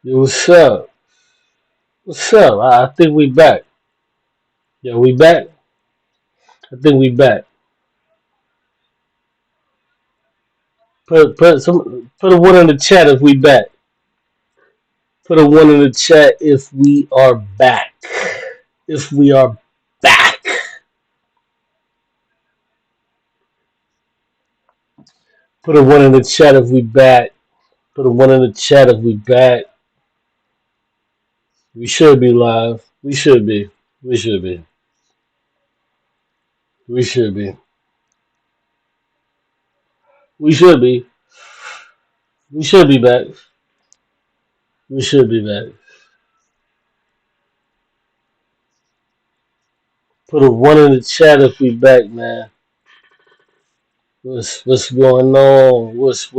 Yo, what's up? What's up? I think we back. Yeah, we back. I think we back. Put a one in the chat if we back. Put a one in the chat if we are back. If we are back. Put a one in the chat if we back. Put a one in the chat if we back. We should be live. We should be. We should be. We should be. We should be. We should be back. We should be back. Put a one in the chat if we back, man. What's going on? What's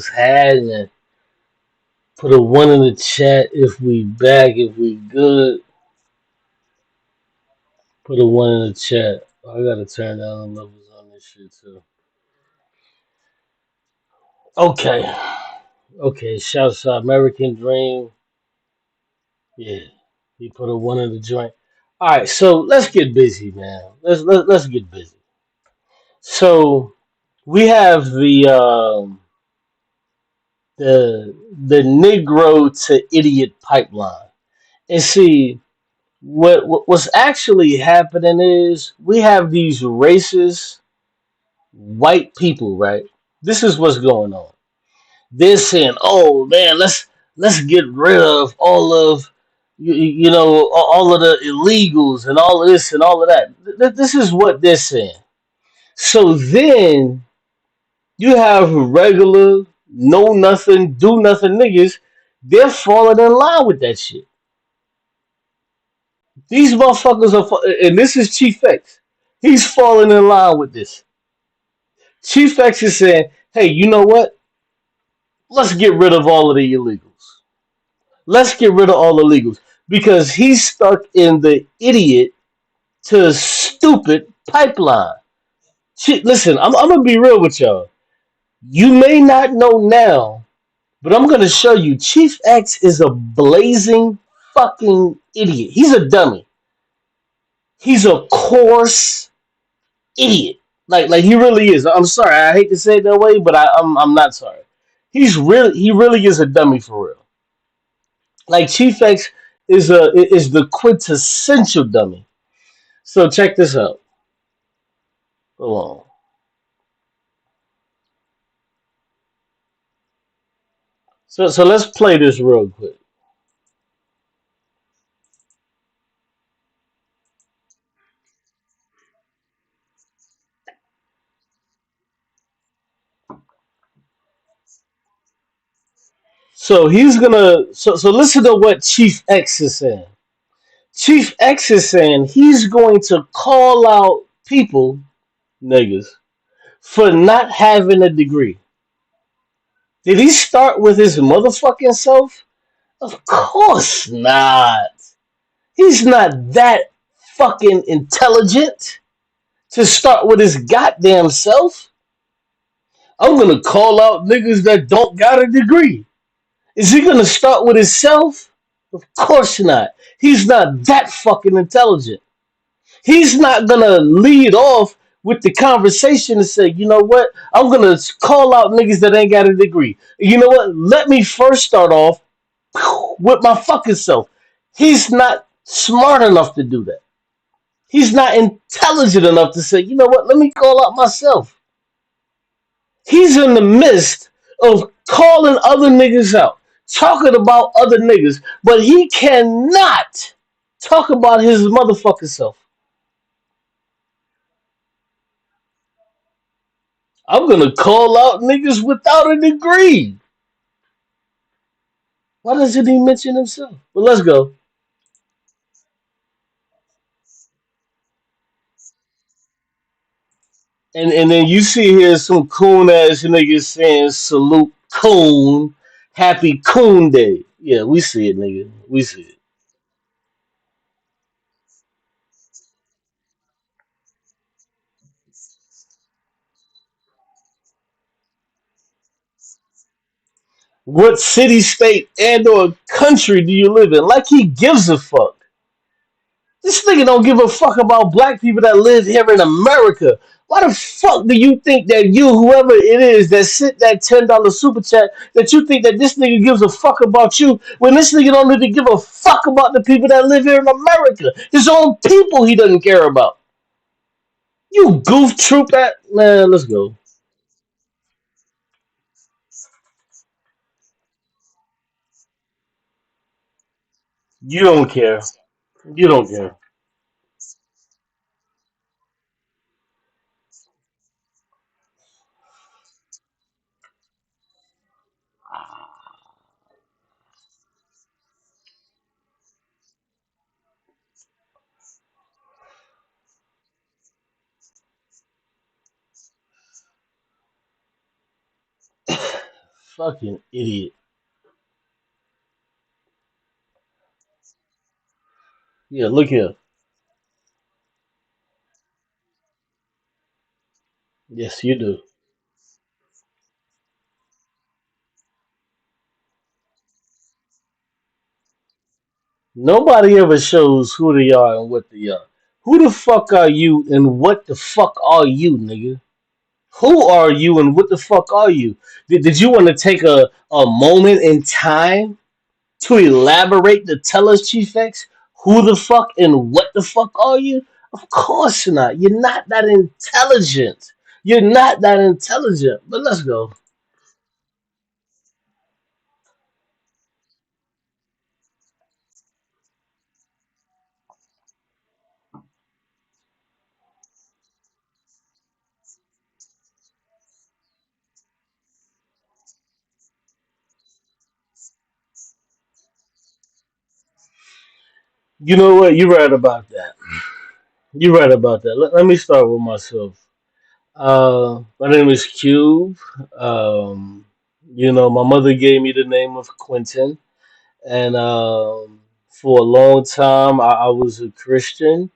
happening? Put a one in the chat if we back, if we good. Put a one in the chat. I gotta turn down the levels on this shit too. Okay. Okay, shouts out American Dream. Yeah. He put a one in the joint. Alright, so let's get busy, man. Let's get busy. So we have the Negro to idiot pipeline. And see, what's actually happening is we have these racist white people, right? This is what's going on. They're saying, "Oh man, let's get rid of all of you know all of the illegals and all of this and all of that." This is what they're saying. So then you have regular, know nothing, do nothing niggas. They're falling in line with that shit. These motherfuckers are, and this is Chief X. He's falling in line with this. Chief X is saying, "Hey, you know what? Let's get rid of all of the illegals. Let's get rid of all the illegals because he's stuck in the idiot to stupid pipeline." Listen, I'm gonna be real with y'all. You may not know now, but I'm gonna show you. Chief X is a blazing fucking idiot. He's a dummy. He's a coarse idiot. Like he really is. I'm sorry. I hate to say it that way, but I'm not sorry. He really is a dummy for real. Like Chief X is the quintessential dummy. So check this out. Hold on. So let's play this real quick. So listen to what Chief X is saying. Chief X is saying he's going to call out people, niggas, for not having a degree. Did he start with his motherfucking self? Of course not. He's not that fucking intelligent to start with his goddamn self. I'm gonna call out niggas that don't got a degree. Is he gonna start with himself? Of course not. He's not that fucking intelligent. He's not gonna lead off with the conversation and say, you know what? I'm gonna call out niggas that ain't got a degree. You know what? Let me first start off with my fucking self. He's not smart enough to do that. He's not intelligent enough to say, you know what? Let me call out myself. He's in the midst of calling other niggas out, talking about other niggas, but he cannot talk about his motherfucking self. I'm gonna call out niggas without a degree. Why doesn't he mention himself? Well, let's go. And then you see here some coon ass niggas saying salute coon, happy coon day. Yeah, we see it, nigga. We see it. What city, state, and or country do you live in? Like he gives a fuck. This nigga don't give a fuck about black people that live here in America. Why the fuck do you think that you, whoever it is that sent that $10 super chat, that you think that this nigga gives a fuck about you when this nigga don't even give a fuck about the people that live here in America? His own people he doesn't care about. You goof troop that man. Let's go. You don't care. You don't care. Fucking idiot. Yeah, look here. Yes, you do. Nobody ever shows who they are and what they are. Who the fuck are you and what the fuck are you, nigga? Who are you and what the fuck are you? Did you want to take a moment in time to elaborate to tell us, Chief X, who the fuck and what the fuck are you? Of course not. You're not that intelligent. You're not that intelligent. But let's go. You know what? You're right about that. You're right about that. Let me start with myself. My name is Cube. Um, my mother gave me the name of Quentin, and for a long time I was a Christian.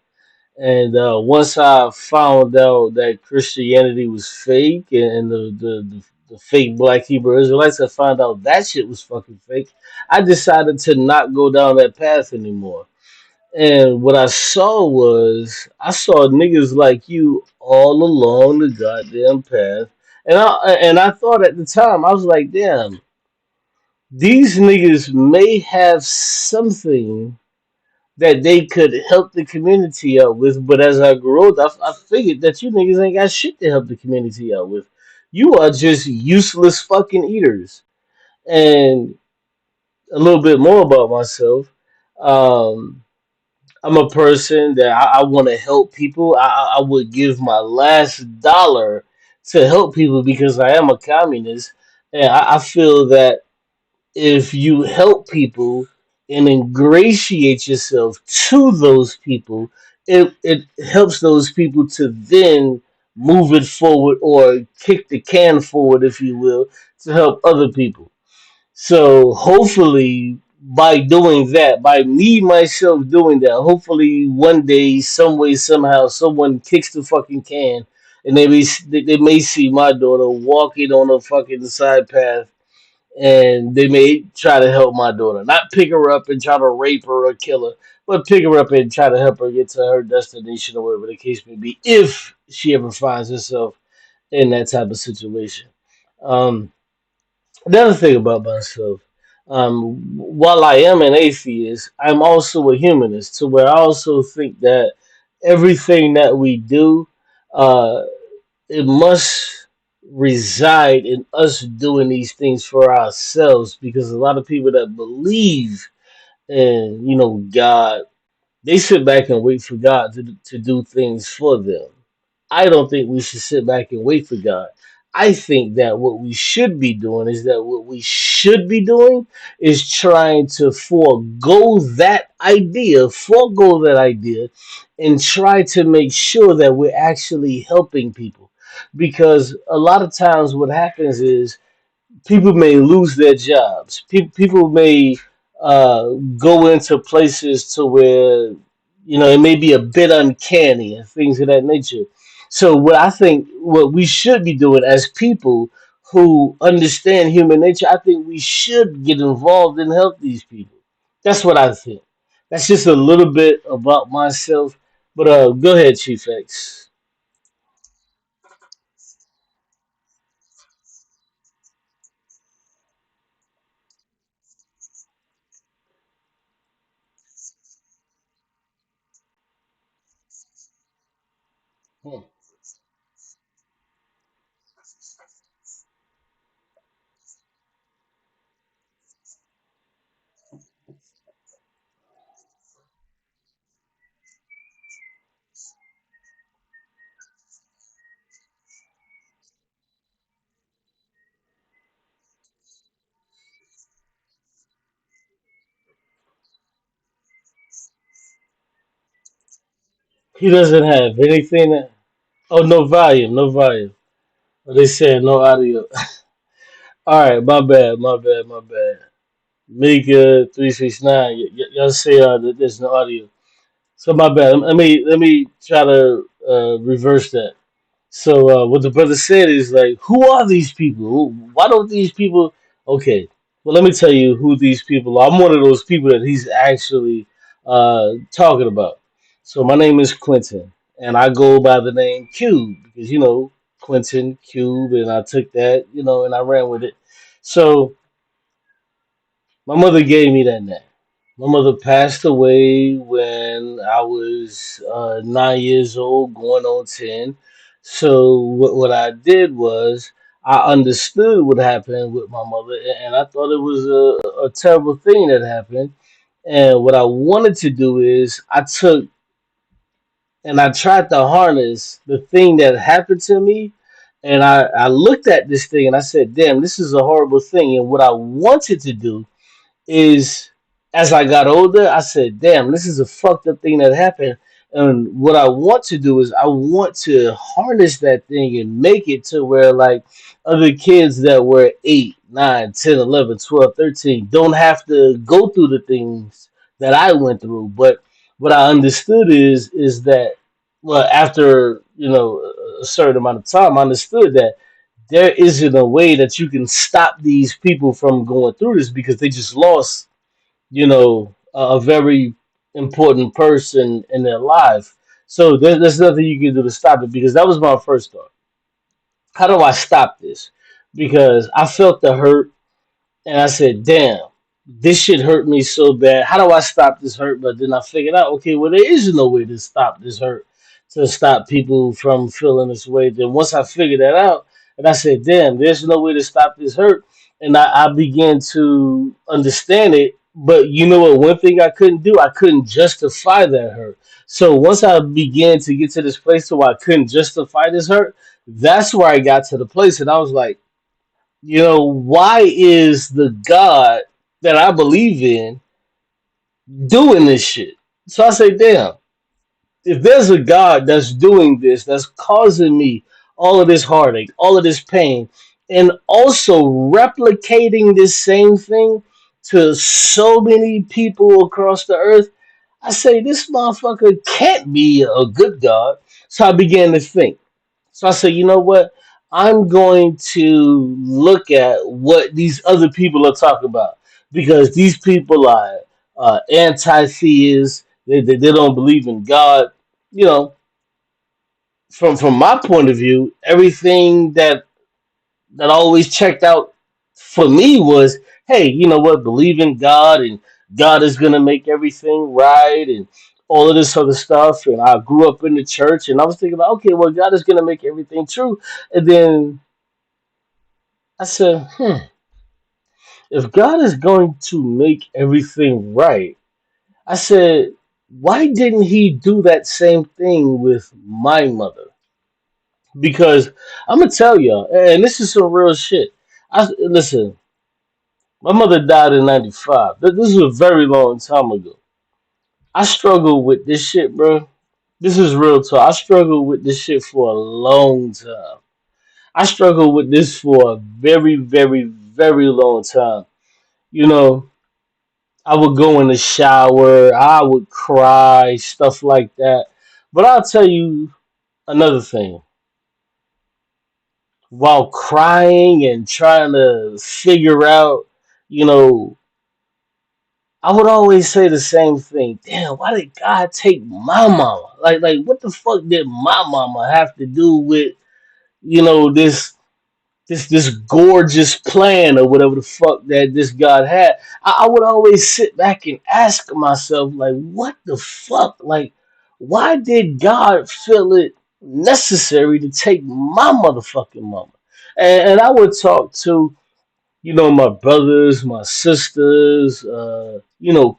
And once I found out that Christianity was fake and the fake Black Hebrew Israelites, I found out that shit was fucking fake. I decided to not go down that path anymore. And what I saw niggas like you all along the goddamn path. And I thought at the time, I was like, damn, these niggas may have something that they could help the community out with. But as I grew up, I figured that you niggas ain't got shit to help the community out with. You are just useless fucking eaters. And a little bit more about myself. Um, I'm a person that I want to help people. I would give my last dollar to help people because I am a communist, and I feel that if you help people and ingratiate yourself to those people, it helps those people to then move it forward or kick the can forward, if you will, to help other people. So hopefully, by doing that, by me myself doing that, hopefully one day, some way, somehow, someone kicks the fucking can, and they may see my daughter walking on a fucking side path, and they may try to help my daughter, not pick her up and try to rape her or kill her, but pick her up and try to help her get to her destination or whatever the case may be, if she ever finds herself in that type of situation. Um, Another thing about myself, while I am an atheist, I'm also a humanist, to where I also think that everything that we do, uh, it must reside in us doing these things for ourselves, because a lot of people that believe in, God, they sit back and wait for God to do things for them. I don't think we should sit back and wait for God. I think that what we should be doing is trying to forego that idea, and try to make sure that we're actually helping people. Because a lot of times what happens is people may lose their jobs. People may go into places to where it may be a bit uncanny and things of that nature. So what I think what we should be doing as people, who understand human nature, I think we should get involved and help these people. That's what I think. That's just a little bit about myself. But go ahead, Chief X. Hmm. He doesn't have anything. Oh, no volume, no volume. Oh, they said no audio. All right, my bad, my bad, my bad. Mika 369. Y'all say that there's no audio. So my bad. Let me try to reverse that. So what the brother said is like, who are these people? Why don't these people? Okay, well let me tell you who these people are. I'm one of those people that he's actually talking about. So my name is Quentin, and I go by the name Cube because Quentin Cube, and I took that and I ran with it. So my mother gave me that name. My mother passed away when I was 9 years old, going on 10. So what I did was I understood what happened with my mother, and I thought it was a terrible thing that happened. And what I wanted to do is I took and I tried to harness the thing that happened to me. And I looked at this thing and I said, damn, this is a horrible thing. And what I wanted to do is as I got older, I said, damn, this is a fucked up thing that happened. And what I want to do is I want to harness that thing and make it to where like other kids that were 8, 9, 10, 11, 12, 13 don't have to go through the things that I went through. But what I understood is that well after, a certain amount of time I understood that there isn't a way that you can stop these people from going through this because they just lost, a very important person in their life. So there's nothing you can do to stop it because that was my first thought. How do I stop this? Because I felt the hurt and I said, damn, this shit hurt me so bad. How do I stop this hurt? But then I figured out, okay, well, there is no way to stop this hurt, to stop people from feeling this way. Then once I figured that out, and I said, damn, there's no way to stop this hurt. And I began to understand it. But you know what? One thing I couldn't do, I couldn't justify that hurt. So once I began to get to this place where I couldn't justify this hurt, that's where I got to the place. And I was like, why is the God that I believe in doing this shit? So I say, damn, if there's a God that's doing this, that's causing me all of this heartache, all of this pain, and also replicating this same thing to so many people across the earth, I say, this motherfucker can't be a good God. So I began to think. So I said, you know what? I'm going to look at what these other people are talking about because these people are anti-theists. They don't believe in God. You know, from my point of view, everything that always checked out for me was, hey, you know what? Believe in God and God is gonna make everything right and all of this other stuff. And I grew up in the church and I was thinking about, okay, well, God is gonna make everything true. And then I said, if God is going to make everything right, I said, why didn't he do that same thing with my mother? Because I'm gonna tell y'all, and this is some real shit. Listen, my mother died in '95. This is a very long time ago. I struggled with this shit, bro. This is real talk. I struggled with this shit for a long time. I struggled with this for a very, very, very long time. You know, I would go in the shower, I would cry, stuff like that. But I'll tell you another thing. while crying and trying to figure out, you know, I would always say the same thing. Damn, why did God take my mama? Like, what the fuck did my mama have to do with, this gorgeous plan or whatever the fuck that this God had? I would always sit back and ask myself, like, what the fuck? Like, why did God feel it necessary to take my motherfucking mama? And I would talk to, my brothers, my sisters,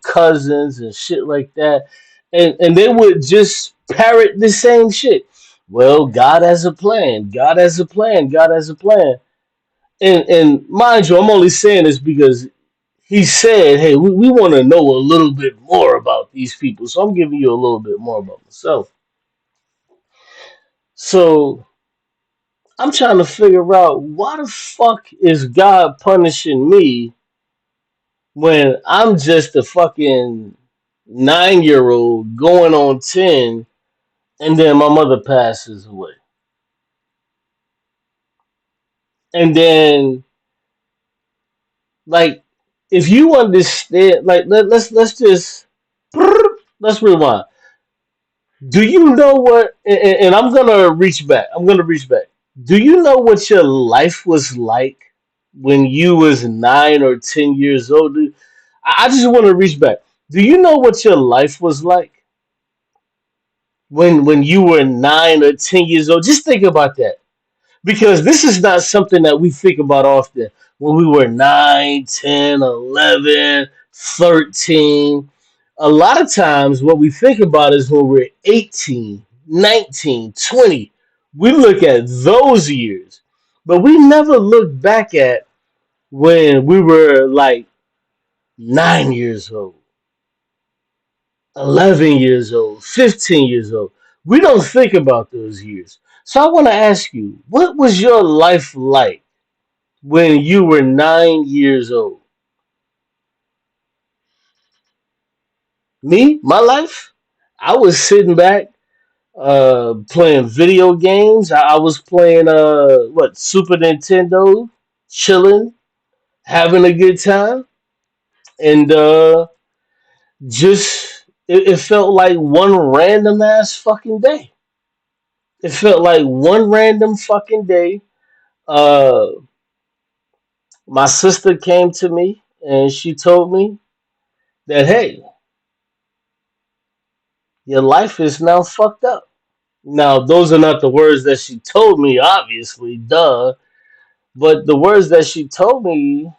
cousins and shit like that. And they would just parrot the same shit. Well, God has a plan. God has a plan. God has a plan. And mind you, I'm only saying this because he said, hey, we want to know a little bit more about these people. So I'm giving you a little bit more about myself. So I'm trying to figure out why the fuck is God punishing me when I'm just a fucking 9-year old going on 10, and then my mother passes away. And then, like, if you understand, like, let's just, let's rewind. Do you know what, and I'm gonna reach back. I'm gonna reach back. Do you know what your life was like when you was 9 or 10 years old? I just want to reach back. Do you know what your life was like when you were 9 or 10 years old? Just think about that, because this is not something that we think about often. When we were 9, 10, 11, 13, a lot of times what we think about is when we're 18, 19, 20. We look at those years, but we never look back at when we were like 9 years old, 11 years old, 15 years old. We don't think about those years. So I want to ask you, what was your life like when you were 9 years old? Me, my life, I was sitting back, playing video games. I was playing, Super Nintendo, chilling, having a good time, and it felt like one random ass fucking day. It felt like one random fucking day. Uh, my sister came to me and she told me that, hey, your life is now fucked up. Now, those are not the words that she told me, obviously, duh. But the words that she told me,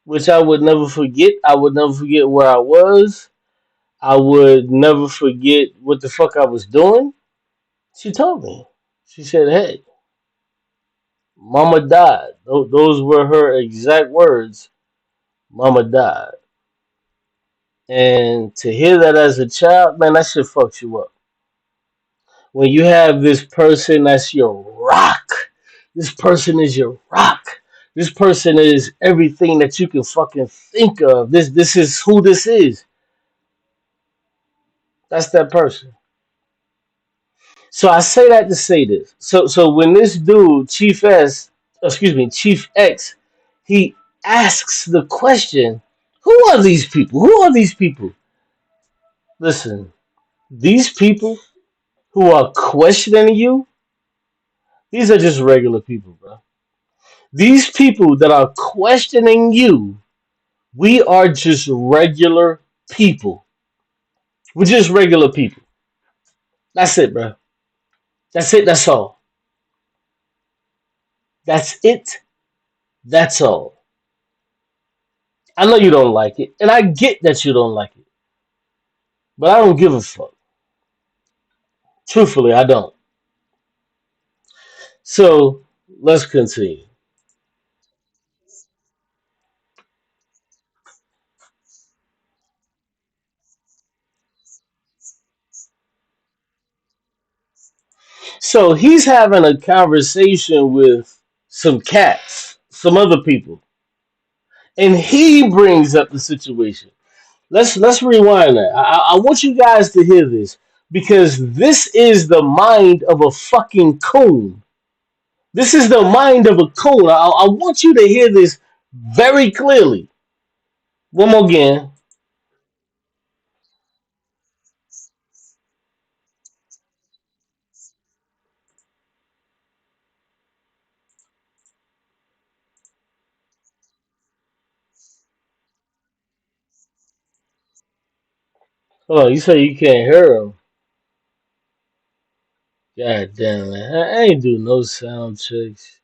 which I would never forget, I would never forget where I was. I would never forget what the fuck I was doing. She told me. She said, hey, mama died. Those were her exact words. Mama died. And to hear that as a child, man, that shit fucks you up. When you have this person that's your rock, this person is your rock. This person is everything that you can fucking think of. This is who this is. That's that person. So I say that to say this. So when this dude, Chief X, he asks the question, who are these people? Who are these people? Listen, these people who are questioning you, these are just regular people, bro. These people that are questioning you, we are just regular people. We're just regular people. That's it, bro. That's it. That's all. That's it. That's all. I know you don't like it, and I get that you don't like it, but I don't give a fuck. Truthfully, I don't. So let's continue. So he's having a conversation with some cats, some other people, and he brings up the situation. Let's rewind that. I want you guys to hear this because this is the mind of a fucking coon. This is the mind of a coon. I want you to hear this very clearly. One more again. Hold on, you say you can't hear him. God damn it. I ain't do no sound checks.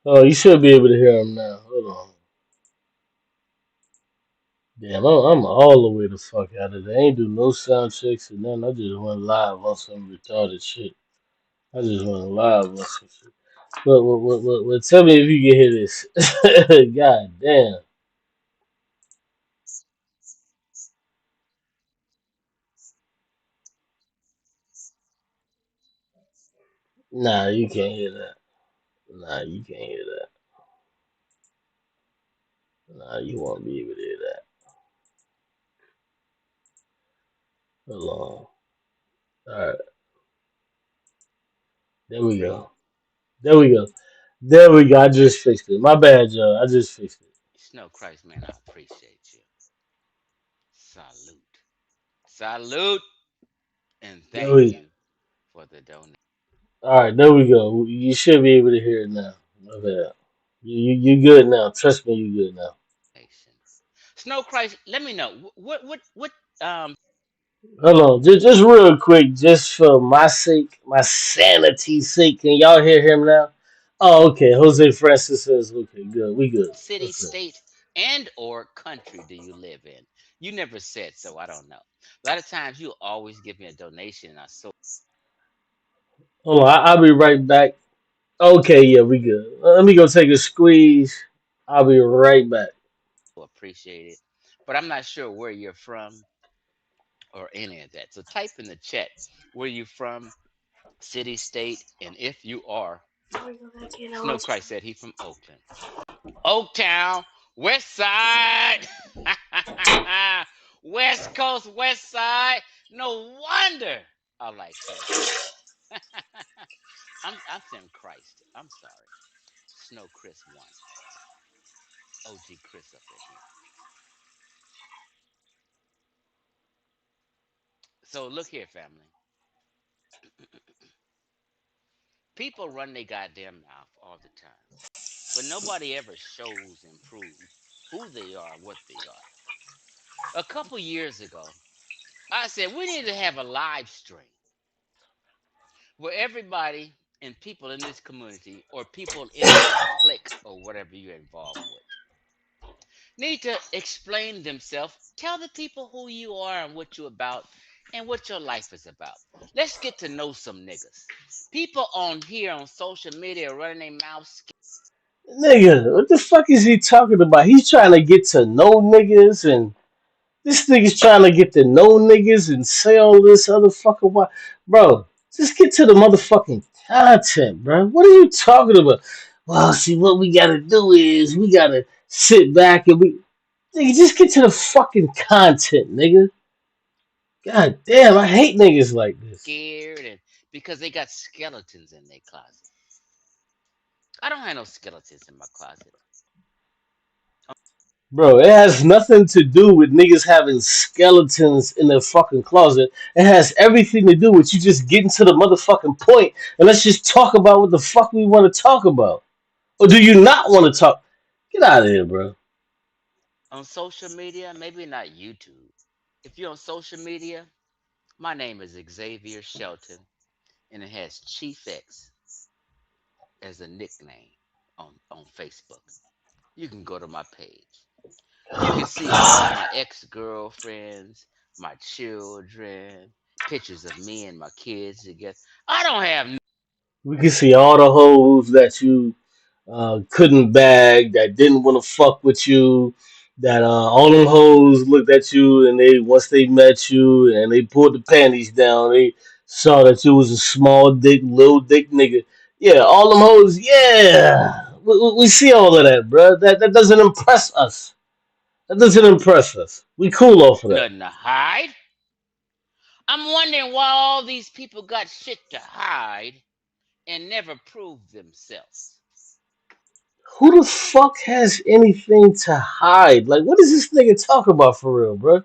Oh, you should be able to hear him now. Hold on. Damn, I'm all the way the fuck out of there. I ain't do no sound checks or nothing. I just went live on some retarded shit. I just went live on some shit. Tell me if you can hear this. God damn. Nah, you can't hear that. Nah, you can't hear that. Nah, you won't be able to hear that. Hold on. Alright, there we go. There we go. There we go. I just fixed it. My bad, y'all. I just fixed it. Snow Christ, man, I appreciate you. Salute. Salute. And There thank we you for the donation. Alright, there we go. You should be able to hear it now. My bad. You good now. Trust me, you good now. Snow Christ, let me know. What Hold on. Just real quick, just for my sake, my sanity's sake, can y'all hear him now? Oh, okay. Jose Francis says, okay, good. We good. city, That's it. state, and or country do you live in? You never said, so I don't know. A lot of times you always give me a donation, and I so Hold on. I'll be right back. Okay, yeah, we good. Let me go take a squeeze. I'll be right back. appreciate it. But I'm not sure where you're from or any of that. So type in the chat where you from, city, state, and if you are, Snow Christ said he from Oakland. Oaktown, West Side. West Coast, West Side. No wonder I like him. I'm saying Christ. I'm sorry. Snow Chris one. OG Chris up in here. So look here, family. People run their goddamn mouth all the time, but nobody ever shows and proves who they are, what they are. A couple years ago, I said we need to have a live stream where everybody and people in this community or people in this clique or whatever you're involved with need to explain themselves. Tell the people who you are and what you're about and what your life is about. Let's get to know some niggas. People on here on social media running their mouths. Nigga, what the fuck is he talking about? He's trying to get to know niggas, and this nigga's trying to get to know niggas and say all this other fucking what. Bro, just get to the motherfucking content, bro. What are you talking about? Well, see, what we gotta do is we gotta sit back and we. Nigga, just get to the fucking content, nigga. God damn, I hate niggas like this. Scared and because they got skeletons in their closet. I don't have no skeletons in my closet. Bro, it has nothing to do with niggas having skeletons in their fucking closet. It has everything to do with you just getting to the motherfucking point and let's just talk about what the fuck we want to talk about. Or do you not want to talk? Get out of here, bro. On social media, maybe not YouTube. If you're on social media, my name is Xavier Shelton and it has Chief X as a nickname on Facebook. You can go to my page. You can see all my ex girlfriends, my children, pictures of me and my kids together. I don't have We can see all the hoes that you couldn't bag, that didn't want to fuck with you, that all them hoes looked at you and they once they met you and they pulled the panties down, they saw that you was a small dick, little dick nigga. Yeah, all them hoes. Yeah, we see all of that, bro. That doesn't impress us. That doesn't impress us. We cool off of that. nothing to hide. I'm wondering why all these people got shit to hide and never proved themselves. Who the fuck has anything to hide? Like, what is this nigga talking about for real, bro?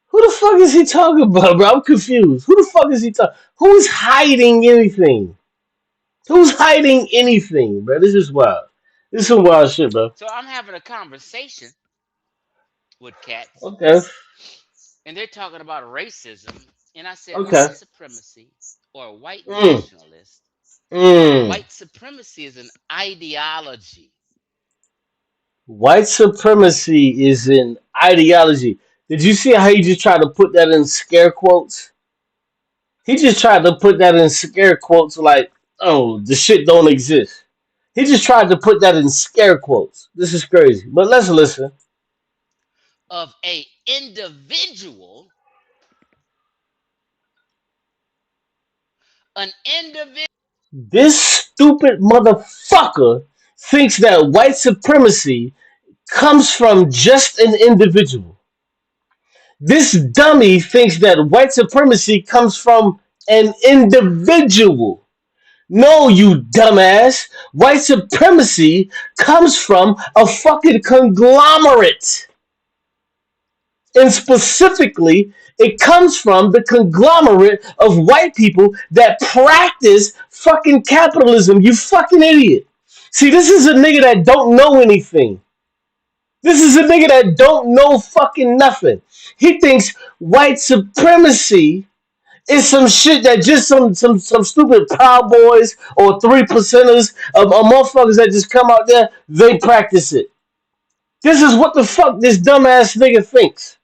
Who the fuck is he talking about, bro? I'm confused. Who the fuck is he talking? Who's hiding anything? Who's hiding anything, bro? This is wild. This is some wild shit, bro. So I'm having a conversation with cats, Okay. and they're talking about racism, and I said Okay. white supremacy or white Mm. nationalist. Mm. White supremacy is an ideology White supremacy is an ideology. Did you see how he just tried to put that in scare quotes? He just tried to put that in scare quotes like, oh, the shit don't exist. He just tried to put that in scare quotes. This is crazy. But let's listen. of a individual, an individual This stupid motherfucker thinks that white supremacy comes from just an individual. This dummy thinks that white supremacy comes from an individual. No, you dumbass. White supremacy comes from a fucking conglomerate. And specifically, it comes from the conglomerate of white people that practice fucking capitalism. You fucking idiot. See, this is a nigga that don't know anything. This is a nigga that don't know fucking nothing. He thinks white supremacy is some shit that just some stupid proud boys or 3%ers of motherfuckers that just come out there, they practice it. This is what the fuck this dumbass nigga thinks.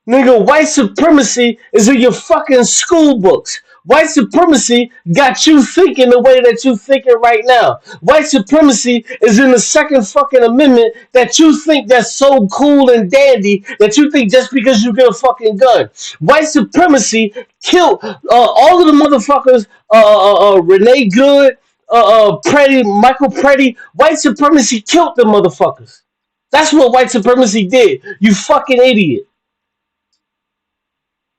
Nigga, white supremacy is in your fucking school books. White supremacy got you thinking the way that you thinking right now. White supremacy is in the second fucking amendment that you think that's so cool and dandy that you think just because you get a fucking gun. White supremacy killed all of the motherfuckers, Renee Good, Preddy, Michael Preddy. White supremacy killed the motherfuckers. That's what white supremacy did. You fucking idiot.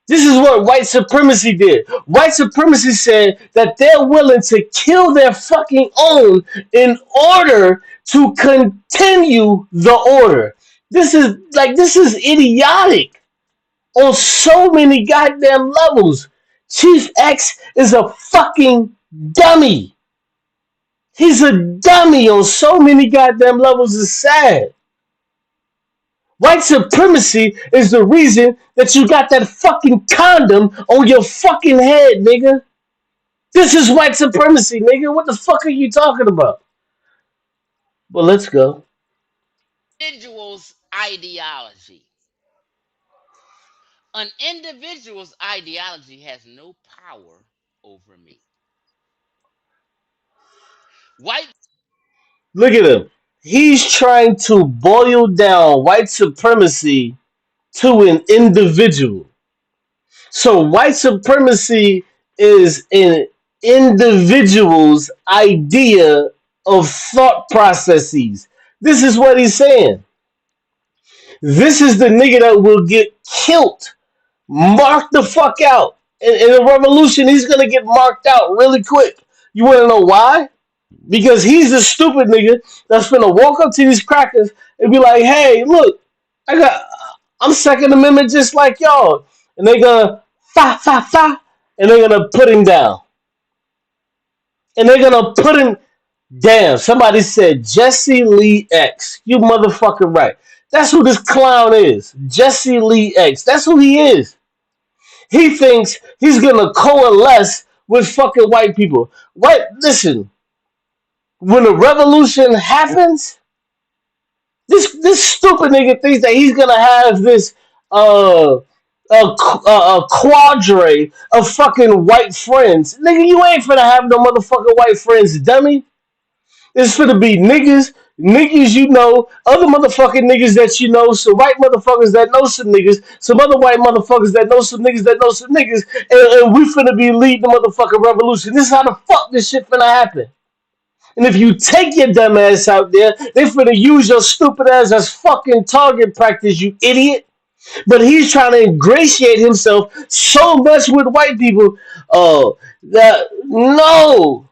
This is what white supremacy did. White supremacy said that they're willing to kill their fucking own in order to continue the order. This is idiotic on so many goddamn levels. Chief X is a fucking dummy. He's a dummy on so many goddamn levels. It's sad. White supremacy is the reason that you got that fucking condom on your fucking head, nigga. This is white supremacy, nigga. What the fuck are you talking about? But let's go. individual's ideology. An individual's ideology has no power over me. White Look at him. He's trying to boil down white supremacy to an individual. So white supremacy is an individual's idea of thought processes. This is what he's saying. This is the nigga that will get killed. Mark the fuck out. In a revolution, he's gonna get marked out really quick. You wanna know why? Because he's the stupid nigga that's gonna walk up to these crackers and be like, hey, look, I got I'm Second Amendment just like y'all. And they're gonna fa fa fa and they're gonna put him down. And they're gonna put him damn. Somebody said Jesse Lee X. You motherfucking right. That's who this clown is. Jesse Lee X. That's who he is. He thinks he's gonna coalesce with fucking white people. White listen, when a revolution happens, this stupid nigga thinks that he's gonna have this uh a quadre of fucking white friends. Nigga, you ain't finna have no motherfucking white friends, dummy. It's finna be niggas you know, other motherfucking niggas that you know, some white motherfuckers that know some niggas, some other white motherfuckers that know some niggas that know some niggas, and we finna be leading the motherfucking revolution. This is how the fuck this shit finna happen. And if you take your dumb ass out there, they finna use your stupid ass as fucking target practice, you idiot. But he's trying to ingratiate himself so much with white people. Oh, that no.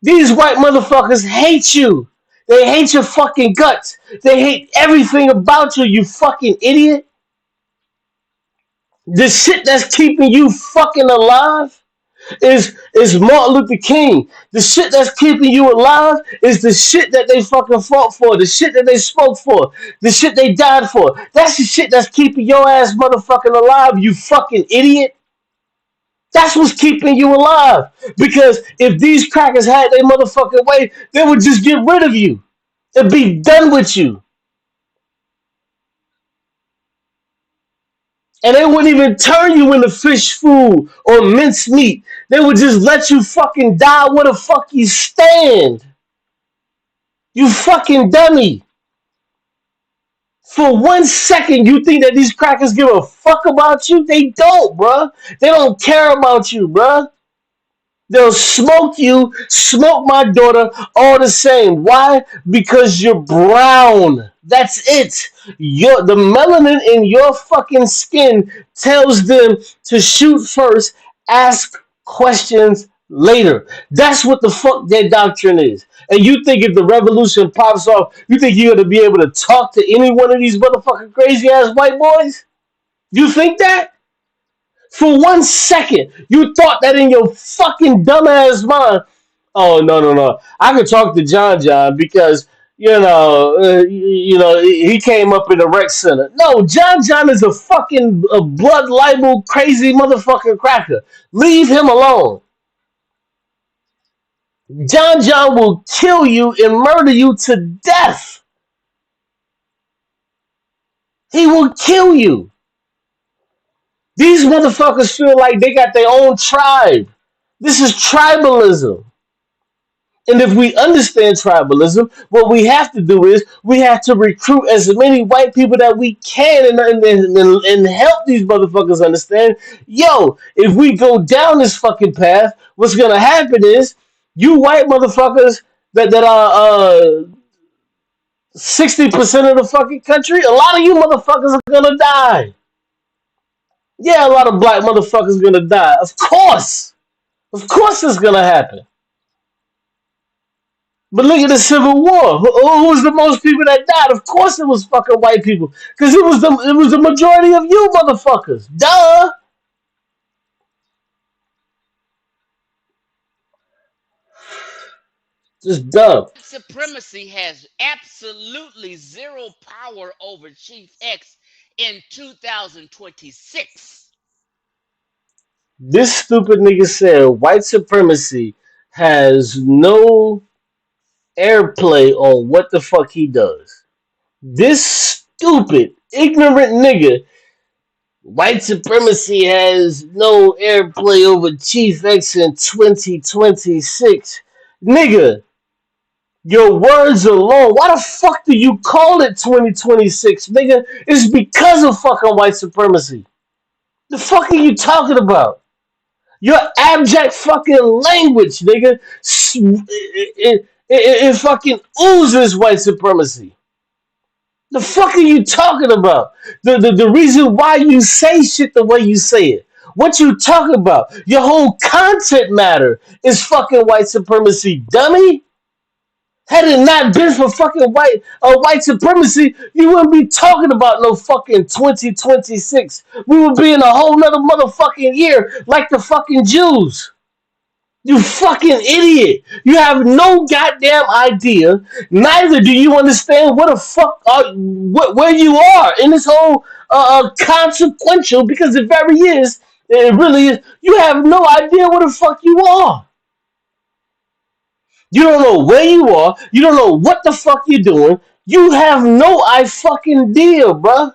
These white motherfuckers hate you. They hate your fucking guts. They hate everything about you, you fucking idiot. The shit that's keeping you fucking alive is Martin Luther King. The shit that's keeping you alive is the shit that they fucking fought for, the shit that they spoke for, the shit they died for. That's the shit that's keeping your ass motherfucking alive, you fucking idiot. That's what's keeping you alive. Because if these crackers had their motherfucking way, they would just get rid of you and be done with you. And they wouldn't even turn you into fish food or minced meat. They would just let you fucking die where the fuck you stand. You fucking dummy. For 1 second, you think that these crackers give a fuck about you? They don't, bruh. They don't care about you, bruh. They'll smoke you, smoke my daughter, all the same. Why? Because you're brown. That's it. The melanin in your fucking skin tells them to shoot first, ask questions later. That's what the fuck their doctrine is. And you think if the revolution pops off, you think you're gonna be able to talk to any one of these motherfucking crazy ass white boys? You think that? For 1 second, you thought that in your fucking dumbass mind. Oh no no no! I could talk to John John because he came up in the rec center. No, John John is a fucking a blood libel crazy motherfucking cracker. Leave him alone. John John will kill you and murder you to death. He will kill you. These motherfuckers feel like they got their own tribe. This is tribalism. And if we understand tribalism, what we have to do is we have to recruit as many white people that we can and help these motherfuckers understand. Yo, if we go down this fucking path, what's gonna happen is you white motherfuckers that are 60% of the fucking country, a lot of you motherfuckers are gonna die. Yeah, a lot of black motherfuckers gonna die. Of course, it's gonna happen. But look at the Civil War. Who was the most people that died? Of course, it was fucking white people, because it was the majority of you motherfuckers. Duh. Just dumb. Supremacy has absolutely zero power over Chief X in 2026. This stupid nigga said white supremacy has no airplay on what the fuck he does. This stupid, ignorant nigga, white supremacy has no airplay over Chief X in 2026. Nigga, your words alone. Why the fuck do you call it 2026, nigga? It's because of fucking white supremacy. The fuck are you talking about? Your abject fucking language, nigga. It fucking oozes white supremacy. The fuck are you talking about? The reason why you say shit the way you say it. What you talking about? Your whole content matter is fucking white supremacy, dummy. Had it not been for fucking white supremacy, you wouldn't be talking about no fucking 2026. We would be in a whole nother motherfucking year like the fucking Jews. You fucking idiot. You have no goddamn idea. Neither do you understand what the fuck where you are in this whole consequential, because it very is. It really is. You have no idea where the fuck you are. You don't know where you are. You don't know what the fuck you're doing. You have no I fucking deal, bruh.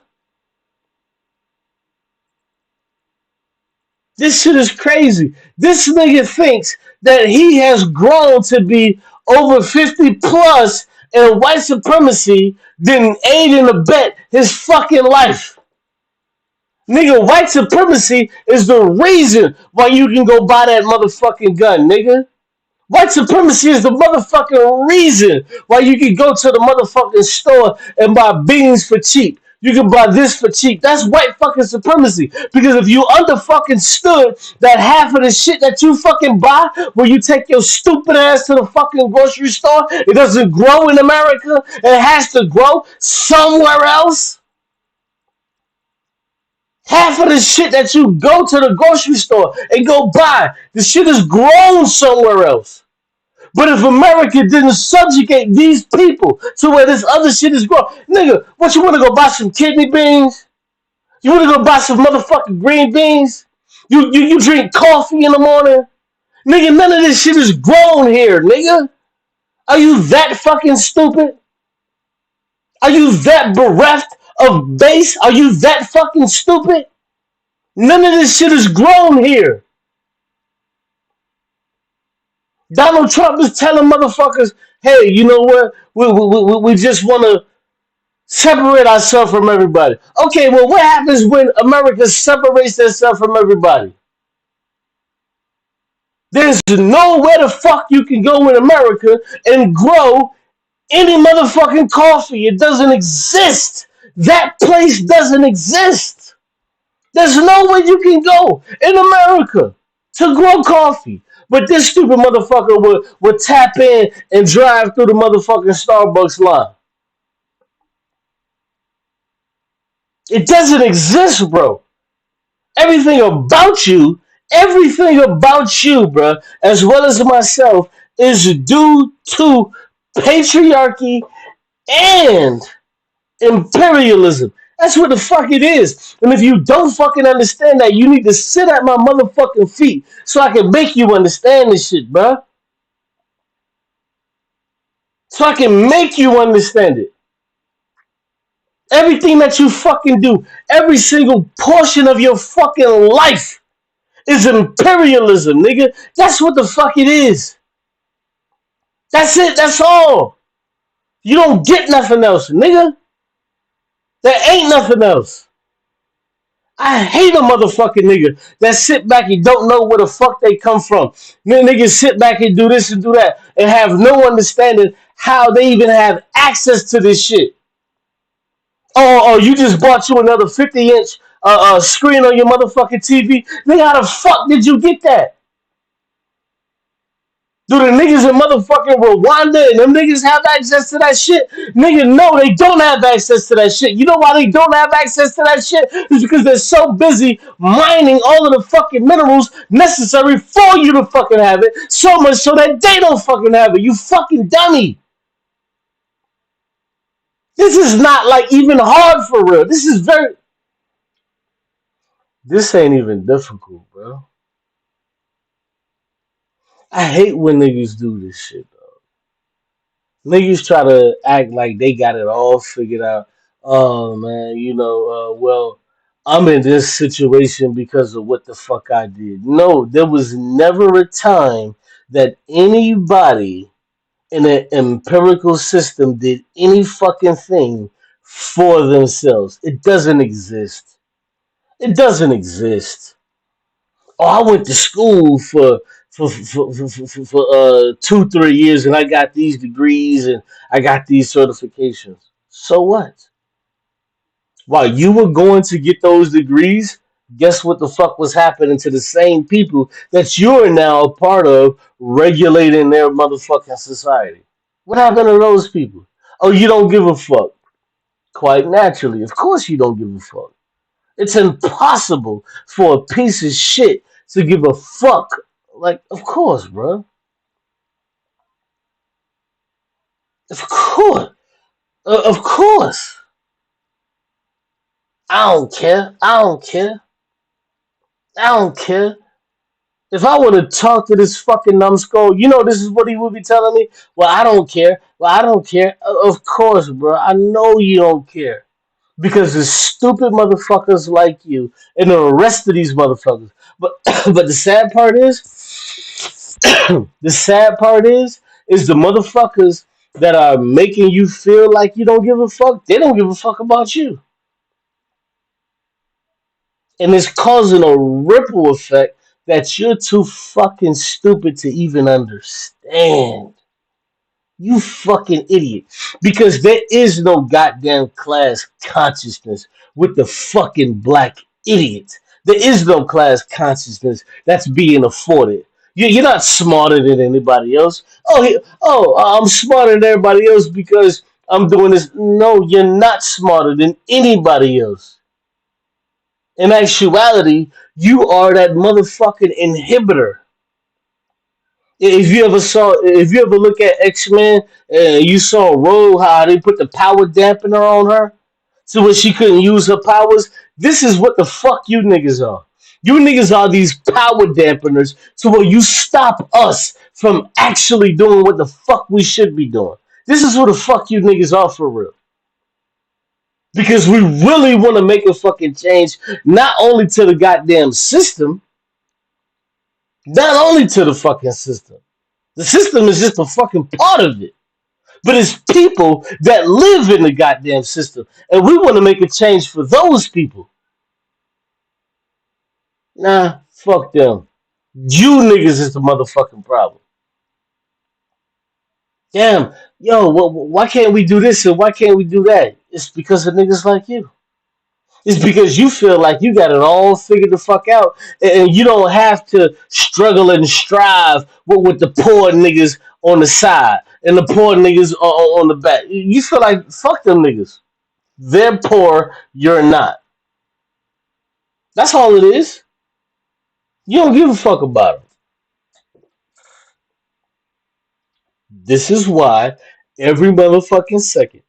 This shit is crazy. This nigga thinks that he has grown to be over 50 plus in white supremacy, then aid and abet his fucking life. Nigga, white supremacy is the reason why you can go buy that motherfucking gun, nigga. White supremacy is the motherfucking reason why you can go to the motherfucking store and buy beans for cheap. You can buy this for cheap. That's white fucking supremacy. Because if you under fucking stood that half of the shit that you fucking buy, where you take your stupid ass to the fucking grocery store, it doesn't grow in America. It has to grow somewhere else. Half of the shit that you go to the grocery store and go buy, the shit is grown somewhere else. But if America didn't subjugate these people to where this other shit is grown, nigga, what you want to go buy some kidney beans? You want to go buy some motherfucking green beans? You drink coffee in the morning? Nigga, none of this shit is grown here, nigga. Are you that fucking stupid? Are you that bereft of base? Are you that fucking stupid? None of this shit is grown here. Donald Trump is telling motherfuckers, hey, you know what? We just want to separate ourselves from everybody. Okay, well, what happens when America separates itself from everybody? There's nowhere the fuck you can go in America and grow any motherfucking coffee. It doesn't exist. That place doesn't exist. There's nowhere you can go in America to grow coffee. But this stupid motherfucker would tap in and drive through the motherfucking Starbucks line. It doesn't exist, bro. Everything about you, everything about you, bro, as well as myself, is due to patriarchy and imperialism. That's what the fuck it is. And if you don't fucking understand that, you need to sit at my motherfucking feet so I can make you understand this shit, bro. So I can make you understand it. Everything that you fucking do, every single portion of your fucking life is imperialism, nigga. That's what the fuck it is. That's it. That's all. You don't get nothing else, nigga. There ain't nothing else. I hate a motherfucking nigga that sit back and don't know where the fuck they come from. Niggas sit back and do this and do that and have no understanding how they even have access to this shit. Oh, you just bought you another 50-inch screen on your motherfucking TV. Nigga, how the fuck did you get that? Do the niggas in motherfucking Rwanda and them niggas have access to that shit? Nigga, no, they don't have access to that shit. You know why they don't have access to that shit? It's because they're so busy mining all of the fucking minerals necessary for you to fucking have it, so much so that they don't fucking have it. You fucking dummy. This is not like even hard for real. This is very. This ain't even difficult, bro. I hate when niggas do this shit. Niggas try to act like they got it all figured out. Oh man, well, I'm in this situation because of what the fuck I did. No, there was never a time that anybody in an empirical system did any fucking thing for themselves. It doesn't exist. It doesn't exist. Oh, I went to school for 2 3 years and I got these degrees and I got these certifications. So what? While you were going to get those degrees, guess what the fuck was happening to the same people that you're now a part of regulating their motherfucking society? What happened to those people? Oh, you don't give a fuck. Quite naturally. Of course you don't give a fuck. It's impossible for a piece of shit to give a fuck. Like, of course, bro. Of course. Of course. I don't care. I don't care. I don't care. If I were to talk to this fucking numbskull, this is what he would be telling me. Well, I don't care. Well, I don't care. Of course, bro. I know you don't care. Because the stupid motherfuckers like you and the rest of these motherfuckers. But but the sad part is the motherfuckers that are making you feel like you don't give a fuck. They don't give a fuck about you, and it's causing a ripple effect that you're too fucking stupid to even understand. You fucking idiot. Because there is no goddamn class consciousness with the fucking black idiot. There is no class consciousness that's being afforded. You're not smarter than anybody else. I'm smarter than everybody else because I'm doing this. No, you're not smarter than anybody else. In actuality, you are that motherfucking inhibitor. If you ever look at X Men, you saw Rogue how they put the power dampener on her, so where she couldn't use her powers. This is what the fuck you niggas are. You niggas are these power dampeners, so where you stop us from actually doing what the fuck we should be doing. This is what the fuck you niggas are for real. Because we really want to make a fucking change, not only to the goddamn system, not only to the fucking system. The system is just a fucking part of it. But it's people that live in the goddamn system. And we want to make a change for those people. Nah, fuck them. You niggas is the motherfucking problem. Damn, yo, why can't we do this and why can't we do that? It's because of niggas like you. It's because you feel like you got it all figured the fuck out and you don't have to struggle and strive with the poor niggas on the side and the poor niggas on the back. You feel like fuck them niggas. They're poor, you're not. That's all it is. You don't give a fuck about them. This is why every motherfucking second,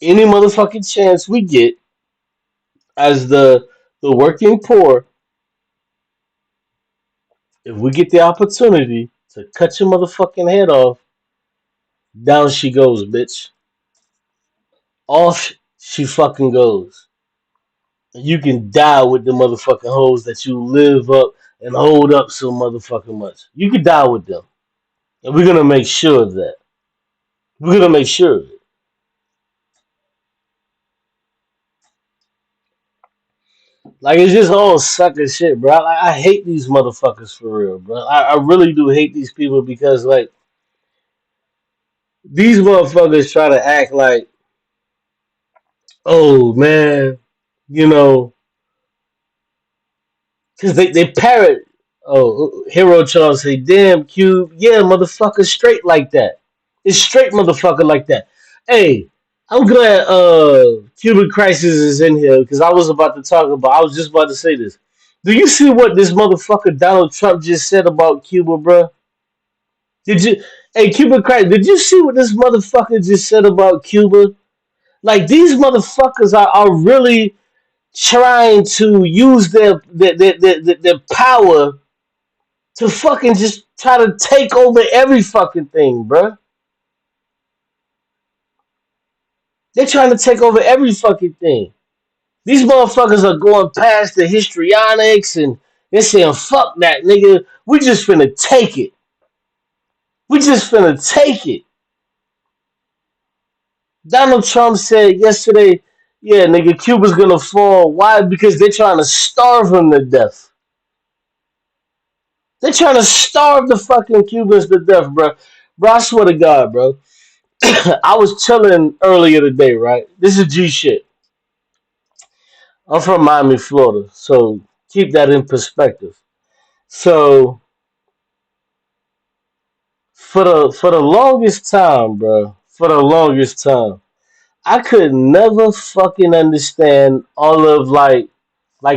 any motherfucking chance we get as the working poor, if we get the opportunity to cut your motherfucking head off, down she goes, bitch. Off she fucking goes. You can die with the motherfucking hoes that you live up and hold up so motherfucking much. You could die with them. And we're gonna make sure of that. We're gonna make sure of it. Like it's just all sucker shit, bro. I hate these motherfuckers for real, bro. I really do hate these people because like these motherfuckers try to act like, oh man, you know, because they parrot. Oh, Hero Charles say, "Damn, Cube, yeah, motherfucker, straight like that. It's straight, motherfucker, like that." Hey, I'm glad Cuban Crisis is in here because I was about to talk about. I was just about to say this. Do you see what this motherfucker Donald Trump just said about Cuba, bro? Did you? Hey, Cuban Crisis, did you see what this motherfucker just said about Cuba? Like these motherfuckers are really trying to use their power to fucking just try to take over every fucking thing, bruh. They're trying to take over every fucking thing. These motherfuckers are going past the histrionics and they're saying, fuck that, nigga. We just finna take it. We just finna take it. Donald Trump said yesterday, yeah, nigga, Cuba's gonna fall. Why? Because they're trying to starve him to death. They're trying to starve the fucking Cubans to death, bro. Bro, I swear to God, bro. I was chilling earlier today, right? This is G shit. I'm from Miami, Florida, so keep that in perspective. So for the longest time, bro, for the longest time, I could never fucking understand all of like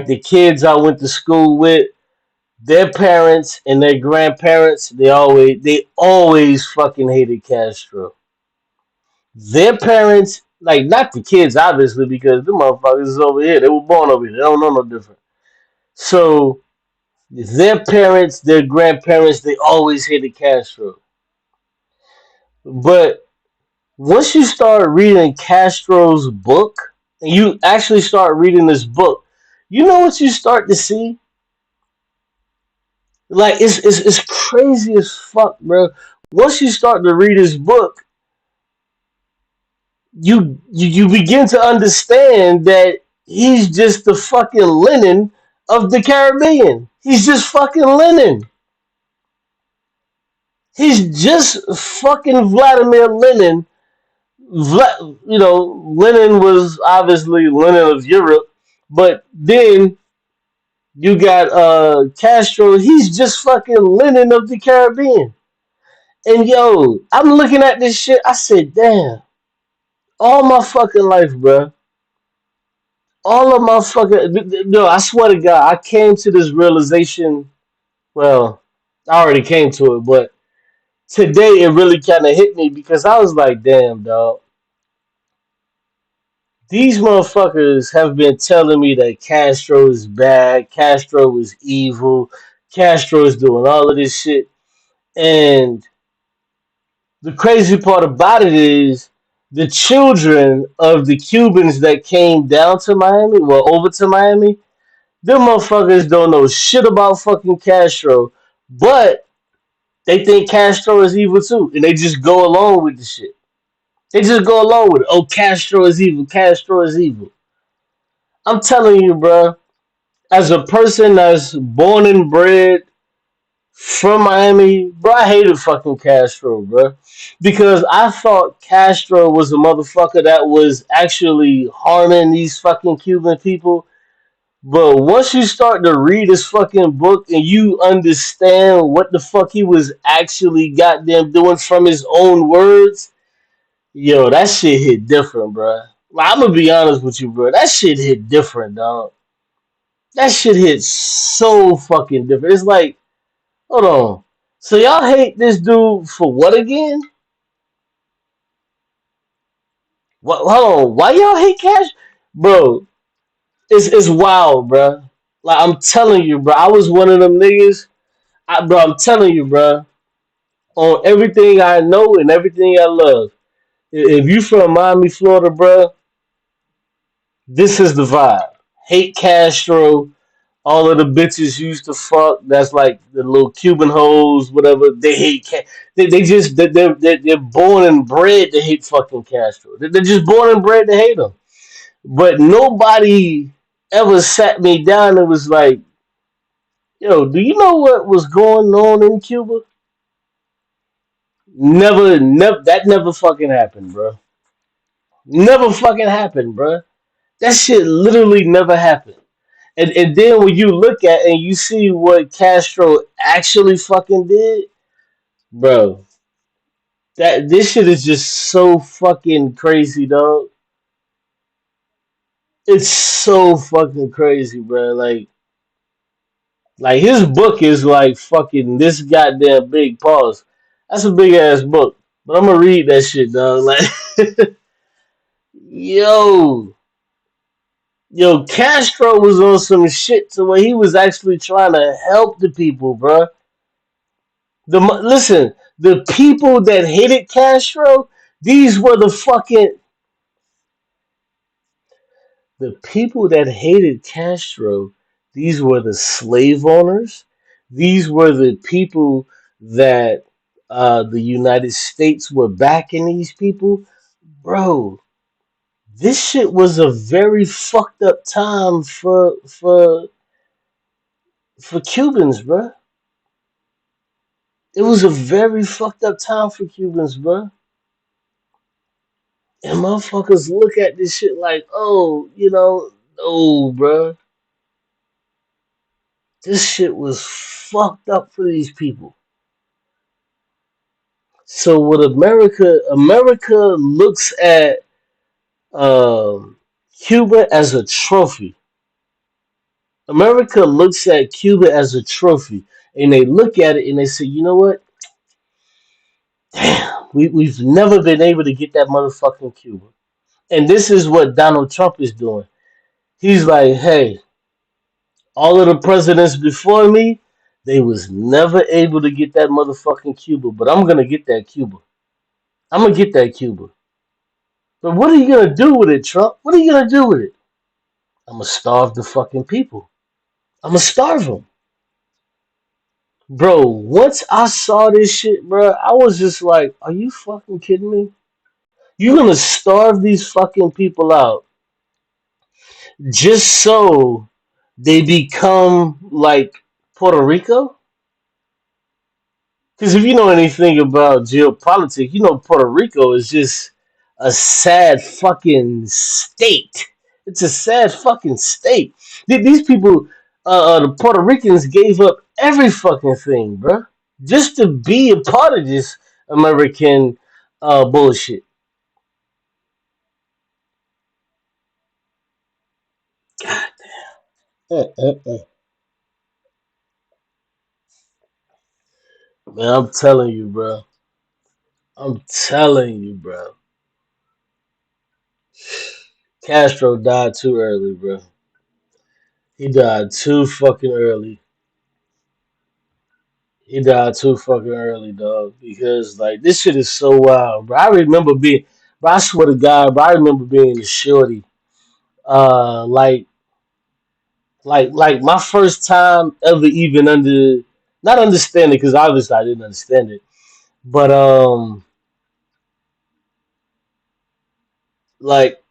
the kids I went to school with, their parents and their grandparents. They always fucking hated Castro. Their parents, like not the kids, obviously, because the motherfuckers is over here. They were born over here. They don't know no different. So their parents, their grandparents, they always hated Castro. But once you start reading Castro's book, and you actually start reading this book, you know what you start to see? Like it's crazy as fuck, bro. Once you start to read his book, you begin to understand that he's just the fucking Lenin of the Caribbean. He's just fucking Lenin. He's just fucking Vladimir Lenin. Lenin was obviously Lenin of Europe, but then you got Castro. He's just fucking Lenin of the Caribbean. And yo, I'm looking at this shit. I said, damn, all my fucking life, bro. All of my fucking no. I swear to God, I came to this realization. Well, I already came to it, but today it really kind of hit me because I was like, damn, dog. These motherfuckers have been telling me that Castro is bad, Castro is evil, Castro is doing all of this shit. And the crazy part about it is the children of the Cubans that came down to Miami, well, over to Miami, them motherfuckers don't know shit about fucking Castro, but they think Castro is evil too. And they just go along with the shit. They just go along with it. Oh, Castro is evil, Castro is evil. I'm telling you, bro, as a person that's born and bred from Miami, bro, I hated fucking Castro, bro. Because I thought Castro was a motherfucker that was actually harming these fucking Cuban people. But once you start to read his fucking book and you understand what the fuck he was actually goddamn doing from his own words, yo, that shit hit different, bro. Like, I'm gonna be honest with you, bro. That shit hit different, dog. That shit hit so fucking different. It's like, hold on. So y'all hate this dude for what again? What? Hold on. Why y'all hate Cash, bro? It's wild, bro. Like I'm telling you, bro. I was one of them niggas. Bro, I'm telling you, bro. On everything I know and everything I love. If you from Miami, Florida, bro, this is the vibe. Hate Castro. All of the bitches used to fuck. That's like the little Cuban hoes, whatever. They hate. They just they're born and bred to hate fucking Castro. They're just born and bred to hate him. But nobody ever sat me down and was like, "Yo, do you know what was going on in Cuba?" Never. That never fucking happened, bro. Never fucking happened, bro. That shit literally never happened. And then when you look at and you see what Castro actually fucking did, bro, that this shit is just so fucking crazy, dog. It's so fucking crazy, bro. Like his book is like fucking this goddamn big. Pause. That's a big ass book, but I'm gonna read that shit, dog. Like, yo, yo, Castro was on some shit to where he was actually trying to help the people, bro. Listen, the people that hated Castro, these were the people that hated Castro. These were the slave owners. These were the people that the United States were backing these people, bro. This shit was a very fucked up time for Cubans, bro. It was a very fucked up time for Cubans, bro. And motherfuckers look at this shit like, oh, no, bruh. This shit was fucked up for these people. So what America looks at Cuba as a trophy. America looks at Cuba as a trophy. And they look at it and they say, you know what? Damn, we've never been able to get that motherfucking Cuba. And this is what Donald Trump is doing. He's like, hey, all of the presidents before me, they was never able to get that motherfucking Cuba, but I'm gonna get that Cuba. I'm gonna get that Cuba. But what are you gonna do with it, Trump? What are you gonna do with it? I'm gonna starve the fucking people. I'm gonna starve them, bro. Once I saw this shit, bro, I was just like, "Are you fucking kidding me? You're gonna starve these fucking people out just so they become like Puerto Rico?" Because if you know anything about geopolitics, you know Puerto Rico is just a sad fucking state. It's a sad fucking state. These people, the Puerto Ricans, gave up every fucking thing, bro, just to be a part of this American bullshit. Mm-mm-mm. Man, I'm telling you, bro. I'm telling you, bro. Castro died too early, bro. He died too fucking early. He died too fucking early, dog. Because like this shit is so wild, bro. I remember being, bro. I swear to God, bro. I remember being a shorty. Uh, like, like my first time ever even not understanding, because obviously I didn't understand it, but like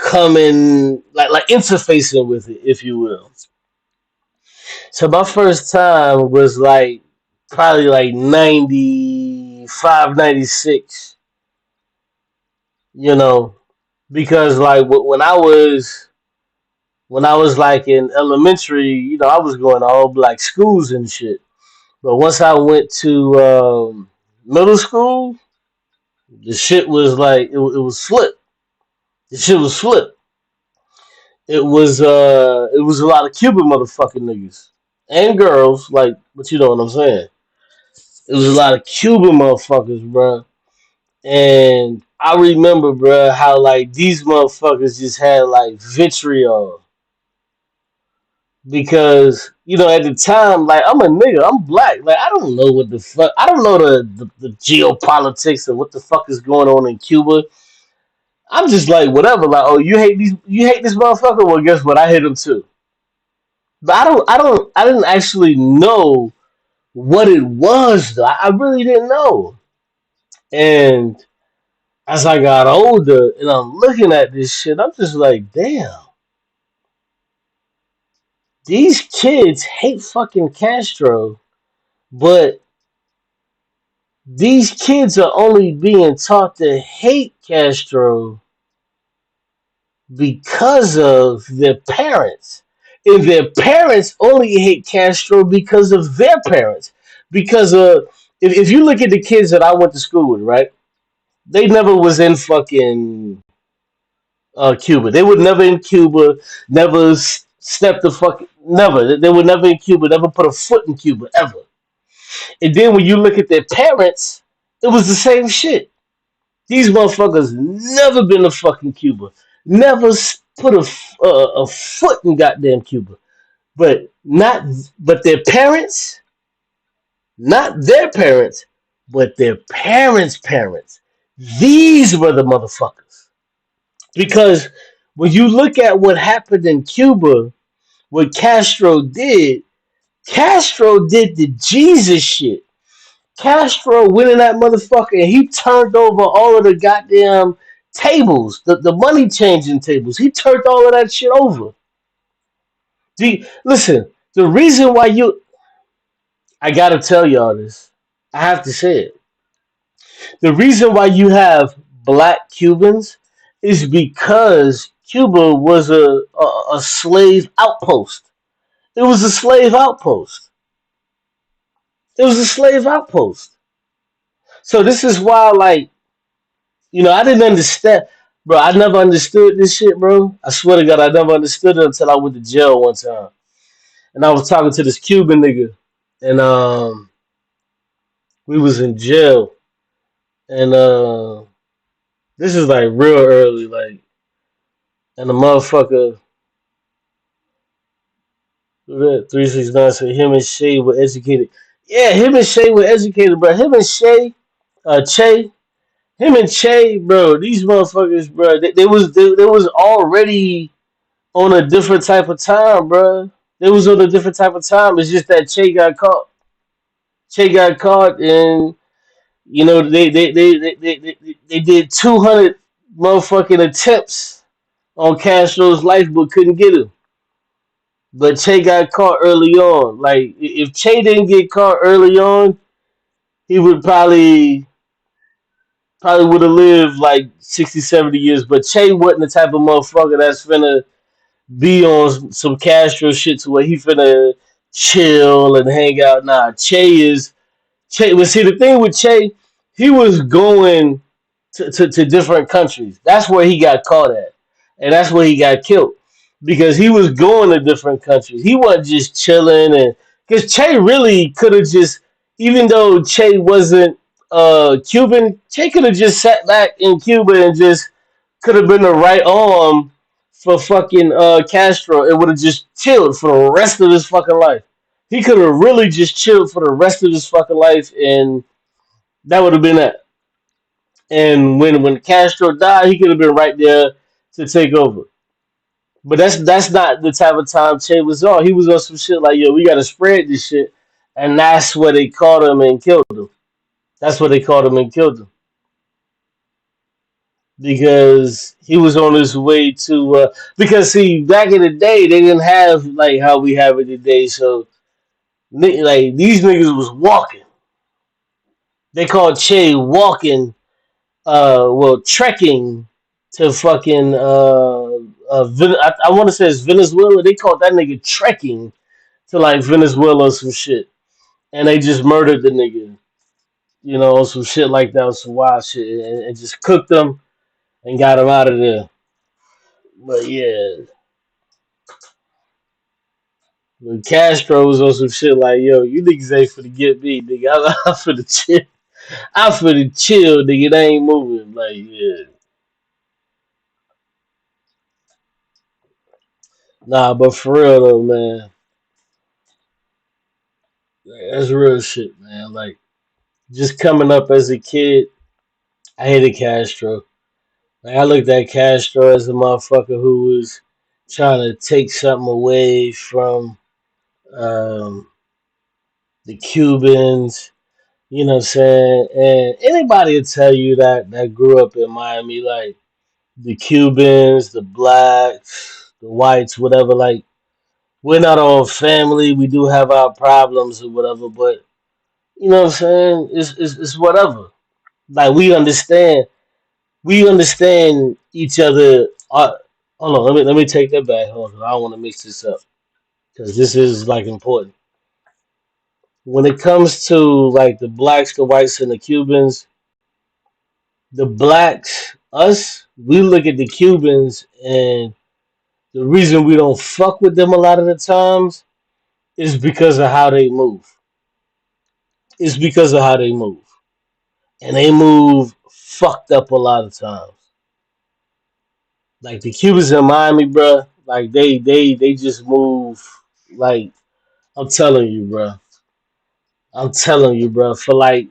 coming, like interfacing with it, if you will. So my first time was like probably like 95, 96. You know, because like when I was like in elementary, you know, I was going to all black schools and shit. But once I went to middle school, the shit was like it was flipped. The shit was flipped. It was a lot of Cuban motherfucking niggas and girls, like, but you know what I'm saying. It was a lot of Cuban motherfuckers, bro. And I remember, bro, how like these motherfuckers just had like vitriol because you know at the time, like I'm a nigga, I'm black, like I don't know what the fuck, I don't know the geopolitics and what the fuck is going on in Cuba. I'm just like whatever, like oh you hate this motherfucker, well guess what, I hate him too. But I didn't actually know what it was though. I really didn't know. And as I got older and I'm looking at this shit, I'm just like, damn, these kids hate fucking Castro, but these kids are only being taught to hate Castro because of their parents. And their parents only hate Castro because of their parents. Because if you look at the kids that I went to school with, right? They never was in fucking Cuba. They were never in Cuba, never stepped the fuck, never. They were never in Cuba, never put a foot in Cuba, ever. And then when you look at their parents, it was the same shit. These motherfuckers never been to fucking Cuba, never put a foot in goddamn Cuba. But not, but their parents, not their parents, but their parents' parents. These were the motherfuckers. Because when you look at what happened in Cuba, what Castro did the Jesus shit. Castro went in that motherfucker and he turned over all of the goddamn tables, the money changing tables. He turned all of that shit over. Listen, the reason why I gotta tell y'all this. I have to say it. The reason why you have black Cubans is because Cuba was a slave outpost. It was a slave outpost. It was a slave outpost. So this is why, like, you know, I didn't understand, bro. I never understood this shit, bro. I swear to God, I never understood it until I went to jail one time, and I was talking to this Cuban nigga, and we was in jail, and this is like real early, like, and the motherfucker, 369 said him and Shay were educated. Yeah, him and Shay were educated, bro. Him and Shay, Che, him and Che, bro. These motherfuckers, bro. They was already on a different type of time, bro. They was on a different type of time. It's just that Che got caught. Che got caught, and you know they did 200 motherfucking attempts on Castro's life, but couldn't get him. But Che got caught early on. Like if Che didn't get caught early on, he would probably would have lived like 60, 70 years. But Che wasn't the type of motherfucker that's finna be on some Castro shit to where he finna chill and hang out. Nah, Che. But see, the thing with Che, he was going to different countries. That's where he got caught at, and that's where he got killed because he was going to different countries. He wasn't just chilling, and because Che really could have just, even though Che wasn't Cuban, Che could have just sat back in Cuba and just could have been the right arm for fucking Castro. It would have just chilled for the rest of his fucking life. He could have really just chilled for the rest of his fucking life, and that would have been it. And when Castro died, he could have been right there to take over. But that's not the type of time Che was on. He was on some shit like, yo, we gotta spread this shit, and that's where they caught him and killed him. That's what they caught him and killed him because he was on his way to. Because see, back in the day, they didn't have like how we have it today. So like these niggas was walking. They called Che walking trekking to fucking I want to say it's Venezuela. They called that nigga trekking to like Venezuela or some shit, and they just murdered the nigga, some shit like that, some wild shit, and just cooked him and got him out of there. But yeah, when Castro was on some shit like, yo, you niggas ain't finna get me, nigga. I'm finna chill. I'm finna chill, nigga. They ain't moving. Like, yeah. Nah, but for real though, man. That's real shit, man. Like, just coming up as a kid, I hated Castro. Like, I looked at Castro as a motherfucker who was trying to take something away from um, the Cubans. You know what I'm saying? And anybody will tell you that grew up in Miami, like the Cubans, the blacks, the whites, whatever. Like, we're not all family. We do have our problems or whatever, but you know what I'm saying? It's whatever. Like we understand each other. Hold on, let me take that back. Hold on, I don't want to mix this up because this is like important. When it comes to like the blacks, the whites, and the Cubans, the blacks, us, we look at the Cubans, and the reason we don't fuck with them a lot of the times is because of how they move. It's because of how they move, and they move fucked up a lot of times. Like the Cubans in Miami, bro. Like they just move. Like I'm telling you, bro. I'm telling you, bro. For like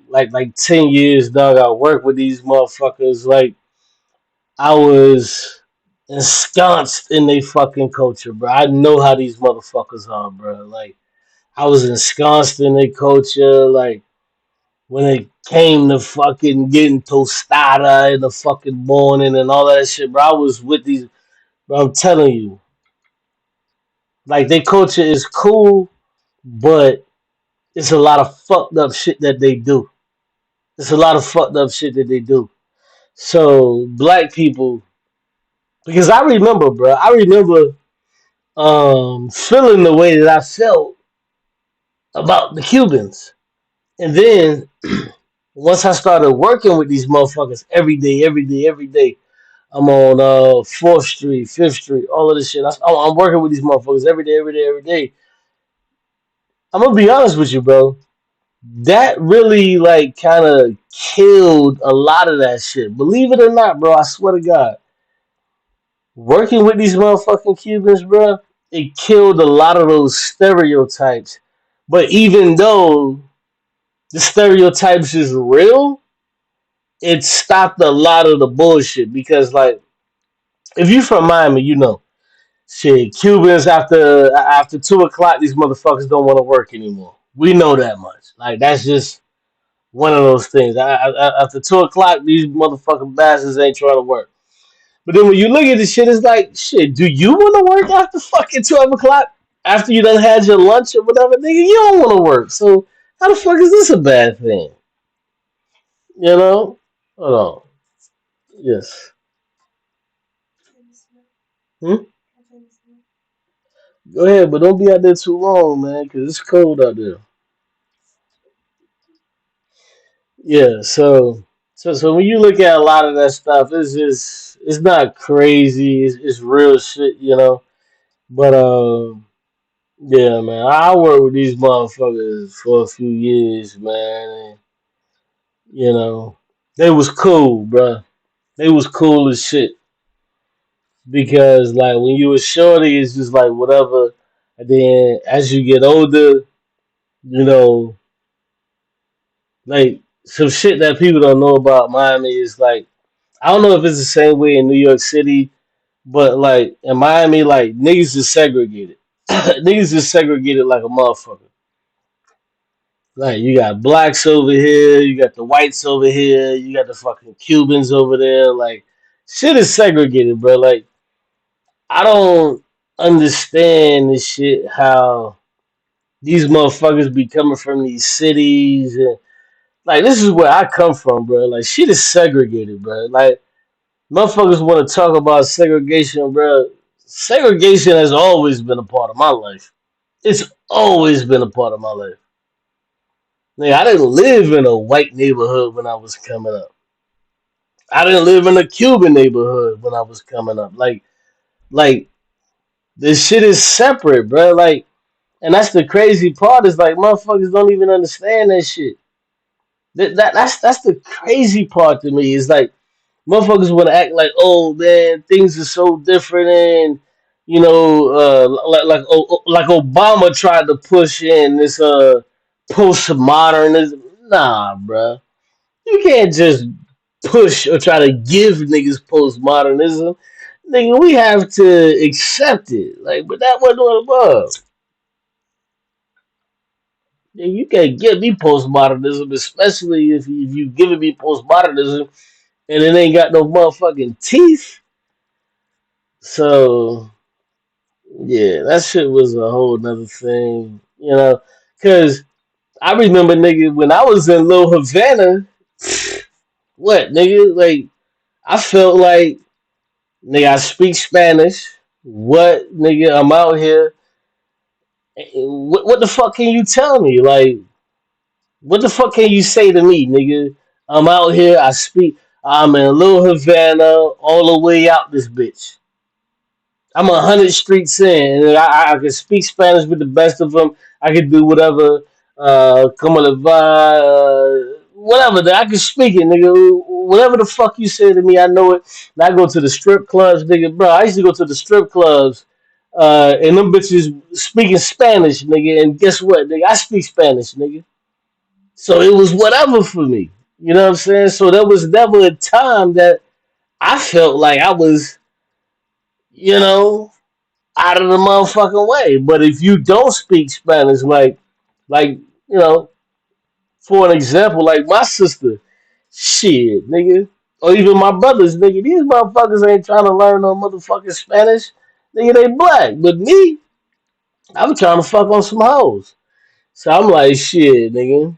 10 years, dog. I worked with these motherfuckers. Like I was ensconced in their fucking culture, bro. I know how these motherfuckers are, bro. Like I was ensconced in their culture. Like when it came to fucking getting tostada in the fucking morning and all that shit, bro. I was with these. Bro, I'm telling you, like their culture is cool, but it's a lot of fucked up shit that they do. It's a lot of fucked up shit that they do. So black people, because I remember, bro, I remember feeling the way that I felt about the Cubans, and then once I started working with these motherfuckers every day, every day, every day. I'm on Fourth Street, Fifth Street, all of this shit. I'm working with these motherfuckers every day, every day, every day. I'm gonna be honest with you, bro. That really like kind of killed a lot of that shit. Believe it or not, bro, I swear to God, working with these motherfucking Cubans, bro, it killed a lot of those stereotypes. But even though the stereotypes is real, it stopped a lot of the bullshit because, like, if you from Miami, you know, shit, Cubans after 2 o'clock, these motherfuckers don't want to work anymore. We know that much. Like that's just one of those things. After 2 o'clock, these motherfucking bastards ain't trying to work. But then when you look at this shit, it's like, shit, do you want to work after fucking 12 o'clock? After you done had your lunch or whatever, nigga, you don't want to work. So how the fuck is this a bad thing? You know? Hold on. Yes. Hmm? Go ahead, but don't be out there too long, man, because it's cold out there. Yeah, so when you look at a lot of that stuff, it's not crazy. It's real shit, you know. But yeah, man, I worked with these motherfuckers for a few years, man. And, you know, they was cool, bruh. They was cool as shit because like when you was shorty, it's just like whatever. And then as you get older, you know, like some shit that people don't know about Miami is like I don't know if it's the same way in New York City, but like in Miami, like niggas is segregated. Niggas is segregated like a motherfucker. Like you got blacks over here, you got the whites over here, you got the fucking Cubans over there. Like shit is segregated, bro. Like I don't understand this shit. How these motherfuckers be coming from these cities and like this is where I come from, bro. Like shit is segregated, bro. Like motherfuckers want to talk about segregation, bro. Segregation has always been a part of my life. It's always been a part of my life. Nigga, I didn't live in a white neighborhood when I was coming up. I didn't live in a Cuban neighborhood when I was coming up. Like this shit is separate, bro. Like, and that's the crazy part is like motherfuckers don't even understand that shit. That's the crazy part to me. Is like motherfuckers want to act like, oh man, things are so different, and you know, like Obama tried to push in this postmodernism. Nah, bruh. You can't just push or try to give niggas postmodernism. Nigga, we have to accept it. Like, but that wasn't what it was. Yeah, you can't give me postmodernism, especially if you giving me postmodernism and it ain't got no motherfucking teeth. So yeah, that shit was a whole nother thing, you know. Cause I remember, nigga, when I was in Little Havana, what, nigga, like I felt like, nigga, I speak Spanish. What, nigga, I'm out here. What the fuck can you tell me? Like, what the fuck can you say to me, nigga? I'm out here. I speak. I'm in Little Havana, all the way out this bitch. I'm 100 streets in, and I can speak Spanish with the best of them. I can do whatever, como le va, whatever. I can speak it, nigga. Whatever the fuck you say to me, I know it. And I go to the strip clubs, nigga. Bro, I used to go to the strip clubs, and them bitches speaking Spanish, nigga. And guess what, nigga? I speak Spanish, nigga. So it was whatever for me. You know what I'm saying? So there was never a time that I felt like I was, you know, out of the motherfucking way. But if you don't speak Spanish, like you know, for an example, like my sister, shit, nigga, or even my brothers, nigga, these motherfuckers ain't trying to learn no motherfucking Spanish, nigga. They black, but me, I'm trying to fuck on some hoes. So I'm like, shit, nigga.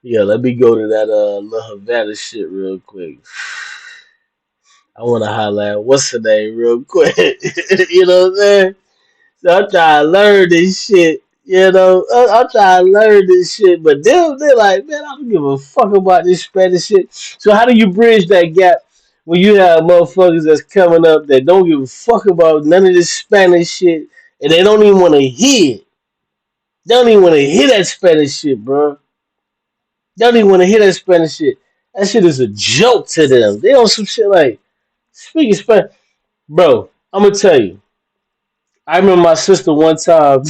Yeah, let me go to that La Havana shit real quick. I want to highlight what's her name real quick. You know what I'm saying? So I'm trying to learn this shit. You know, I'm trying to learn this shit, but they're like, man, I don't give a fuck about this Spanish shit. So how do you bridge that gap when you have motherfuckers that's coming up that don't give a fuck about none of this Spanish shit, and they don't even want to hear it. They don't even want to hear that Spanish shit, bro. They don't even want to hear that Spanish shit. That shit is a joke to them. They on some shit like speaking Spanish, bro. I'm gonna tell you. I remember my sister one time.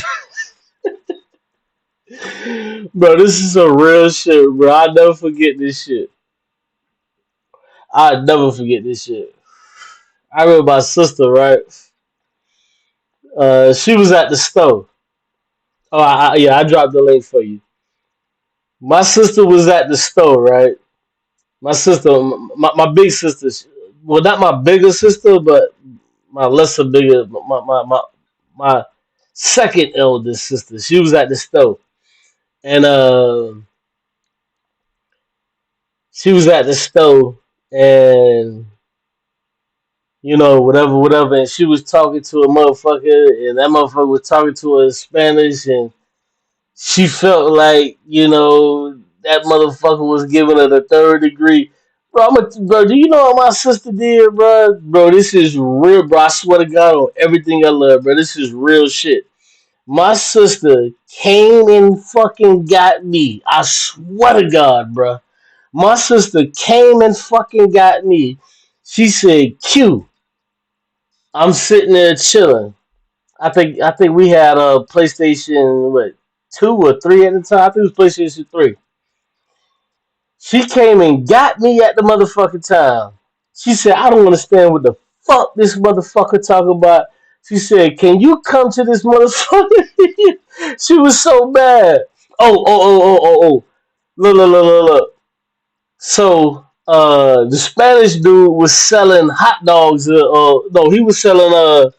Bro, this is a real shit, bro. I'll never forget this shit. I'll never forget this shit. I remember my sister, right? She was at the store. Oh, yeah, I dropped the link for you. My sister was at the store, right? My sister, my big sister, well, not my bigger sister, but my lesser bigger, my second eldest sister. She was at the store, and She was at the stove and whatever, and she was talking to a motherfucker, and that motherfucker was talking to her in Spanish, and she felt like, that motherfucker was giving her the third degree. Bro, do you know what my sister did, bro? Bro, this is real, bro. I swear to God on everything I love, bro. This is real shit. My sister came and fucking got me. I swear to God, bro. My sister came and fucking got me. She said, "Q, I'm sitting there chilling." I think we had a PlayStation what 2 or 3 at the time. I think it was PlayStation 3. She came and got me at the motherfucking time. She said, "I don't understand what the fuck this motherfucker talking about." She said, "Can you come to this motherfucker?" She was so bad. Oh. Look, look, look, look, look. So, the Spanish dude was selling hot dogs. No, he was selling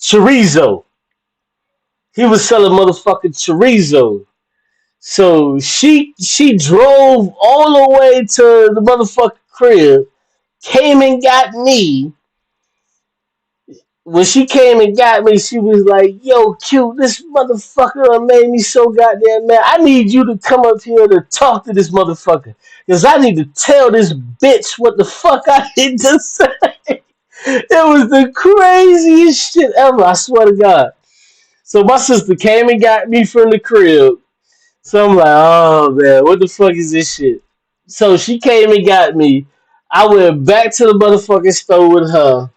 chorizo. He was selling motherfucking chorizo. So she drove all the way to the motherfucking crib, came and got me. When she came and got me, she was like, "Yo, cute, this motherfucker done made me so goddamn mad. I need you to come up here to talk to this motherfucker. Because I need to tell this bitch what the fuck I need to say." It was the craziest shit ever, I swear to God. So my sister came and got me from the crib. So I'm like, oh man, what the fuck is this shit? So she came and got me. I went back to the motherfucking store with her,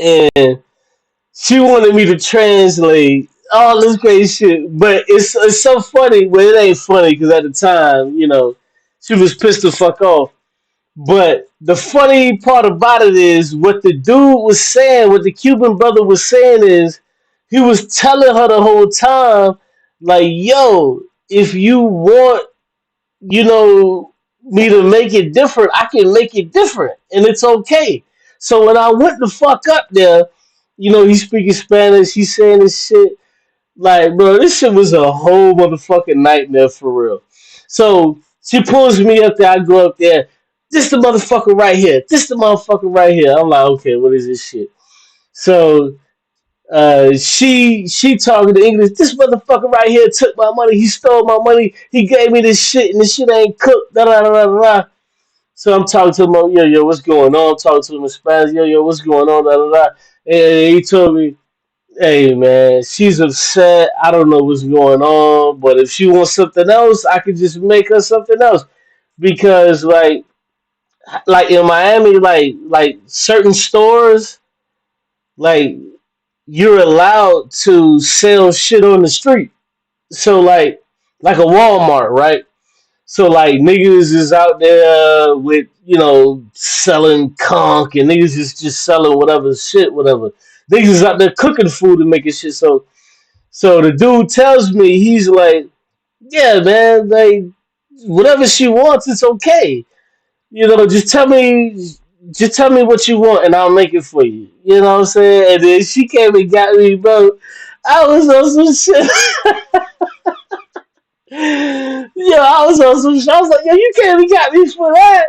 and she wanted me to translate all this crazy shit. But it's so funny. Well, it ain't funny because at the time, she was pissed the fuck off. But the funny part about it is what the dude was saying, what the Cuban brother was saying is he was telling her the whole time, like, yo, if you want, you know, me to make it different, I can make it different. And it's okay. So when I went the fuck up there, he's speaking Spanish, he's saying this shit. Like, bro, this shit was a whole motherfucking nightmare for real. So she pulls me up there. I go up there. This the motherfucker right here. This the motherfucker right here. I'm like, okay, what is this shit? So she talking to English. This motherfucker right here took my money. He stole my money. He gave me this shit, and this shit ain't cooked. Da da da da da. So I'm talking to him. Yo, what's going on? I'm talking to him in Spanish. Yo, what's going on? Da da da. And he told me, "Hey man, she's upset. I don't know what's going on, but if she wants something else, I could just make her something else." Because like in Miami, like certain stores, like you're allowed to sell shit on the street. So like a Walmart, right? So like niggas is out there with selling conch, and niggas is just selling whatever shit, whatever. Niggas is out there cooking food and making shit. So the dude tells me, he's like, "Yeah, man, like whatever she wants, it's okay. Just tell me what you want, and I'll make it for you." You know what I'm saying? And then she came and got me, bro. I was on some shit. Yo, I was on some shit. I was like, "Yo, you came and got me for that."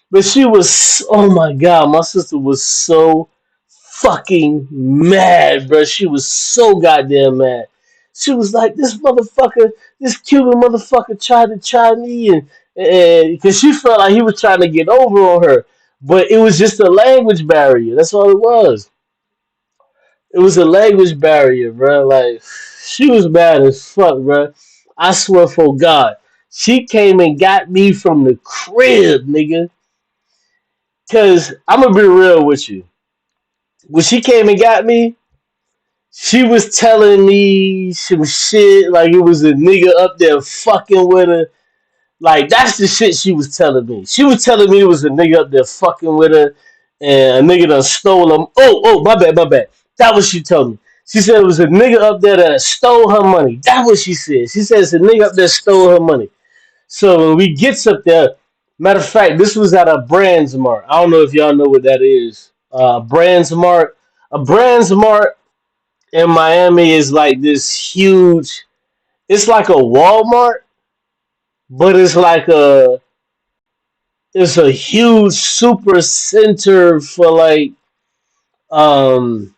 But she was, oh my god, my sister was so fucking mad, bro. She was so goddamn mad. She was like, "This motherfucker, this Cuban motherfucker tried to try me," and because she felt like he was trying to get over on her, but it was just a language barrier. That's all it was. It was a language barrier, bro. Like she was mad as fuck, bro. I swear for God, she came and got me from the crib, nigga. Cause I'm gonna be real with you. When she came and got me, she was telling me some shit like it was a nigga up there fucking with her. Like that's the shit she was telling me. She was telling me it was a nigga up there fucking with her, and a nigga done stole him. Oh, my bad, my bad. That was she told me. She said it was a nigga up there that stole her money. That what she said. She said it's a nigga up there stole her money. So when we gets up there, matter of fact, this was at a Brands Mart. I don't know if y'all know what that is. Brands Mart. A Brands Mart in Miami is like this huge. It's like a Walmart, but it's a huge super center for um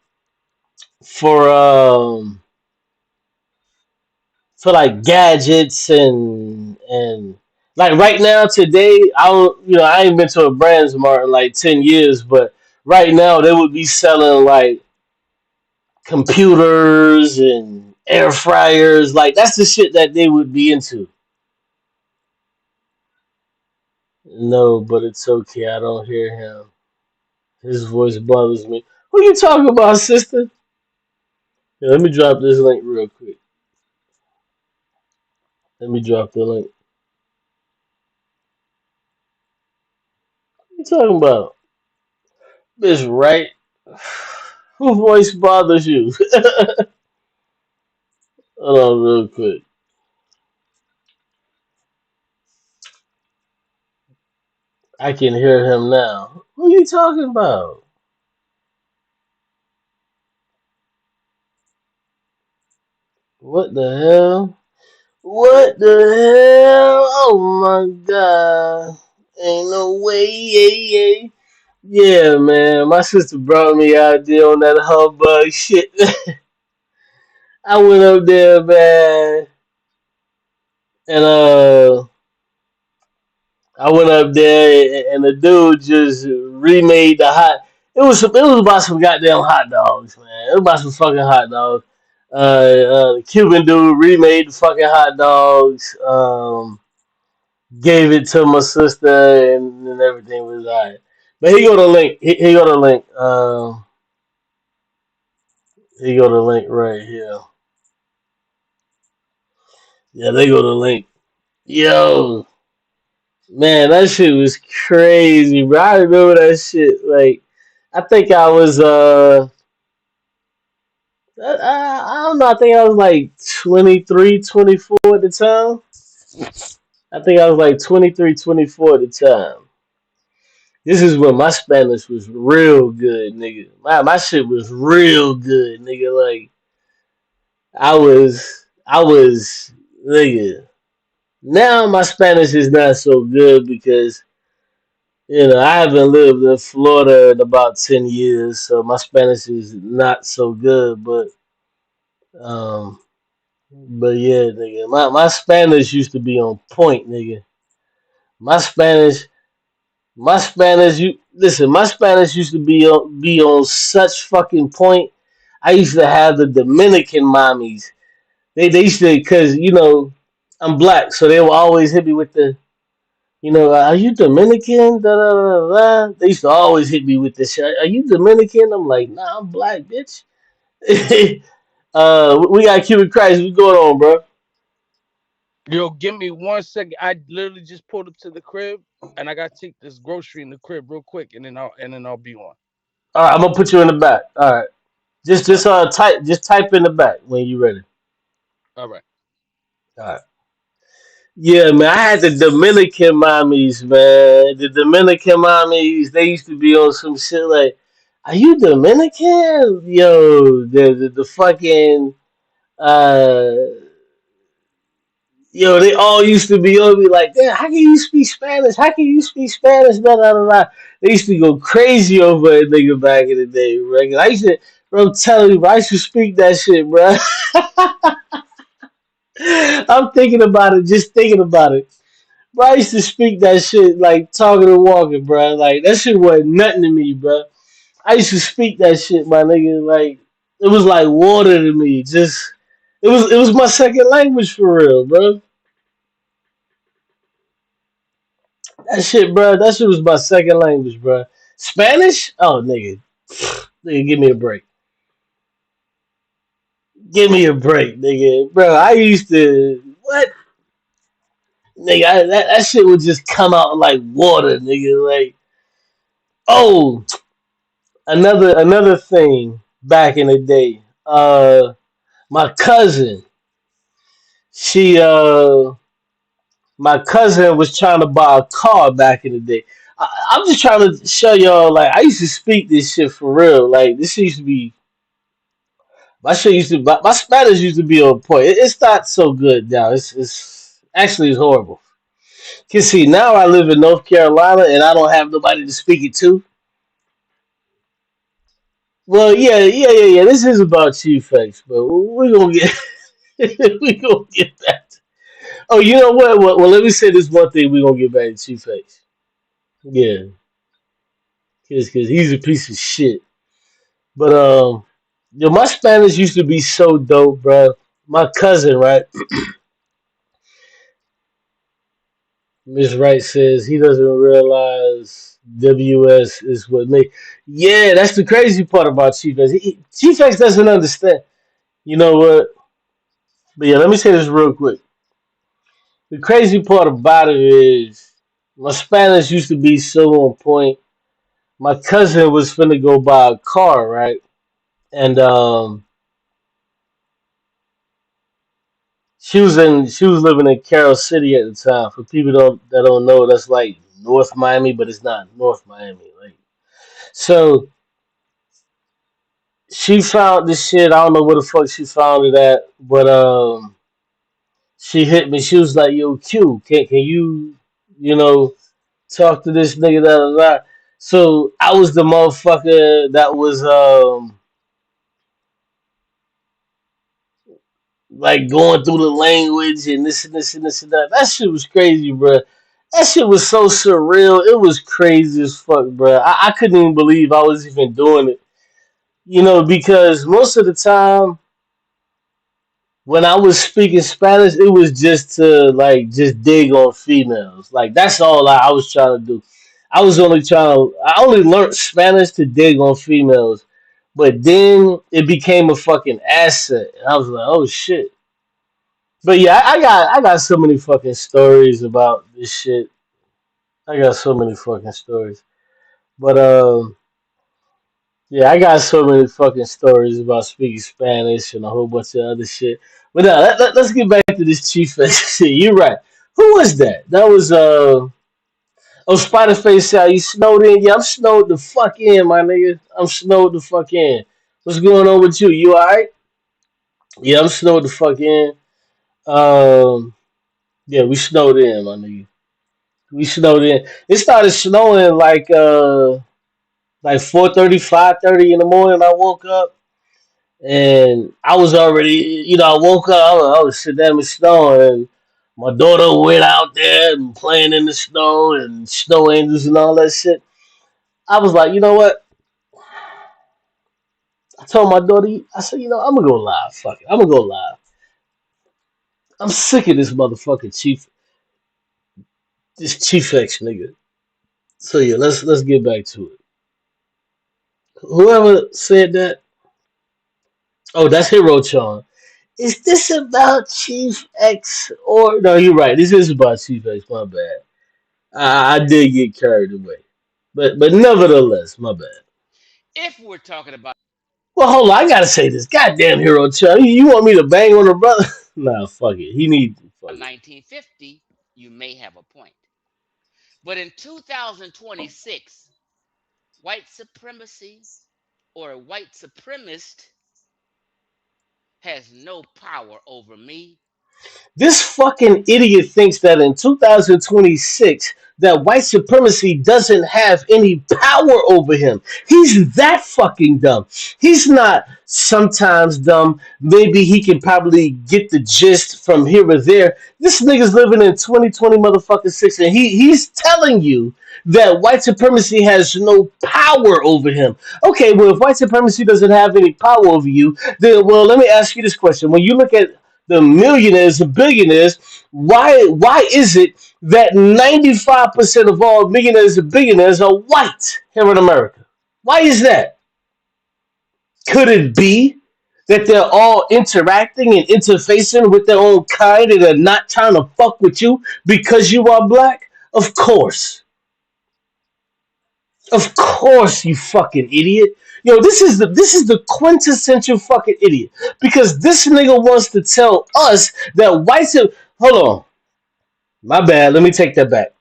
for um for like gadgets and like right now today I don't I ain't been to a Brands Mart in like 10 years, but right now they would be selling like computers and air fryers, like that's the shit that they would be into. No, but it's okay. I don't hear him. His voice bothers me. Who you talking about, sister? Yeah, let me drop this link real quick. Let me drop the link. What you talking about? Bitch, right? Who voice bothers you? Hold on real quick. I can hear him now. Who you talking about? What the hell? What the hell? Oh my god. Ain't no way. Yeah, yeah. Yeah, man. My sister brought me out there on that humbug shit. I went up there, man, and I went up there, and the dude just remade the hot. It was about some goddamn hot dogs, man. It was about some fucking hot dogs. The Cuban dude remade the fucking hot dogs. Gave it to my sister, and everything was alright. But he go to link. He go to link. He go to link right here. Yeah, they go to link. Yo, man, that shit was crazy, bro. I remember that shit. Like, I think I was I don't know. I think I was like 23, 24 at the time. I think I was like 23, 24 at the time. This is when my Spanish was real good, nigga. My shit was real good, nigga. Like I was nigga. Now my Spanish is not so good because I haven't lived in Florida in about 10 years, so my Spanish is not so good. Um, but yeah, nigga, my Spanish used to be on point, nigga. My Spanish, my Spanish, you listen. My Spanish used to be on such fucking point. I used to have the Dominican mommies. They used to, cause I'm black, so they will always hit me with are you Dominican? Da, da, da, da. They used to always hit me with this shit. Are you Dominican? I'm like, nah, I'm black, bitch. We got Cuban Christ. What's going on, bro? Yo, give me 1 second. I literally just pulled up to the crib, and I gotta take this grocery in the crib real quick, and then I'll be on. All right, I'm gonna put you in the back. All right, just All just right, type in the back when you ready. all right. All right. Yeah, man, I had the Dominican mommies, man. The Dominican mommies, they used to be on some shit like, "Are you Dominican?" Yo, the fucking uh Yo, they all used to be on me like, damn, how can you speak Spanish? How can you speak Spanish? Da, da, da, da. They used to go crazy over a nigga back in the day, bro. 'Cause I used to, bro, I'm telling you, bro, I used to speak that shit, bro. I'm thinking about it, just thinking about it. Bro, I used to speak that shit like talking and walking, bro. Like, that shit wasn't nothing to me, bro. I used to speak that shit, my nigga. Like, it was like water to me. Just, it was my second language for real, bro. That shit, bro. That shit was my second language, bro. Spanish? Oh, nigga. Nigga, give me a break. Give me a break, nigga. Bro, I used to. What? Nigga, that shit would just come out like water, nigga. Like, oh, another thing back in the day. My cousin, she, my cousin was trying to buy a car back in the day. I'm just trying to show y'all, like, I used to speak this shit for real. Like, this used to be my Spanish used to be on point. It's not so good now. It's actually it's horrible. Cause see, now I live in North Carolina and I don't have nobody to speak it to. Well, yeah. This is about Chief X, but we're gonna get we gonna get back. Oh, you know what? Well, let me say this one thing. We're gonna get back to Chief X. Yeah, cause he's a piece of shit. But yo, my Spanish used to be so dope, bro. My cousin, right? Miss Wright says he doesn't realize WS is what make. Yeah, that's the crazy part about Chief X. Chief X doesn't understand. You know what? But yeah, let me say this real quick. The crazy part about it is my Spanish used to be so on point. My cousin was finna go buy a car, right? And she was living in Carroll City at the time. For people that don't know, that's like North Miami, but it's not North Miami. Like so, she found this shit. I don't know where the fuck she found it at, but she hit me. She was like, "Yo, Q, can you you know talk to this nigga?" Da, da, da. So I was the motherfucker that was like going through the language and this and this and this and that. That shit was crazy, bro. That shit was so surreal. It was crazy as fuck, bro. I couldn't even believe I was even doing it. Because most of the time when I was speaking Spanish, it was just to like just dig on females. Like that's all I was trying to do. I only learned Spanish to dig on females. But then it became a fucking asset. And I was like, oh shit. But yeah, I got so many fucking stories about this shit. I got so many fucking stories. But yeah, I got so many fucking stories about speaking Spanish and a whole bunch of other shit. But now let's get back to this Chief shit. You're right. Who was that? That was oh, Spider Face. You snowed in? Yeah, I'm snowed the fuck in, my nigga. I'm snowed the fuck in. What's going on with you? You alright? Yeah, I'm snowed the fuck in. Um, yeah, we snowed in, my nigga. We snowed in. It started snowing like 4:30, 5:30 in the morning. I woke up and I was already, I woke up. I was shit, damn, it's snowing. And my daughter went out there and playing in the snow and snow angels and all that shit. I was like, you know what? I told my daughter, I said, I'm gonna go live. Fuck it, I'm gonna go live. I'm sick of this motherfucking this Chief X nigga. So yeah, let's get back to it. Whoever said that, oh, that's Hero Chan. Is this about Chief X or no? You're right. This is about Chief X. My bad. I did get carried away, but nevertheless, my bad. If we're talking about Well, hold on. I gotta say this. Goddamn Hero Chan. You want me to bang on the brother? Nah, fuck it. He need fuck it. 1950, you may have a point. But in 2026, white supremacy or a white supremacist has no power over me. This fucking idiot thinks that in 2026 that white supremacy doesn't have any power over him. He's that fucking dumb. He's not sometimes dumb. Maybe he can probably get the gist from here or there. This nigga's living in 2020 motherfucking six and he's telling you that white supremacy has no power over him. Okay, well if white supremacy doesn't have any power over you, then well let me ask you this question. When you look at the millionaires and billionaires, why is it that 95% of all millionaires and billionaires are white here in America? Why is that? Could it be that they're all interacting and interfacing with their own kind and they're not trying to fuck with you because you are black? Of course. Of course, you fucking idiot. Yo, this is the quintessential fucking idiot. Because this nigga wants to tell us that whites are, hold on. My bad. Let me take that back.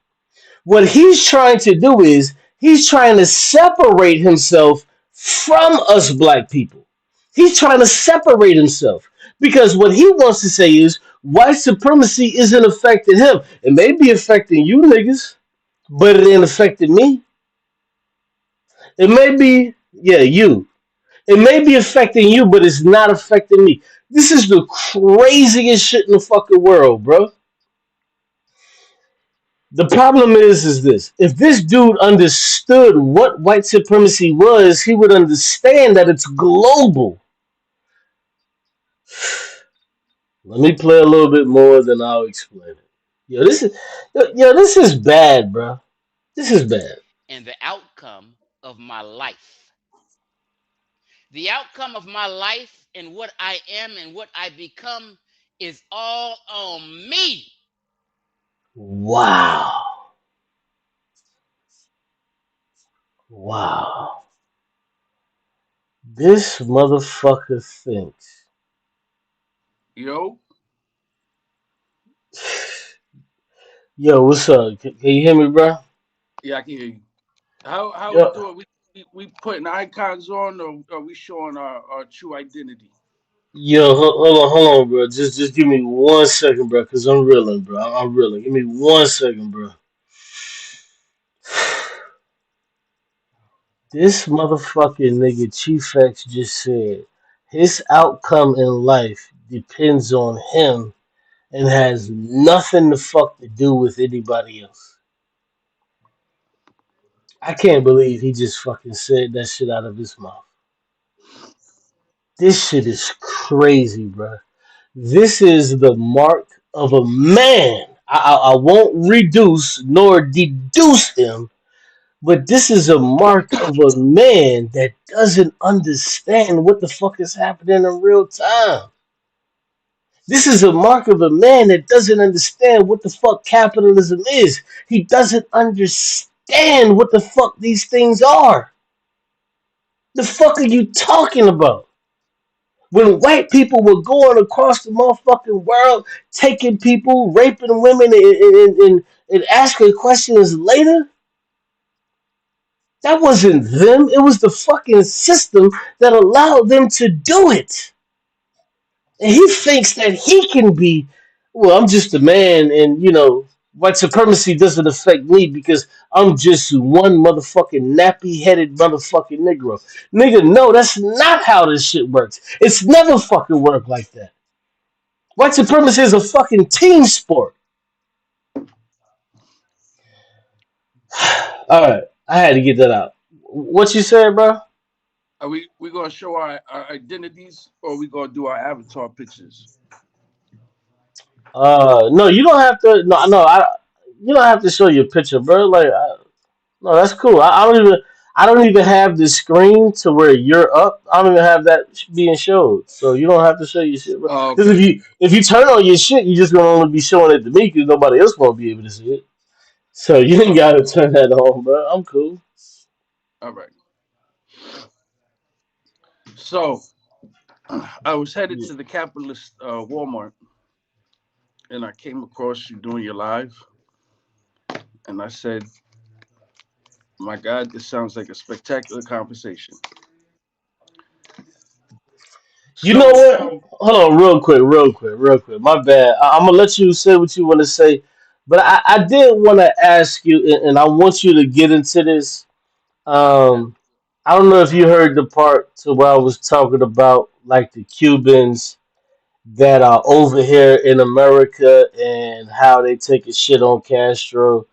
What he's trying to do is he's trying to separate himself from us black people. He's trying to separate himself. Because what he wants to say is White supremacy isn't affecting him. It may be affecting you niggas, but it ain't affecting me. It may be, yeah, you. It may be affecting you, but it's not affecting me. This is the craziest shit in the fucking world, bro. The problem is this. If this dude understood what white supremacy was, he would understand that it's global. Let me play a little bit more, then I'll explain it. This is bad, bro. This is bad. And the outcome of my life. The outcome of my life and what I am and what I become is all on me. Wow. Wow. This motherfucker thinks. Yo, Yo, what's up? Can you hear me, bro? yeah, I can hear you. How we Yo, doing? We putting icons on, or are we showing our true identity? hold on, bro. Just give me 1 second, bro, cause I'm reeling, bro. I'm reeling. Give me 1 second, bro. This motherfucking nigga Chief X just said his outcome in life depends on him and has nothing to fuck to do with anybody else. I can't believe he just fucking said that shit out of his mouth. This shit is crazy, bro. This is the mark of a man. I won't reduce nor deduce him, but this is a mark of a man that doesn't understand what the fuck is happening in real time. This is a mark of a man that doesn't understand what the fuck capitalism is. He doesn't understand what the fuck these things are. The fuck are you talking about? When white people were going across the motherfucking world, taking people, raping women, and asking questions later, that wasn't them. It was the fucking system that allowed them to do it. And he thinks that he can be, well, I'm just a man, and white supremacy doesn't affect me because I'm just one motherfucking nappy headed motherfucking Negro. Nigga, no, that's not how this shit works. It's never fucking worked like that. White supremacy is a fucking team sport. All right, I had to get that out. What you said, bro? Are we gonna show our identities, or we gonna do our avatar pictures? No, you don't have to. No, no, you don't have to show your picture, bro. Like, no, that's cool. I don't even have the screen to where you're up. I don't even have that being showed, so you don't have to show your shit, bro. Oh, Because okay. if you turn on your shit, you're just gonna only be showing it to me because nobody else won't be able to see it. So you ain't Oh, gotta turn that on, bro. I'm cool. all right. So I was headed Yeah. to the capitalist Walmart, and I came across you doing your live, and I said, "My God, this sounds like a spectacular conversation." You know So, what? Hold on, real quick. My bad. I'm gonna let you say what you want to say, but I did want to ask you, and I want you to get into this. Um, I don't know if you heard the part to where I was talking about like the Cubans that are over here in America and how they take a shit on Castro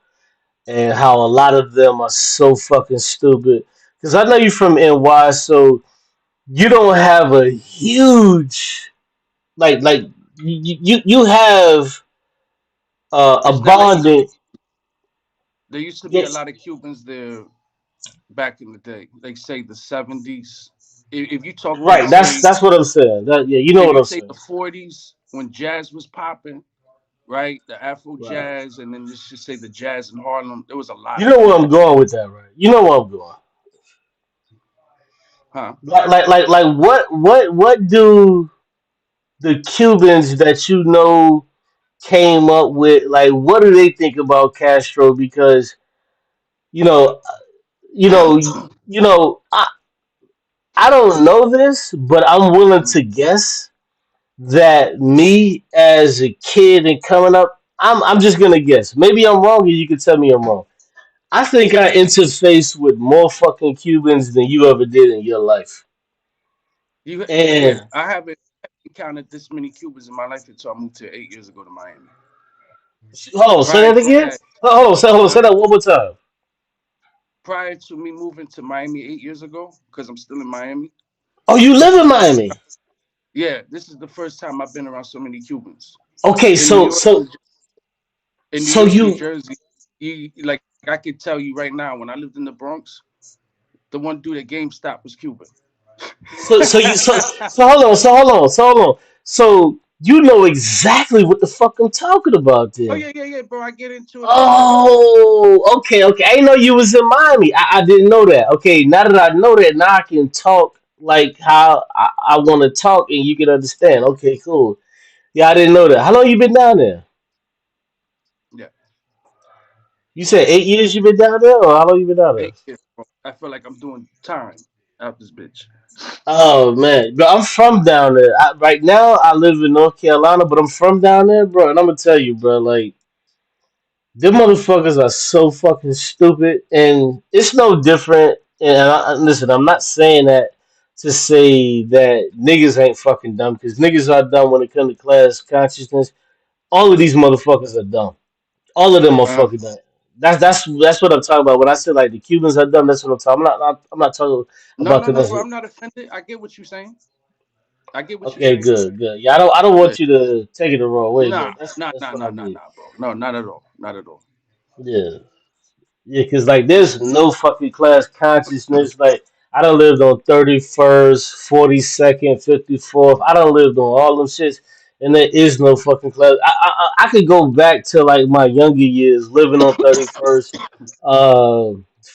and how a lot of them are so fucking stupid. Because I know you're from NY, so you don't have a huge like you have a it's not like bonding. there used to be a Yes, lot of Cubans there back in the day. Like say the 70s. If you talk like right. That's say that's what I'm saying. That yeah, you know if what you I'm say the saying. 40s when jazz was popping, right? The Afro Right. jazz, and then let's just say the jazz in Harlem. There was a lot You of know where I'm Cubans, going with that, right? You know where I'm going. huh? Like what do the Cubans that you know came up with? Like, what do they think about Castro? Because you know, you know, you know. I don't know this, but I'm willing to guess that me as a kid and coming up, I'm just gonna guess. Maybe I'm wrong, and you can tell me I'm wrong. I think I interfaced with more fucking Cubans than you ever did in your life. Yeah, And I haven't encountered this many Cubans in my life until I moved here 8 years ago to Miami. hold on, say Prior that to again. that, Hold on, uh, say that one more time. prior to me moving to Miami 8 years ago, because I'm still in Miami, Oh, you this live is in the first Miami. time. Yeah, this is the first time I've been around so many Cubans. Okay, In New so York, so in New so York, New you Jersey, you like I could tell you right now, when I lived in the Bronx, the one dude at GameStop was Cuban. so hold on. So you know exactly what the fuck I'm talking about Oh then. yeah, yeah, yeah, bro. I get into it all the time. Oh, okay. I didn't know you was in Miami. I didn't know that. Okay, now that I know that, now I can talk like how I want to talk, and you can understand. Okay, cool. Yeah, I didn't know that. How long you been down there? Yeah, You said 8 years you been down there, or how long you been down there? 8 years, bro. I feel like I'm doing time out this bitch. Oh man, bro, I'm from down there. Right now, I live in North Carolina, but I'm from down there, bro. And I'm gonna tell you, bro, like them motherfuckers are so fucking stupid, and it's no different. And listen, I'm not saying that to say that niggas ain't fucking dumb, because niggas are dumb when it comes to class consciousness. All of these motherfuckers are dumb. All of them are Uh, fucking dumb. That's what I'm talking about. When I say like the Cubans are dumb, that's what I'm talking. I'm not talking no, about no, no, because. bro. I'm not offended. I get what you're saying. I get what you're Okay, saying. good, good. Yeah, I don't Yeah. want you to take it the wrong way, Nah, but that's nah, that's nah, what nah, I nah, mean. nah, bro. No, not at all. Not at all. Yeah. Yeah, cause like there's no fucking class consciousness. Like I done lived on 31st, 42nd, 54th. I done lived on all them shits, and there is no fucking class. I could go back to like my younger years living on 31st,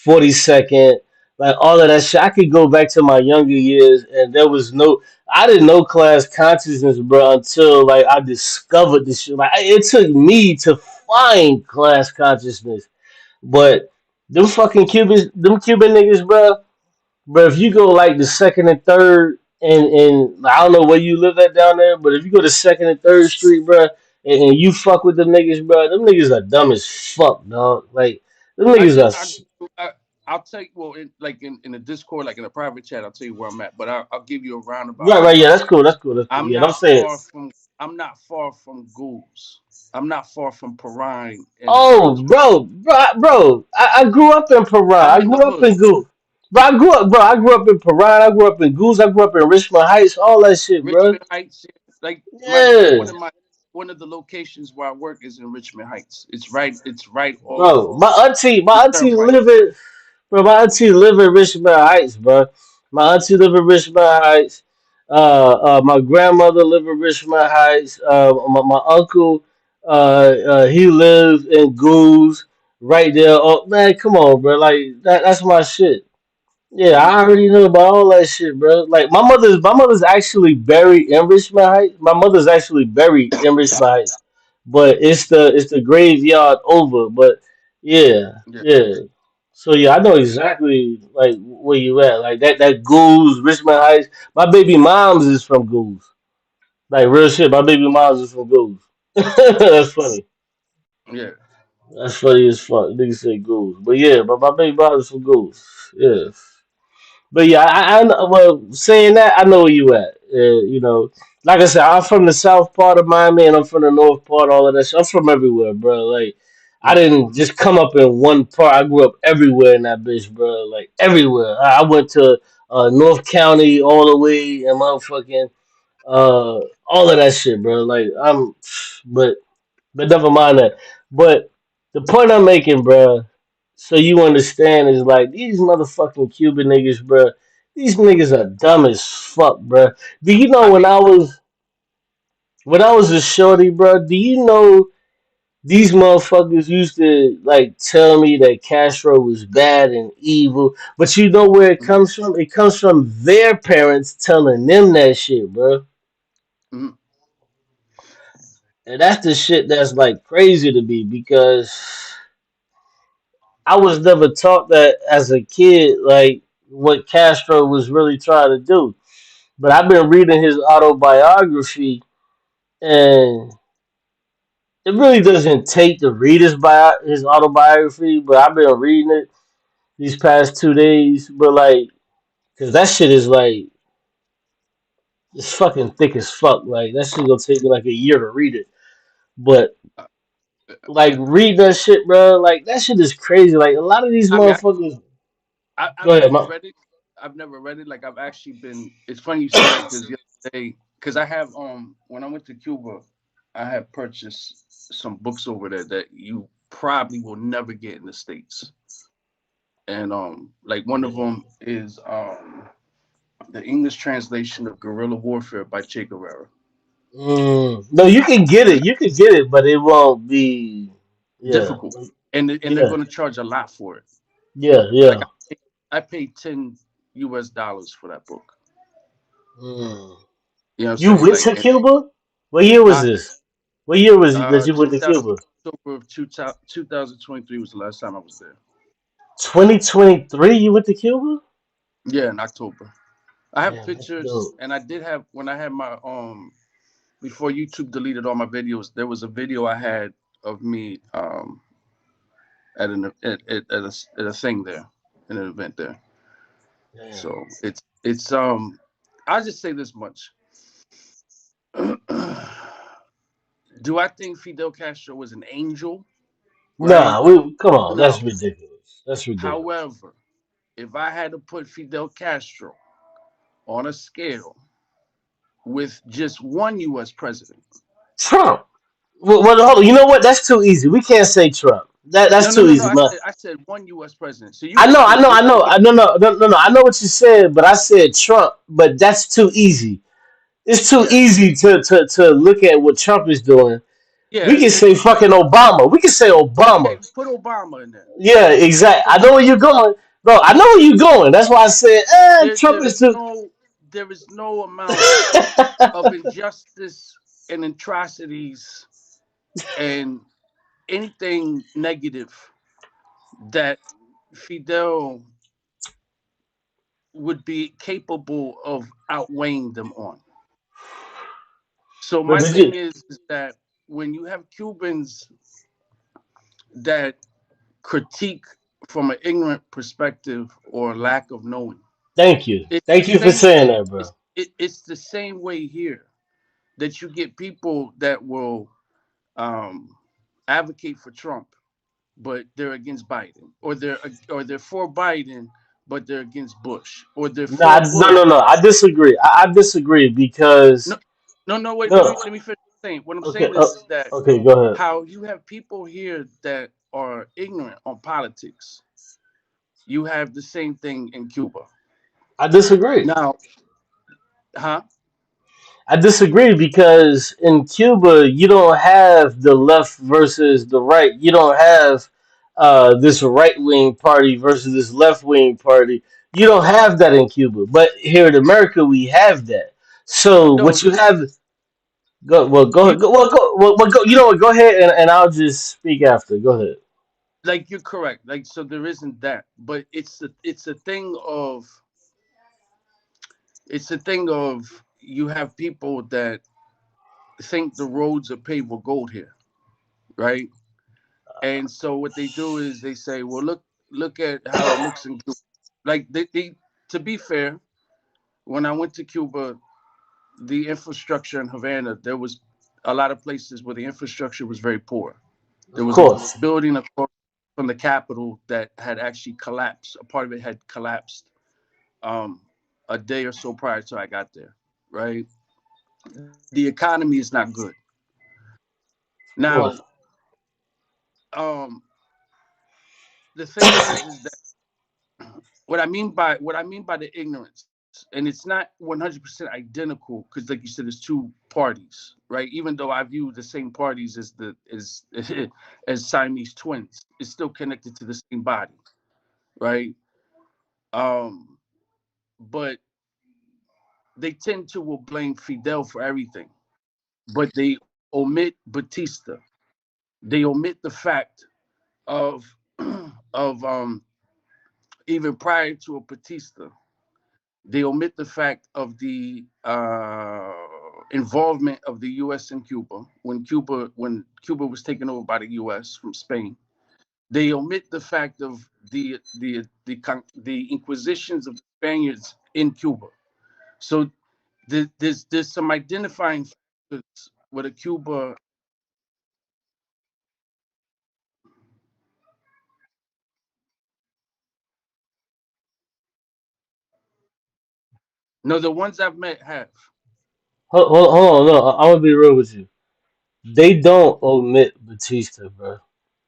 42nd, like all of that shit. I could go back to my younger years, and there was no. I didn't know class consciousness, bro, until like I discovered this shit. Like it took me to find class consciousness, but them Cuban niggas, bro. If you go like the second and third, and I don't know where you live at down there, but if you go to Second and Third Street, bro, and you fuck with them niggas, bro, them niggas are dumb as fuck, dog. Like them I niggas get, are I, I'll tell you. Well, in a Discord, like in a private chat, I'll tell you where I'm at. But I'll give you a roundabout right, right. Yeah, answer. that's cool. That's cool. That's cool. I'm Yeah, don't not say it. far from. I'm not far from Ghouls. I'm not far from Perrine and Oh, Brownsville. bro, I grew up in Paran. I'm I in the grew up hood. in Goose. Bro. I grew up in Paran. I grew up in Goose. I grew up in Richmond Heights. All that shit, bro. Richmond Heights. Like Yeah, one of the locations where I work is in Richmond Heights. It's right off bro. My the auntie turnpike. live in, bro. My auntie live in Richmond Heights, bro. My auntie live in Richmond Heights. My grandmother live in Richmond Heights. My uncle, he lives in Goose, right there. Oh man, come on, bro. Like that's my shit. Yeah, Hmm. I already know about all that shit, bro. Like my mother's actually buried in Richmond Heights. My mother's actually buried in Richmond Heights, but it's the graveyard over. But yeah, Yeah. yeah. So yeah, I know exactly like where you at. Like that Goose, Richmond Heights. My baby mom's is from Goose. Like real shit. My baby mom's is from Goose. That's funny. Yeah. That's funny as fuck. Niggas say Goose, but yeah, but my baby mom's is from Goose. Yeah. But yeah, well, saying that, I know where you at. Like I said, I'm from the south part of Miami, and I'm from the north part. All of that shit. I'm from everywhere, bro. Like I Yeah. didn't just come up in one part. I grew up everywhere in that bitch, bro. Like everywhere. I went to North County all the way, and motherfucking all of that shit, bro. Like but never mind that. But the point I'm making, bruh, so you understand, is like these motherfucking Cuban niggas, bruh. These niggas are dumb as fuck, bruh. Do you know I hate them. when I was a shorty, bruh? Do you know these motherfuckers used to like tell me that Castro was bad and evil, but you know where it Hmm. comes from? It comes from their parents telling them that shit, bruh. Hmm. And that's the shit that's like crazy to me because I was never taught that as a kid, like what Castro was really trying to do. But I've been reading his autobiography, and it really doesn't take to read his autobiography. But I've been reading it these past 2 days. But like, cause that shit is like it's fucking thick as fuck. Like that shit gonna take me like a year to read it. But Uh, like read that shit, bro. Like that shit is crazy. Like a lot of these I mean, motherfuckers. Go I've ahead, never ma. read it. I've never read it. Like I've actually been. It's funny you say that because the other day, because I have when I went to Cuba, I had purchased some books over there that you probably will never get in the states, and like one of Yeah. them is the English translation of Guerrilla Warfare by Che Guevara. No, you can get it. You can get it, but it won't be. Yeah. Difficult, and they're Yeah. going to charge a lot for it. Yeah. Like Yeah. I paid $10 for that book. Mm. You know what I'm You saying? went Like, to Cuba? What year was huh? this? What year was that you went to 2000 Cuba? October of 2023 was the last time I was there. 2023. You went to Cuba? Yeah, in October. I have Damn, that's pictures, dope. and I did have when I had my before YouTube deleted all my videos. There was a video I had of me at a thing there, in an event there. Damn. So it's I'll just say this much. Do I think Fidel Castro was an angel? Right? Nah, we come on. That's No. ridiculous. That's ridiculous. However, if I had to put Fidel Castro on a scale with just one U.S. president, Trump. Well, hold on. You know what? That's too easy. We can't say Trump. That's no, no, too no, no. easy, man. I said one U.S. president. So you I can know, say I know, I George know. W. No. I know what you said, but I said Trump. But that's too easy. It's too Yeah, easy to look at what Trump is doing. We yeah. can say fucking Obama. We can say Okay, Obama. put Obama in there. Yeah, exactly. I know where you're going, bro. I know where you're going. That's why I said, Trump There is is too. no amount of injustice and atrocities and anything negative that Fidel would be capable of outweighing them on. So But my did you? thing is that when you have Cubans that critique from an ignorant perspective or lack of knowing, Thank you. it's the Thank you for same. saying that, bro. It's the same way here that you get people that will um, advocate for Trump, but they're against Biden, or they're for Biden, but they're against Bush, or they're Nah, for no, Bush. no, no. I disagree. I disagree No, because no, wait. no. Let me finish saying. What I'm Okay. saying is that Okay. Go ahead. how you have people here that are ignorant on politics. You have the same thing in Cuba. I disagree. Now, huh? I disagree because in Cuba you don't have the left versus the right. You don't have this right wing party versus this left wing party. You don't have that in Cuba, but here in America we have that. So No, what you have, go well, go you ahead, go. You know what? Go ahead, and I'll just speak after. Go ahead. like you're correct. Like so, there isn't that, but it's a thing of you have people that think the roads are paved with gold here, right? And so what they do is they say, well, look at how it looks in Cuba. Like they to be fair, when I went to Cuba, the infrastructure in Havana, there was a lot of places where the infrastructure was very poor. There Of was a course, building across from the Capitol that had actually collapsed. A part of it had collapsed um, a day or so prior to I got there. Right, the economy is not good of now. course. Um, the thing is that what I mean by the ignorance, and it's not 100% identical because, like you said, there's two parties, right? Even though I view the same parties as the as Siamese twins, it's still connected to the same body, right? Um, but they tend to will blame Fidel for everything, but they omit Batista. They omit the fact of of even prior to a Batista, they omit the fact of the involvement of the U.S. in Cuba when Cuba was taken over by the U.S. from Spain. They omit the fact of the inquisitions of the Spaniards in Cuba. So there's some identifying factors with a Cuba. No, the ones I've met have. Hold on, no, I'm gonna be real with you. They don't omit Batista, bro.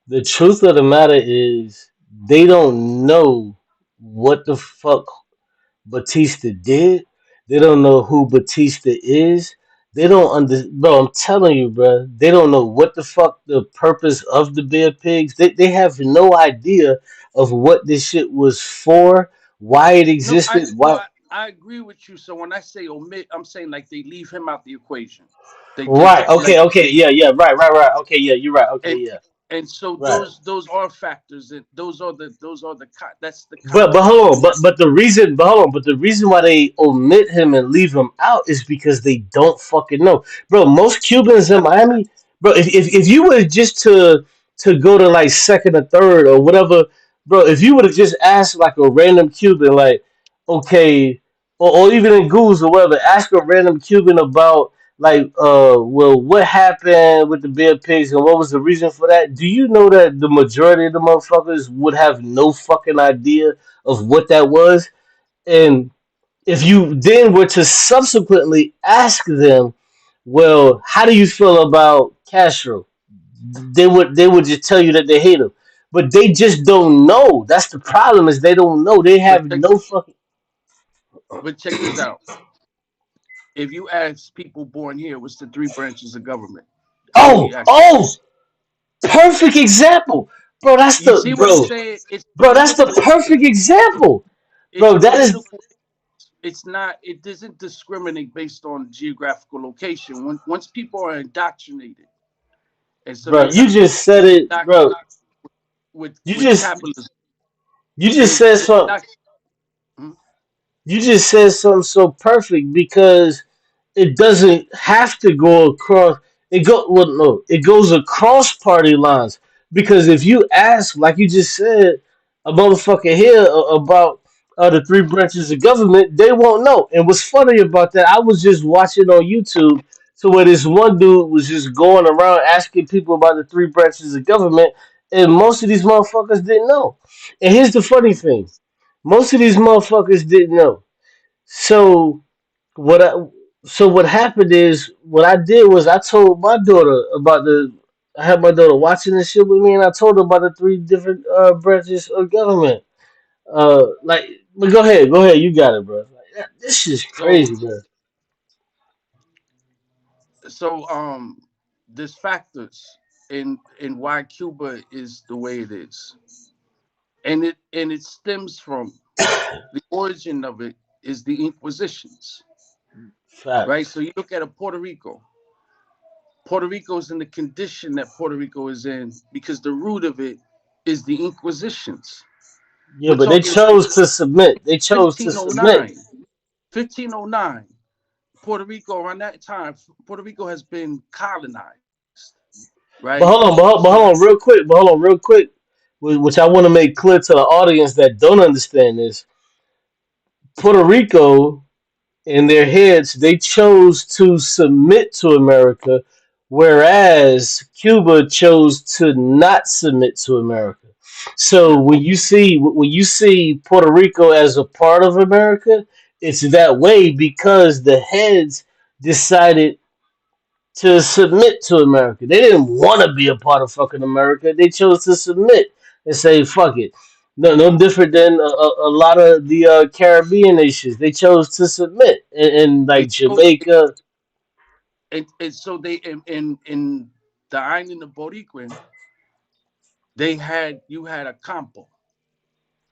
The truth of the matter is they don't know what the fuck Batista did. They don't know who Batista is. They don't bro. I'm telling you, bro. They don't know what the fuck the purpose of the bear pigs. They have no idea of what this shit was for, why it No, I existed, no, why. I agree with you. So when I say omit, I'm saying like they leave him out the equation. They Right. just Okay. like Okay. Yeah. Yeah. Right. Right. Right. Okay. Yeah. You're right. Okay. and Yeah. and so Right. those are factors and that's the But context hold of on, but hold on, but the reason why they omit him and leave him out is because they don't fucking know, bro. Most Cubans in no, Miami, bro. If you were just to go to like second or third or whatever, bro. If you would have just asked like a random Cuban, like, okay, or even in Goose or whatever, ask a random Cuban about like, well, what happened with the bear pigs and what was the reason for that? Do you know that the majority of the motherfuckers would have no fucking idea of what that was? And if you then were to subsequently ask them, well, how do you feel about Castro? They would just tell you that they hate him, but they just don't know. That's the problem is they don't know. They but have no fucking. check this out. If you ask people born here, what's the three branches of government? How many Oh, actually? oh, perfect example, bro. That's You the see what I'm bro, saying? It's bro. That's the political. perfect example, It's bro. That is, political. It's not. It doesn't discriminate based on geographical location. Once people are indoctrinated, and so bro. they're You just said it, bro. indoctrinated with You with just capitalism. you just They said they're something. indoctrinated. Mhm. You just said something so perfect because it doesn't have to go across. It go well, no, it goes across party lines. Because if you ask, like you just said, a motherfucker here about the three branches of government, they won't know. And what's funny about that, I was just watching on YouTube, so where this one dude was just going around asking people about the three branches of government, and most of these motherfuckers didn't know. And here's the funny thing: most of these motherfuckers didn't know. So what I so what happened is what I did was I told my daughter about the I had my daughter watching this shit with me and I told her about the three different branches of government. Like but go ahead, you got it, bro. Like, this is So crazy, bro. so there's factors in why Cuba is the way it is, and it stems from the origin of it is the Inquisitions, right? Facts. So you look at a Puerto Rico. Puerto Rico is in the condition that Puerto Rico is in because the root of it is the Inquisitions. Yeah, We're but they talking chose to submit. They chose to submit. 1509. 1509. Puerto Rico, around that time, Puerto Rico has been colonized, right? So But hold on real quick, which I want to make clear to the audience that don't understand this. Puerto Rico in their heads, they chose to submit to America, whereas Cuba chose to not submit to America. So yeah, when you see Puerto Rico as a part of America, it's that way because the heads decided to submit to America. They didn't want to be a part of fucking America. They chose to submit and say fuck it. No, no different than a lot of the Caribbean nations. They chose to submit, and they like chose, Jamaica. and so they in the island of Boricuan, they had you had a Campo.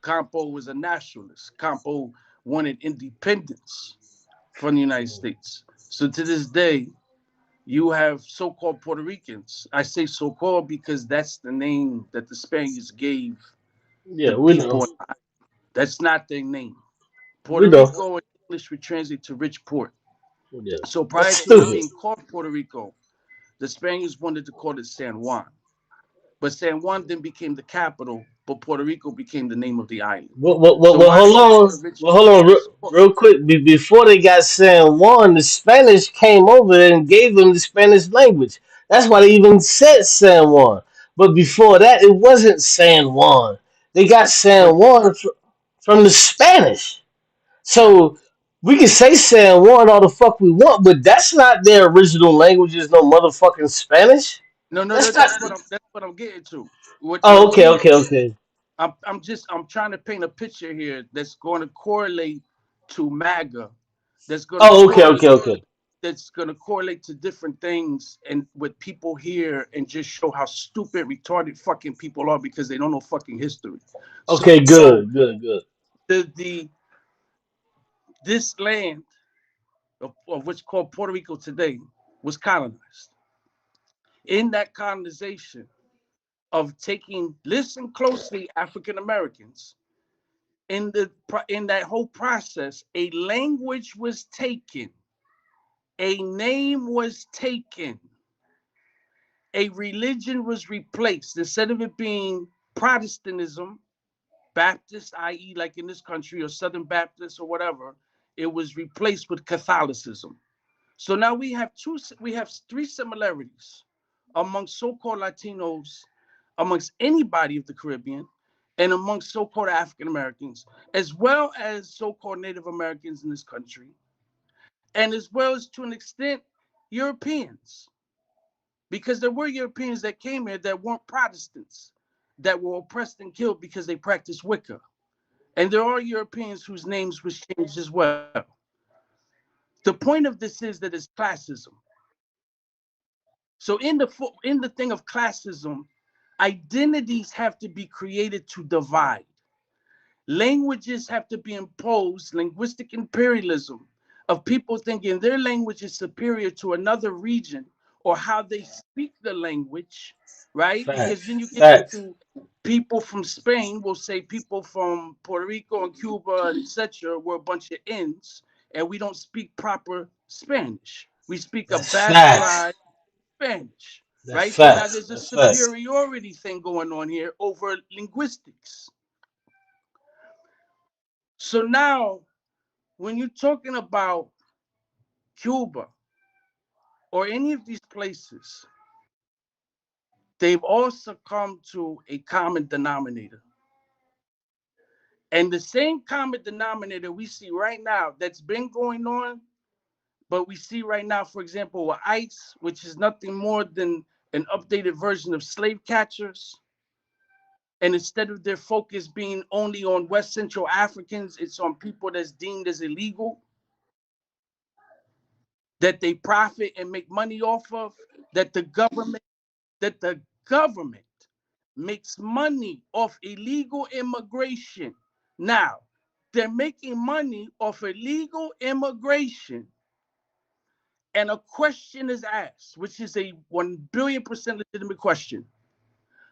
Campo was a nationalist. Campo wanted independence from the United States. So to this day, you have so-called Puerto Ricans. I say so-called because that's the name that the Spaniards gave the Yeah, we know, people. That's not their name. we Puerto know. Rico in English would translate to rich port. Yeah. So That's prior to it stupid. being called Puerto Rico, the Spaniards wanted to call it San Juan. But San Juan then became the capital, but Puerto Rico became the name of the island. So Well, my hold name was on. Well, hold originally on, was real quick. Before they got San Juan, the Spanish came over there and gave them the Spanish language. That's why they even said San Juan. But before that, it wasn't San Juan. They got but San Juan from the Spanish. yeah. So we can say San Juan all the fuck we want, but that's not their original language. Is no motherfucking Spanish. No, no, no, That's not. that's what I'm getting to. What Oh, I'm okay, getting okay, okay. I'm trying to paint a picture here that's going to correlate to MAGA, that's going to Oh, okay, okay, correlate okay. that's going to correlate to different things and with people here and just show how stupid, retarded fucking people are because they don't know fucking history. So Okay, good, good, good. the this land of what's called Puerto Rico today was colonized. In that colonization of taking, listen closely, African Americans, in that whole process, a language was taken, a name was taken, a religion was replaced. Instead of it being Protestantism, Baptist, i.e., like in this country, or Southern Baptist or whatever, it was replaced with Catholicism. So now we have three similarities amongst so-called Latinos, amongst anybody of the Caribbean, and amongst so-called African Americans, as well as so-called Native Americans in this country, and as well as to an extent Europeans, because there were Europeans that came here that weren't Protestants, that were oppressed and killed because they practiced Wicca, and there are Europeans whose names was changed as well. The point of this is that it's classism. So in the thing of classism, identities have to be created to divide. Languages have to be imposed, linguistic imperialism of people thinking their language is superior to another region or how they speak the language, right? Because Facts, then you get facts. into people from Spain will say people from Puerto Rico and Cuba, etc., we're a bunch of ends, and we don't speak proper Spanish. We speak a That's facts. bastardized Spanish, That's right? So now facts. there's a That's facts. superiority thing going on here over linguistics. So now, when you're talking about Cuba or any of these places, they've all succumbed to a common denominator. And the same common denominator we see right now that's been going on, but we see right now, for example, with ICE, which is nothing more than an updated version of slave catchers. And instead of their focus being only on West Central Africans, it's on people that's deemed as illegal, that they profit and make money off of, that the government that the government makes money off illegal immigration. Now, they're making money off illegal immigration, and a question is asked, which is a 1 billion% legitimate question.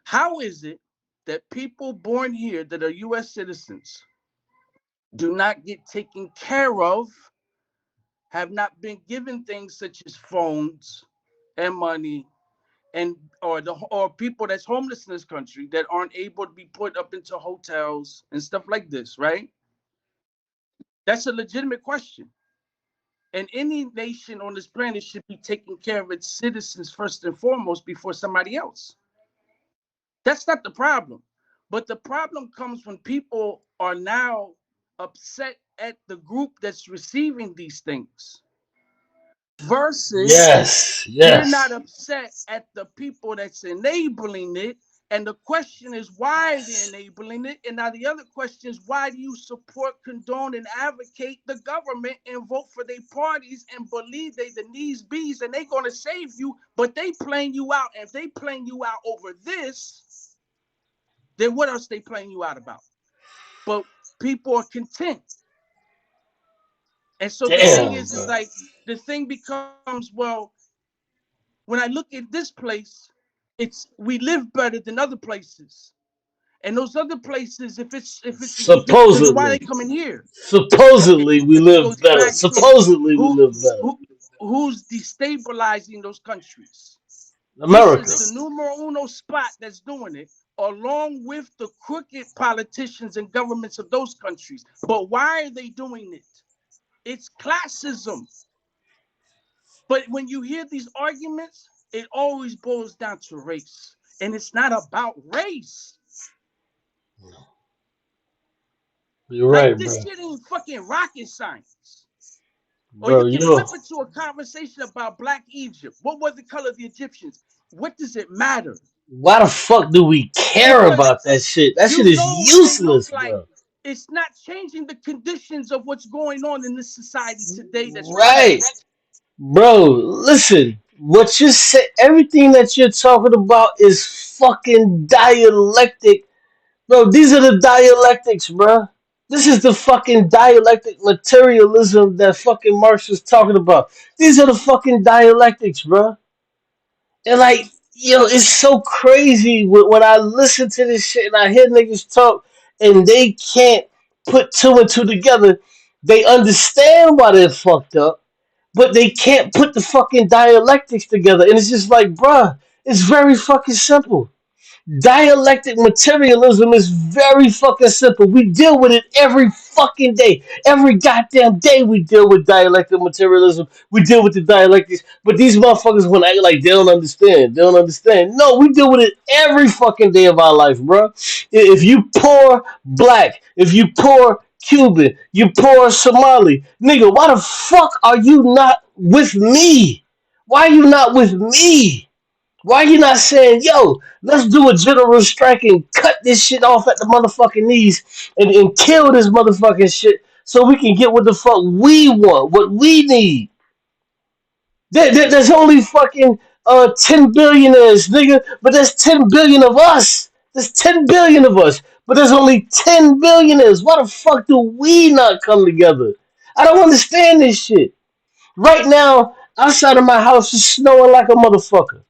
How is it that people born here that are US citizens do not get taken care of, have not been given things such as phones and money, and or people that's homeless in this country that aren't able to be put up into hotels and stuff like this, right? That's a legitimate question. And any nation on this planet should be taking care of its citizens first and foremost before somebody else. That's not the problem. But the problem comes when people are now upset at the group that's receiving these things versus Yes, they're not yes. upset at the people that's enabling it. And the question is why they're enabling it. And now the other question is why do you support, condone, and advocate the government and vote for their parties and believe they the knees bees and they gonna save you, but they playing you out. And if they playing you out over this, then what else they playing you out about? But people are content. And so the thing Damn, is bro. like the thing becomes, well, when I look at this place, it's we live better than other places. And those other places, if it's because why are they Supposedly, coming here? Okay, supposedly we this live goes better. back to Supposedly we who live who better. who's destabilizing those countries. This is America. the numero uno spot that's doing it, along with the crooked politicians and governments of those countries. But why are they doing it? It's classism. But when you hear these arguments, it always boils down to race. And it's not about race. You're Like, right, this bro. shit ain't fucking rocket science. Or Bro, you can you flip it to a conversation about Black Egypt. What was the color of the Egyptians? What does it matter? why the fuck do we care Because about that shit? That shit you is know what they look useless, like. bro. It's not changing the conditions of what's going on in this society today that's Right. repressed. Bro, listen. What you say, everything that you're talking about is fucking dialectic. Bro, these are the dialectics, bro. This is the fucking dialectic materialism that fucking Marx was talking about. These are the fucking dialectics, bro. And like, yo, it's so crazy when I listen to this shit and I hear niggas talk and they can't put two and two together. They understand why they're fucked up, but they can't put the fucking dialectics together. And it's just like, bruh, it's very fucking simple. Dialectic materialism is very fucking simple. We deal with it every fucking day. Every goddamn day we deal with dialectic materialism. We deal with the dialectics. But these motherfuckers want to act like they don't understand. They don't understand. No, we deal with it every fucking day of our life, bro. If you poor black, if you poor Cuban, you poor Somali, nigga, why the fuck are you not with me? Why are you not with me? Why you not saying, yo, let's do a general strike and cut this shit off at the motherfucking knees and kill this motherfucking shit so we can get what the fuck we want, what we need? There's only fucking 10 billionaires, nigga, but there's 10 billion of us. There's 10 billion of us, but there's only 10 billionaires. Why the fuck do we not come together? I don't understand this shit. Right now, outside of my house, it's snowing like a motherfucker.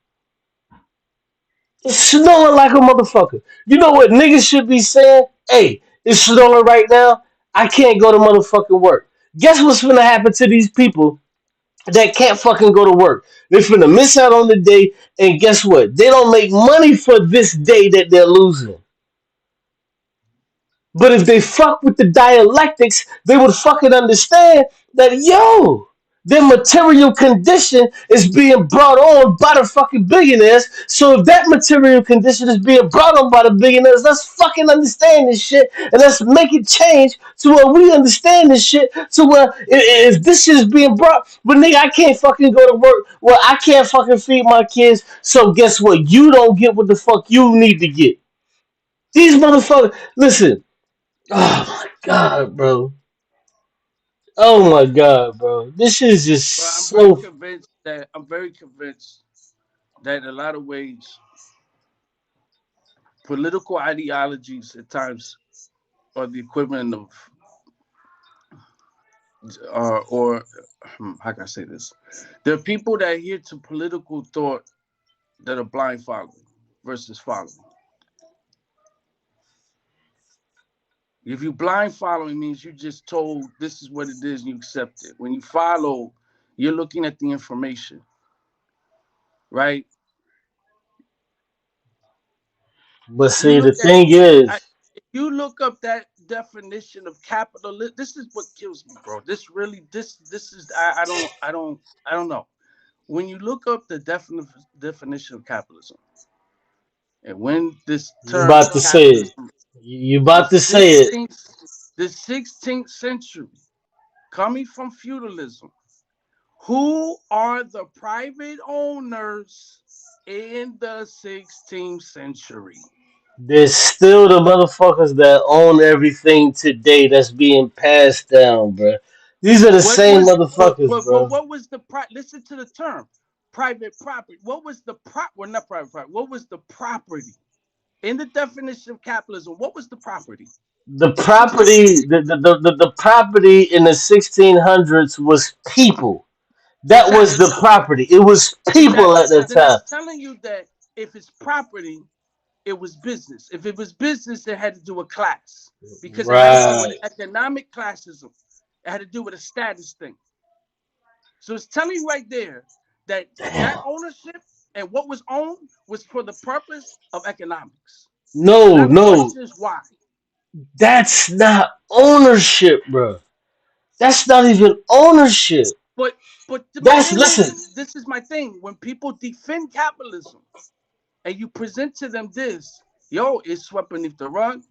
It's snowing like a motherfucker. You know what niggas should be saying? Hey, it's snowing right now. I can't go to motherfucking work. Guess what's gonna happen to these people that can't fucking go to work? They're finna miss out on the day, and guess what? They don't make money for this day that they're losing. But if they fuck with the dialectics, they would fucking understand that, yo, their material condition is being brought on by the fucking billionaires. So if that material condition is being brought on by the billionaires, let's fucking understand this shit and let's make it change to where we understand this shit. To where if this shit is being brought, but nigga, I can't fucking go to work. Well, I can't fucking feed my kids. So guess what? You don't get what the fuck you need to get. These motherfuckers, listen. Oh my god, bro. Oh my god, bro. This is just But I'm very so. convinced that in a lot of ways political ideologies at times are the equivalent of or how can I say this? There are people that adhere to political thought that are blind following versus following. If you blind following means you just told this is what it is and you accept it. When you follow, you're looking at the information, right? But You see, the look at thing is, if you look up that definition of capitalism. This is what kills me, bro. This really this is I don't know. When you look up the definition of capitalism, and when this you term about to say it. capitalism, You the about to say it. 16th the 16th century, coming from feudalism, who are the private owners in the 16th century? There's still the motherfuckers that own everything today that's being passed down, bro. These are the What same was motherfuckers, but bro. what was the listen to the term private property? What was the well, not private property? What was the property in the definition of capitalism? What was the property? The property, the property in the 1600s was people. That was Exactly, the property. It was people exactly. at that Then time. that's telling you that if it's property, it was business. If it was business, it had to do with class because it had to do with Right. economic classism. It had to do with a status thing. So it's telling you right there that that Damn. ownership and what was owned was for the purpose of economics. So No, now the no, question is why? that's not ownership, bro. That's not even ownership. But my That's thing listen. is, this is my thing. When people defend capitalism and you present to them this, yo, it's swept beneath the rug.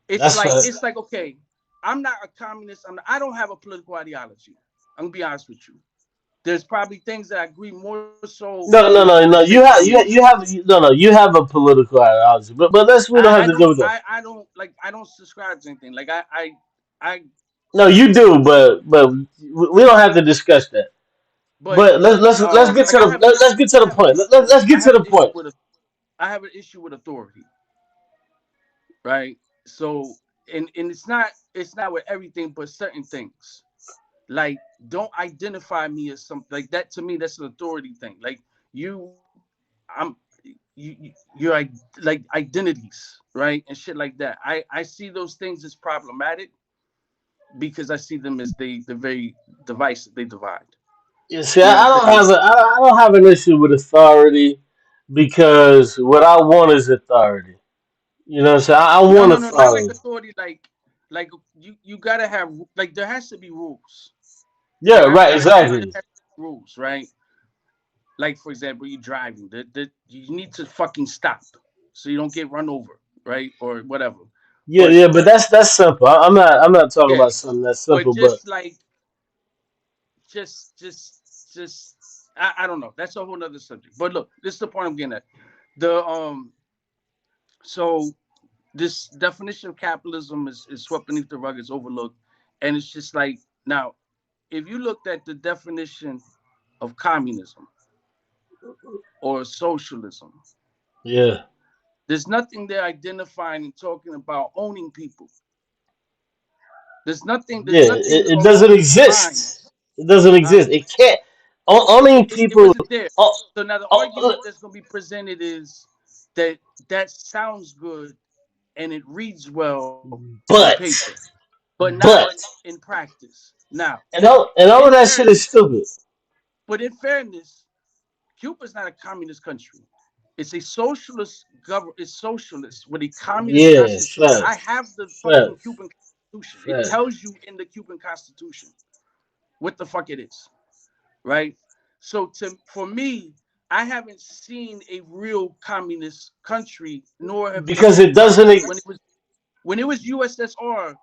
That's fine. It's like okay, I'm not a communist. I don't have a political ideology. I'm gonna be honest with you. There's probably things that I agree more so with, No, no, let's no, say no. communism. No, no. You have a political ideology, but let's we don't have I to deal don't with that. I don't like I don't subscribe to anything. Like I No, you do, but we don't have to discuss that. but But let's get to like the let's get to I the have an point. issue Let's I get to have the an issue point. with I have an issue with authority, right? So and it's not with everything but certain things. Like don't identify me as something like that. To me that's an authority thing. Like you I'm you're like identities, right? And shit like that. I see those things as problematic because I see them as the very device that they divide. You see, You I don't understand? have I don't have an issue with authority because what I want is authority. You know what I'm saying? I No, want no, no, not like authority. authority. Like you gotta have like there has to be rules. Yeah, Like right, I agree there exactly. has to be rules, right? Like for example, you're driving, you need to fucking stop so you don't get run over, right, or whatever. Yeah, But yeah, but that's simple. I'm not talking yeah, about something that's but simple, but just just just I don't know. That's a whole nother subject. But look, this is the point I'm getting at. The so this definition of capitalism is swept beneath the rug, is overlooked, and it's just like now, if you looked at the definition of communism or socialism, yeah, there's nothing there identifying and talking about owning people. There's yeah, nothing it on doesn't owning exist. minds, It doesn't huh? exist. It can't. Owning It people. wasn't there. Oh, So now the oh, argument that's going to be presented is that that sounds good and it reads well on paper, but, but not but, in practice. Now, and all in of that shit is fairness, stupid. Cuba's not a communist country. It's a socialist government. It's socialist with a communist Yeah, constitution. I facts, have the fucking facts, Cuban constitution. It facts. tells you in the Cuban constitution what the fuck it is, right? So to for me, I haven't seen a real communist country, nor have Because people it doesn't. governed when it was USSR.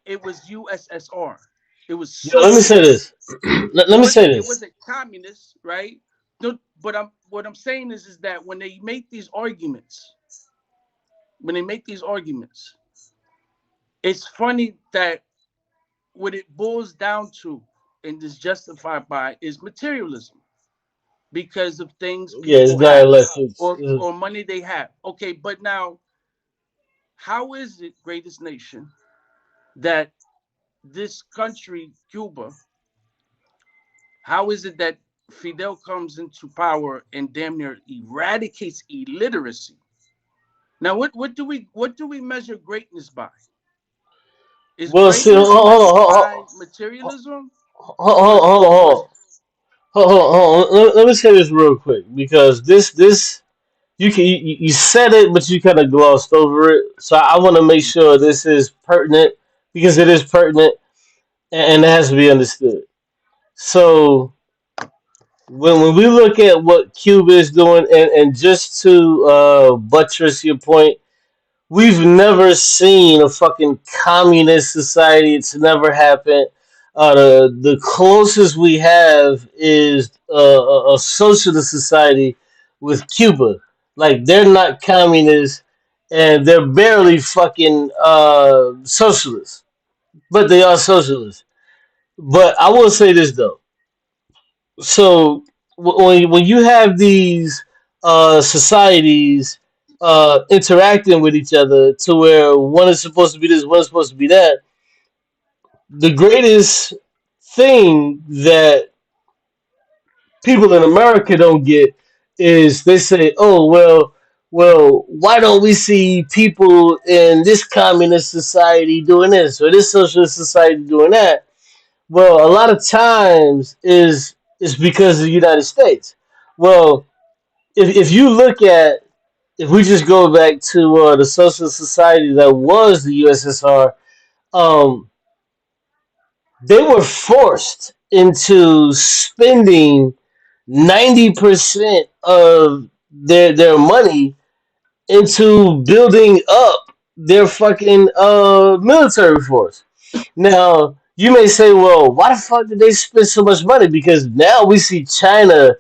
It was USSR. It was Yo, let me say socialist. this. Let me say It this. wasn't communist, right? No, but what I'm saying is that when they make these arguments, it's funny that what it boils down to and is justified by is materialism because of things Yeah, it's people have dialectics. or money they have. Okay, but now how is it, greatest nation, that this country, Cuba, how is it that Fidel comes into power and damn near eradicates illiteracy? Now, what do we measure greatness by? Is Well, see, greatness measured by materialism, or or is hold on. Let me say this real quick because this you said it, but you kind of glossed over it. So I want to make sure this is pertinent because it is pertinent and it has to be understood. So when we look at what Cuba is doing, and just to buttress your point, we've never seen a fucking communist society. It's never happened. The closest we have is a socialist society with Cuba. Like they're not communists, and they're barely fucking socialists, but they are socialists. But I will say this though. So when you have these societies interacting with each other to where one is supposed to be this, one is supposed to be that, the greatest thing that people in America don't get is they say, "Oh well, why don't we see people in this communist society doing this or this socialist society doing that?" Well, a lot of times is because of the United States. Well, if you look at if we just go back to the social society that was the USSR, um, they were forced into spending 90% of their money into building up their fucking military force. Now, you may say, well, why the fuck did they spend so much money? Because now we see China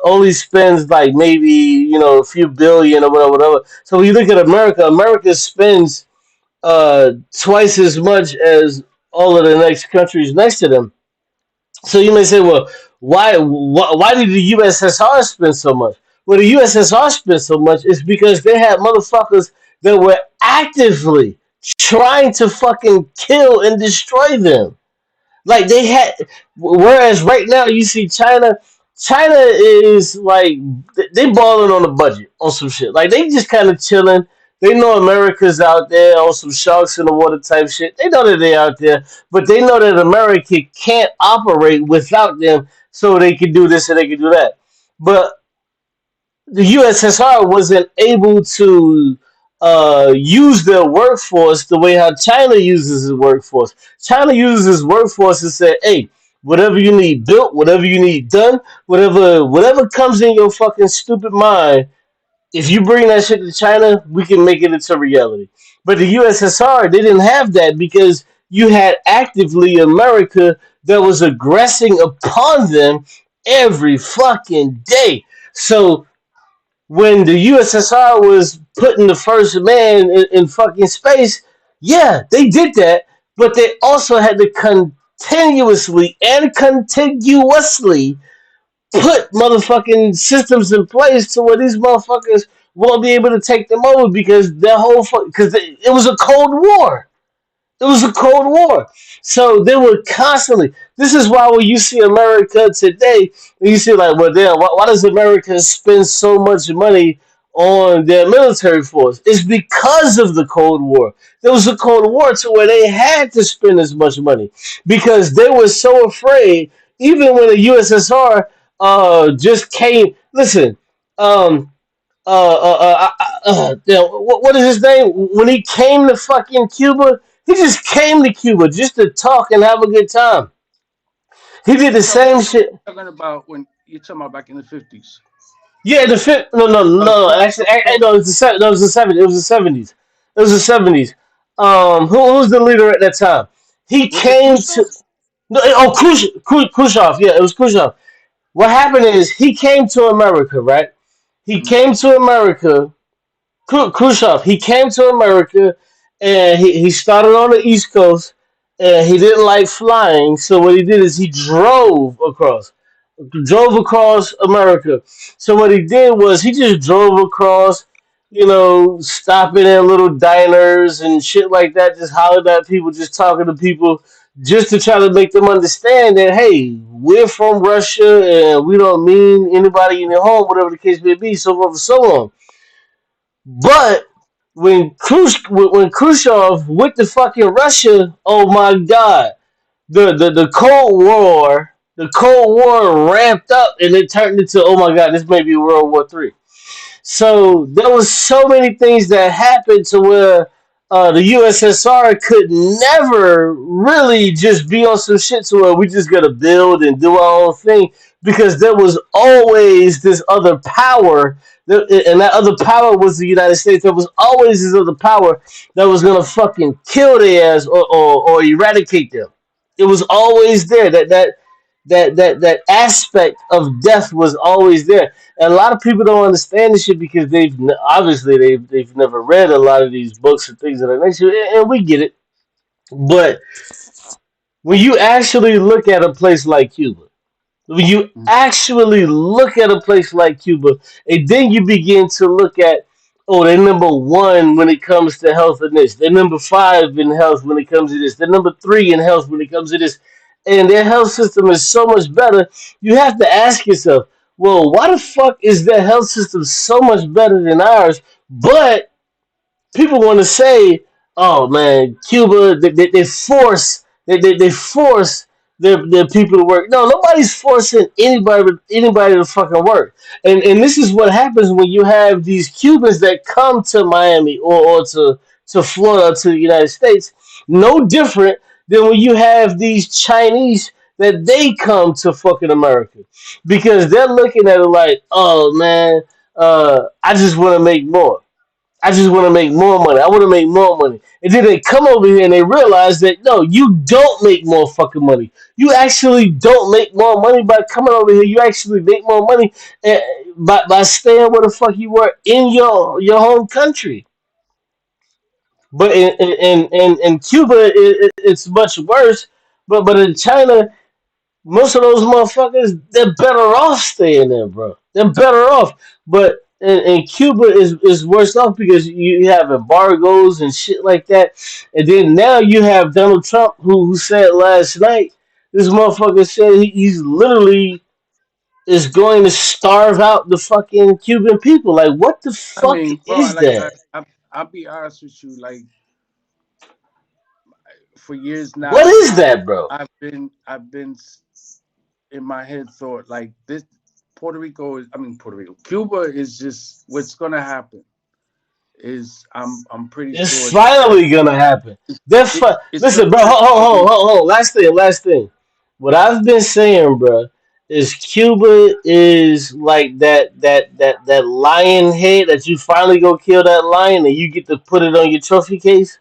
only spends like maybe, a few billion or whatever, whatever. So when you look at America, America spends twice as much as all of the next countries next to them. So you may say, well, why did the USSR spend so much? Well, the USSR spent so much is because they had motherfuckers that were actively trying to fucking kill and destroy them. Like they had, whereas right now you see China. China is like they balling on a budget on some shit. Like they just kind of chilling. They know America's out there on some sharks in the water type shit. They know that they out there, but they know that America can't operate without them. So they can do this and they can do that. But the USSR wasn't able to use their workforce the way how China uses its workforce. China uses its workforce and say, "Hey, whatever you need built, whatever you need done, whatever comes in your fucking stupid mind, if you bring that shit to China, we can make it into reality." But the USSR, they didn't have that because you had actively America that was aggressing upon them every fucking day. So when the USSR was putting the first man in fucking space, yeah, they did that, but they also had to continuously and contiguously put motherfucking systems in place to where these motherfuckers won't be able to take them over because their whole because it was a Cold War. It was a Cold War. So they were constantly. This is why when you see America today, you see like, well, damn, why does America spend so much money on their military force? It's because of the Cold War. There was a Cold War to where they had to spend as much money because they were so afraid. Even when the USSR just came, listen, um, what is his name? When he came to fucking Cuba, he just came to Cuba just to talk and have a good time. He did the Talking same shit. talking about when you're talking about back in the 50s. Yeah, the fifth. No, no, no, Oh, no. Actually, no, no, it was the 70s. It was the 70s. It was the 70s. Who was the leader at that time? He was it came Khrushchev? to. No, oh, Khrushchev. Yeah, it was Khrushchev. What happened is he came to America, right? He Hmm. came to America. Khrushchev, he came to America and he started on the East Coast and he didn't like flying. So what he did is he drove across America. So what he did was he just drove across, stopping in little diners and shit like that, just hollered at people, just talking to people, just to try to make them understand that, hey, we're from Russia and we don't mean anybody in your home, whatever the case may be, so forth and so on. But when Khrushchev went to fucking Russia, oh my god, the Cold War ramped up and it turned into, oh my god, this may be World War III. So there was so many things that happened to where the USSR could never really just be on some shit to where we just gotta build and do our own thing because there was always this other power, and that other power was the United States. There was always this other power that was gonna fucking kill their ass or eradicate them. It was always there. That aspect of death was always there. And a lot of people don't understand this shit because obviously they've never read a lot of these books and things of that nature, and we get it. But when you actually look at a place like Cuba, when you Hmm. actually look at a place like Cuba, and then you begin to look at, oh, they're number 1 when it comes to health and this. They're number 5 in health when it comes to this. They're number 3 in health when it comes to this. And their health system is so much better. You have to ask yourself, well, why the fuck is their health system so much better than ours? But people want to say, "Oh man, Cuba, they force They force their people to work. No, nobody's forcing anybody to fucking work. And this is what happens when you have these Cubans that come to Miami or to Florida to the United States. No different than when you have these Chinese that they come to fucking America because they're looking at it like, oh man, I just want to make more. I just want to make more money. I want to make more money. And then they come over here and they realize that no, you don't make more fucking money. You actually don't make more money by coming over here. You actually make more money eh, by staying where the fuck you were in your home country. But in Cuba, it's much worse. But in China, most of those motherfuckers, they're better off staying there, bro. They're better off. But in Cuba is worse off because you have embargoes and shit like that. And then now you have Donald Trump who said last night, this motherfucker said he's literally is going to starve out the fucking Cuban people. Like, what the I fuck mean, bro, is that? I'll be honest with you. Like for years What now, is that, bro? I've been in my head thought like this. Puerto Rico is, I mean Puerto Rico, Cuba is just what's gonna happen. Is I'm pretty It's sure it's finally gonna happen. it's gonna Listen, bro. Hold, hold, hold, eventually. hold, hold. Last thing. What I've been saying, bro, is Cuba is like that lion head that you finally go kill that lion and you get to put it on your trophy case.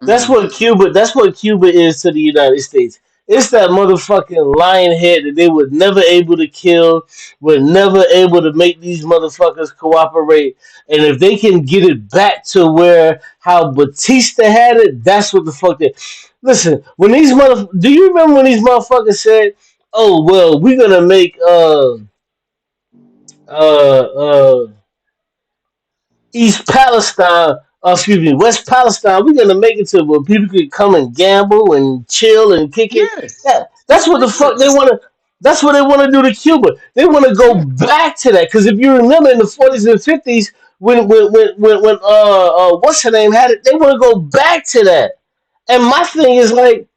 That's Hmm. what Cuba. That's what Cuba is to the United States. It's that motherfucking lion head that they were never able to kill, were never able to make these motherfuckers cooperate. And if they can get it back to where how Batista had it, that's what the fuck they. Listen, when these mother, do you remember when these motherfuckers said, "Oh well, we're gonna make uh East Palestine, excuse me, West Palestine, we're gonna make it to where people can come and gamble and chill and kick it. Yeah, Yeah, it's that's what the fuck they ridiculous. wanna. That's what they want to do to Cuba. They want to go Yeah. back to that because if you remember in the 40s and 50s, when what's her name had it, they want to go back to that. And my thing is like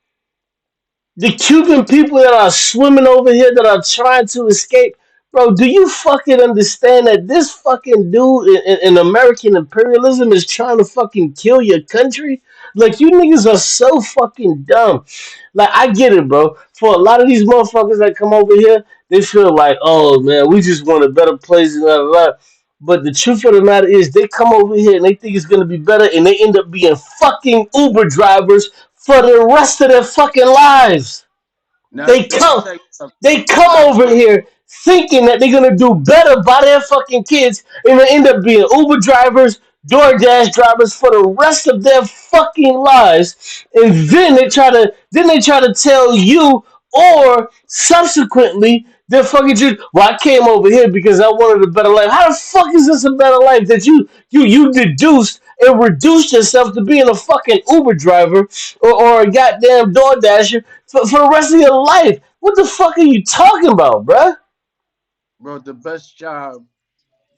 the Cuban people that are swimming over here that are trying to escape, bro, do you fucking understand that this fucking dude in American imperialism is trying to fucking kill your country? Like, you niggas are so fucking dumb. Like, I get it, bro. For a lot of these motherfuckers that come over here, they feel like, oh, man, we just want a better place and blah, blah, blah. But the truth of the matter is, they come over here and they think it's gonna be better, and they end up being fucking Uber drivers for the rest of their fucking lives. Now They let me come, tell you something. they come I over know. here thinking that they're gonna do better by their fucking kids, and they end up being Uber drivers, DoorDash drivers for the rest of their fucking lives. And then they try to tell you, or subsequently, they're fucking just, well, I came over here because I wanted a better life. How the fuck is this a better life that you deduced and reduced yourself to being a fucking Uber driver or a goddamn DoorDasher for the rest of your life? What the fuck are you talking about, bruh? Bro, the best job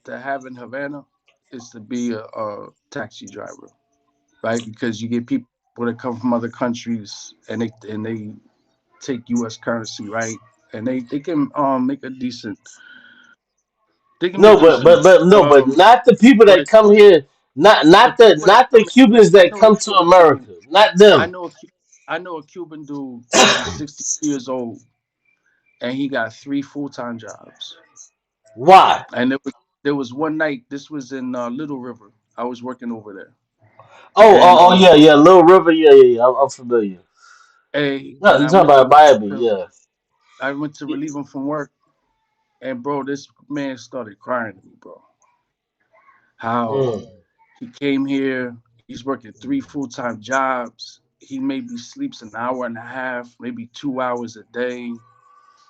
to have in Havana is to be a taxi driver, right? Because you get people that come from other countries and they take U.S. currency, right? And they can make a decent they can No, make but decent. but no, but not the people that But come here. Not the not the people that not the come, Cubans I that know a come to Cuban dude. America. Not I them. know a I know a Cuban dude. He's 60 years old, and he got three full-time jobs. Why? And there was one night. This was in Little River. I was working over there, Oh, and yeah, yeah, Little River, yeah, yeah, yeah. I'm familiar. No, and you talking about Miami, yeah. I went to relieve him from work, and bro, this man started crying to me, bro. How Mm. he came here, he's working three full-time jobs. He maybe sleeps an hour and a half, maybe 2 hours a day.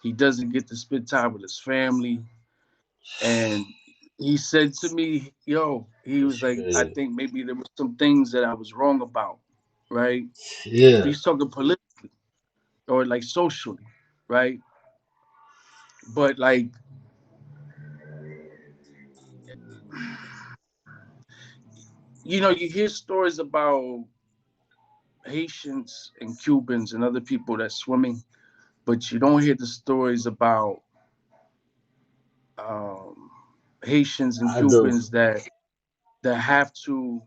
He doesn't get to spend time with his family. And he said to me, yo, he was like, I Shit. think maybe there were some things that I was wrong about, right? Yeah. He's talking politically or like socially, right? But like, you hear stories about Haitians and Cubans and other people that's swimming, but you don't hear the stories about um, Haitians and I do, Cubans that have to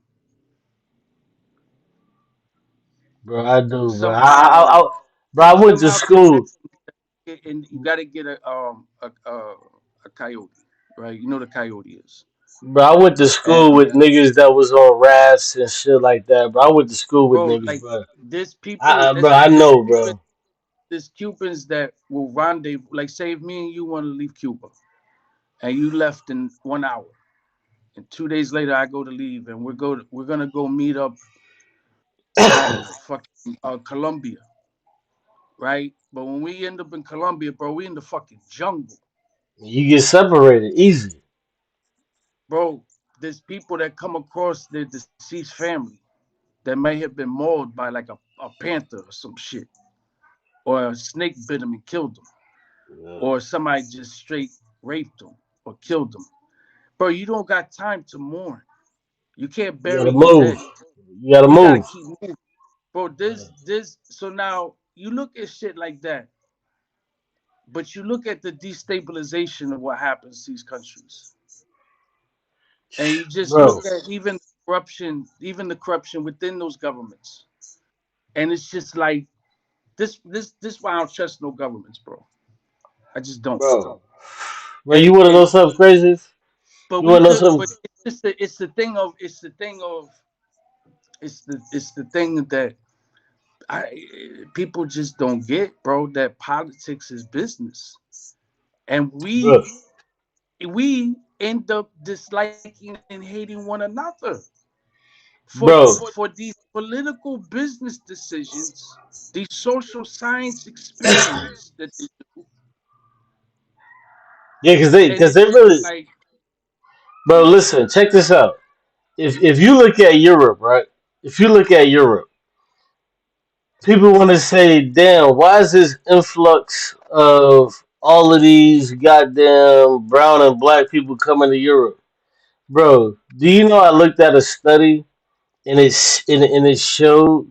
bro. I do, bro. somehow Bro. I went to somehow connect, school, and you got to get a coyote, right? You know the coyote is, bro. I went to school and with niggas that was on rafts and shit like that, bro. I went to school with bro, niggas, like bro. there's people, Bro. I there's know, Cubans, bro. there's Cubans that will rendezvous. Like, say if me and you want to leave Cuba, and you left in 1 hour, and 2 days later I go to leave, and we're gonna go meet up. I don't know, fucking Colombia, right? But when we end up in Colombia, bro, we in the fucking jungle, You get separated easy. bro. There's people that come across their deceased family that may have been mauled by like a panther or some shit, or a snake bit them and killed them, Yeah. or somebody just straight raped them or killed them. Bro, you don't got time to mourn. You can't You bury gotta your move. dead. You gotta You gotta move. keep moving. Bro, this so now you look at shit like that, but you look at the destabilization of what happens to these countries. And you just Bro, look at even the corruption within those governments. And it's just like this why I don't trust no governments, bro. I just don't. bro, bro. You And wanna know and something crazy? but You we wanna know could something? but it's the thing that people just don't get, bro, that politics is business. And Bro, we end up disliking and hating one another bro. for these political business decisions, these social science experiments that they do. Yeah, And cause it's they just really, like, bro. Listen, check this out. If you look at Europe, right? If you look at Europe, people want to say, "Damn, why is this influx of all of these goddamn brown and black people coming to Europe?" Bro, do you know I looked at a study and it showed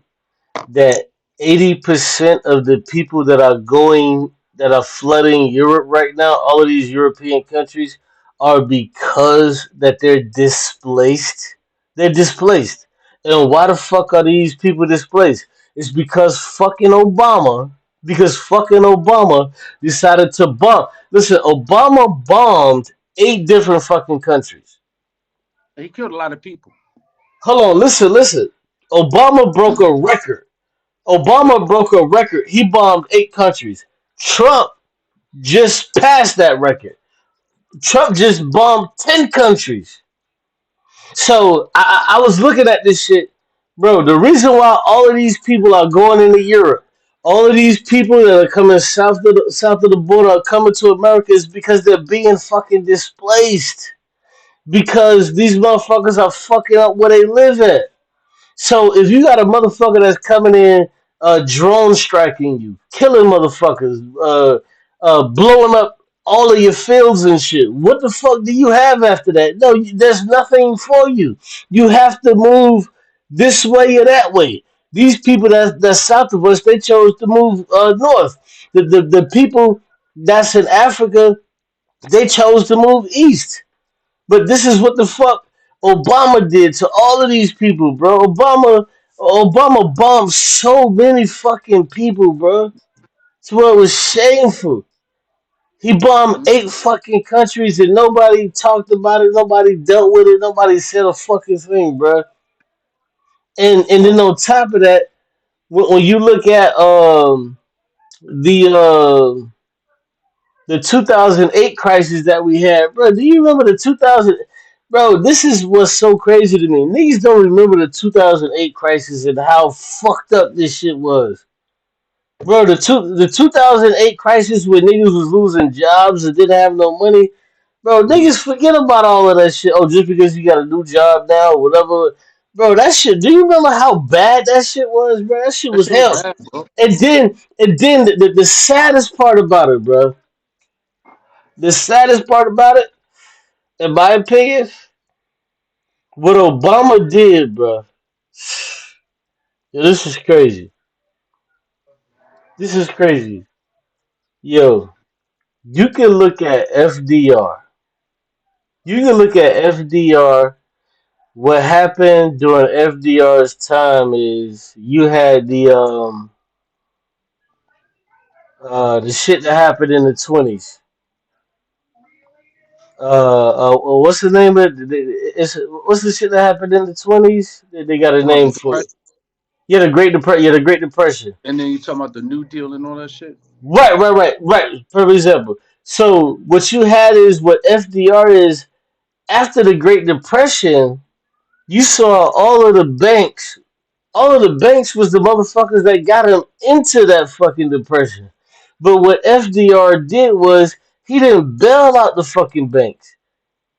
that 80% of the people that are flooding Europe right now, all of these European countries, are because that they're displaced. They're displaced. And why the fuck are these people displaced? It's because fucking Obama decided to bomb. Listen, Obama bombed 8 different fucking countries. he killed a lot of people. Hold on, listen. Obama broke a record. Obama broke a record. He bombed 8 countries. Trump just passed that record. Trump just bombed 10 countries. So I was looking at this shit, bro. The reason why all of these people are going into Europe, all of these people that are coming south of the border are coming to America is because they're being fucking displaced. Because these motherfuckers are fucking up where they live at. So if you got a motherfucker that's coming in, drone striking you, killing motherfuckers, blowing up all of your fields and shit, what the fuck do you have after that? No, there's nothing for you. You have to move this way or that way. These people that's south of us, they chose to move north. The people that's in Africa, they chose to move east. But this is what the fuck Obama did to all of these people, bro. Obama bombed so many fucking people, bro. To where it was shameful. He bombed Mhm. 8 fucking countries and nobody talked about it, nobody dealt with it, nobody said a fucking thing, bro. And then on top of that, when you look at the uh the 2008 crisis that we had, bro. Do you remember the 2000? Bro, this is what's so crazy to me. Niggas don't remember the 2008 crisis and how fucked up this shit was. Bro, the 2008 crisis when niggas was losing jobs and didn't have no money. Bro, Mhm. niggas forget about all of that shit. Oh, just because you got a new job now or whatever. Bro, that shit, do you remember how bad that shit was, bro? That shit That was shit was hell. bad, bro. And then the saddest part about it, bro. The saddest part about it, in my opinion, what Obama did, bro. Yo, this is crazy. This is crazy. Yo, you can look at FDR. You can look at FDR. What happened during FDR's time is you had the shit that happened in the 20s. What's the name of it? What's the shit that happened in the 20s? They got a Talking about name the for it. depression, Yeah, the Great Depression. Yeah, the Great Depression. and then you talking about the New Deal and all that shit. Right. For example, so what you had is what FDR is after the Great Depression. You saw all of the banks. All of the banks was the motherfuckers that got him into that fucking depression. But what FDR did was he didn't bail out the fucking banks.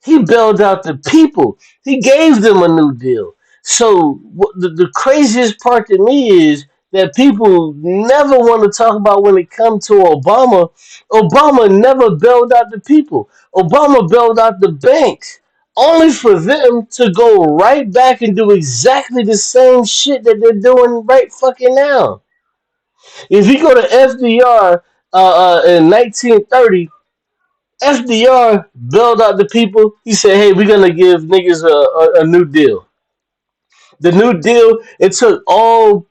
He bailed out the people. He gave them a new deal. So the craziest part to me is that people never want to talk about when it comes to Obama. Obama never bailed out the people. Obama bailed out the banks, only for them to go right back and do exactly the same shit that they're doing right fucking now. If you go to FDR in 1930, FDR bailed out the people. He said, "Hey, we're gonna give niggas a new deal." The new deal. It took all,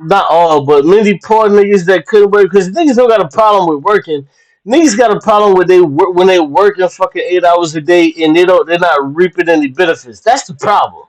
not all, but many poor niggas that couldn't work because niggas don't got a problem with working. Niggas got a problem with they work when they working fucking 8 hours a day and they're not reaping any benefits. That's the problem.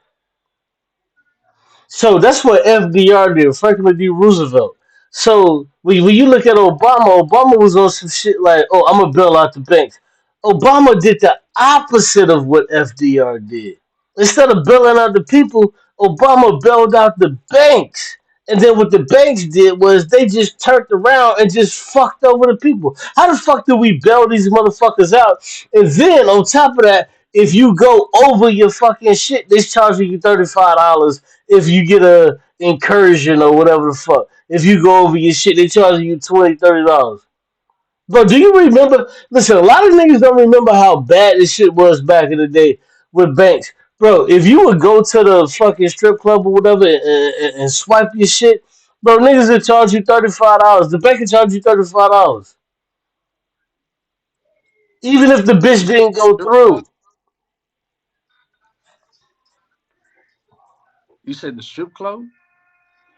So that's what FDR did, Franklin D. Roosevelt. So when you look at Obama, Obama was on some shit like, oh, I'm gonna bail out the banks. Obama did the opposite of what FDR did. Instead of bailing out the people, Obama bailed out the banks. And then what the banks did was they just turned around and just fucked over the people. How the fuck do we bail these motherfuckers out? And then on top of that, if you go over your fucking shit, they charge you $35 if you get a incursion or whatever the fuck. If you go over your shit, they charge you $20, $30. Bro, do you remember? Listen, a lot of niggas don't remember how bad this shit was back in the day with banks. Bro, if you would go to the fucking strip club or whatever and swipe your shit, bro, niggas would charge you $35. The bank would charge you $35. Even if the bitch didn't go Strip club? through. You said the strip club?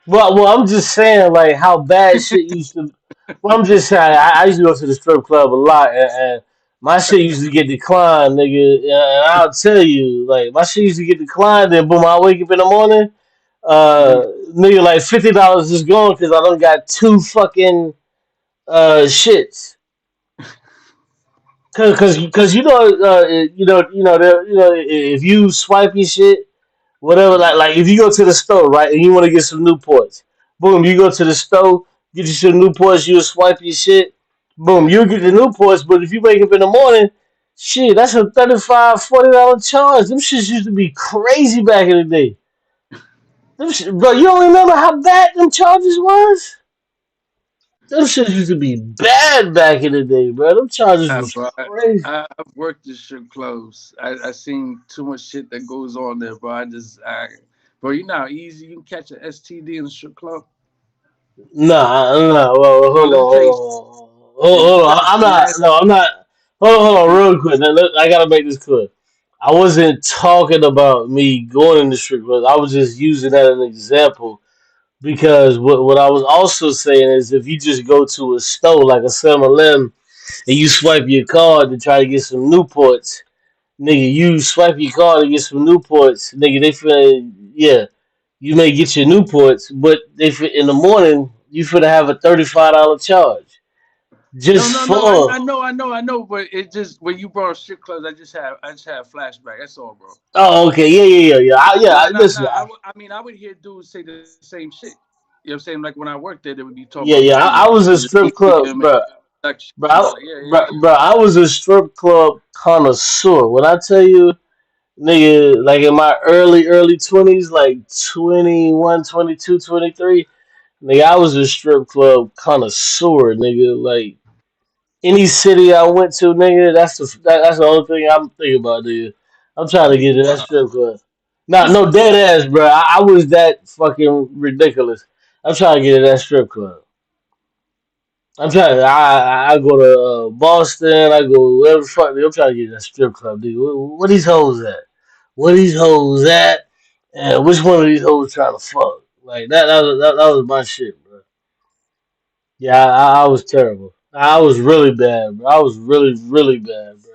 Well, I'm just saying, like, how bad shit used to. Well, I'm just saying, I used to go to the strip club a lot, and my shit used to get declined, nigga. And I'll tell you, like, my shit used to get declined, and boom, I wake up in the morning, Hmm. nigga, like $50 is gone because I done got two fucking shits. Cause if you swipe your shit, whatever, like if you go to the store, right, and you want to get some Newports, boom, you go to the store, get you some Newports, you swipe your shit, boom, you get the Newports. But if you wake up in the morning, shit, that's a $35, $40 charge. Them shits used to be crazy back in the day. Bro, you don't remember how bad them charges was? Them shits used to be bad back in the day, bro. Them charges Nah, was bro. crazy. I've worked in strip clubs. I seen too much shit that goes on there, bro. Bro, you know how easy you can catch an STD in a strip club? Nah. Well, Bro, hold let on, me tell you hold on. that was I'm the not. last No, I'm not. Hold on, thing. real quick. I gotta make this clear. I wasn't talking about me going in the strip club. I was just using that as an example because what I was also saying is if you just go to a store like a 7-Eleven and you swipe your card to try to get some Newports, nigga, you swipe your card to get some Newports, nigga. They finna, yeah, you may get your Newports, but in the morning you finna have a $35 charge No, just no, no. for. I know. But it just when you brought up strip clubs, I just had a flashback. That's all, bro. Oh, okay, listen, I mean, I would hear dudes say the same shit. You know what I'm saying? Like when I worked there, they would be talking about, I was a is it strip club, medium, bro. section? Bro, I was like, yeah, yeah, yeah. I was a strip club connoisseur. When I tell you, nigga, like in my early 20s, like 21, 22, 23, nigga, I was a strip club connoisseur, nigga. Like any city I went to, nigga, that's the only thing I'm thinking about, nigga. I'm trying to get to that Wow. strip club. Nah, no dead ass, bro. I was that fucking ridiculous. I'm trying to get to that strip club. I'm trying. I go to Boston. I go wherever the fuck. I'm trying to get to that strip club, dude. Where these hoes at? Where these hoes at? And which one of these hoes trying to fuck? Like that was my shit, bro. Yeah, I was terrible. I was really bad, bro. I was really bad, bro.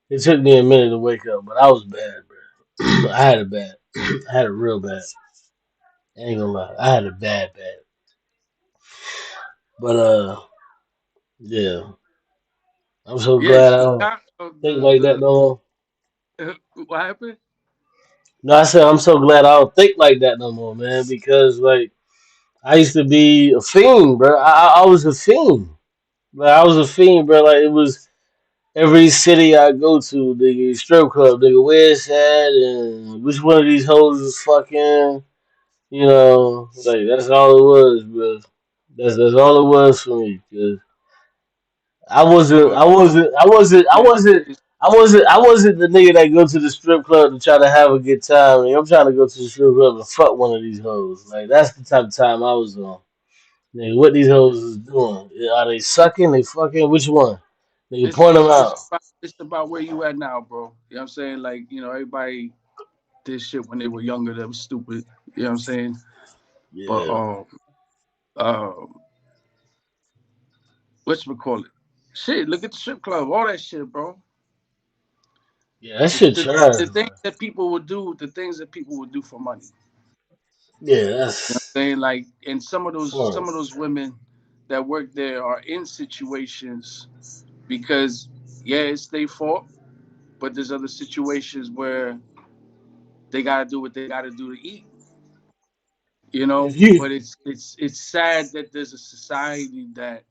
It took me a minute to wake up, but I was bad, bro. I had it bad. I had it real bad. I ain't gonna lie. I had it bad. But yeah. I'm so Yeah, glad I don't think like that no more. what happened? No, I said I'm so glad I don't think like that no more, man. Because like I used to be a fiend, bro. I was a fiend. Like I was a fiend, bro. Like it was every city I go to, nigga, strip club, nigga, where's that and which one of these hoes is fucking, like that's all it was, bro. That's all it was for me. 'Cause I wasn't, Well, I wasn't, I wasn't, I yeah, wasn't, it's, I wasn't the nigga that go to the strip club to try to have a good time. Like, I'm trying to go to the strip club and fuck one of these hoes. Like that's the type of time I was on. Nigga, what these hoes is doing? Are they sucking? They fucking? Which one? Nigga, it's point them it's out. it's about where you at now, bro. You know what I'm saying? Like, everybody did shit when they were younger that was stupid. You know what I'm saying? But Yeah, um, what's we call it? Shit, look at the strip club, all that shit, bro. yeah, that The, shit the trash, the bro. things that people would do, the things that people would do for money. Yeah, You know that's what I'm saying? Like, and some horrible. of those women that work there are in situations because yeah, it's their fault, but there's other situations where they gotta do what they gotta do to eat. If you, But it's sad that there's a society that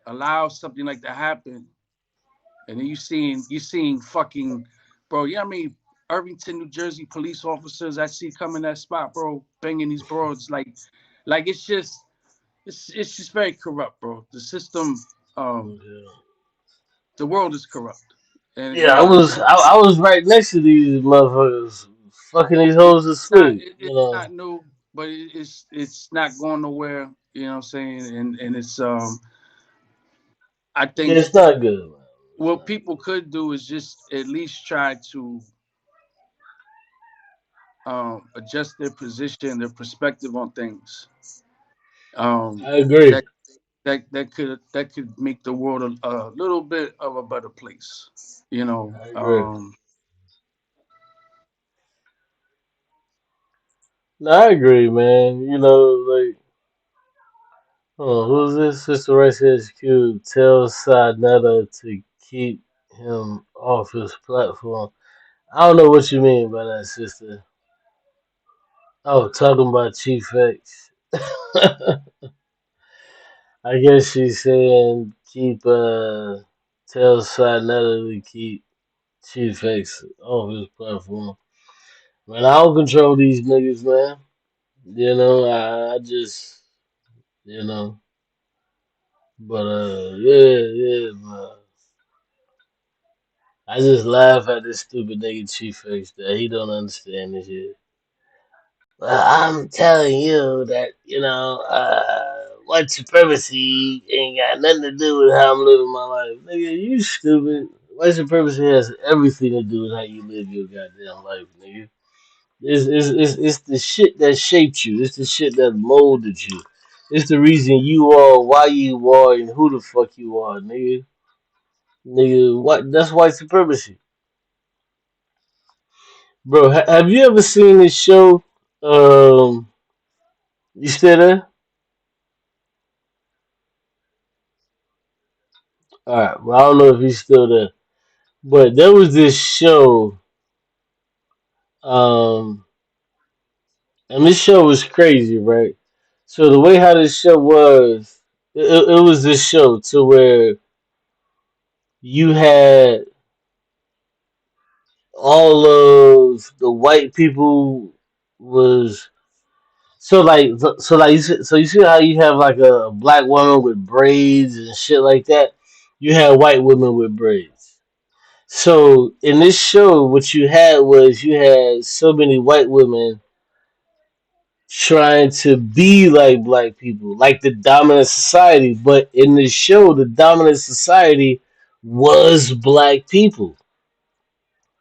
allows something like that happen, and then you seeing fucking, bro. Yeah, I mean Irvington, New Jersey police officers I see come in that spot, bro, banging these broads like it's just very corrupt, bro. The system, um, the world is corrupt, yeah, and I was right next to these motherfuckers, fucking these it's hoes to not sleep. it's not new, but it's not going nowhere. You know what I'm saying? And it's I Yeah, think it's not good, man. It's what not people could do is just at least try to adjust their position, their perspective on things. good. Um, I agree. that that could make the world a little bit of a better place. You know, I agree. No, I agree, man. Like, oh, who's this? Sister Rice HQ tells Netta to keep him off his platform. I don't know what you mean by that, sister. Oh, talking about Chief X. I guess she's saying tell Netta to keep Chief X off his platform. Man, I don't control these niggas, man. I just, you know, but yeah, man. I just laugh at this stupid nigga Chief X that he don't understand this shit. Well, I'm telling you that, white supremacy ain't got nothing to do with how I'm living my life. Nigga, you stupid. White supremacy has everything to do with how you live your goddamn life, nigga. It's the shit that shaped you. It's the shit that molded you. It's the reason you are, why you are, and who the fuck you are, nigga. Nigga, what? That's white supremacy, bro. Have you ever seen this show? You still there? All right. Well, I don't know if he's still there, but there was this show. Um, and this show was crazy, right? So the way how this show was, it was this show to where you had all of the white people was you see how you have like a black woman with braids and shit like that. You had white women with braids. So in this show, what you had was you had so many white women trying to be like black people, like the dominant society. But in this show, the dominant society was black people.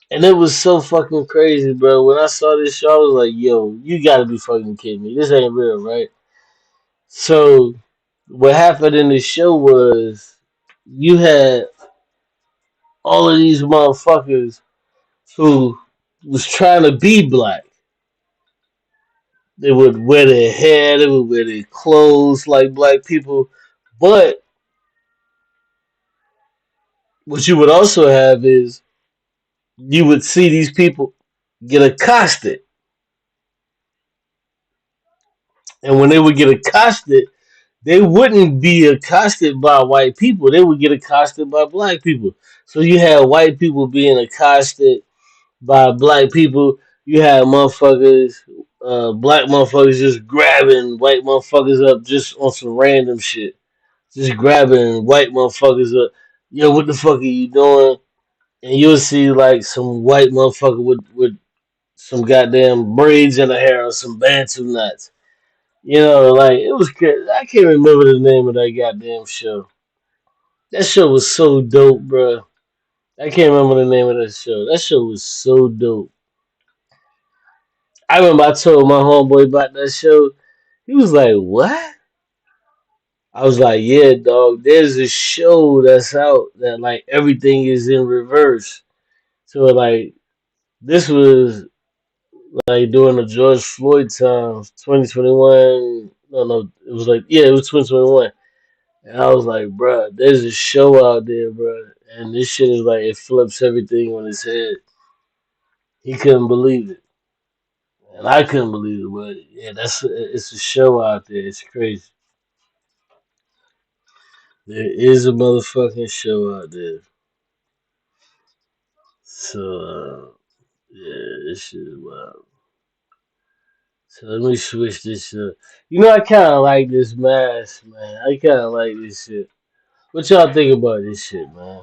And it was so fucking crazy, bro. When I saw this show, I was like, yo, you gotta be fucking kidding me. This ain't real, right? So what happened in the show was you had all of these motherfuckers who was trying to be black. They would wear their hair, they would wear their clothes like black people. But what you would also have is you would see these people get accosted. And when they would get accosted, they wouldn't be accosted by white people. They would get accosted by black people. So you had white people being accosted by black people. You had motherfuckers, black motherfuckers just grabbing white motherfuckers up just on some random shit. Just grabbing white motherfuckers up. Yo, what the fuck are you doing? And you'll see like some white motherfucker with some goddamn braids in the hair or some bantu knots. You know, like it was crazy. I can't remember the name of that goddamn show. That show was so dope, bro. I can't remember the name of that show. That show was so dope. I remember I told my homeboy about that show. He was like, "What?" I was like, "Yeah, dog. There's a show that's out that like everything is in reverse." So like this was like during the George Floyd times, 2021. No, no, it was like yeah, it was 2021. And I was like, "Bruh, there's a show out there, bruh, and this shit is like it flips everything on its head." He couldn't believe it, and I couldn't believe it. But yeah, it's a show out there. It's crazy. There is a motherfucking show out there. So yeah, this shit is wild. So let me switch this up. You know, I kind of like this mask, man. I kind of like this shit. What y'all think about this shit, man?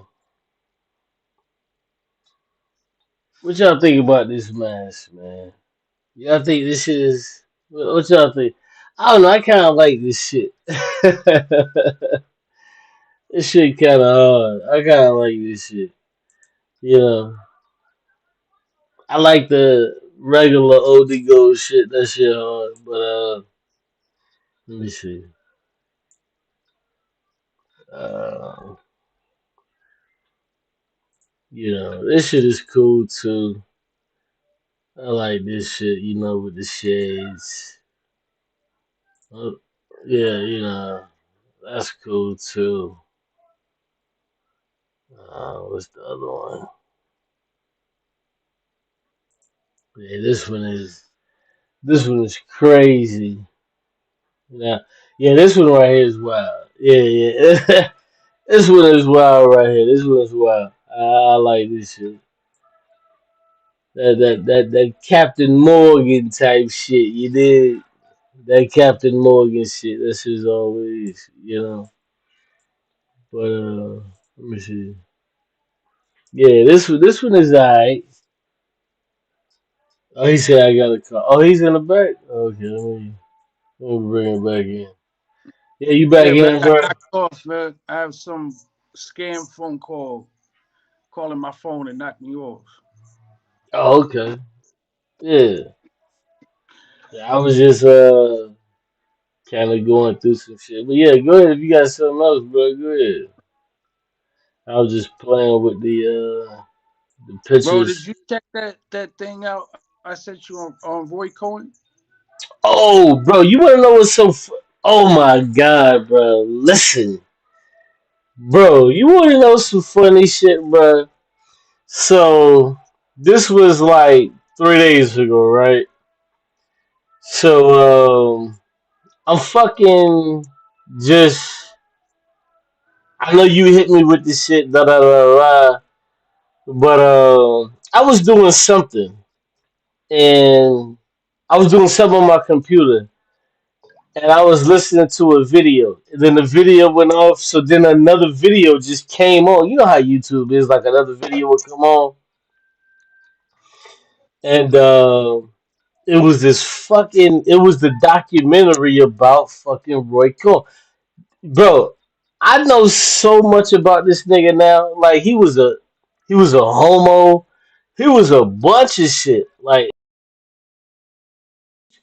What y'all think about this mask, man? Y'all think this shit is? What y'all think? I don't know. I kind of like this shit. This shit kind of hard. I kind of like this shit. You know, I like the regular OD gold shit. That shit hard. But let me see. Uh, this shit is cool too. I like this shit. You know, with the shades. Uh, yeah, that's cool too. What's the other one? Yeah, this one is crazy. Yeah, yeah, this one right here is wild. Yeah, yeah, this one is wild right here. This one is wild. I like this shit. That Captain Morgan type shit. You did that Captain Morgan shit. That's just always. But let me see. Yeah, this one is alright. Oh, he said I got a call. Oh, he's in the back. Okay, let me bring him back in. Yeah, you back Yeah, man, in, I bro? knocked off, man. I have some scam phone call calling my phone and knocked me off. Oh, okay. Yeah. Yeah, I was just kind of going through some shit. But yeah, go ahead if you got something else, bro. Go ahead. I was just playing with the Bro, did pictures. you check that thing out I sent you on Roy Cohen? Oh, bro, you want to know what's so? Oh my god, bro. Listen, bro, you want to know some funny shit, bro? So this was like 3 days ago, right? So I'm fucking just. I know you hit me with this shit, da da da da. But I was doing something, and I was doing something on my computer, and I was listening to a video. And then the video went off, so then another video just came on. You know how YouTube is, like another video would come on, and it was this fucking. It was the documentary about fucking Roy Cohn, bro. I know so much about this nigga now. Like he was a homo. He was a bunch of shit. Like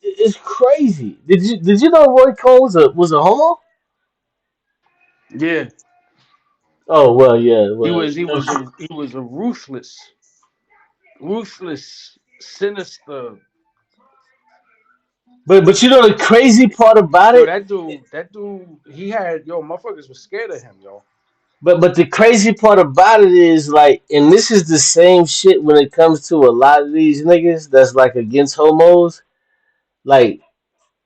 it's crazy. Did you know Roy Cohn was a homo? Yeah, Oh well, yeah, he well, was he was a he was a ruthless, sinister. but you know the crazy part about Yo, it. that dude, he had motherfuckers was scared of him, yo. But the crazy part about it is like, and this is the same shit when it comes to a lot of these niggas that's like against homos. Like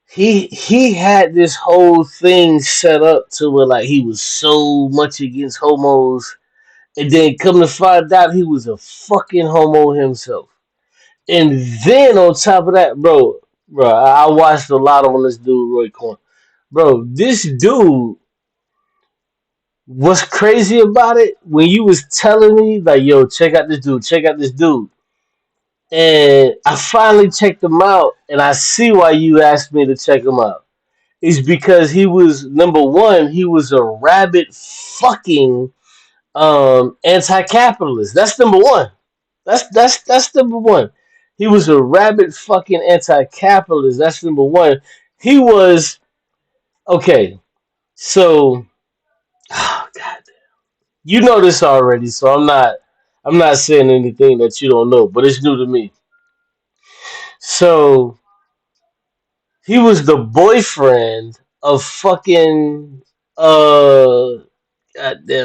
he had this whole thing set up to where like he was so much against homos, and then come to find out he was a fucking homo himself. And then on top of that, bro, I watched a lot on this dude Roy Cohn. Bro, this dude, what's crazy about it? When you was telling me like, yo, check out this dude, and I finally checked him out, and I see why you asked me to check him out. Is because he was number one, he was a rabid fucking anti-capitalist. That's number one. That's number one. He was a rabid fucking anti-capitalist. That's number one. He was okay. So, oh god, you know this already. So I'm not saying anything that you don't know, but it's new to me. So he was the boyfriend of fucking goddamn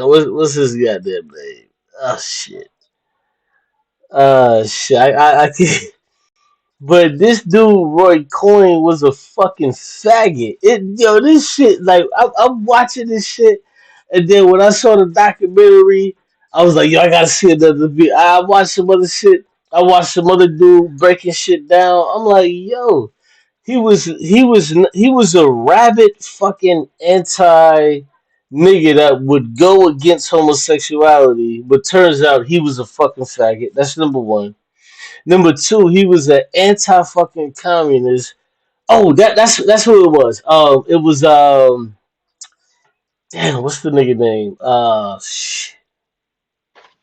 what's his goddamn name? Oh shit. Shit. I can't. But this dude Roy Coyne was a fucking faggot. This shit like I'm watching this shit, and then when I saw the documentary, I was like, yo, I gotta see another video. I watched some other shit. I watched some other dude breaking shit down. I'm like, yo, he was a rabid fucking anti nigga that would go against homosexuality, but turns out he was a fucking faggot. That's number one. Number two, he was an anti fucking communist. Oh, that's who it was. It was damn, what's the nigga name?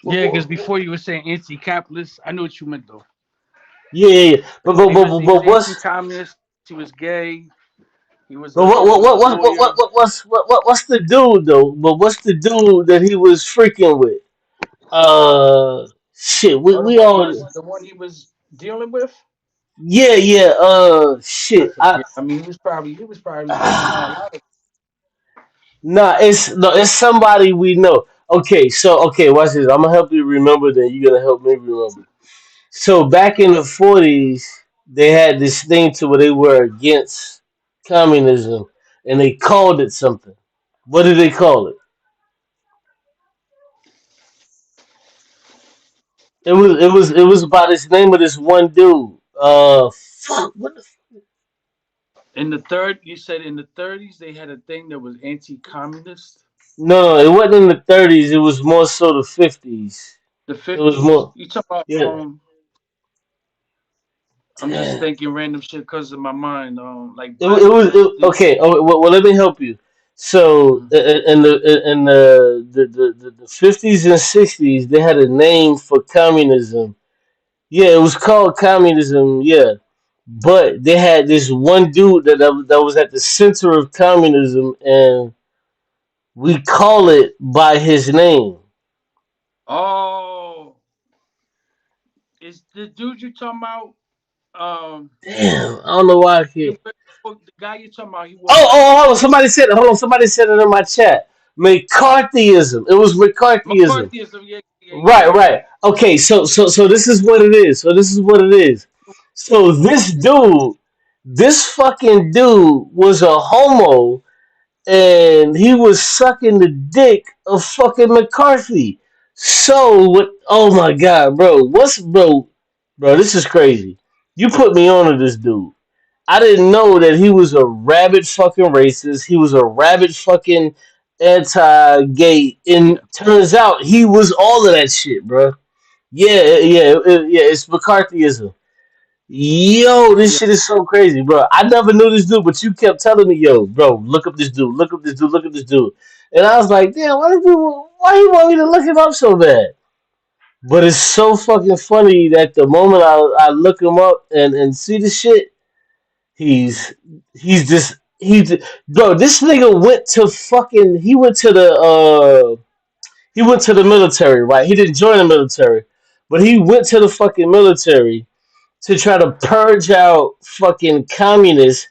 Yeah, because before you were saying anti-capitalist, I know what you meant though. Yeah, yeah, yeah. He was But what's anti-communist. He was gay. but He was a lawyer. what's the dude though? But what's the dude that he was freaking with? Shit. Or We all the one he was dealing with. yeah, yeah. I Shit. forget. I mean, he was probably taking on a lot of. Nah, it's somebody we know. Okay, watch this. I'm gonna help you remember. Then you're gonna help me remember. So back in the 40s, they had this thing to where they were against communism, and they called it something. What did they call it? It was about this name of this one dude. Fuck. What the? In the third, you said in the 30s they had a thing that was anti-communist. No, it wasn't in the 30s. It was more so the 50s. The It was 50s. more. You talk about Yeah. I'm just Damn. thinking random shit because of my mind. Like It Bible was resistance. okay. Oh, well, let me help you. So Mhm. in the 50s and 60s, they had a name for communism. Yeah, it was called communism. Yeah, but they had this one dude that was at the center of communism, and we call it by his name. Oh, is the dude you talking about? Damn, I don't know why I He can't. the guy you talking about? He wore Oh, glasses. hold on. Somebody said it. Hold on. Somebody said it in my chat. McCarthyism. It was McCarthyism. McCarthyism. Yeah, yeah, yeah, Right, yeah. right. Okay, so this is what it is. So this is what it is. So this fucking dude was a homo, and he was sucking the dick of fucking McCarthy. So what? Oh my god, bro. Bro? This is crazy. You put me on to this dude. I didn't know that he was a rabid fucking racist. He was a rabid fucking anti-gay. And Yeah, turns out he was all of that shit, bro. Yeah. It's McCarthyism. Yo, this yeah, shit is so crazy, bro. I never knew this dude, but you kept telling me, yo, bro, look up this dude, look up this dude, look up this dude. And I was like, damn, why you want me to look him up so bad? But it's so fucking funny that the moment I look him up and see the shit, he's he's bro. This nigga went to fucking he went to the military, right? He didn't join the military, but he went to the fucking military to try to purge out fucking communists,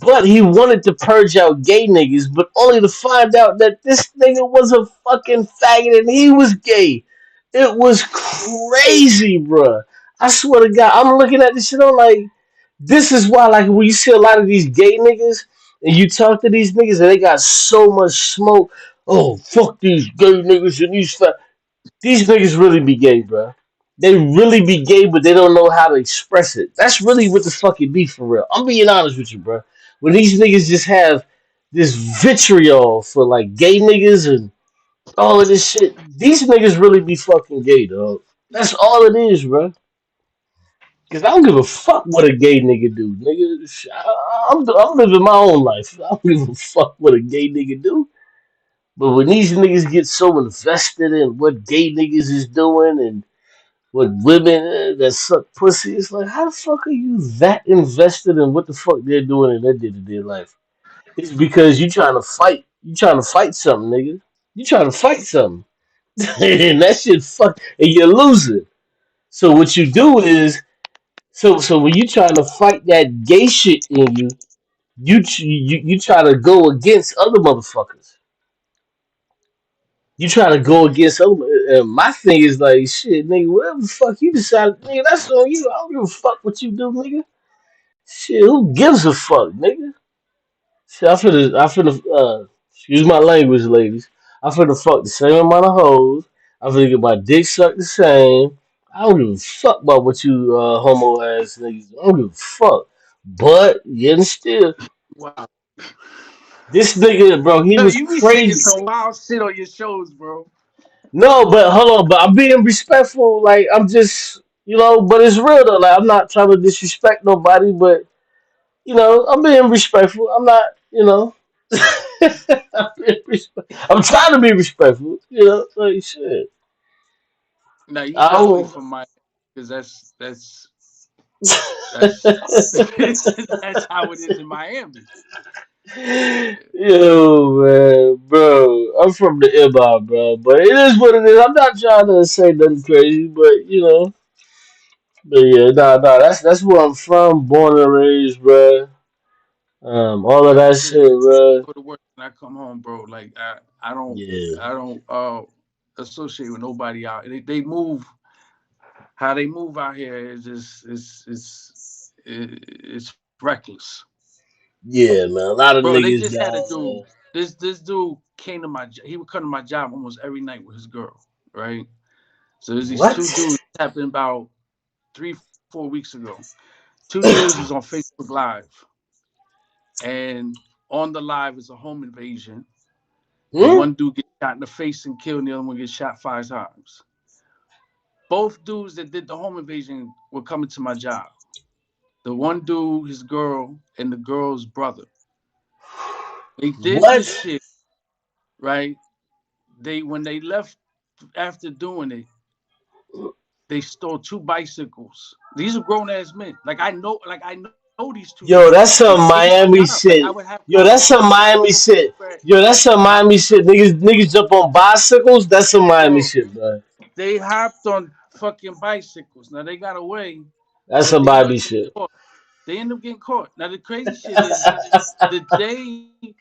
but he wanted to purge out gay niggas, but only to find out that this nigga was a fucking faggot and he was gay. It was crazy, bruh. I swear to God, I'm looking at this shit. I'm like, this is why, like, when you see a lot of these gay niggas and you talk to these niggas and they got so much smoke. Oh, fuck these gay niggas and these niggas really be gay, bro. They really be gay, but they don't know how to express it. That's really what the fuck it be for real. I'm being honest with you, bro. When these niggas just have this vitriol for like gay niggas and all of this shit, these niggas really be fucking gay, dog. That's all it is, bro. Cause I don't give a fuck what a gay nigga do, nigga. I'm living my own life. I don't give a fuck what a gay nigga do. But when these niggas get so invested in what gay niggas is doing and with women that suck pussy. It's like, how the fuck are you that invested in what the fuck they're doing in their day to day life? It's because you trying to fight. You trying to fight something, nigga. You trying to fight something, and that shit fuck, and you're losing. So what you do is, so when you trying to fight that gay shit in you, you try to go against other motherfuckers. You try to go against other. And my thing is like, shit, nigga, whatever the fuck you decide, nigga, that's on you. I don't give a fuck what you do, nigga. Shit, who gives a fuck, nigga? Shit, excuse my language, ladies. I finna fuck the same amount of hoes. I finna get my dick sucked the same. I don't give a fuck about what you homo ass niggas. I don't give a fuck. But yet and still, wow. this nigga, bro, he Yo, was you be saying crazy. some wild shit on your shows, bro. No, but hold on, but I'm being respectful. Like I'm just, but it's real though. Like I'm not trying to disrespect nobody, but I'm being respectful. I'm not, I'm trying to be respectful. Like shit. Now you I definitely don't. from my, because that's that's how it is in Miami. Yo, man, bro, I'm from the Iba, bro, but it is what it is. I'm not trying to say nothing crazy, but yeah, nah, that's where I'm from, born and raised, bro. All of Yeah, that I shit, just bro. go to work and I come home, bro. Like Yeah, I don't associate with nobody out. They move how they move out here is just it's reckless, yeah, man. A lot of bro. They niggas just had a down dude. there. This dude came to he would come to my job almost every night with his girl, right? So there's these two What? dudes happened about 3-4 weeks ago. Two dudes was on Facebook Live, and on the live is a home invasion, and Hmm? one dude gets shot in the face and killed, and the other one gets shot 5 times. Both dudes that did the home invasion were coming to my job. The one dude, his girl, and the girl's brother. They did What? this shit, right? They when they left after doing it, they stole 2 bicycles. These are grown ass men. Like I know these 2 dudes. Yo, They that's came some to my job. Miami Like I would shit. have Yo, that's conversations some with them Miami shit. where Yo, that's some I Miami shit. Niggas jump on bicycles. That's some Miami bro, shit, bro. they hopped on fucking bicycles. Now they got away, That's but some they ended Miami up getting shit. caught. They ended up getting caught. Now the crazy shit is the day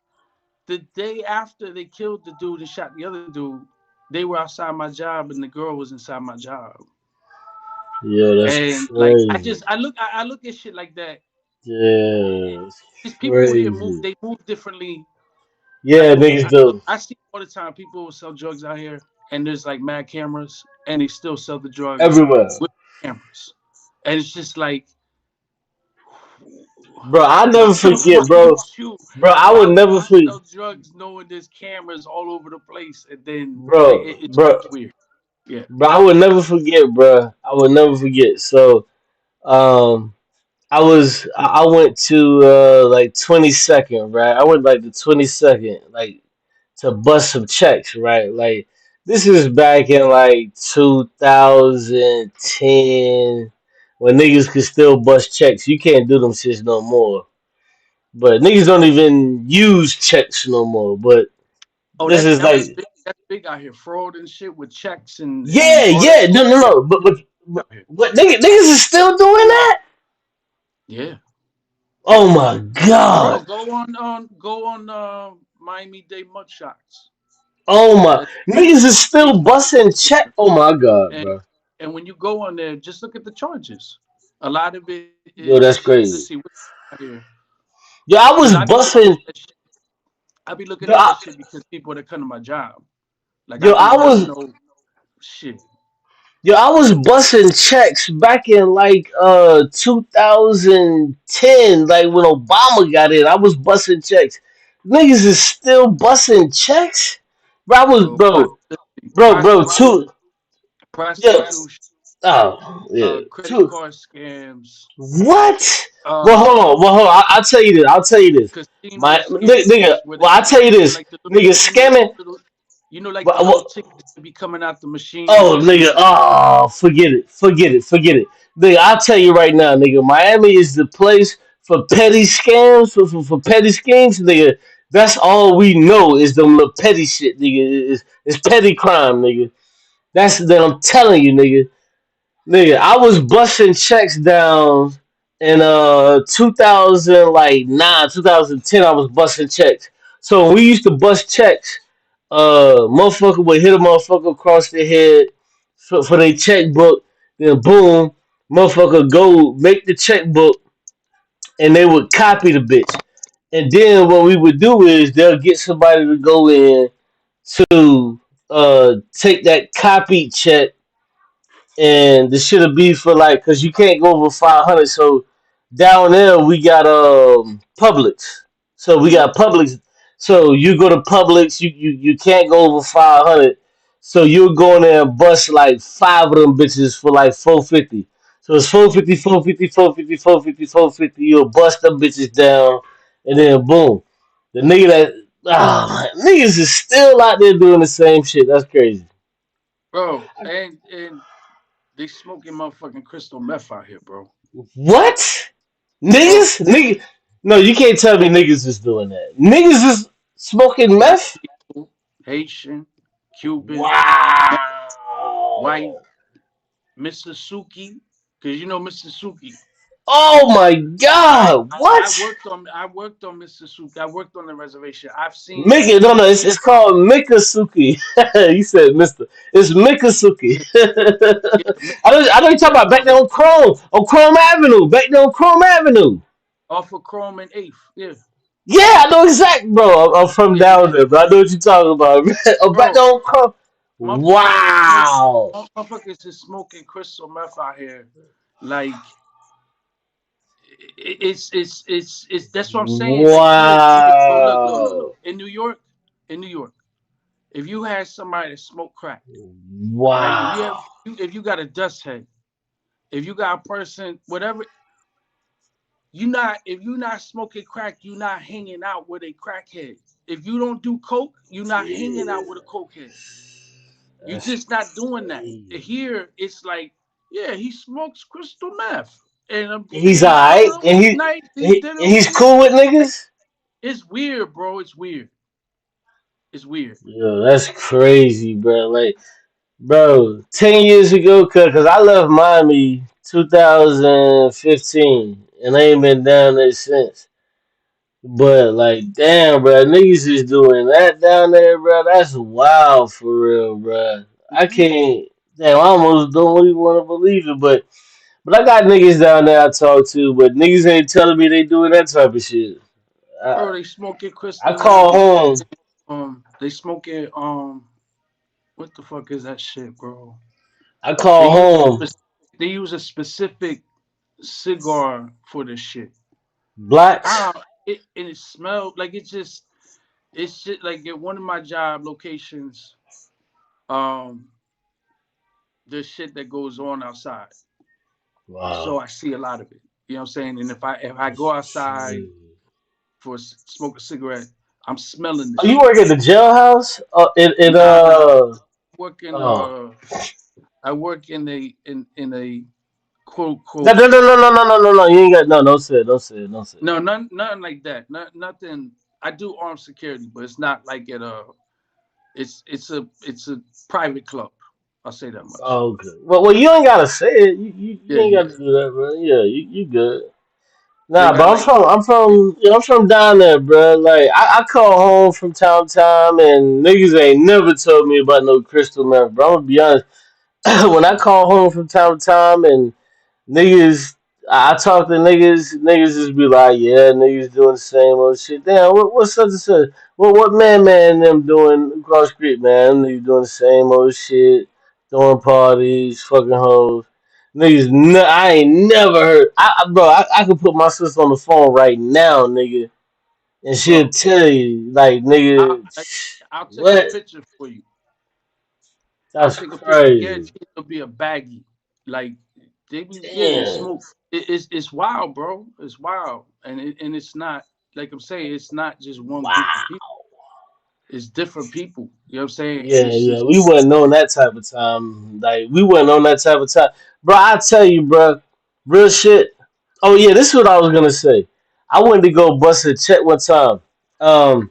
the day after they killed the dude and shot the other dude, they were outside my job and the girl was inside my job. Yo, that's And like crazy. I look at shit like that. Yeah, it's These people here move crazy. they move differently. Yeah, Like niggas look, do. I see all the time people will sell drugs out here and there's like mad cameras and they still sell the drugs Everywhere. with cameras. And it's just like bro. I Why never the forget, fuck you bro. shoot? Bro, I would never Why forget, sell drugs knowing there's cameras all over the place and then like bro, it's bro, weird. Yeah. bro. I would never forget, bro. I would never forget. So, um, I went to like 22nd, right? I went like the 22nd, like to bust some checks, right? Like this is back in like 2010 when niggas could still bust checks. You can't do them shits no more. But niggas don't even use checks no more. But Oh, this is that's like, big. That's big out here. Fraud and shit with checks and yeah, all that yeah, no, no, shit no. But out here. what niggas is still doing that? Yeah, Oh my bro. god. Go on Miami Dade mugshots. Oh my That's niggas is big still busting check. Oh my god, and bro. and when you go on there, just look at the charges. A lot of it Yo, is that's let's see crazy. what out here Yo, I because was busting. I be looking Yo, at that shit because people that come to my job. Like I yo, be I like, was shit. I was busting checks back in like 2010, like when Obama got in. I was busting checks. Niggas is still busting checks. Bro, I was Bro, bro, two, yeah, prostitution, oh yeah, credit two. card scams, What? Well, hold on. um, Well, hold on. I'll tell you this. I'll tell you this. casino My nigga. scams where Well, they I'll tell you you know this. like the little Nigga you know like scamming. the little you know like the Well, little well, tickets that be coming out the machine oh, and nigga. shit. Oh, forget it. Forget it. Forget it. Nigga, I'll tell you right now, nigga. Miami is the place for petty scams, for petty schemes, nigga. That's all we know is them little petty shit, nigga. It's petty crime, nigga. That's that I'm telling you, nigga. Nigga, I was busting checks down in 2000 like 2010. I was busting checks. So when we used to bust checks, motherfucker would hit a motherfucker across the head for their checkbook. Then boom, motherfucker go make the checkbook, and they would copy the bitch. And then what we would do is they'll get somebody to go in to take that copied check, and this should be for like because you can't go over 500. So down there we got Publix. So we Mm. got Publix. So you go to Publix, you can't go over 500. So you're going there and bust like five of them bitches for like 450. So it's 450, 450, 450, 450, 450. You'll bust them bitches down, and then boom, the nigga that niggas is still out there doing the same shit. That's crazy. Bro, and they smoking motherfucking crystal meth out here, bro. What? Bro, Niggas? Nigga. No, you can't tell me niggas is doing that. Niggas is smoking black meth? people, Haitian, Cuban, white, Wow. Mississippi, because you know Mississippi. Oh my I, god. I What? worked on Mississippi. I worked on the reservation. I've seen Mickey, no, no, Mississippi. it's called Mikasuki. You said Mister. It's Mikasuki. Yeah, yeah, I know you're talking about back there on Chrome Avenue, back there on Chrome Avenue. off of Chrome and Eighth. Yeah, Yeah, I know exactly, bro. I'm from yeah, down yeah, there, bro. I know what you're talking about. I'm back bro. there on Chrome. Motherfuckers is smoking. Wow. Motherfuckers is smoking crystal meth out here. Like it's. That's what I'm saying. Like here, bro. Look. Wow. In New York, if you had somebody that smoke crack, right? If you have, Wow. if you got a dust head, if you got a person, whatever, you not if you not smoking crack, you not hanging out with a crackhead. If you don't do coke, you not hanging out with a cokehead. You That's just not doing that. crazy. Here, it's like, yeah, he smokes crystal meth, and He's he's alright, chilling with his night. He's and dealing with he's his. cool with niggas. It's weird, bro. It's weird. It's weird. Yo, that's crazy, bro. Like, bro, 10 years ago, cause I left Miami 2015, and I ain't been down there since. But like, damn, bro, niggas is doing that down there, bro. That's wild for real, bro. I Mhm. can't. Damn, I almost don't even want to believe it, but I got niggas down there I talk to, but niggas ain't telling me they doing that type of shit. I, Bro, they smoking I crystal meth. call home. They smoking what the fuck is that shit, bro? I They call use home. they use a specific cigar for this shit. Blacks. And it smelled like it's just like at one of my job locations. Um, there's shit that goes on outside, so Wow. I see a lot of it. You know what I'm saying? And if I That's go outside crazy. for smoke a cigarette, I'm smelling the Oh, you shit. work at the jailhouse? It Nah, work in oh. I work in a quote No, quote no, no, no, no, no, no, no, no. You ain't got no. Don't say it. Don't say it. Don't say it. no, nothing like that. Nothing. I do armed security, but it's not like at a. It's a private club. I'll say that much. Oh, okay. Well, you ain't gotta say it. You Yeah, ain't got yeah. to do that, bro. Yeah, you good. They Nah, but got like I'm from down there, bro. Like I call home from time to time, and niggas ain't never told me about no crystal meth, bro. I'm gonna be honest. When I call home from time to time, and niggas, I talk to niggas. Niggas just be like, yeah, niggas doing the same old shit. Damn, what's such and such? What man and them doing across the street, man? Them niggas doing the same old shit, throwing parties, fucking hoes. Niggas, I ain't never heard. Bro, I could put my sister on the phone right now, nigga, and she'll bro. tell you, like, I'll, nigga, I'll take a what? picture for you. I'll That's take a picture. crazy. Guarantee it'll be a baggie. Like they Damn. smoke. It's wild, bro. It's wild, and it's not like I'm saying. It's not just one group of people. Wow. It's different people. You know what I'm saying? And Yeah, it's yeah, just we wasn't on that type of time. Like we wasn't on that type of time, bro. I tell you, bro, real shit. Oh yeah, this is what I was gonna say. I went to go bust a check one time. Um,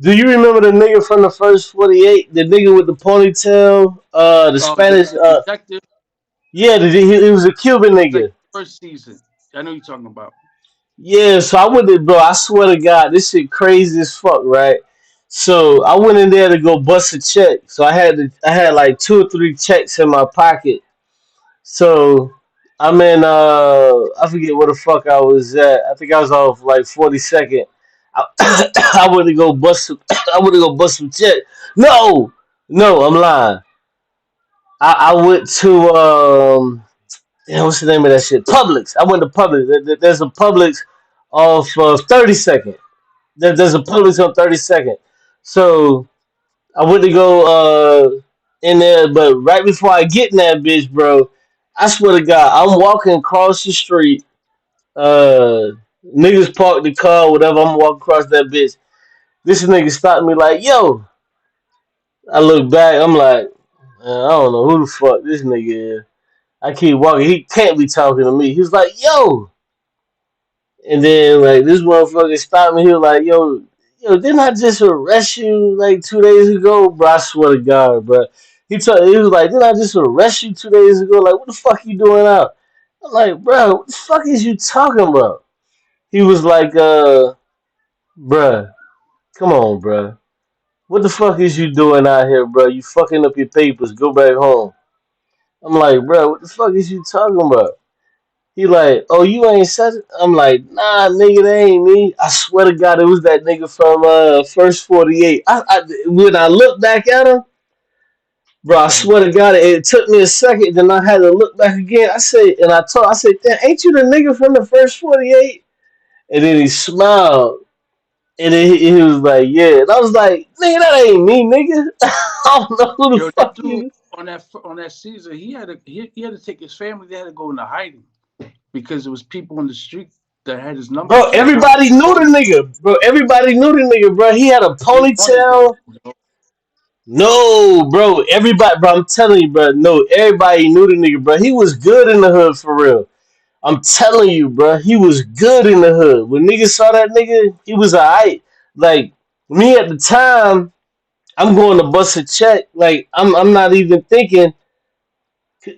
do you remember the nigga from the first 48? The nigga with the ponytail, the the Spanish, detective. yeah, he was a Cuban It's like nigga. first season. I know you're talking about. Yeah, so I went to, bro. I swear to God, this shit crazy as fuck, right? So I went in there to go bust a check. So I had like two or three checks in my pocket. So I'm in, I forget where the fuck I was at. I think I was off like 42nd. I, I went to go bust some, I went to go bust some check. No, no, I'm lying. I went to damn, what's the name of that shit? Publix. I went to Publix. There's a Publix off of 32nd. There's a Publix on 32nd. So I went to go in there, but right before I get in that bitch, bro, I swear to God, I'm walking across the street. Uh, Niggas parked the car, whatever. I'm walking across that bitch. This nigga stopped me like, yo. I look back, I'm like, man, I don't know who the fuck this nigga is. I keep walking. He can't be talking to me. He's like, yo. And then like this motherfucker stopped me. He was like, yo, didn't I just arrest you like 2 days ago, bro? I swear to God, bro. He was like, didn't I just arrest you 2 days ago? Like, what the fuck you doing out? I'm like, bro, what the fuck is you talking about? He was like, bruh, come on, bruh. What the fuck is you doing out here, bro? You fucking up your papers. Go back home. I'm like, bro, what the fuck is you talking about? He like, oh, you ain't such. I'm like, nah, nigga, that ain't me. I swear to God, it was that nigga from First 48. When I look back at him, bro, I Mhm. swear to God, it took me a second. Then I had to look back again. I said, damn, ain't you the nigga from the First 48? And then he smiled, and then he was like, yeah. And I was like, nigga, that ain't me, nigga. I don't know who the Yo, that fuck dude you. on that season, he had to take his family. They had to go into hiding because it was people on the street that had his number Bro, that wanted everybody to knew call the him. nigga. Bro, everybody knew the nigga, bro. He had a They wanted him. ponytail. No, bro. Everybody, bro. I'm telling you, bro. No, everybody knew the nigga, bro. He was good in the hood for real. I'm telling you, bro. He was good in the hood. When niggas saw that nigga, he was alright. Like me at the time, I'm going to bust a check. Like I'm not even thinking.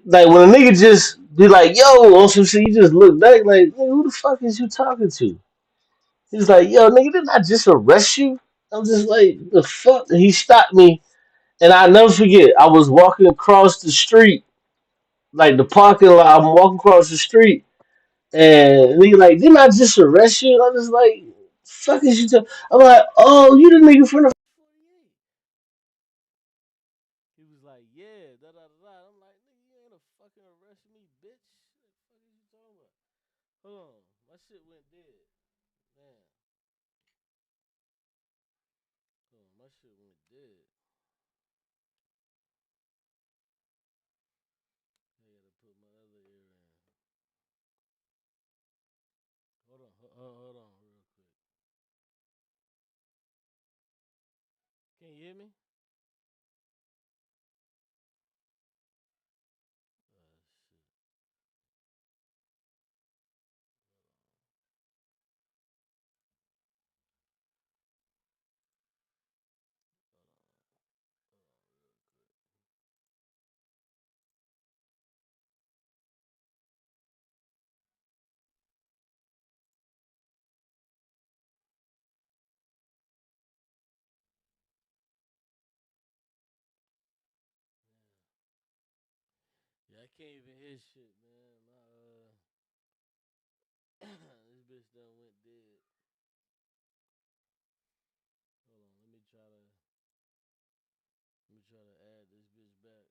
Like when a nigga just be like, "Yo," on some shit, you just look back like, "Nigga, who the fuck is you talking to?" He's like, "Yo, nigga, didn't I just arrest you?" I'm just like, "The fuck?" And he stopped me. And I never forget, I was walking across the street, like the parking lot. I'm walking across the street, and he like, "Didn't I just arrest you?" And I was like, "Fuck is you?" I'm like, "Oh, you the nigga from the 48?" He was like, "Yeah, da da da da." I'm like, "Nigga, you ain't a fucking arrest me, bitch." What the fuck is you talking about? Hold on. My shit went dead. Man. Hold on. My shit went dead. I gotta put my other ear in. Hold on. Hold on real quick. Can you hear me? Shit. Yeah, I can't even hear shit, man. This bitch done went dead. Hold on. Let me try to add this bitch back.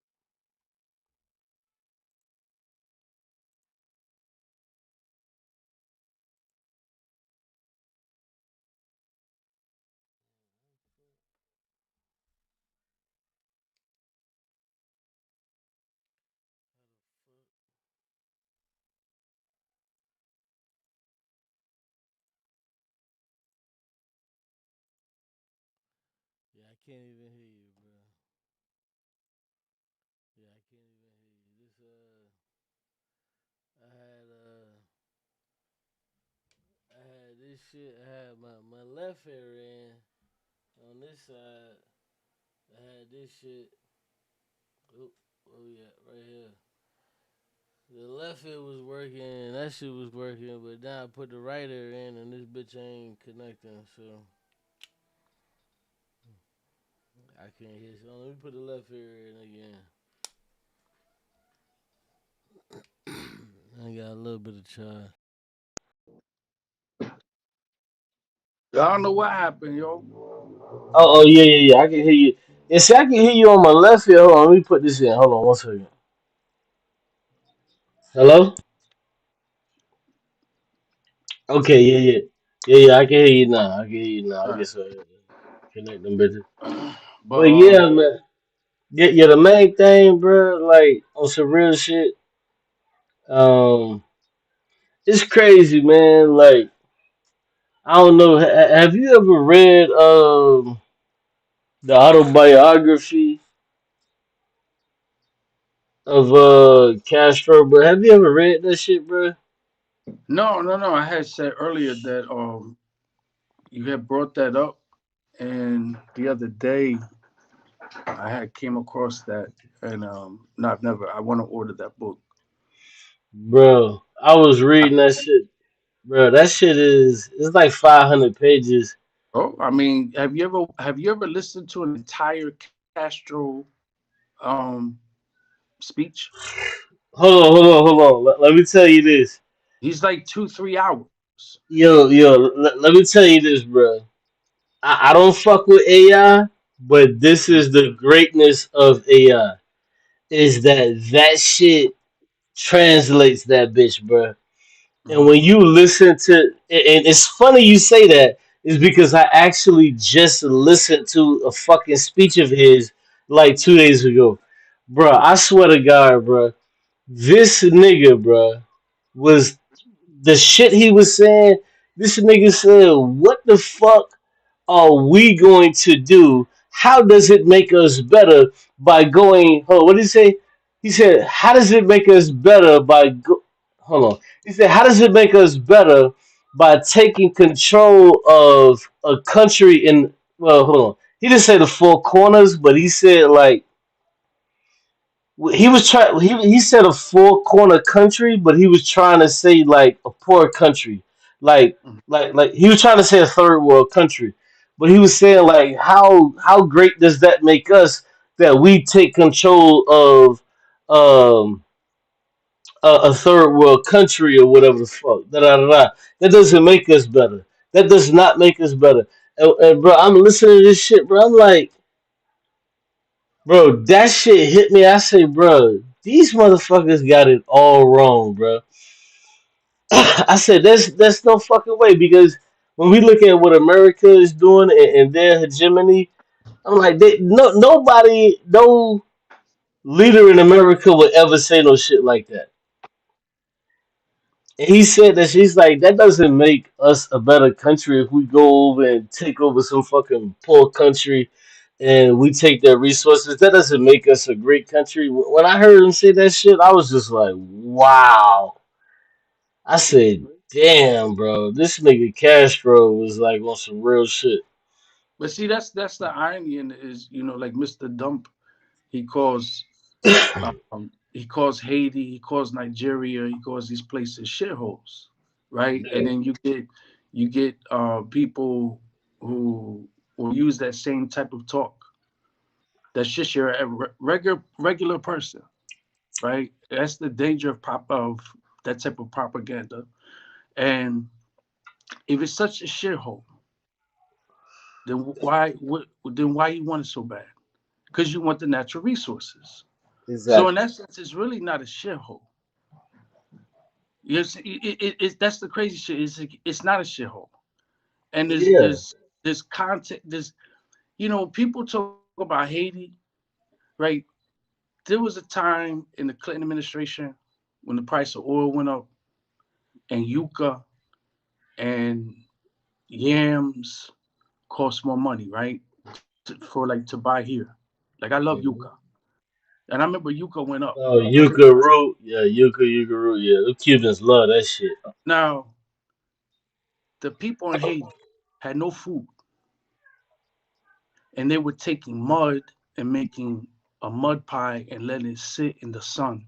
How the fuck? Yeah, I can't even hear you, bro. Yeah, I can't even hear you. I had this shit. I had my left ear in on this side. I had this shit. Oh, oh yeah, right here. The left ear was working, that shit was working, but now I put the right ear in, and this bitch ain't connecting, so I can't hear. So let me put the left ear in again. I got a little bit of charge. I don't know what happened, yo. Oh, yeah, yeah, yeah. I can hear you. Yeah, see, I can hear you on my left ear. Hold on, let me put this in. Hold on, one second. Hello? Okay, yeah, yeah. Yeah, yeah, I can hear you now. I can hear you now. I All right. guess connect them bitches. But But yeah, man. Yeah, yeah, the main thing, bro, like on some real shit, um, it's crazy, man. Like, I don't know. Have you ever read the autobiography of Castro, bro? Have you ever read that shit, bro? no, no, no. I had said earlier that you had brought that up, and the other day I had came across that, and not never. I want to order that book. Bro, I was reading that shit, bro. That shit is it's like 500 pages. Oh, I mean, have you ever listened to an entire Castro um speech? Hold on. Let me tell you this. He's like 2 3 hours. Let me tell you this, bro. I don't fuck with AI, but this is the greatness of AI. Is that shit translates that bitch, bro. And Mm-hmm. when you listen to, and it's funny you say that, is because I actually just listened to a fucking speech of his like 2 days ago, bro. I swear to God, bro. This nigga, bro, was the shit he was saying. This nigga said, "What the fuck are we going to do? How does it make us better by going?" Hold on, what did he say? He said, "How does it make us better by go?" Hold on. He said, "How does it make us better by taking control of a country in?" Well, hold on. He didn't say the four corners, but he said like he was trying. He said a four corner country, but he was trying to say like a poor country, like like he was trying to say a third world country, but he was saying like how great does that make us that we take control of um a third world country or whatever the fuck. Da, da, da, da. That doesn't make us better. That does not make us better. And bro, I'm listening to this shit, bro. I'm like, bro, that shit hit me. I say, bro, these motherfuckers got it all wrong, bro. I said that's no fucking way because when we look at what America is doing and their hegemony, I'm like, nobody, no leader in America would ever say no shit like that. And he said that she's like, that doesn't make us a better country if we go over and take over some fucking poor country and we take their resources. That doesn't make us a great country. When I heard him say that shit, I was just like, wow. I said, damn, bro, this nigga Castro was like on some real shit. But see, that's the irony in it is, like Mr. Dump, he calls he calls Haiti, he calls Nigeria, he calls these places shitholes, right? And Yeah, then you get people who will use that same type of talk. That's just your regular person, right? That's the danger of that type of propaganda. And if it's such a shithole, then why you want it so bad? Because you want the natural resources. So in exactly. that sense, it's really not a shithole. Yes, that's the crazy shit. It's not a shithole, and there's Yeah, there's there's content. There's people talk about Haiti, right? There was a time in the Clinton administration when the price of oil went up and yuca and yams cost more money, right? To buy here. Like I love yuca, mhm. and I remember yuca went up. Oh, yuca root. Yeah, yuca root. Yeah, the Cubans love that shit. Now the people in Haiti had no food, and they were taking mud and making a mud pie and letting it sit in the sun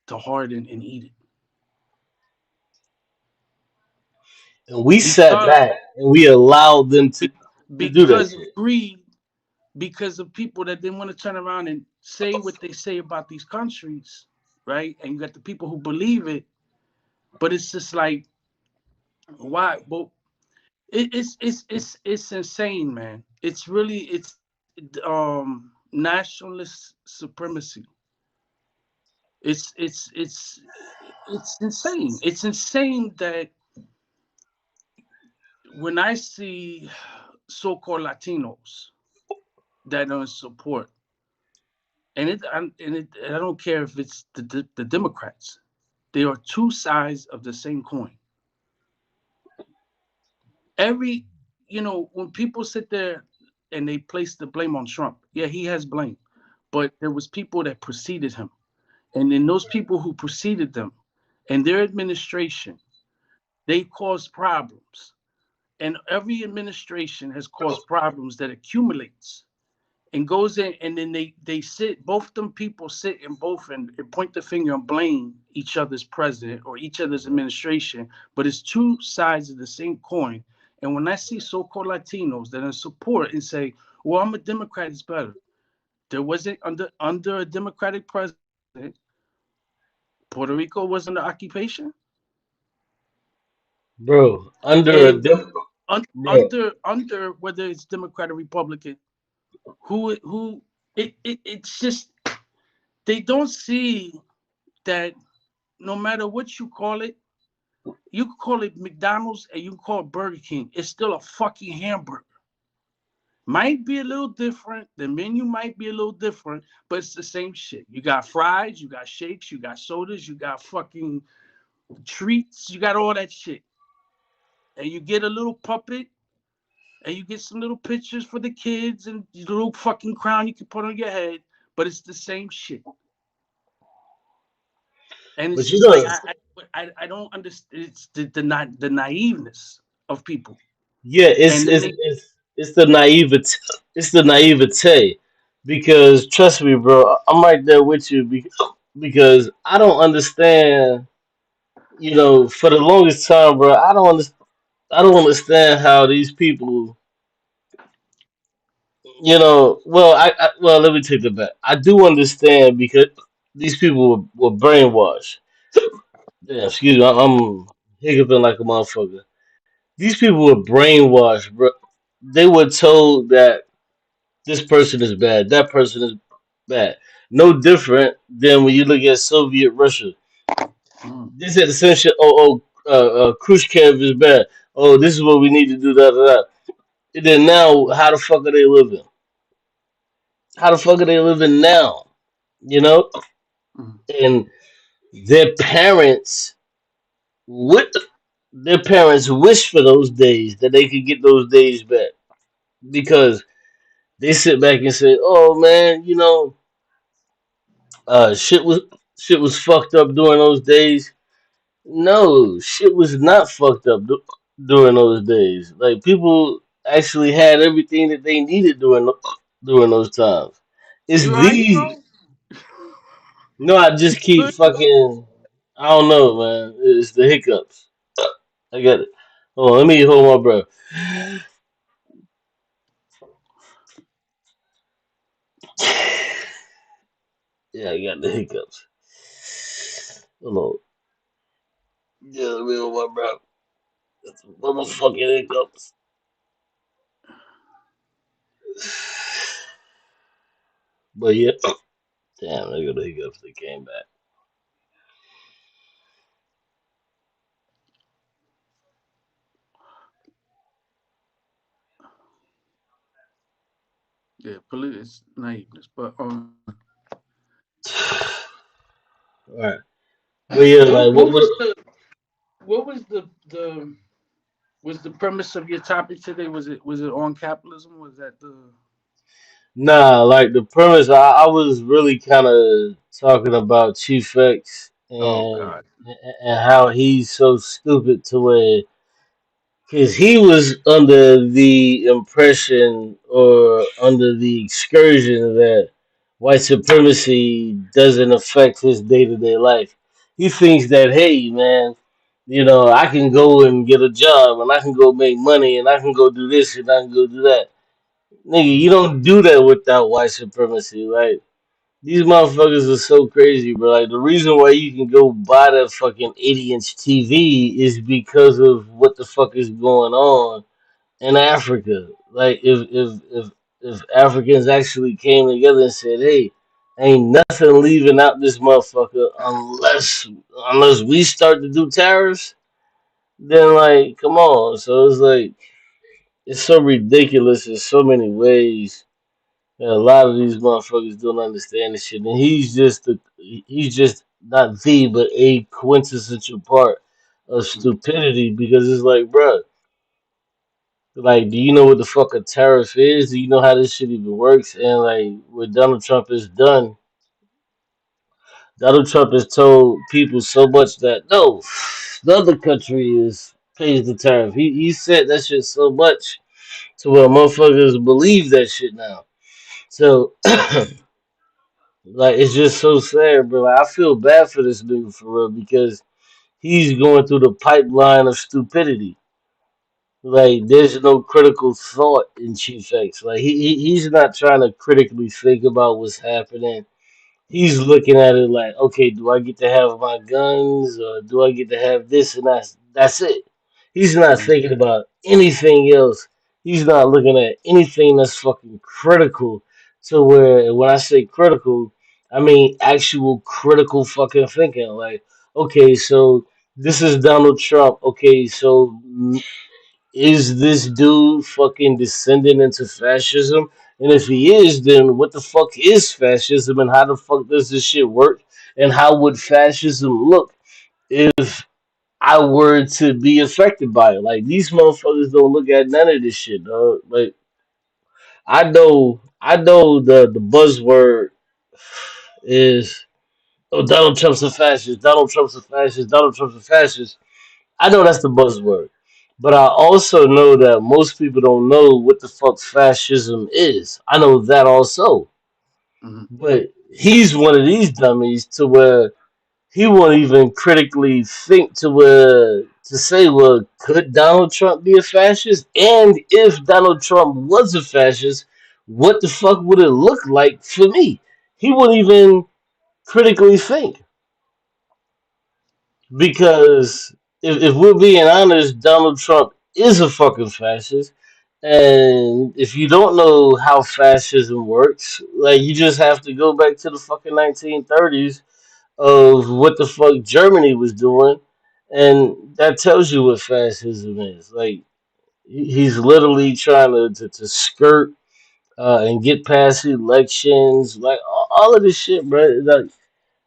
to harden and eat it. And we sat Because back and we allowed them to do that because of shit. greed, because of people that didn't want to turn around and say what they say about these countries, right? And you got the people who believe it, but it's just like why? Well, it's insane, man. It's nationalist supremacy. It's insane. It's insane that when I see so-called Latinos that are in support, and I don't care if it's the Democrats, they are two sides of the same coin. Every when people sit there and they place the blame on Trump, yeah, he has blame, but there was people that preceded him, and then those people who preceded them and their administration, they caused problems, and every administration has caused problems that accumulates and goes in, and then they sit, both of them people sit and both and point the finger and blame each other's president or each other's administration, but it's two sides of the same coin. And when I see so-called Latinos that are in support and say, well, I'm a Democrat, it's better. There wasn't under a Democratic president, Puerto Rico was under occupation. Bro, under a And bro. under whether it's Democrat or Republican, who it's just they don't see that no matter what you call it, you can call it McDonald's and you can call it Burger King. It's still a fucking hamburger. Might be a little different. The menu might be a little different, but it's the same shit. You got fries, you got shakes, you got sodas, you got fucking treats, you got all that shit. And you get a little puppet and you get some little pictures for the kids and your little fucking crown you can put on your head, but it's the same shit. And it's But you just like know, I don't understand. It's the naiveness of people, yeah, and then they it's the naivete. It's the naivete because trust me, bro, I'm right there with you because I don't understand. For the longest time, bro, I don't understand how these people. Well, well, let me take that back. I do understand because these people were brainwashed. Yeah, excuse me, I'm hiccuping like a motherfucker. These people were brainwashed, bro. They were told that this person is bad, that person is bad. No different than when you look at Soviet Russia. mm, They said the same shit. Oh, oh. Khrushchev is bad. Oh, this is what we need to do. Da da da. And then now, how the fuck are they living? How the fuck are they living now? You know, Mhm. and their parents would their parents wish for those days that they could get those days back because they sit back and say, "Oh man, shit was fucked up during those days." No, shit was not fucked up during those days. Like people actually had everything that they needed during those times. It's You all right, these. bro? No, I just You keep good, bro? fucking. I don't know, man. It's the hiccups. I got it. Hold on, let me hold my breath. Yeah, I got the hiccups. Hold on. Yeah, let me hold my breath. That's motherfucking hiccups. But yeah, damn, I got the hiccups. They came back. Yeah, police naiveness. But All right, but yeah, like what what? was the was the premise of your topic today? Was it on capitalism? Was that the Nah, like the premise. I was really kind of talking about Chief X Oh and God. and how he's so stupid to where because he was under the impression or under the excursion that white supremacy doesn't affect his day to day life. He thinks that, hey, man, I can go and get a job and I can go make money and I can go do this and I can go do that. Nigga, you don't do that without white supremacy. Like, these motherfuckers are so crazy, bro. Like, the reason why you can go buy that fucking 80-inch TV is because of what the fuck is going on in Africa. Like if Africans actually came together and said, "Hey, ain't nothing leaving out this motherfucker unless we start to do tariffs," then like, come on. So it's like it's so ridiculous in so many ways. And a lot of these motherfuckers don't understand this shit, and he's just not the but a quintessential part of stupidity because it's like, bruh. Like, do you know what the fuck a tariff is? Do you know how this shit even works? And like, what Donald Trump has done, Donald Trump has told people so much that no, the other country is pays the tariff. He said that shit so much to where motherfuckers believe that shit now. So, like, it's just so sad, bro. Like, I feel bad for this nigga for real because he's going through the pipeline of stupidity. Like there's no critical thought in Chief X. Like he's not trying to critically think about what's happening. He's looking at it like, okay, do I get to have my guns or do I get to have this and that's it. He's not Mhm. thinking about anything else. He's not looking at anything that's fucking critical to where when I say critical, I mean actual critical fucking thinking. Like, okay, so this is Donald Trump. Okay, so is this dude fucking descending into fascism? And if he is, then what the fuck is fascism and how the fuck does this shit work? And how would fascism look if I were to be affected by it? Like these motherfuckers don't look at none of this shit, dog. Like I know the buzzword is oh Donald Trump's a fascist, Donald Trump's a fascist, Donald Trump's a fascist. I know that's the buzzword. But I also know that most people don't know what the fuck fascism is. I know that also. Mhm. But he's one of these dummies to where he won't even critically think to where to say, well, could Donald Trump be a fascist? And if Donald Trump was a fascist, what the fuck would it look like for me? He wouldn't even critically think. Because if we're being honest, Donald Trump is a fucking fascist. And if you don't know how fascism works, like you just have to go back to the fucking 1930s of what the fuck Germany was doing. And that tells you what fascism is. Like he's literally trying to skirt and get past elections, like all of this shit, bro.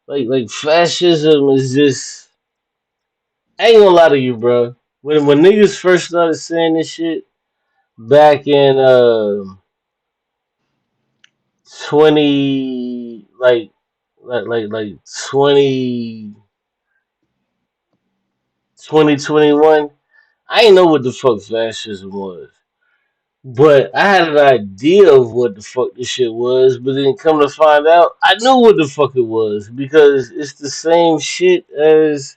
Like fascism is just. I ain't gonna lie to you, bro. When niggas first started saying this shit back in 20 like 2021, I ain't know what the fuck fascism was. But I had an idea of what the fuck this shit was, but then come to find out, I knew what the fuck it was because it's the same shit as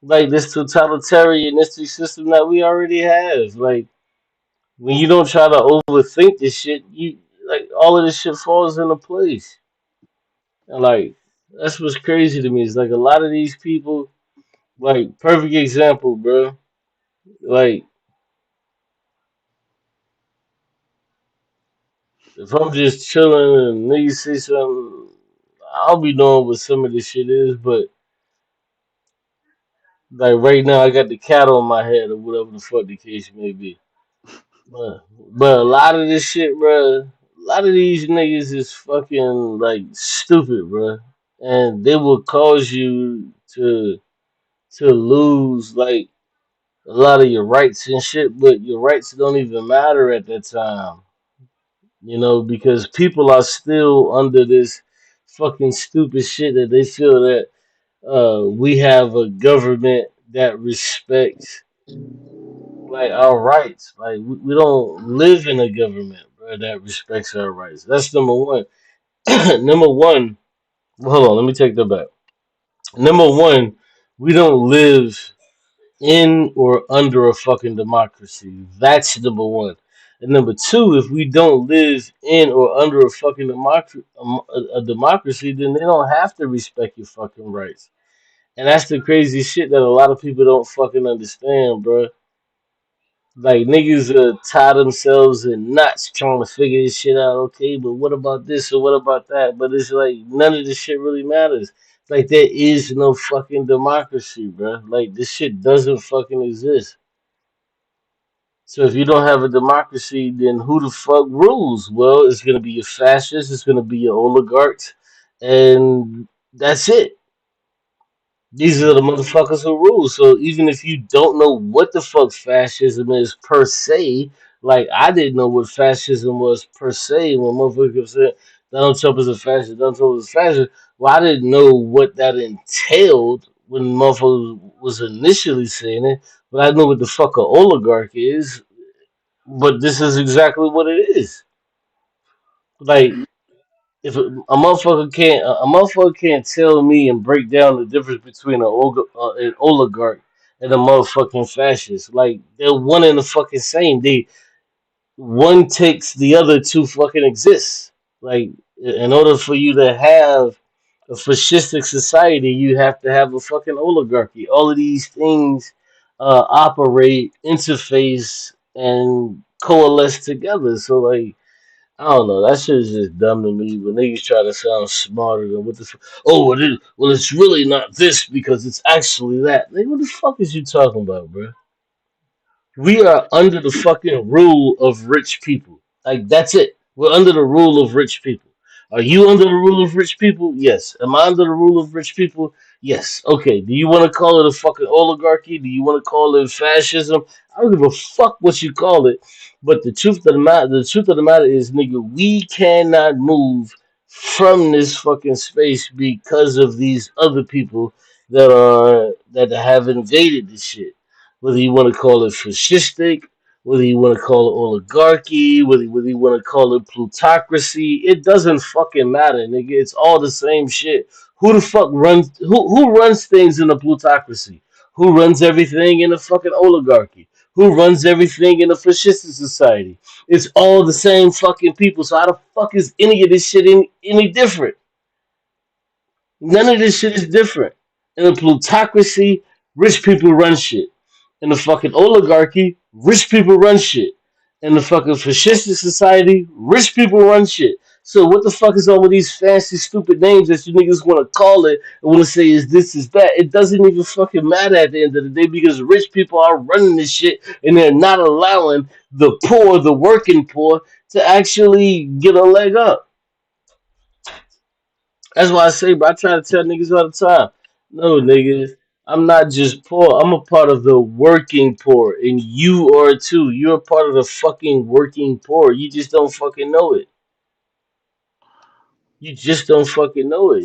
like this totalitarianistic system that we already have. Like when you don't try to overthink this shit, you like all of this shit falls into place. And like that's what's crazy to me. Is like a lot of these people, like perfect example, bro. Like if I'm just chilling and niggas say something, I'll be knowing what some of this shit is. But like right now, I got the cat on my head or whatever the fuck the case may be. But a lot of this shit, bro. A lot of these niggas is fucking like stupid, bro, and they will cause you to lose like a lot of your rights and shit. But your rights don't even matter at that time, because people are still under this fucking stupid shit that they feel that we have a government that respects like our rights. Like we don't live in a government, bro, that respects our rights. That's number one. Number one. Well, hold on, let me take that back. Number one, we don't live in or under a fucking democracy. That's number one. And number two, if we don't live in or under a fucking a democracy, then they don't have to respect your fucking rights. And that's the crazy shit that a lot of people don't fucking understand, bro. Like niggas tie themselves in knots trying to figure this shit out. Okay, but what about this or what about that? But it's like none of this shit really matters. Like there is no fucking democracy, bro. Like this shit doesn't fucking exist. So if you don't have a democracy, then who the fuck rules? Well, it's gonna be your fascists. It's gonna be your oligarchs, and that's it. These are the motherfuckers who rule. So even if you don't know what the fuck fascism is per se, like I didn't know what fascism was per se when motherfuckers said Donald Trump is a fascist, Donald Trump is a fascist. Well, I didn't know what that entailed when motherfuckers was initially saying it, but I know what the fuck a oligarch is. But this is exactly what it is. Like if a motherfucker can't tell me and break down the difference between an oligarch and a motherfucking fascist. Like they're one and the fucking same. They one takes the other to fucking exist. Like in order for you to have a fascistic society, you have to have a fucking oligarchy. All of these things operate, interface, and coalesce together. So like I don't know. That shit is just dumb to me. When niggas try to sound smarter than what the oh, well, it's really not this because it's actually that. Nigga, what the fuck is you talking about, bro? We are under the fucking rule of rich people. Like that's it. We're under the rule of rich people. Are you under the rule of rich people? Yes. Am I under the rule of rich people? Yes. Okay. Do you want to call it a fucking oligarchy? Do you want to call it fascism? I don't give a fuck what you call it. But the truth of the matter is, nigga, we cannot move from this fucking space because of these other people that have invaded this shit, whether you want to call it fascistic, whether you want to call it oligarchy, whether you want to call it plutocracy, it doesn't fucking matter, nigga. It's all the same shit. Who the fuck runs who runs things in a plutocracy? Who runs everything in a fucking oligarchy? Who runs everything in a fascistic society? It's all the same fucking people. So how the fuck is any of this shit any different? None of this shit is different. In a plutocracy, rich people run shit. In the fucking oligarchy, rich people run shit. In the fucking fascistic society, rich people run shit. So what the fuck is all with these fancy stupid names that you niggas want to call it and want to say is this is that? It doesn't even fucking matter at the end of the day because rich people are running this shit and they're not allowing the poor, the working poor, to actually get a leg up. That's why I say, bro, I try to tell niggas all the time. No, niggas, I'm not just poor. I'm a part of the working poor, and you are too. You're a part of the fucking working poor. You just don't fucking know it. You just don't fucking know it.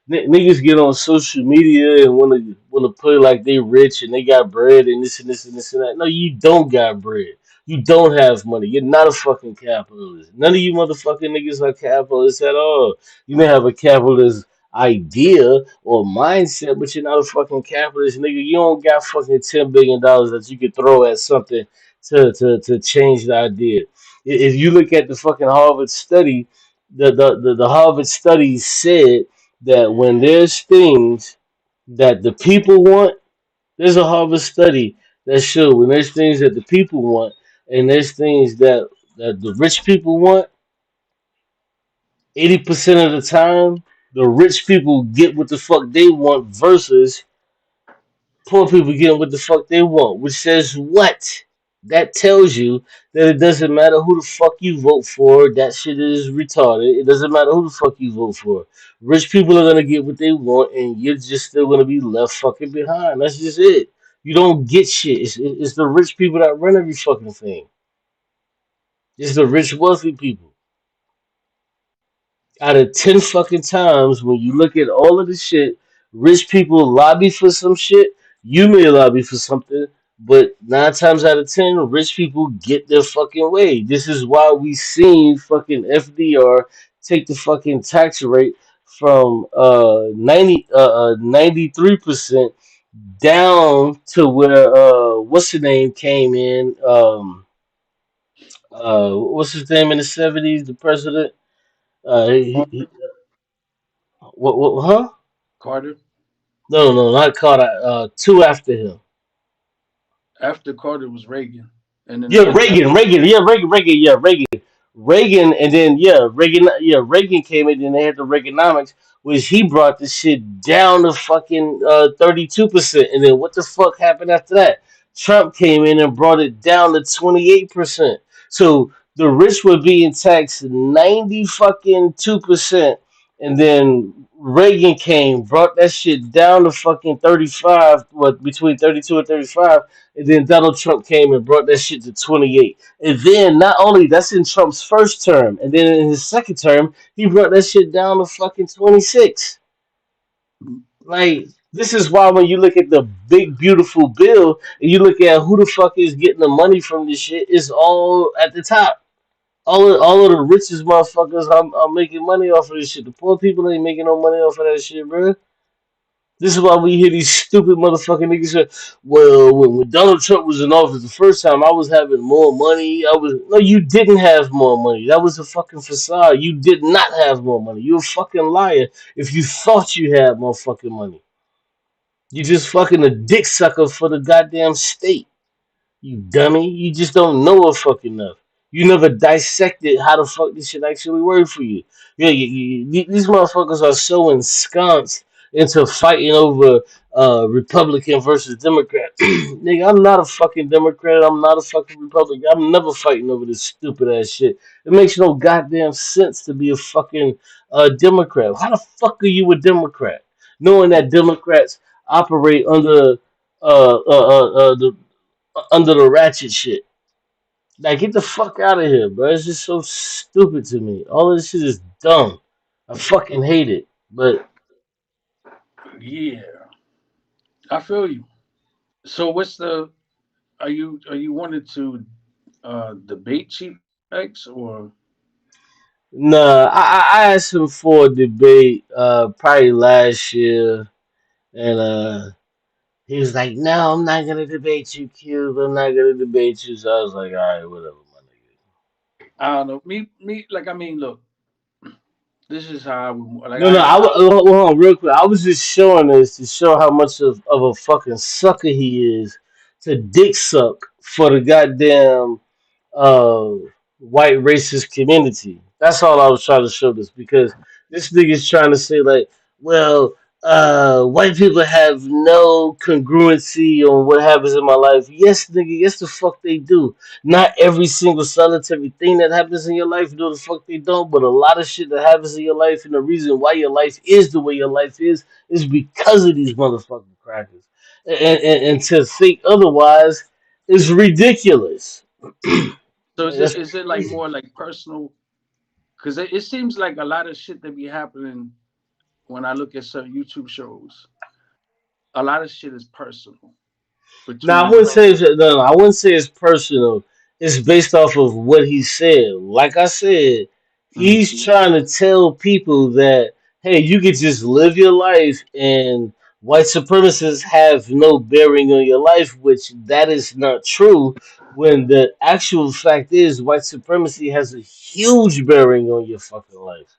Niggas get on social media and wanna play like they rich and they got bread and this and this and this and that. No, you don't got bread. You don't have money. You're not a fucking capitalist. None of you motherfucking niggas are capitalists at all. You may have a capitalist idea or mindset, but you're not a fucking capitalist, nigga. You don't got fucking $10 billion that you could throw at something to change the idea. If you look at the fucking Harvard study, the Harvard study said that when there's things that the people want, there's a Harvard study that showed when there's things that the people want and there's things that the rich people want, 80% of the time, the rich people get what the fuck they want versus poor people getting what the fuck they want, which says what? That tells you that it doesn't matter who the fuck you vote for. That shit is retarded. It doesn't matter who the fuck you vote for. Rich people are gonna get what they want, and you're just still gonna be left fucking behind. That's just it. You don't get shit. It's the rich people that run every fucking thing. It's the rich, wealthy people. Out of 10 fucking times when you look at all of the shit, rich people lobby for some shit, you may lobby for something, but 9 times out of 10, rich people get their fucking way. This is why we seen fucking FDR take the fucking tax rate from 93% down to where what's the name came in what's his name in the 70s, the president, Carter. huh? Carter. No, no, not Carter. Two after him. After Carter was Reagan, and then Yeah, again Reagan, Reagan, yeah, Reagan, yeah, Reagan, and then Reagan came in, and they had the Reaganomics, which he brought the shit down to fucking 32%, and then what the fuck happened after that? Trump came in and brought it down to 28%. So the rich were being taxed 90 fucking 2%, and then Reagan came, brought that shit down to fucking 35, what between 32 and 35. And then Donald Trump came and brought that shit to 28. And then not only that's in Trump's first term, and then in his second term, he brought that shit down to fucking 26. Like, this is why when you look at the big beautiful bill and you look at who the fuck is getting the money from this shit, it's all at the top. All of the richest motherfuckers are making money off of this shit. The poor people ain't making no money off of that shit, bro. This is why we hear these stupid motherfucking niggas say, well, when Donald Trump was in office the first time, I was having more money. No, you didn't have more money. That was a fucking facade. You did not have more money. You're a fucking liar if you thought you had more fucking money. You just fucking a dick sucker for the goddamn state. You dummy. You just don't know a fucking enough. You never dissected how the fuck this shit actually worked for you. Yeah, these motherfuckers are so ensconced into fighting over Republican versus Democrat. Nigga, I'm not a fucking Democrat. I'm not a fucking Republican. I'm never fighting over this stupid ass shit. It makes no goddamn sense to be a fucking Democrat. How the fuck are you a Democrat? Knowing that Democrats operate the under the ratchet shit. Like, get the fuck out of here, bro. It's just so stupid to me. All this shit is dumb. I fucking hate it. But yeah, I feel you. So what's the are you wanted to debate Chief X or nah, I asked him for a debate probably last year, and he was like, "No, I'm not gonna debate you, Cube. I'm not gonna debate you." So I was like, "All right, whatever, my nigga." I don't know me like I mean look, this is how I would like No, I no, ain't gonna lie. hold on real quick. I was just showing this to show how much of a fucking sucker he is to dick suck for the goddamn uh white racist community. That's all I was trying to show this because this nigga's trying to say like, well, white people have no congruency on what happens in my life. Yes, nigga, yes the fuck they do. Not every single solitary thing that happens in your life, no the fuck they don't, but a lot of shit that happens in your life and the reason why your life is the way your life is because of these motherfucking crackers. And to think otherwise is ridiculous. So Like, that's is it like crazy. more like personal? Because it seems like a lot of shit that be happening when I look at certain YouTube shows. A lot of shit is personal Now I between. wouldn't say no, I wouldn't say it's personal. It's based off of what he said. Like I said, Mhm. he's trying to tell people that hey, you could just live your life and white supremacists have no bearing on your life, which that is not true. When the actual fact is, white supremacy has a huge bearing on your fucking life.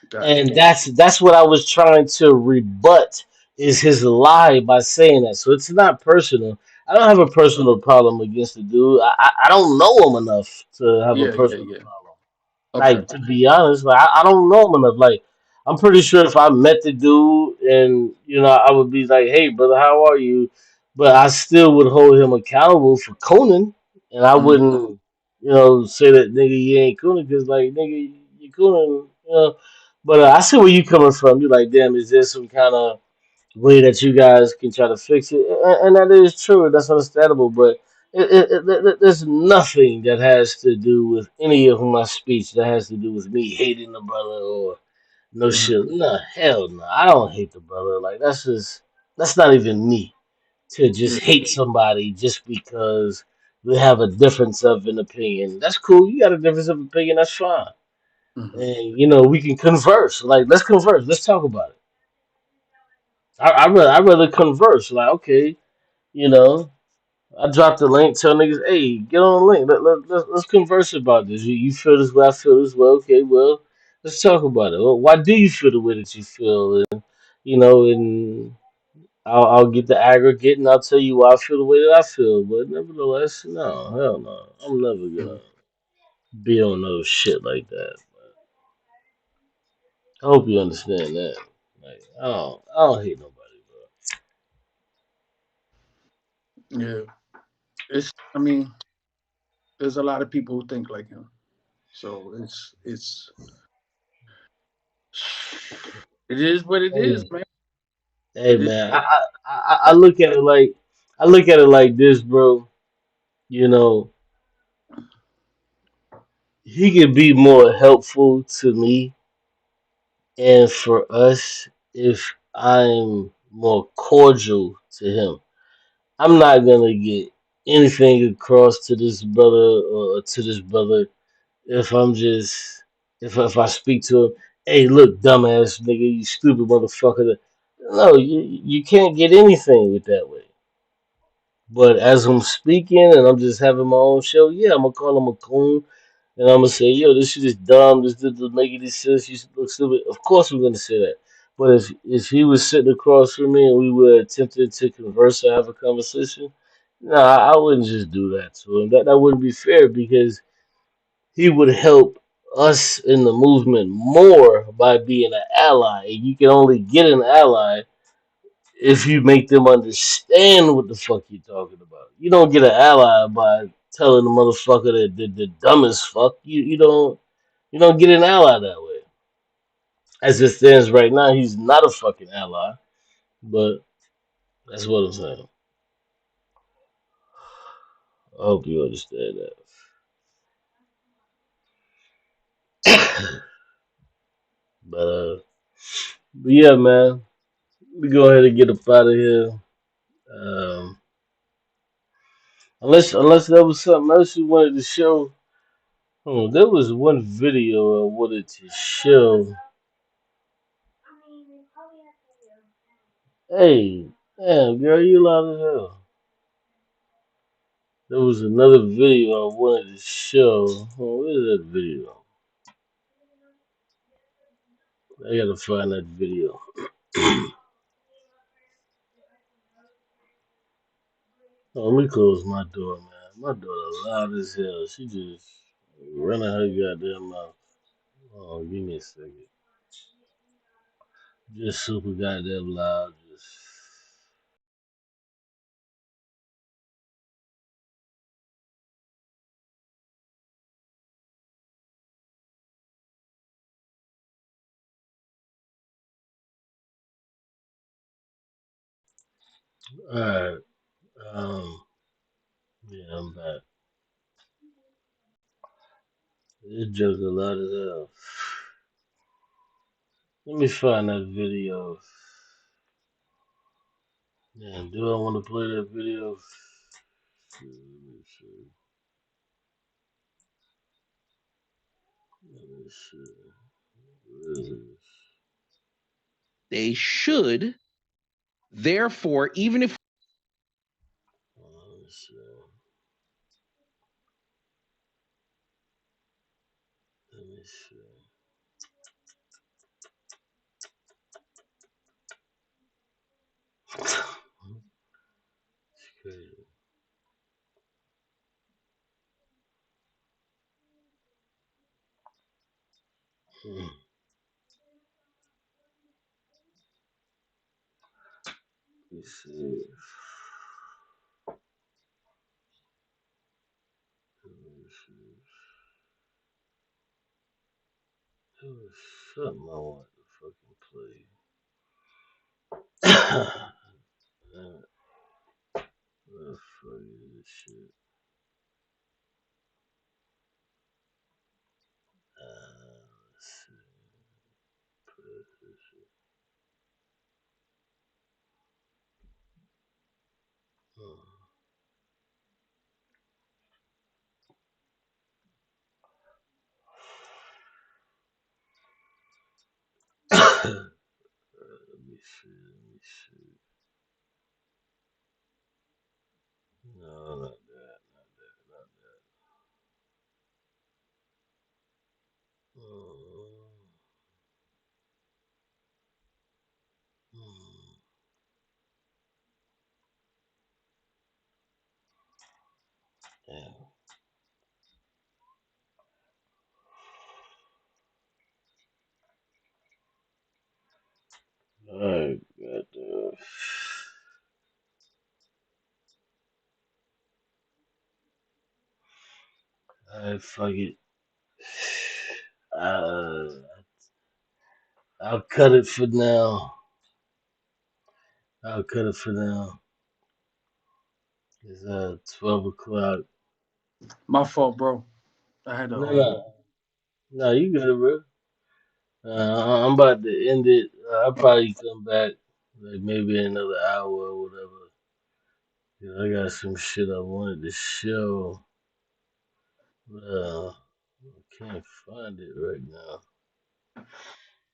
Got you. And that's what I was trying to rebut is his lie by saying that. So it's not personal. I don't have a personal problem against the dude. I don't know him enough to have a Yeah, yeah, personal yeah. problem. Okay. Like to be honest, like I don't know him enough. Like I'm pretty sure if I met the dude and I would be like, "Hey, brother, how are you?" But I still would hold him accountable for Conan, and I Mhm. wouldn't, say that nigga you ain't Conan because like nigga you Conan, you know. But I see where you coming from. You like, damn, is there some kind of way that you guys can try to fix it? And that is true. That's understandable. But there's nothing that has to do with any of my speech that has to do with me hating the brother or no Mhm. shit. No, hell no. I don't hate the brother. Like that's not even me to Yeah. just hate somebody just because we have a difference of an opinion. That's cool. You got a difference of opinion. That's fine. Mhm. And we can converse. Like let's converse. Let's talk about it. I rather converse. Like okay, you know. I dropped the link, tell niggas, hey, get on the link. Let's converse about this. You feel this way, I feel this way. Okay, well, let's talk about it. Well, why do you feel the way that you feel? And I'll get the aggregate and I'll tell you why I feel the way that I feel. But nevertheless, no, hell no. I'm never gonna Mhm. be on no shit like that. I hope you understand that. Like, I don't hate nobody, bro. Yeah. It's. I mean, there's a lot of people who think like him. So it's it is what it is, Hey, man. hey, It is. man, I That, look at it like this, bro. You know, he could be more helpful to me and for us if I'm more cordial to him. I'm not gonna get anything across to this brother or to this brother if I'm just if I speak to him, hey look, dumbass nigga, you stupid motherfucker. No, you can't get anything with that way. But as I'm speaking and I'm just having my own show, yeah, I'm gonna call him a coon. And I'm gonna say, yo, this shit is dumb. This doesn't make any sense. You look stupid. Of course, we're gonna say that. But if he was sitting across from me and we were attempting to converse or have a conversation, no, I wouldn't just do that to him. That wouldn't be fair because he would help us in the movement more by being an ally. And you can only get an ally if you make them understand what the fuck you're talking about. You don't get an ally by telling the motherfucker that they're dumb as fuck. You don't get an ally that way. As it stands right now, he's not a fucking ally. But that's what I'm saying. I hope you understand that. But yeah, man, we go ahead and get up out of here. Um, unless there was something else you wanted to show. Oh, there was one video I wanted to show. Hey, damn, girl, you loud as hell. There was another video I wanted to show. Oh, where's that video? I gotta find that video. Oh, let me close my door, man. My daughter loud as hell. She just. Running her goddamn mouth. Oh, give me a second. Just super goddamn loud. Just. Alright. Um. Yeah, I'm back. This joke a lot as hell. Let me find that video. Man, do I want to play that video? Let me see. Let me see. Where is it? They should, therefore, even if Let me see. Let me see. It's crazy. Hmm. Let me see. Let me see. There was something I wanted to fucking play. Where the fuck is this shit? Let's see. Press this shit. Let me see. Let me see. No, not that. Not that. Not that. Hmm. Damn. I got I fuck it. Uh, I'll cut it for now. I'll cut it for now. It's 12 o'clock. My fault, bro. I had to No, no, um. no. You good, bro? I'm about to end it. I'll probably come back like maybe in another hour or whatever. Yeah, I got some shit I wanted to show, but I can't find it right now.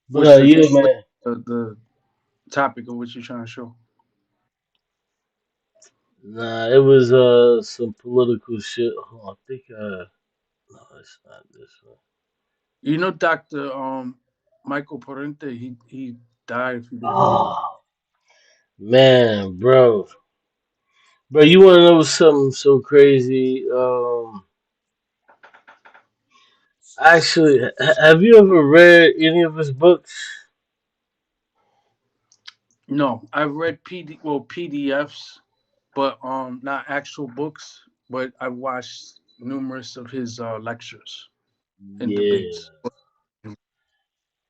But What's yeah, man. the topic of what you're trying to show? Nah, it was some political shit. Oh, I think no, it's not this one. You know, Doctor Michael Parente. He died a few days ago. Oh man, bro, you want to know something so crazy? Actually, have you ever read any of his books? No, I've read PDFs, but not actual books. But I watched numerous of his lectures and Yeah, debates.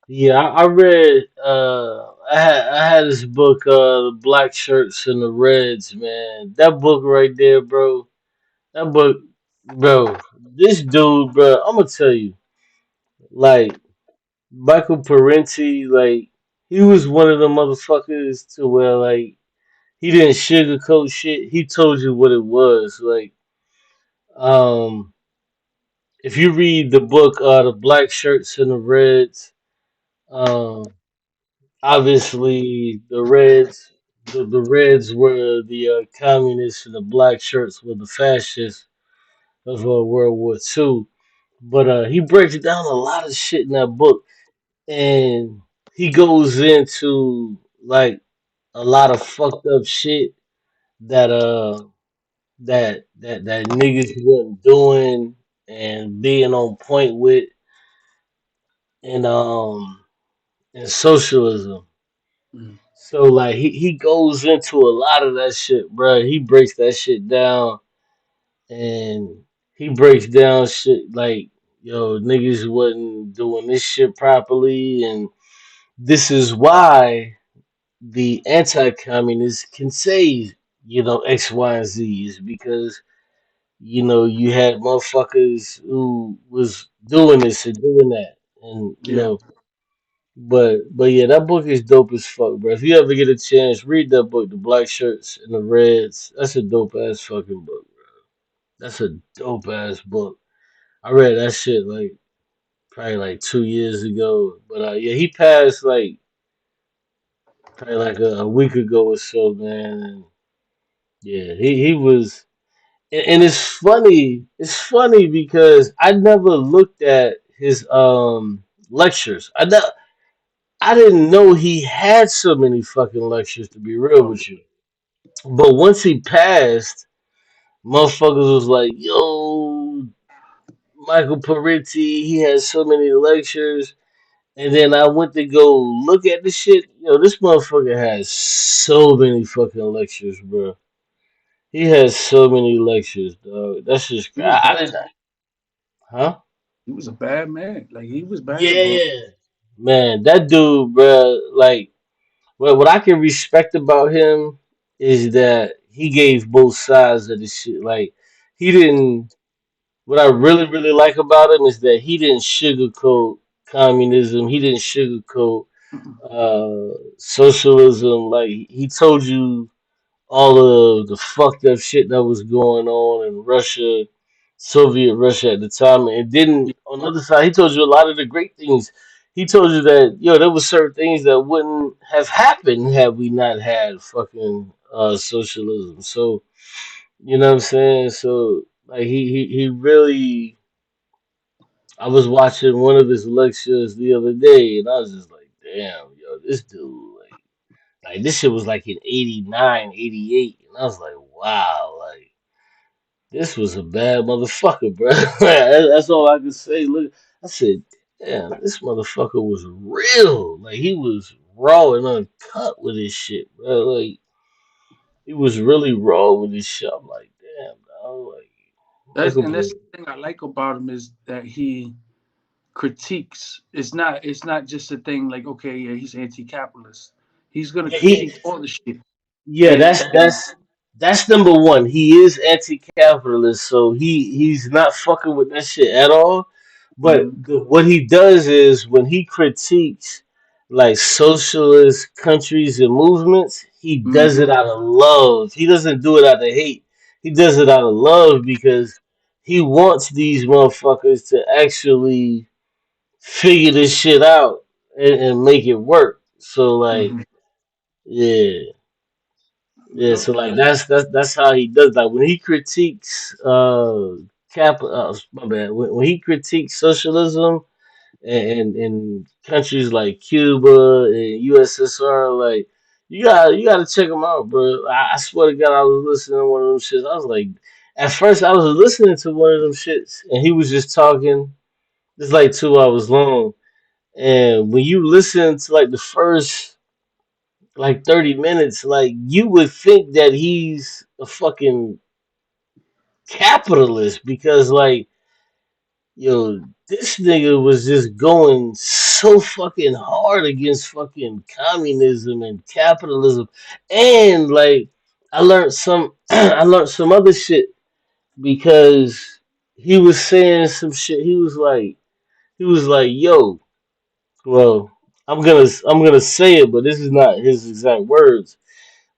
yeah. I read. I had this book, the Black Shirts and the Reds. Man, that book right there, bro. That book, bro. This dude, bro. I'm gonna tell you, like Michael Parenti, like he was one of the motherfuckers to where like he didn't sugarcoat shit. He told you what it was. Like, um, if you read the book, the Black Shirts and the Reds, um, obviously the Reds were the communists and the Black Shirts were the fascists of World War II. But he breaks down a lot of shit in that book, and he goes into like a lot of fucked up shit that that niggas wasn't doing. and being on point with and and socialism. Mm. So like he goes into a lot of that shit, bro. He breaks that shit down, and he breaks down shit like, yo, niggas wasn't doing this shit properly, and this is why the anti-communists can say, X, Y, and Z is because, you had motherfuckers who was doing this and doing that, and Yeah. but yeah, that book is dope as fuck, bro. If you ever get a chance, read that book, The Black Shirts and the Reds. That's a dope ass fucking book. That's a dope ass book. I read that shit like probably like 2 years ago. But yeah, he passed like probably like a week ago or so, man. And yeah, he was, and it's funny. It's funny because I never looked at his lectures. I didn't know he had so many fucking lectures. To be real Oh, with you, but once he passed, motherfuckers was like, "Yo, Michael Parenti, he has so many lectures." And then I went to go look at the shit. Yo, this motherfucker has so many fucking lectures, bro. He has so many lectures, dog. That's just he was I bad. didn't, huh? He was a bad man. Like he was bad, bro. Yeah, man, that dude, bro. Like, what I can respect about him is that he gave both sides of the shit. Like, he didn't. What I really like about him is that he didn't sugarcoat communism. He didn't sugarcoat Mm-mm. socialism. Like he told you all of the fucked up shit that was going on in Russia, Soviet Russia at the time, and didn't. Yeah. On the other side, he told you a lot of the great things. He told you that there were certain things that wouldn't have happened had we not had fucking socialism. So you know what I'm saying. So like he really. I was watching one of his lectures the other day, and I was just like, damn, yo, this dude, like this shit was like in 89, 88, and I was like, wow, like this was a bad motherfucker, bro. That's all I could say. Look, I said, damn, this motherfucker was real. Like he was raw and uncut with his shit, bro. Like he was really raw with his shit. I'm like, damn, dog. Like Michael And that's Port. the thing I like about him is that he critiques. It's not just a thing like, okay, yeah, he's anti-capitalist. He's gonna Yeah, he. critique all the shit. Yeah, And that's number one. He is anti-capitalist, so he's not fucking with that shit at all. But mhm, what he does is when he critiques like socialist countries and movements, he does mhm, it out of love. He doesn't do it out of hate. He does it out of love because he wants these motherfuckers to actually figure this shit out and make it work. So like, mhm. yeah. Yeah, Yep. so like that's how he does. Like when he critiques my bad, when he critiques socialism and countries like Cuba and USSR, like you gotta check him out, bro. I swear to God, I was listening to one of them shits. I was like, at first I was listening to one of them shits, and he was just talking. It's like 2 hours long, and when you listen to like the first like 30 minutes, like you would think that he's a fucking capitalist because like this nigga was just going so fucking hard against fucking communism and capitalism, and like I learned some I learned some other shit because he was saying some shit. He was like, yo, well, I'm gonna say it, but this is not his exact words.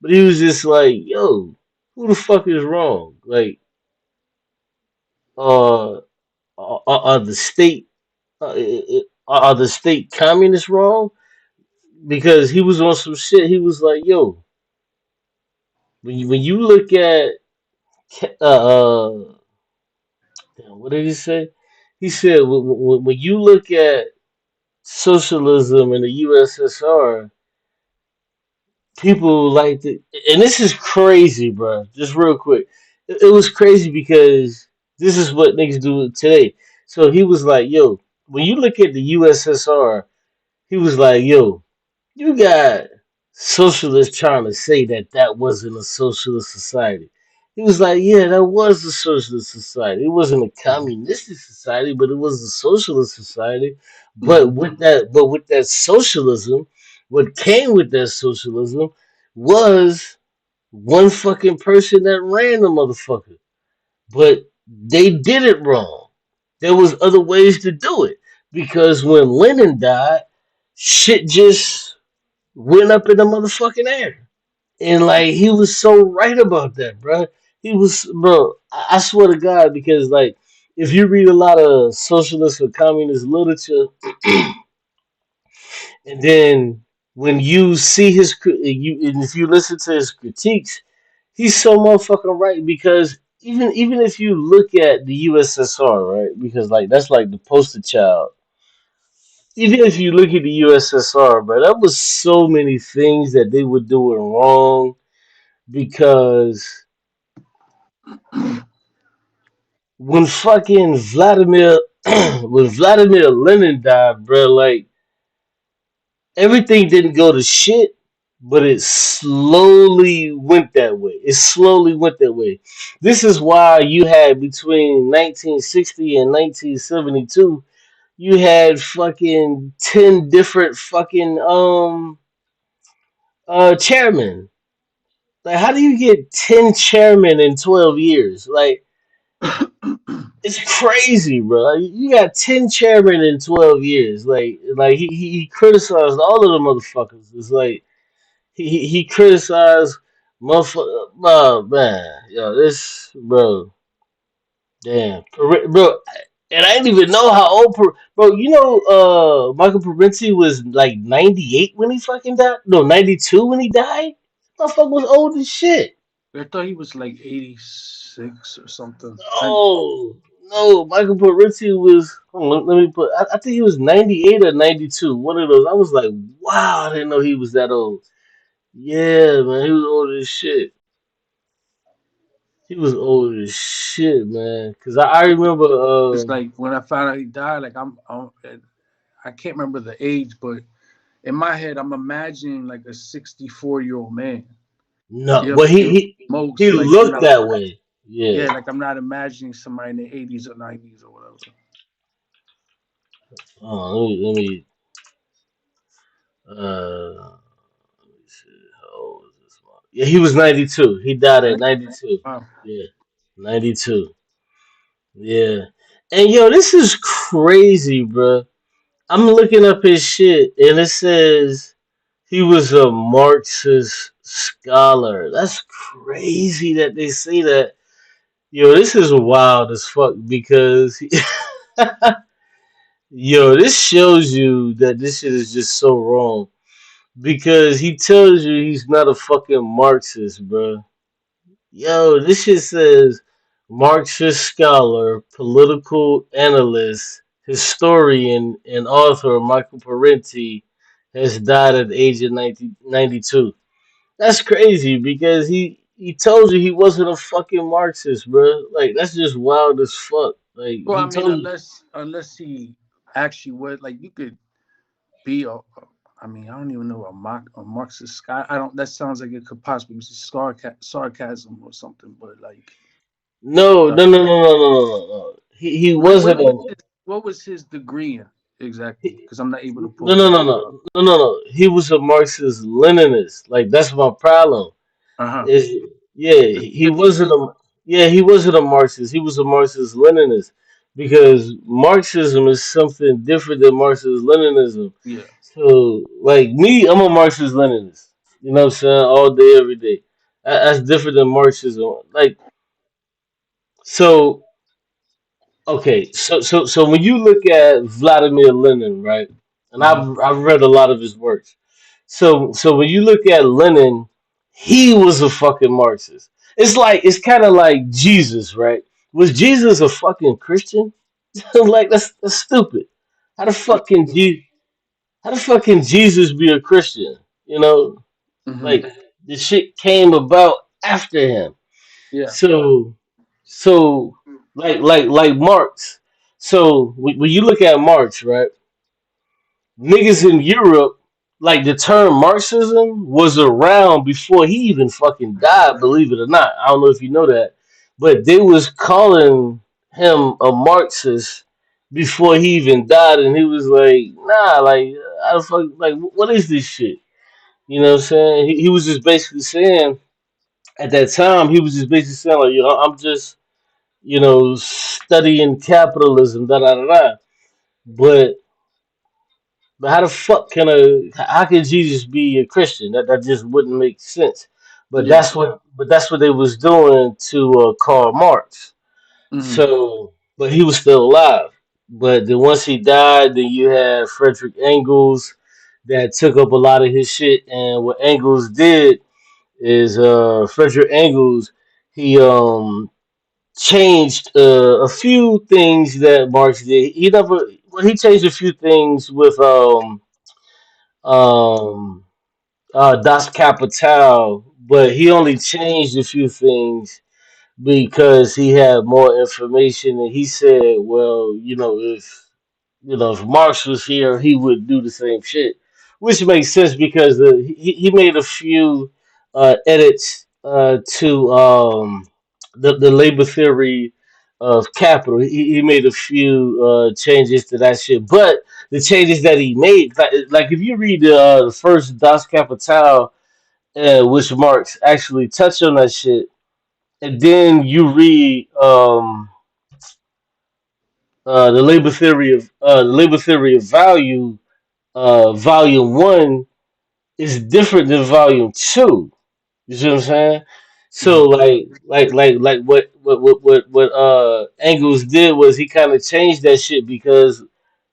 But he was just like, yo, who the fuck is wrong? Like, are the state are the state communists wrong? Because he was on some shit. He was like, yo, when you look at damn, what did he say? He said when you look at socialism in the USSR, people and this is crazy, bro. Just real quick, it was crazy because This is what niggas do today. So he was like, yo, when you look at the USSR, he was like, yo, you got socialists trying to say that that wasn't a socialist society. He was like, yeah, that was a socialist society. It wasn't a communistic society, but it was a socialist society. Hmm. But with that socialism, what came with that socialism was one fucking person that ran the motherfucker. But they did it wrong. There was other ways to do it because when Lenin died, shit just went up in the motherfucking air. And like he was so right about that, bro. He was, bro. I swear to God, because like if you read a lot of socialist or communist literature, and then when you see you and if you listen to his critiques, he's so motherfucking right because even if you look at the USSR, right? Because like that's like the poster child. Even if you look at the USSR, bro, that was so many things that they were doing wrong because when fucking Vladimir when Vladimir Lenin died, bro, like everything didn't go to shit, but it slowly went that way. It slowly went that way. This is why you had between 1960 and 1972, you had fucking 10 different fucking chairmen. Like how do you get 10 chairmen in 12 years? Like it's crazy, bro. Like, you got 10 chairmen in 12 years. Like he criticized all of the motherfuckers. It's like he criticized motherfucker. Oh man, yo, this bro, damn, bro. And I didn't even know how old, bro. You know, Michael Parenti was like 98 when he fucking died. No, 92 when he died. Motherfucker was old as shit. I thought he was like 86 or something. No, no, Michael Parenti was. Hold on, let me put. I think he was 98 or 92. One of those. I was like, wow, I didn't know he was that old. Yeah, man, he was old as shit. He was old as shit, man. Cause I remember, It's like when I found out he died, like I can't remember the age, but in my head, I'm imagining like a 64-year-old man. no, You know, well he most like I'm looked not, that way. Yeah. yeah, like I'm not imagining somebody in the 80s or 90s or whatever. Oh, let me see. How old is this one? Yeah, he was 92. He died at 92. Wow. Yeah, 92. Yeah. And yo, this is crazy, bro. I'm looking up his shit, and it says he was a Marxist scholar. That's crazy that they say that. Yo, this is wild as fuck because yo, this shows you that this shit is just so wrong. Because he tells you he's not a fucking Marxist, bro. Yo, this shit says Marxist scholar, political analyst, historian, and author Michael Parenti has died at the age of 92. That's crazy because he told you he wasn't a fucking Marxist, bro. Like that's just wild as fuck. Like Well, I he mean, told you. unless he actually was like you could be I mean, I don't even know a Marxist guy. I don't. That sounds like it could possibly be sarcasm or something. But like, No, uh, no, no, no, no, no, no, no. He wasn't a. what was his degree in exactly? Because I'm not able to No, pull it no, up. no, no, no, no, no. He was a Marxist Leninist. Like that's my problem. Uh huh. Is yeah, he wasn't a he wasn't a Marxist. He was a Marxist Leninist because Marxism is something different than Marxist Leninism. Yeah. So like me, I'm a Marxist Leninist. You know what I'm saying? All day, every day. That's different than Marxism. Like so. Okay, so when you look at Vladimir Lenin, right? And Hmm. I've read a lot of his works. So when you look at Lenin, he was a fucking Marxist. It's kind of like Jesus, right? Was Jesus a fucking Christian? Like that's stupid. How the fuck can how the fuck can Jesus be a Christian? You know, Hmm. like the shit came about after him. Yeah. So so. like Marx. So when you look at Marx, right? Niggas in Europe, like the term Marxism was around before he even fucking died, believe it or not. I don't know if you know that. But they was calling him a Marxist before he even died, and he was like, nah, like I don't fuck like what is this shit? You know what I'm saying? He was just basically saying at that time, he was just basically saying like, I'm just, studying capitalism, da da da da. But how the fuck can how can Jesus be a Christian? That just wouldn't make sense. Yeah. But that's what they was doing to Karl Marx. Hmm. So, but he was still alive. But then once he died, then you had Frederick Engels that took up a lot of his shit. And what Engels did is Frederick Engels he changed a few things that Marx did. He never well, he changed a few things with um Das Kapital, but he only changed a few things because he had more information, and he said, well, if Marx was here, he would do the same shit, which makes sense because he made a few edits to the labor theory of capital. He made a few changes to that shit, but the changes that he made, like if you read the first Das Kapital, which Marx actually touched on that shit, and then you read the labor theory of value, volume one is different than volume two. You see what I'm saying? So Hmm. like what Engels did was he kind of changed that shit because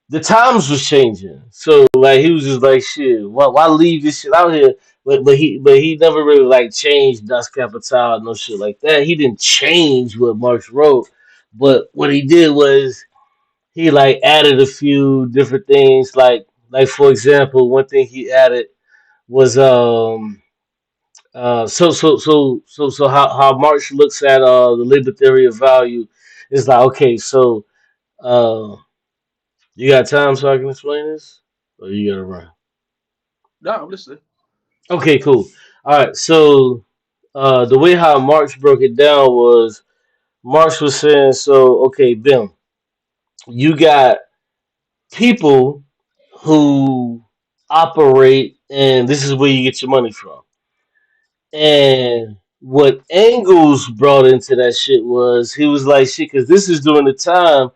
the times was changing. So like he was just like shit, why leave this shit out here? But he never really like changed Das Kapital, no shit like that. He didn't change what Marx wrote, but what he did was he like added a few different things. Like for example, one thing he added was so how Marx looks at the labor theory of value is like okay, so uh you got time so I can explain this, or you gotta run? No, I'm listening. Okay, cool. All right, so the way how Marx broke it down was Marx was saying, so okay, Bim, you got people who operate, and this is where you get your money from. And what Engels brought into that shit was he was like shit because this is during the time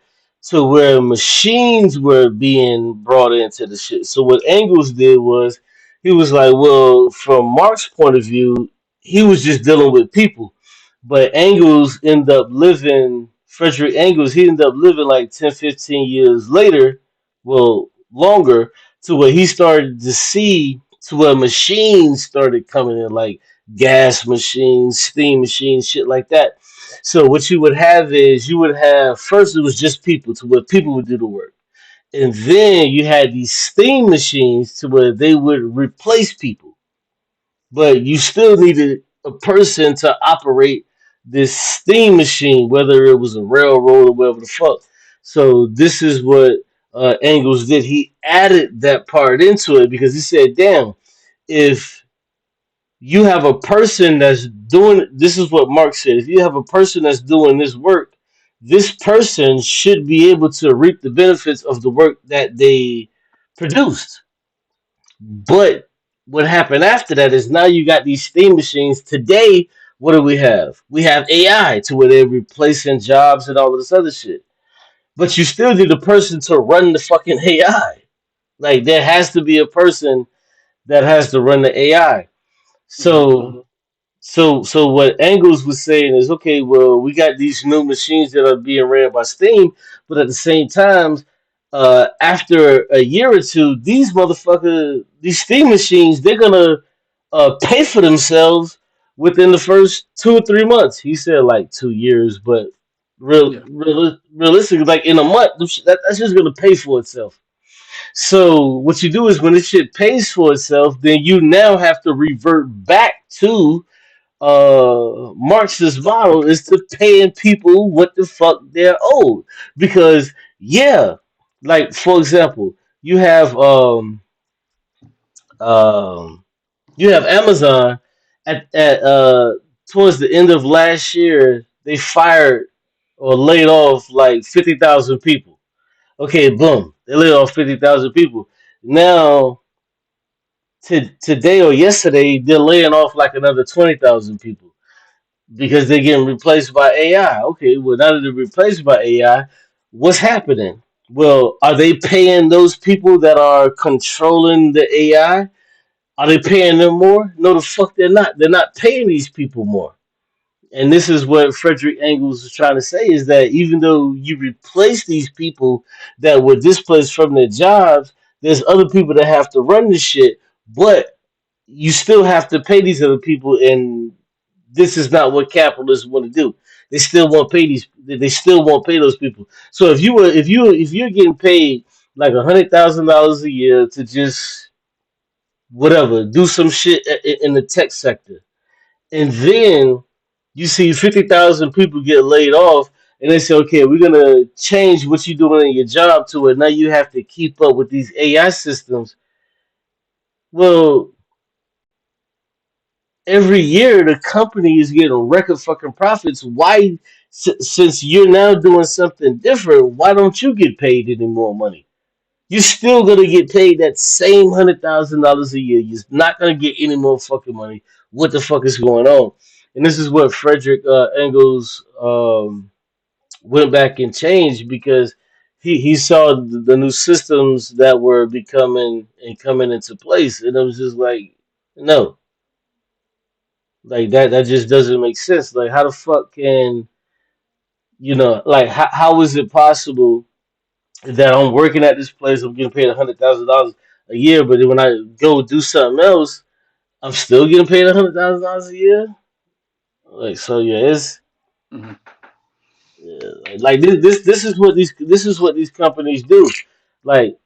to where machines were being brought into the shit. So what Engels did was he was like, well, from Marx's point of view, he was just dealing with people. But Engels ended up living, Frederick Engels, he ended up living like 10, 15 years later, well, longer, to where he started to see to where machines started coming in, like gas machines, steam machines, shit like that. So what you would have is you would have first it was just people to where people would do the work. And then you had these steam machines to where they would replace people. But you still needed a person to operate this steam machine, whether it was a railroad or whatever the fuck. So this is what Engels did. He added that part into it because he said, damn, if you have a person that's doing this is what Marx said. If you have a person that's doing this work, this person should be able to reap the benefits of the work that they produced. But what happened after that is now you got these steam machines. Today, what do we have? We have AI to where they're replacing jobs and all of this other shit. But you still need a person to run the fucking AI. Like there has to be a person that has to run the AI. Hmm. So what Engels was saying is, okay, well, we got these new machines that are being ran by steam, but at the same time, after a year or two, these steam machines, they're gonna pay for themselves within the first 2 or 3 months. He said like 2 years, but Yeah. realistically, like in a month, that's just gonna pay for itself. So what you do is when this shit pays for itself, then you now have to revert back to Marxist model is to paying people what the fuck they're owed. Because yeah, like for example, you have um you have Amazon at towards the end of last year they fired or laid off like 50,000 people. Okay, boom, they laid off 50,000 people. Now today or yesterday they're laying off like another 20,000 people because they're getting replaced by AI. Okay, well now that they're replaced by AI, what's happening? Well, are they paying those people that are controlling the AI? Are they paying them more? No, the fuck they're not. They're not paying these people more. And this is what Frederick Engels is trying to say is that even though you replace these people that were displaced from their jobs, there's other people that have to run this shit, but you still have to pay these other people, and this is not what capitalists want to do. They still won't pay these. They still won't pay those people. So if you're getting paid like $100,000 a year to just whatever do some shit in the tech sector, and then you see 50,000 people get laid off, and they say, okay, we're gonna change what you're doing in your job to it. Now you have to keep up with these AI systems. Well, every year the company is getting record fucking profits. Why, since you're now doing something different, why don't you get paid any more money? You're still gonna get paid that same $100,000 a year. You're not gonna get any more fucking money. What the fuck is going on? And this is what Frederick Engels went back and changed because he saw the new systems that were becoming and coming into place, and it was just like, no, like that just doesn't make sense. Like how the fuck can like how is it possible that I'm working at this place, I'm getting paid $100,000 a year, but then when I go do something else, I'm still getting paid $100,000 a year? Like so, yeah, it's Hmm. yeah, like this is what these companies do. Like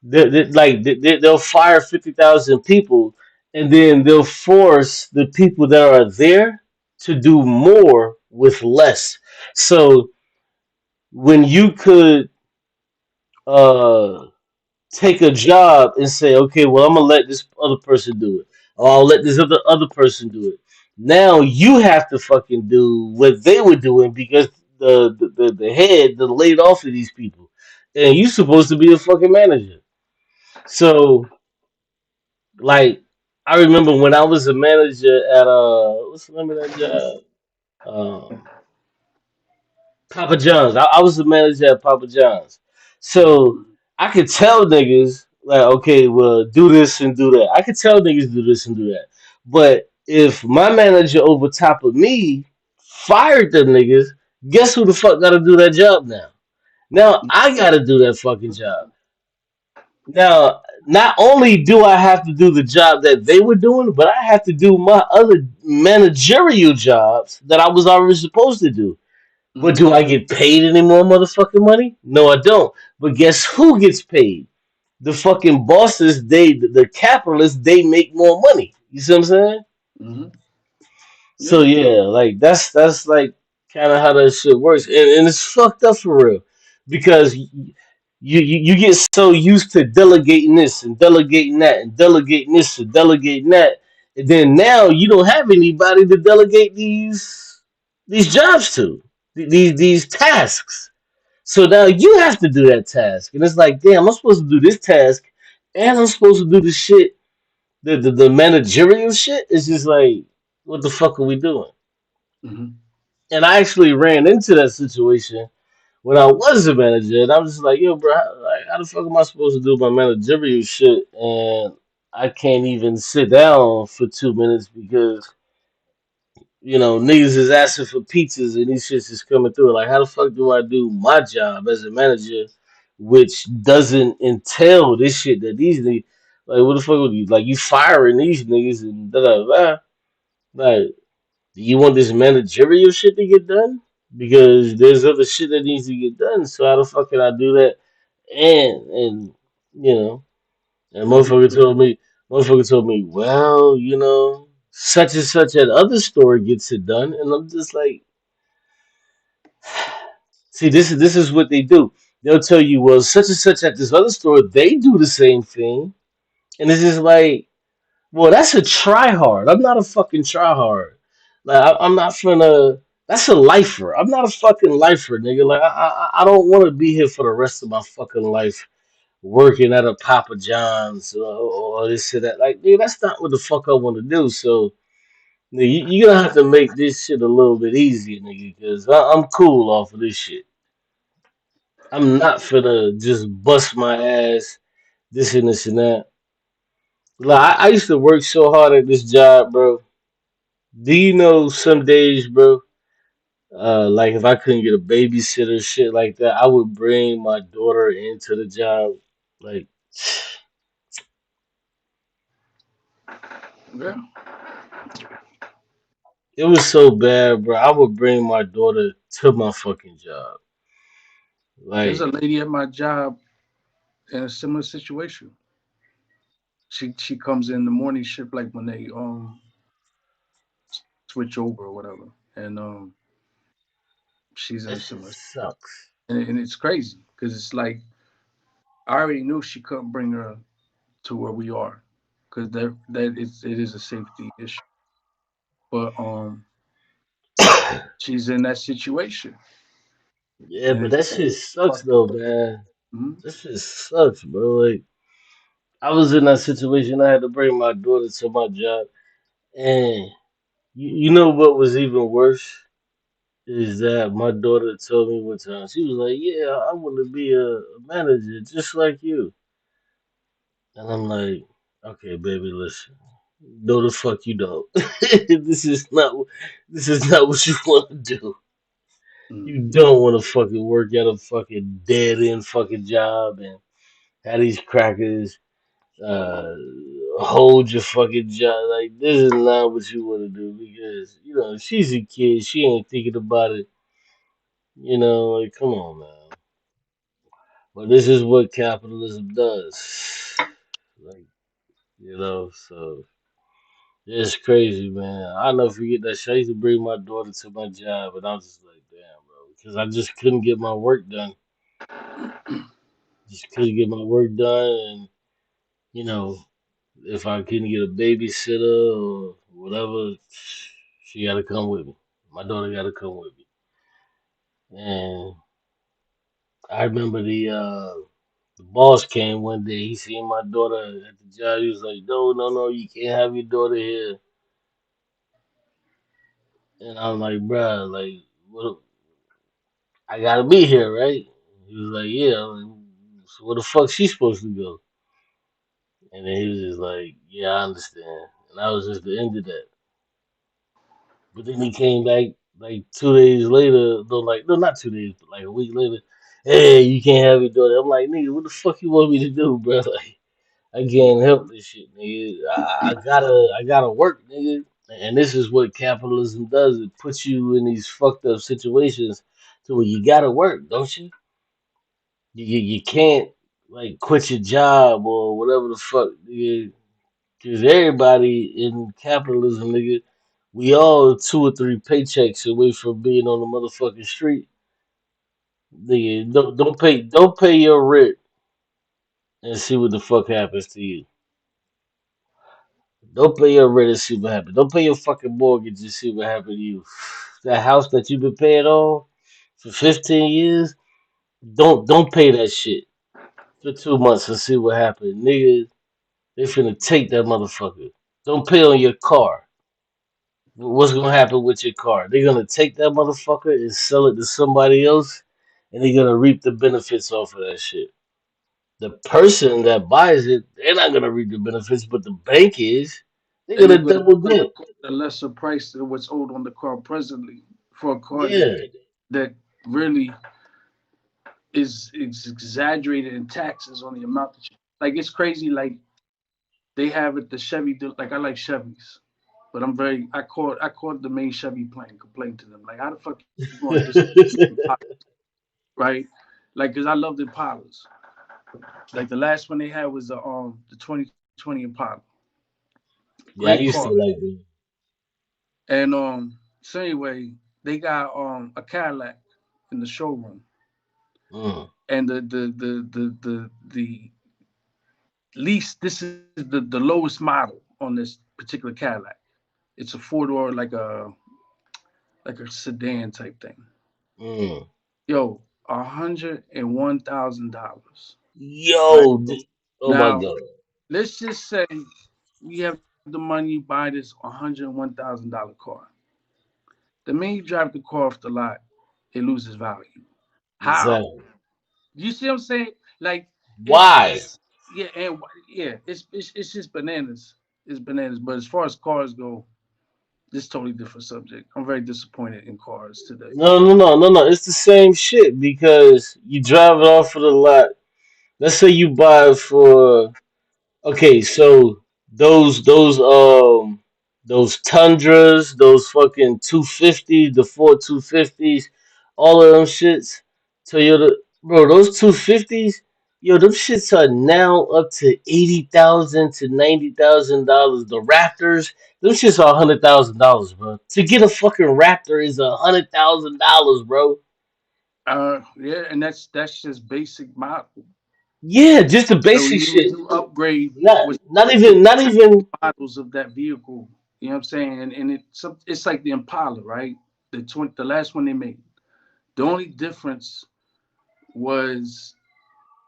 they'll fire 50,000 people, and then they'll force the people that are there to do more with less. So when you could uh take a job and say, okay, well, I'm gonna let this other person do it, or I'll let this other person do it. Now you have to fucking do what they were doing because the head that laid off of these people, and you're supposed to be a fucking manager. So like, I remember when I was a manager at what's the name of that job? Papa John's. I was the manager at Papa John's. So I could tell niggas like, okay, well, do this and do that. I could tell niggas do this and do that. But if my manager over top of me fired them niggas, guess who the fuck got to do that job now? Now I got to do that fucking job. Now, not only do I have to do the job that they were doing, but I have to do my other managerial jobs that I was already supposed to do. But Hmm. do I get paid any more motherfucking money? No, I don't. But guess who gets paid? The fucking bosses, the capitalists, they make more money. You see what I'm saying? Hmm. So Yeah. yeah, like that's like kind of how that shit works, and it's fucked up for real, because you get so used to delegating this and delegating that and delegating this and delegating that, and then now you don't have anybody to delegate these jobs to, these tasks. So now you have to do that task, and it's like, damn, I'm supposed to do this task, and I'm supposed to do the shit, the managerial shit. It's just like, what the fuck are we doing? Hmm. And I actually ran into that situation when I was a manager, and I was just like, yo, bro, how the fuck am I supposed to do my managerial shit, and I can't even sit down for 2 minutes because niggas is asking for pizzas and these shits is coming through. Like, how the fuck do I do my job as a manager, which doesn't entail this shit that these niggas, like, what the fuck would you, like, you firing these niggas and da da da. Like, do you want this managerial shit to get done? Because there's other shit that needs to get done. So how the fuck can I do that? And you know, and Hmm. motherfucker told me, well, such and such at other store gets it done, and I'm just like, see, this is what they do. They'll tell you, well, such and such at this other store, they do the same thing, and it's just like, well, that's a try hard. I'm not a fucking try hard. Like I'm not finna. That's a lifer. I'm not a fucking lifer, nigga. Like I don't want to be here for the rest of my fucking life working at a Papa John's or this or that. Like, dude, that's not what the fuck I want to do. So, nigga, you're gonna have to make this shit a little bit easier, nigga, because I'm cool off of this shit. I'm not finna just bust my ass, this and this and that. Like, I used to work so hard at this job, bro. Do you know some days, bro? Like if I couldn't get a babysitter, shit like that, I would bring my daughter into the job. Like, Yeah. it was so bad, bro. I would bring my daughter to my fucking job. There's a Like, lady at my job in a similar situation. She comes in the morning shift, like when they switch over or whatever, and she's in that a shit similar, sucks. and it's crazy because it's like I already knew she couldn't bring her to where we are because it is a safety issue, but she's in that situation, Yeah, and but it's that shit sucks fucked though, up. man. Mhm. That shit sucks, bro. Like, I was in that situation. I had to bring my daughter to my job, and you know what was even worse is that my daughter told me one time. She was like, "Yeah, I want to be a manager just like you." And I'm like, "Okay, baby, listen. No, the fuck you don't. this is not. This is not what you want to do. Mm. You don't want to fucking work at a fucking dead end fucking job and have these crackers uh hold your fucking job. Like this is not what you want to do because she's a kid. She ain't thinking about it. Like come on, man. But this is what capitalism does. Like so it's crazy, man. I never forget that shit. I used to bring my daughter to my job, and I was just like, damn, bro, because I just couldn't get my work done. Just couldn't get my work done, and you know, if I couldn't get a babysitter or whatever, she got to come with me. My daughter got to come with me. And I remember the boss came one day. He seen my daughter at the job. He was like, "No, no, no, you can't have your daughter here." And I'm like, "Bruh, like, what? I gotta be here, right?" He was like, "Yeah." I'm like, so where the fuck she supposed to go? And then he was just like, "Yeah, I understand." And that was just the end of that. But then he came back like 2 days later. No, like no, not 2 days, but like a week later. Hey, you can't have your daughter. I'm like, nigga, what the fuck you want me to do, bro? Like, I can't help this shit, nigga. I gotta work, nigga. And this is what capitalism does. It puts you in these fucked up situations to where you gotta work, don't you? You can't like quit your job or whatever the fuck, nigga. Because everybody in capitalism, nigga, we all 2 or 3 paychecks away from being on the motherfucking street. Nigga, don't pay your rent and see what the fuck happens to you. Don't pay your rent and see what happens. Don't pay your fucking mortgage and see what happened to you. That house that you've been paying on for 15 years, don't pay that shit for 2 months and see what happened. Nigga, they finna take that motherfucker. Don't pay on your car. What's gonna happen with your car? They're gonna take that motherfucker and sell it to somebody else, and they're gonna reap the benefits off of that shit. The person that buys it, they're not gonna reap the benefits, but the bank is. They're And they're gonna going to double sell dip. a lesser price than what's owed on the car presently for a car Yeah, that really is exaggerated in taxes on the amount that you like. It's crazy. Like they have it, the Chevy. Like I like Chevys, but I called the main Chevy plant and complained to them. Like how the fuck you gonna right? Like because I loved Impalas. Like the last one they had was the 2020 Impala. yeah. I Great used car, to like them. And so anyway, they got a Cadillac in the showroom, Mm. and the least this is the lowest model on this particular Cadillac. It's a four door like a sedan type thing. Mm. Yo, $101,000, right? Yo, oh my Now, god. let's just say you have the money, you buy this $101,000 car. The minute you drive the car off the lot, it loses value. How? Exactly. You see what I'm saying? Like Why? it's yeah, and yeah, it's just bananas. It's bananas. But as far as cars go, this is totally different subject. I'm very disappointed in cars today. No, no, no, no, no. It's the same shit because you drive it off of the lot. Let's say you buy it for okay, so those Tundras, those fucking 250, the Ford 250s, all of them shits. Toyota, bro, those 250s, yo, them shits are now up to 80,000 to $90,000. The Raptors, them shits are $100,000, bro. To get a fucking Raptor is $100,000, bro. Yeah, and that's just basic model. Yeah, just the So basic even shit. when you upgrade Not with not the even not even models of that vehicle, you know what I'm saying? And it's like the Impala, right? The last one they made. The only difference was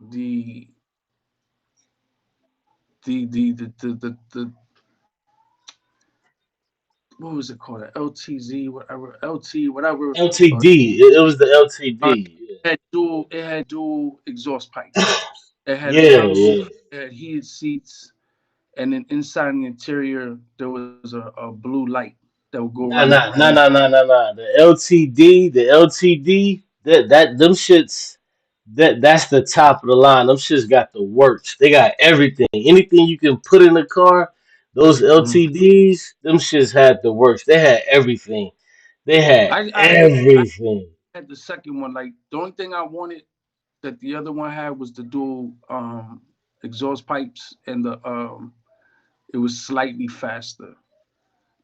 the the what was it called? LTZ, whatever, LT, whatever. Uh, LTD. It was the LTD. it had dual exhaust pipes. It had a Yeah, sunroof. yeah. It had heated seats, and then inside the interior there was a blue light that would go around Nah, the nah, window. nah, nah, nah, nah, nah. The LTD. That them shits. That's the top of the line. Them shits got the works. They got everything. Anything you can put in the car. Those Mhm. LTDs. Them shits had the works. They had everything. They had I everything. had the second one. Like the only thing I wanted that the other one had was the dual exhaust pipes, and the it was slightly faster.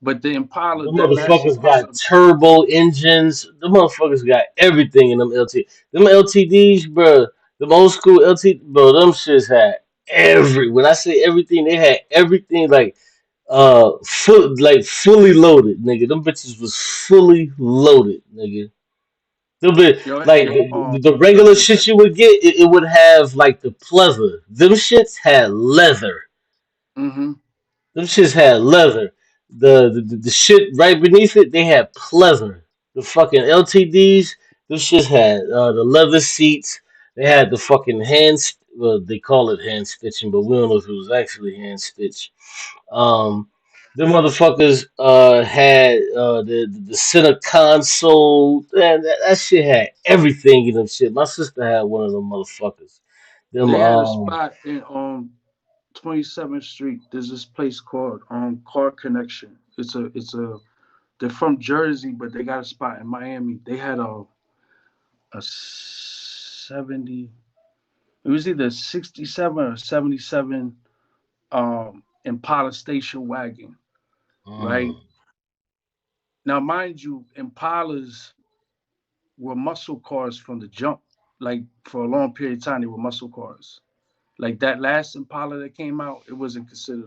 But the Impala, The that last motherfuckers got Impala, turbo engines. The motherfuckers got everything in them LT. Them LTDs, bro. Them old school LT, bro. Them shits had every. When I say everything, they had everything fully loaded, nigga. Them bitches was fully loaded, nigga. Them bit yo, it like had the regular shit you would get, it would have like the pleather. Them shits had leather. mm-hmm. Them shits had leather. The shit right beneath it, they had pleather. The fucking LTDs, them shits had the leather seats. They had the fucking well, they call it hand stitching, but we don't know if it was actually hand stitched. Um, the motherfuckers had the center console. Man, that shit had everything in them shit. My sister had one of them motherfuckers. Them They had a spot in 27th Street. There's this place called Car Connection. It's a they're from Jersey, but they got a spot in Miami. They had a 70. It was either 67 or 77 Impala station wagon, right? mm, Now, mind you, Impalas were muscle cars from the jump. Like for a long period of time, they were muscle cars. Like that last Impala that came out, it wasn't considered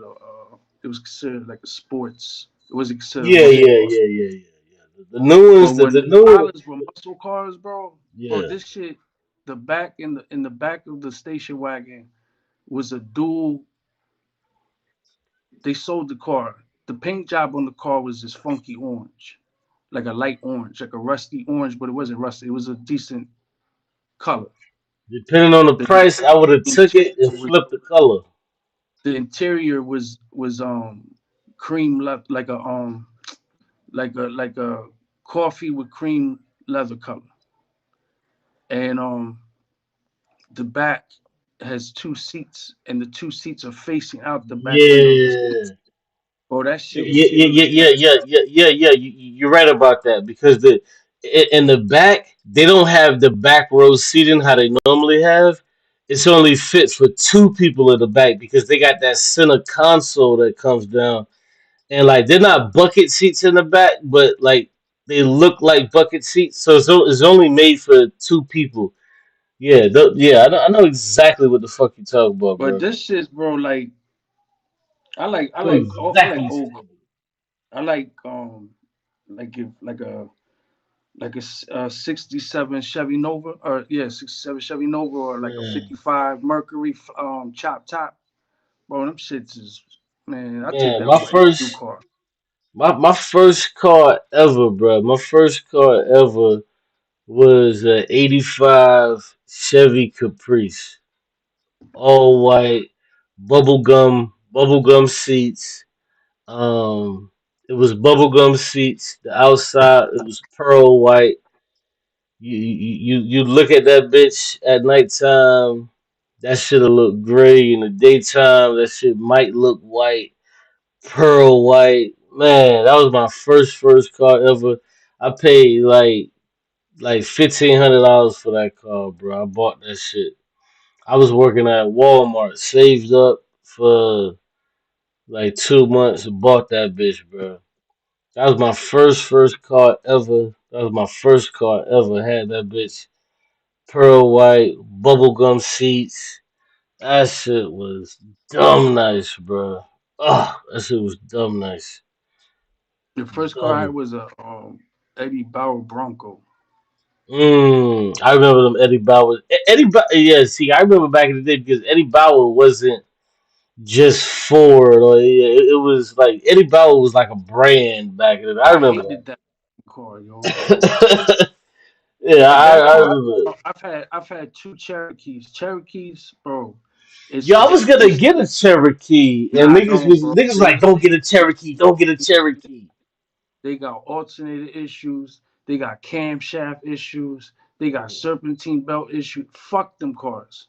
it was considered like a sports. It wasn't considered a yeah, muscle yeah, car. yeah, yeah, yeah, yeah. The new But ones, when the new one, Impalas were muscle cars, bro, yeah. this shit, the back in the back of the station wagon was a dual. They sold the car. The paint job on the car was this funky orange, like a light orange, like a rusty orange, but it wasn't rusty. It was a decent color. Depending on the The price, I would have took interior it and was flipped the color. the interior was cream leather, like a coffee with cream leather color, and the back has two seats, and the two seats are facing out the back windows. Yeah. Oh, that shit was Yeah, yeah, scary yeah, as yeah, hell. yeah, yeah, yeah, yeah. You're right about that because in the back they don't have the back row seating how they normally have. It's only fit for two people in the back because they got that center console that comes down, and like they're not bucket seats in the back, but like they look like bucket seats. So it's only made for two people. Yeah, yeah, I know exactly what the fuck you talking about, But bro. this shit, bro, like I know I exactly like what you old. talking about. I like if like a 67 Chevy Nova, or yeah, 67 Chevy Nova, or like a Man, 55 Mercury chop top. Bro, them shits is, man, I take man, that over any new car. my first car ever, bro. My first car ever was a '85 Chevy Caprice, all white, bubblegum seats. Um, it was bubblegum seats. The outside it was pearl white. You look at that bitch at nighttime. That shit'll look gray in the daytime. That shit might look white, pearl white. Man, that was my first car ever. I paid like $1,500 for that car, bro. I bought that shit. I was working at Walmart, saved up for like 2 months, and bought that bitch, bro. That was my first car ever. That was my first car ever. Had that bitch pearl white, bubblegum seats. That shit was dumb nice, bro. Oh, that shit was dumb nice. The first car I had Dumb. was a Eddie Bauer Bronco. I remember them Eddie Bauer. Eddie Bauer, yeah, see, I remember back in the day because Eddie Bauer wasn't just Ford, or it was like Eddie Bauer was like a brand back in the day. I I remember hated that car, yo. that. Yeah, But that I car, remember it. I've had two Cherokees. Cherokees, bro, it's Yo, I the was gonna it's get a Cherokee, and nah, don't, bro. niggas was like, don't get a Cherokee, don't get a Cherokee. They got alternator issues. They got camshaft issues. They got serpentine belt issues. Fuck them cars.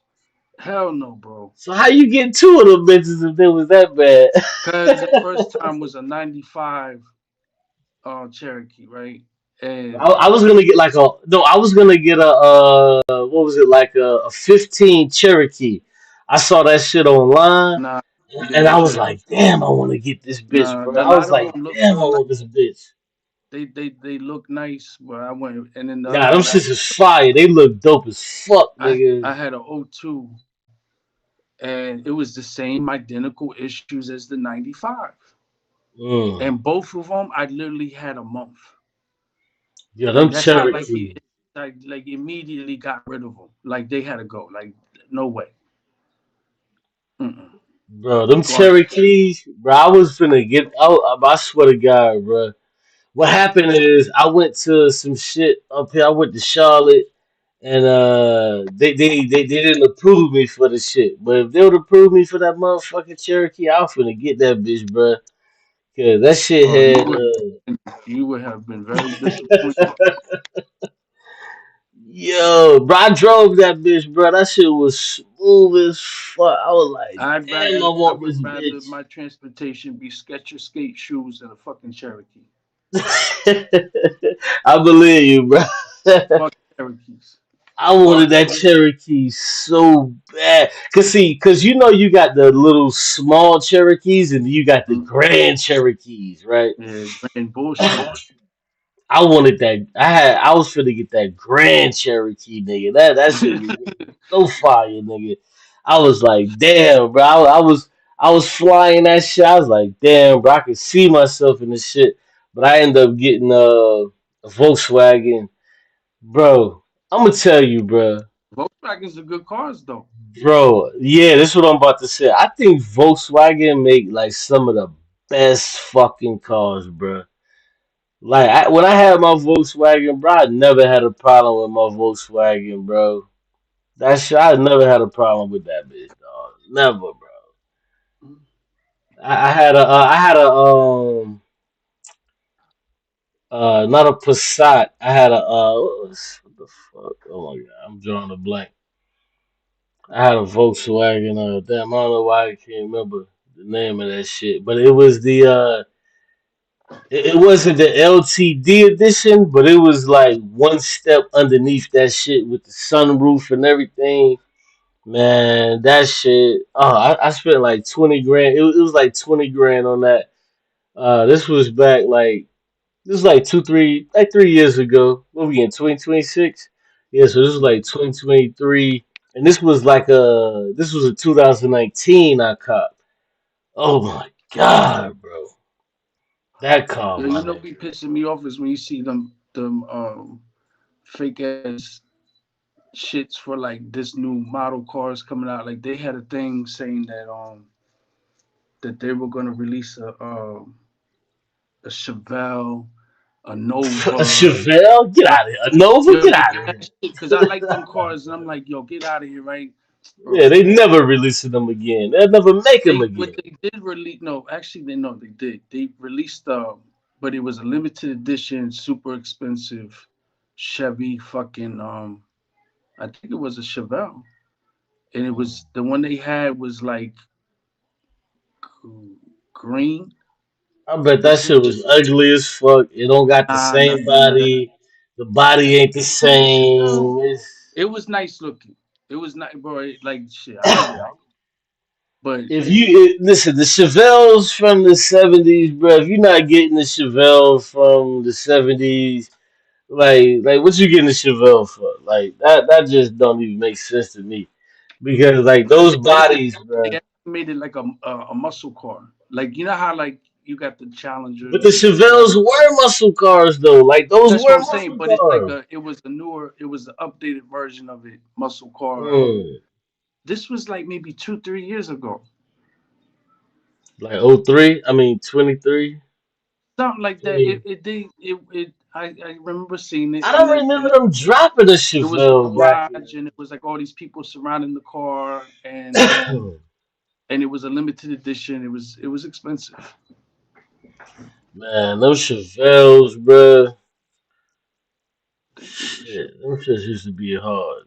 Hell no, bro. So how you get two of them bitches if they was that bad? Cause the first time was a '95 Cherokee, right? And I was gonna get like a no, I was gonna get a what was it like a 15 Cherokee. I saw that shit online, nah, you get and a I was Cherokee. like, damn, I want to get this bitch, Nah, bro. a I was lot of like, them look damn, I real nice. want this bitch. They look nice, but I went, and then the Nah, other them one shits is fire. They look dope as fuck, I nigga. had a '02, and it was the same identical issues as the '95. Mm. And both of them, I literally had a month. Yeah, Like them that's how like Cherokee, like immediately got rid of them. Like they had to go. Like no way. Mm-mm. bro. Them Garbage. Cherokees, bro. I was finna get. I swear to God, bro. What happened is I went to some shit up here. I went to Charlotte, and they didn't approve me for the shit. But if they would approve me for that motherfucking Cherokee, I was finna get that bitch, bro. Cause that shit Oh, had you would have been very disappointed. yo, bro. I drove that bitch, bro. That shit was smooth as fuck. I was like, damn, I I want would this rather bitch. my transportation be Skechers skate shoes than a fucking Cherokee. I believe you, bro. Fuck Cherokees. I wanted Fuck that them. Cherokee so bad. Cause you know you got the little small Cherokees and you got the Mm. grand Cherokees, right? Yeah, grand bullshit. I wanted that. I was finna get that grand Cherokee, nigga. That shit was so fire, nigga. I was like, damn, bro. I was flying that shit. I was like, damn, bro. I could see myself in this shit. But I ended up getting a Volkswagen, bro. I'm gonna tell you, bro. Volkswagens are good cars though. Bro, yeah, this is what I'm about to say. I think Volkswagen make like some of the best fucking cars, bro. Like when I had my Volkswagen, bro, I never had a problem with my Volkswagen, bro. That shit, I never had a problem with that bitch, dog. Never, bro. I had a not a Passat. I had a what the fuck? Oh my god, I'm drawing a blank. I had a Volkswagen. Damn, I don't know why I can't remember the name of that shit, but it was the it wasn't the LTD edition, but it was like one step underneath that shit with the sunroof and everything. Man, that shit. Oh, I spent like 20 grand. It was like 20 grand on that This was back like this was like 3 years ago. What we in 2026? Yeah, so this was like 2023, and this was a 2019 I caught. Oh my god, bro, that car, Yo, my you know, nigga. be pissing me off is when you see them fake ass shits for like this new model cars coming out. Like they had a thing saying that they were gonna release a Chevelle, a A Nova. Chevelle, get Right? out of here. A Nova, Yo, get they out of did here. that shit because I like them cars, and I'm like, yo, get out of here, right, Yeah, bro? they never releasing them again. They'll never make them They what again. they did release? No, actually, they no, they did. They released but it was a limited edition, super expensive Chevy fucking I think it was a Chevelle, and it was the one they had was like green. I bet that This was shit was ugly as fuck. It don't got the nah, same nah. body. The body ain't the same. It was nice looking. It was not, bro. Like shit, I get it, but If listen, the Chevelles from the '70s, bro. If you're not getting the Chevelle from the '70s, like what you getting the Chevelle for? Like that just don't even make sense to me. Because like because those bodies, they bro. made it like a muscle car. Like you know how like you got the But the Challengers and shit like. Chevelles were muscle cars though. Like those That's what were I'm saying. muscle But it's like cars. it was an updated version of it, muscle car. Hmm. This was like maybe 2 3 years ago, Like '03. I mean 23. something like that. 20. I remember seeing it, I and don't then remember them dropping a it was a Chevelle back garage, and it was like all these people surrounding the car, and then. and it was a limited edition. It was expensive. Man, those Chevelles, bruh. They did this shit. Shit, them shits used to be hard.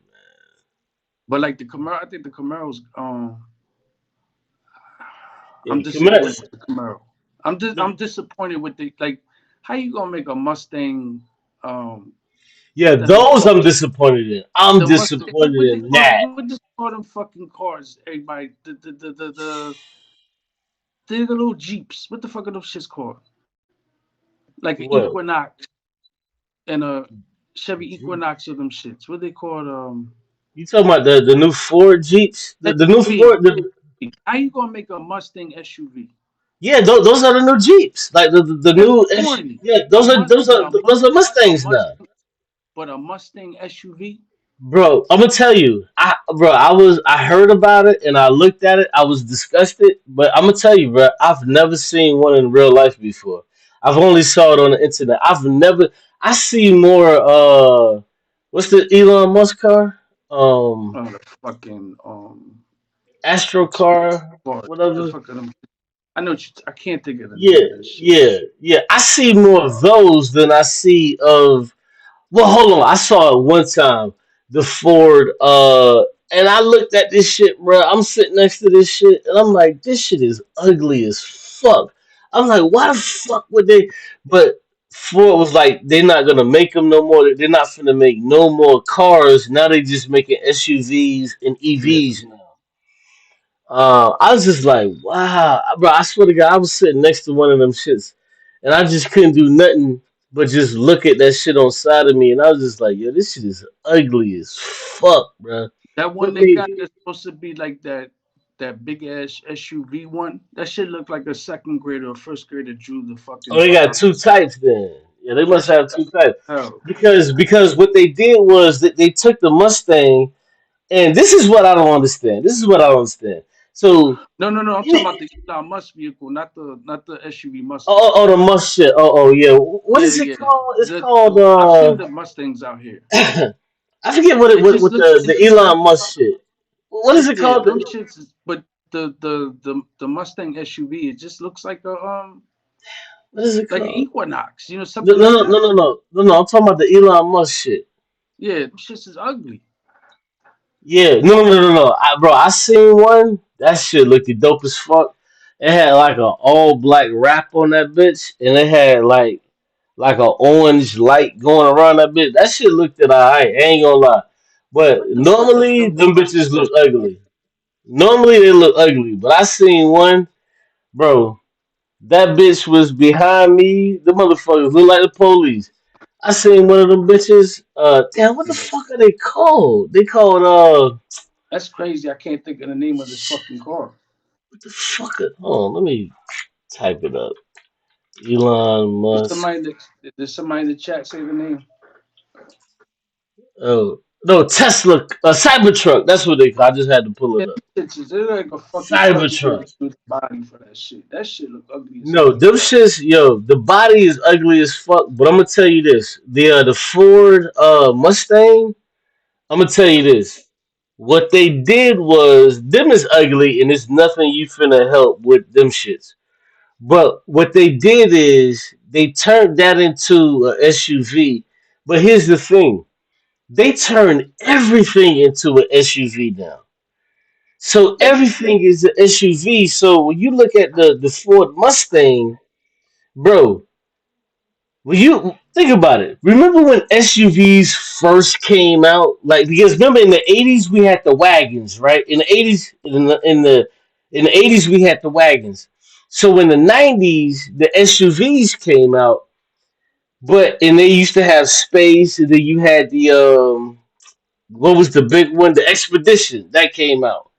But like the Camaro, I think the Camaro's. I'm Yeah, disappointed Commit. with the Camaro. I'm disappointed with the like. How you gonna make a Mustang? Yeah, What the hell they those call I'm disappointed in. I'm the Mustang? disappointed What they in call that. what they call them fucking cars? Everybody, the little Jeeps. What the fuck are those shits called? Like an What? Equinox and a Chevy Equinox or them shits. What they called? You talking about the new Ford Jeeps? The new SUV. Ford. How you gonna make a Mustang SUV? Yeah, those are the new Jeeps. Like the That's new. corny. Yeah, A those are must, those but are those are a Mustangs now. Mustang, but a Mustang SUV. Bro, I'm gonna tell you, I heard about it and I looked at it. I was disgusted, but I'm gonna tell you, bro, I've never seen one in real life before. I've only saw it on the internet. I see more. What's the Elon Musk car? The fucking Astro space car, car. The whatever. fucking. I know. I can't think of the name Yeah, of that shit. yeah. I see more of those than I see of. Well, hold on. I saw it one time, the Ford, and I looked at this shit, bro. I'm sitting next to this shit, and I'm like, this shit is ugly as fuck. I'm like, why the fuck would they? But Ford was like, they're not gonna make them no more. They're not gonna make no more cars. Now they just making SUVs and Yeah. EVs now. I was just like, wow, bro. I swear to God, I was sitting next to one of them shits, and I just couldn't do nothing but just look at that shit on side of me, and I was just like, yo, this shit is ugly as fuck, bro. That one What they made? got that's supposed to be like that big ass SUV one. That shit looked like a second grader or first grader drew the Oh, fucking they got car. two types then. Yeah, they That must shit have two types hell. because what they did was that they took the Mustang, and this is what I don't understand. This is what I don't understand. So. No, no, no. I'm In talking about it, the Elon Musk vehicle, not the SUV oh, Mustang. the Must shit. Oh, yeah. What Yeah, is it yeah. called? It's called The I've seen the Mustangs out here. I forget what it It just what looks. the It just Elon Musk shit. What is it yeah. called? Them shits. But the Mustang SUV, it just looks What is it like an called? Equinox. No, Something no, like no, that. no, no, no, no, no. I'm talking about the Elon Musk shit. Yeah, them shits is ugly. Yeah, no, no, no, no. Bro, I seen one. That shit looked dope as fuck. It had like a all black wrap on that bitch, and it had like a orange light going around that bitch. That shit looked alright. I ain't gonna lie. But What the fuck is normally the them Mustang bitches look SUV? ugly. Normally they look ugly, but I seen one, bro. That bitch was behind me. The motherfuckers look like the police. I seen one of them bitches. Damn, what the Yeah. fuck are they called? They called That's crazy. I can't think of the name of this fucking car. what the fuck? Hold on, let me type it up. Elon Did Musk. somebody did somebody in the chat say the name? Oh no, Tesla, Cybertruck. That's what they call. I just had to pull Yeah, it up. this shit is they're like a fucking truck with Cybertruck. a body for that shit. That shit look ugly as No, hell. them shits, yo, the body is ugly as fuck. But I'm gonna tell you this: the Ford Mustang. I'm gonna tell you this. What they did was them is ugly, and it's nothing you finna help with them shits. But what they did is they turned that into a SUV. But here's the thing: they turned everything into an SUV now. So Yeah, everything is an SUV. So when you look at the Ford Mustang, bro, when you think about it, remember when SUVs first came out? Like because remember in the '80s we had the wagons, right? In the '80s we had the wagons. So in the '90s the SUVs came out, but and they used to have space, and then you had the what was the big one? The Expedition that came out.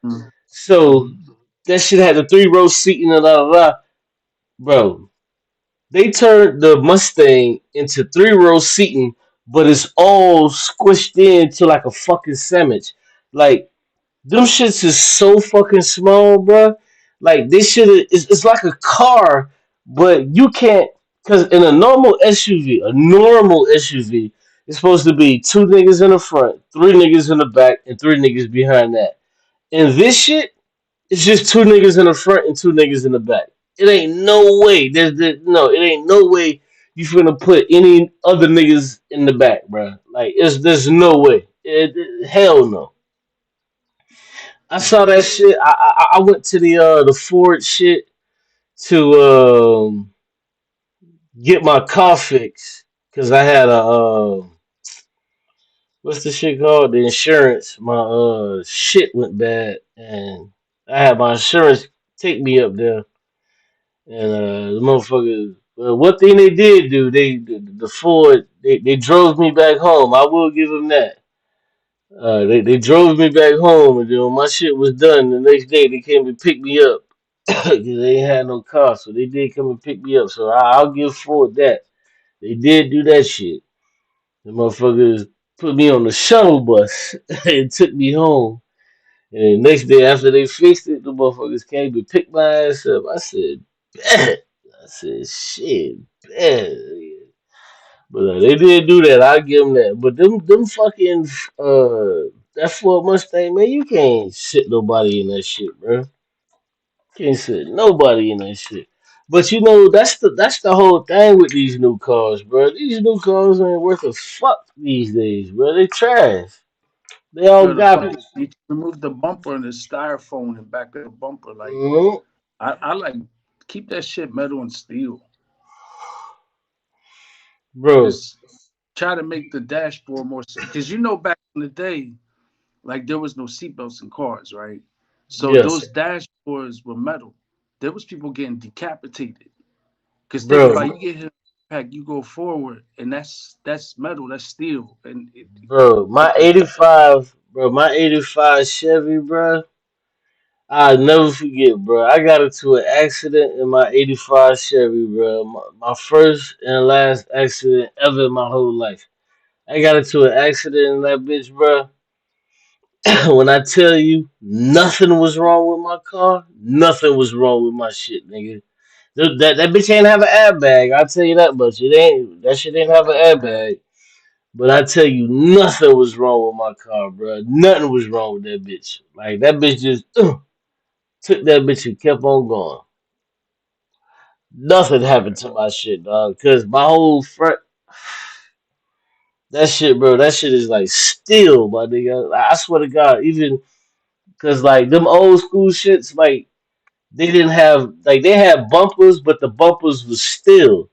So mm-hmm. that shit had the 3 row seating and blah blah blah. Bro, they turned the Mustang into 3 row seating, but it's all squished into like a fucking sandwich. Like them shits is so fucking small, bro. Like this shit it's like a car, but you can't because in a normal SUV, it's supposed to be 2 niggas in the front, 3 niggas in the back, and 3 niggas behind that. And this shit, it's just 2 niggas in the front and 2 niggas in the back. It ain't no way. No, it ain't no way you finna put any other niggas in the back, bro. Like there's no way. Hell no. I saw that shit. I went to the Ford shit to get my car fixed because I had a what's the shit called? The insurance. My shit went bad and I had my insurance take me up there. And the motherfuckers, one thing they did do, the Ford, they drove me back home. I will give them that. They drove me back home, and then when my shit was done, the next day they came and picked me up because they ain't had no car, so they did come and pick me up. So I'll give Ford that. They did do that shit. The motherfuckers put me on the shuttle bus and took me home. And the next day after they fixed it, the motherfuckers came to pick my ass up. I said, bet. I said, shit, bet. But they did do that. I give them that. But them fucking that Ford Mustang, man, you can't sit nobody in that shit, bro. Can't sit nobody in that shit. But you know that's the whole thing with these new cars, bro. These new cars ain't worth a fuck these days, bro. They trash. They all Yo, the garbage. fucking you remove the bumper and the styrofoam and back of the bumper. Like Mhm. I like keep that shit metal and steel. Bro, Just try to make the dashboard more because you know back in the day, like there was no seatbelts in cars, right? So yes, those dashboards were metal. There was people getting decapitated. Cause think bro, about it, you get hit pack, you go forward, and that's metal, that's steel, and bro. My it 85, bro. My 85 Chevy, bro. I'll never forget, bro. I got into an accident in my 85 Chevy, bro. My first and last accident ever in my whole life. I got into an accident in that bitch, bro. When I tell you nothing was wrong with my car, nothing was wrong with my shit, nigga. That bitch ain't have an airbag. I'll tell you that much. That shit ain't have an airbag. But I tell you, nothing was wrong with my car, bro. Nothing was wrong with that bitch. Like that bitch just took that bitch and kept on going. Nothing happened to my shit, dog. Cause my whole front, that shit, bro. That shit is like steel, my nigga. I swear to God, even cause like them old school shits, like they didn't have, like they had bumpers, but the bumpers was steel.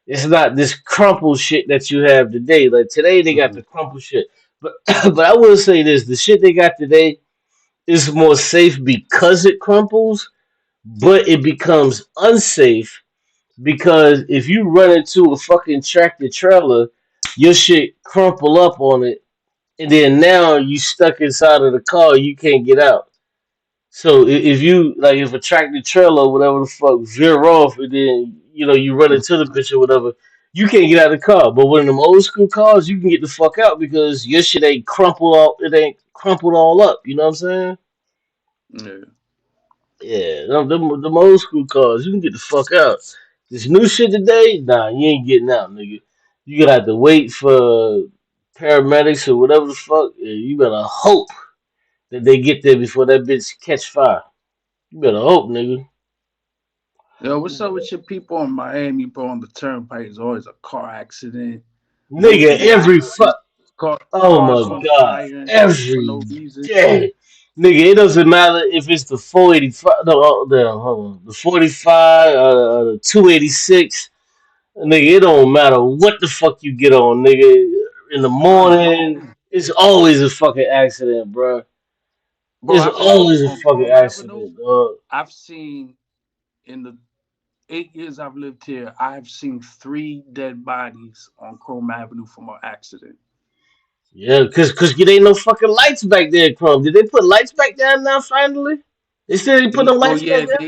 It's not this crumple shit that you have today. Like today, they got Mhm. the crumple shit. But but I will say this: the shit they got today is more safe because it crumples, but it becomes unsafe because if you run into a fucking tractor trailer, your shit crumple up on it, and then now you stuck inside of the car, you can't get out. So if you like, if a tractor trailer or whatever the fuck veer off, and then you run into the bitch or whatever, you can't get out of the car. But one of them old school cars, you can get the fuck out because your shit ain't crumpled all. It ain't crumpled all up. You know what I'm saying? Yeah. Yeah, them old school cars, you can get the fuck out. This new shit today, nah, you ain't getting out, nigga. You gonna have to wait for paramedics or whatever the fuck. And you better hope that they get there before that bitch catch fire. You better hope, nigga. Yo, You what's up better- with your people in Miami, bro? On the turnpike, is always a car accident. Nigga, Multiple every fuck. accidents. Oh Cars my on god, fire and shit for every no reason. day, nigga. It doesn't matter if it's the 485, no, hold on, the 45, the 286. Nigga, it don't matter what the fuck you get on, nigga. In the I morning, know. it's always a fucking accident, bro. Bro, It's I've seen always a on fucking Chrome Avenue, accident, dog. I've seen in the 8 years I've lived here, I've seen three dead bodies on Chrome Avenue from an accident. Yeah, cause there ain't no fucking lights back there, Chrome. Did they put lights back there now finally? They still ain't put no Well, lights back yeah, there?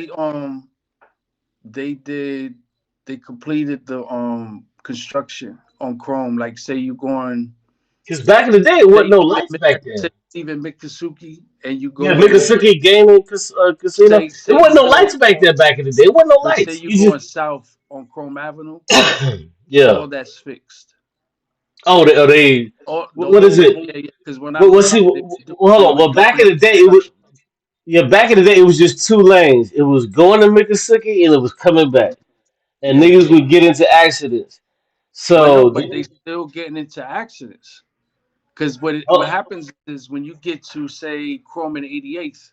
they did they completed the construction on Chrome. Like say you going Cause back in the day, it wasn't say no you lights in back say there. even Mikasuki and you Yeah, going Mississippi Gaming Casino. There say wasn't you no going lights back there back in the day. It wasn't no but say lights. you You going south on Chrome Avenue, just yeah. all that's fixed. Oh, they Oh, what is it? yeah, yeah. Because when I Well, lived see, there, hold they on. were Well, back doing in the the day, construction. back in the day, it was just two lanes. It was going to Miccosukee and it was coming back, and Yeah, niggas would get into accidents. but no, So, but they still getting into accidents. Because what oh, happens is when you get to say Chrome and 88th,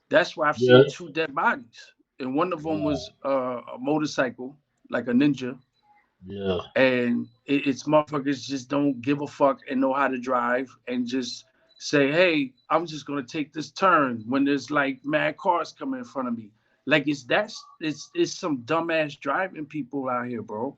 that's where I've yeah, seen two dead bodies, and one of them wow, was a motorcycle, like a ninja, yeah, and it's motherfuckers just don't give a fuck and know how to drive and just say, hey, I'm just gonna take this turn when there's like mad cars coming in front of me. Like it's some dumbass driving people out here, bro.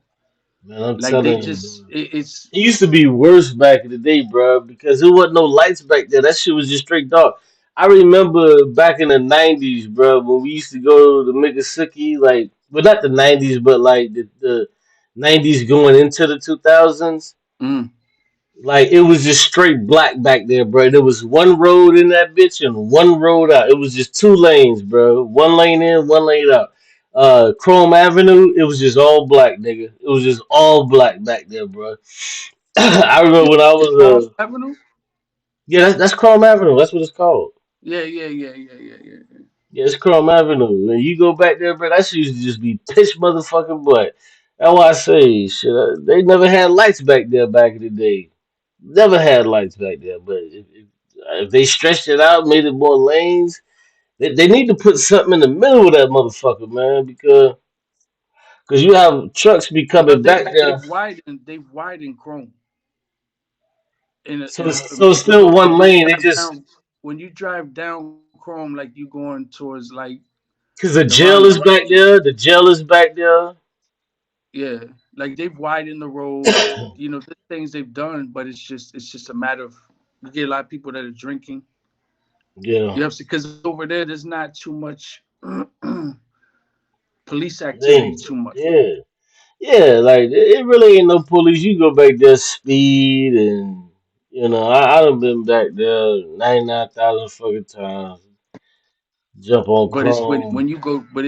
man, I'm Like they telling you, just man. it's It used to be worse back in the day, bro, because there wasn't no lights back there. That shit was just straight dark. I remember back in the '90s, bro, when we used to go to Miccosukee, like, well, not the '90s, but like the '90s going into the 2000s. mm, Like it was just straight black back there, bro. There was one road in that bitch and one road out. It was just two lanes, bro. One lane in, one lane out. Chrome Avenue, it was just all black, nigga. It was just all black back there, bro. I remember when I it's Chrome was Avenue. yeah, that's Chrome Avenue. That's what it's called. Yeah, yeah, yeah, yeah, yeah, yeah. Yeah, it's Chrome Avenue. When you go back there, bro, that shit used to just be pitch motherfucking black. That's why I say shit. They never had lights back there back in the day. Never had lights back there. But if they stretched it out, made it more lanes, they need to put something in the middle of that motherfucker, man, because you have trucks be No, coming back there. they've widened Chrome. So it's When you still one when you lane. They drive just down Chrome, like you going towards like because the the jail is back roundabout. there. The jail is back there. Yeah, like they've widened the road. You know, there's things they've done, but it's just a matter of you get a lot of people that are drinking. Yeah. You have to because over there there's not too much police activity They, too much. yeah. Yeah, like it really ain't no police. You go back there, speed, and I done been back there 99,000 fucking times. Jump on But it's Chrome.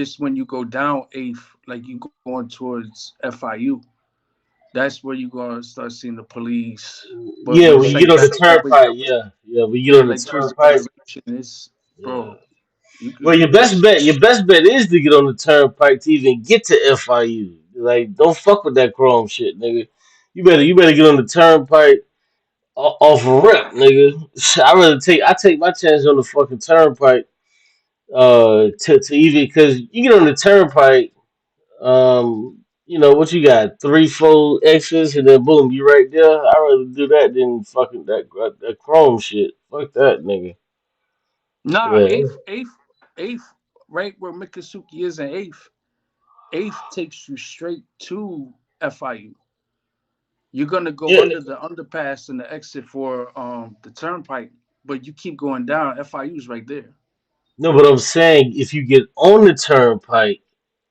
it's when you go down eighth, like you going towards FIU. That's where you gonna start seeing the police. But Yeah, when when it's you like get on back the towards turnpike, yeah, yeah, when you get yeah, on the like towards the turnpike, federation, it's yeah. bro. You Well, could your best bet is to get on the turnpike to even get to FIU. Like, don't fuck with that Chrome shit, nigga. You better get on the turnpike off rip, nigga. I take my chance on the fucking turnpike to even because you get on the turnpike, what you got, three, four exits, and then boom, you right there. I'd rather do that than fucking that Chrome shit. Fuck that, nigga. nah Yeah, eighth, right where Mikasuki is in eighth. Eighth takes you straight to FIU. You're gonna go Yeah. under the underpass and the exit for the turnpike, but you keep going down. FIU's right there. No, but I'm saying if you get on the turnpike,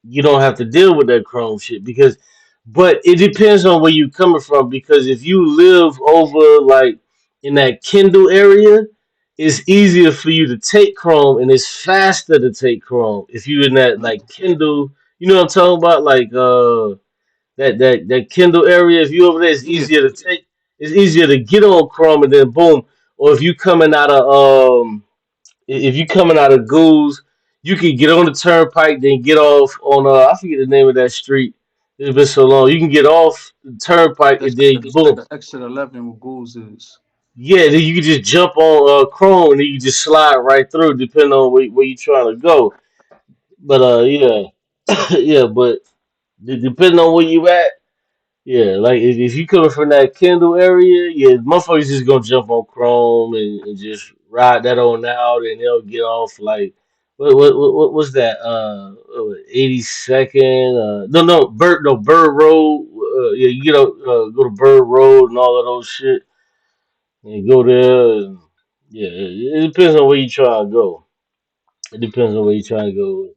you don't have to deal with that chrome shit because, but it depends on where you coming from because if you live over like in that Kendall area, it's easier for you to take chrome and it's faster to take chrome if you in that like Kendall. You know what I'm talking about? Like that Kendall area. If you over there, it's Yeah, easier to take. It's easier to get on chrome and then boom. Or if you coming out of if you coming out of Goose, you can get on the turnpike, then get off on I forget the name of that street. It's been so long. You can get off the turnpike and then boom. the exit 11 with Ghouls is. Yeah, then you can just jump on Chrome and then you just slide right through, depending on where you trying to go. But yeah, yeah, but depending on where you at, yeah, like if you coming from that Kendall area, yeah, motherfuckers just gonna jump on Chrome and just ride that on out, and they'll get off like what's that? 82nd? Bird Road. Yeah, you get go to Bird Road and all of those shit, and go there. And, yeah, it depends on where you try to go. It depends on where you try to go.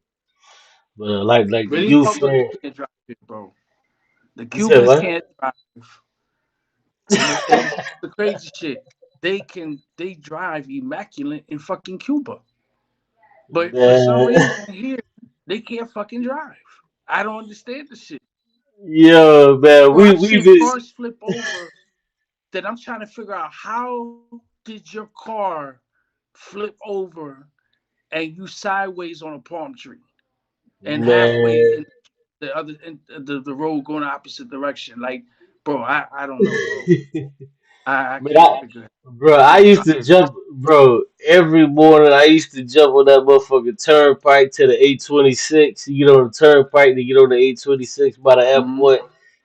But like the Really, youth public friend, can't drive it, bro. The you said Cubans what? can't drive, and it's the crazy shit. They drive immaculate in fucking Cuba, but for some Man. reason here they can't fucking drive. I don't understand the shit, Yeah, man, bro. I've we seen been cars flip over that I'm trying to figure out how did your car flip over and you sideways on a palm tree and halfway man. in the other in the road going the opposite direction. Like, bro, I don't know, bro. I Man, can't figure it. bro, I People used drive. to jump, bro, every morning. I used to jump on that motherfucking turnpike to the 826. You get on the turnpike to get on the 826 by the Mm-hmm. airport,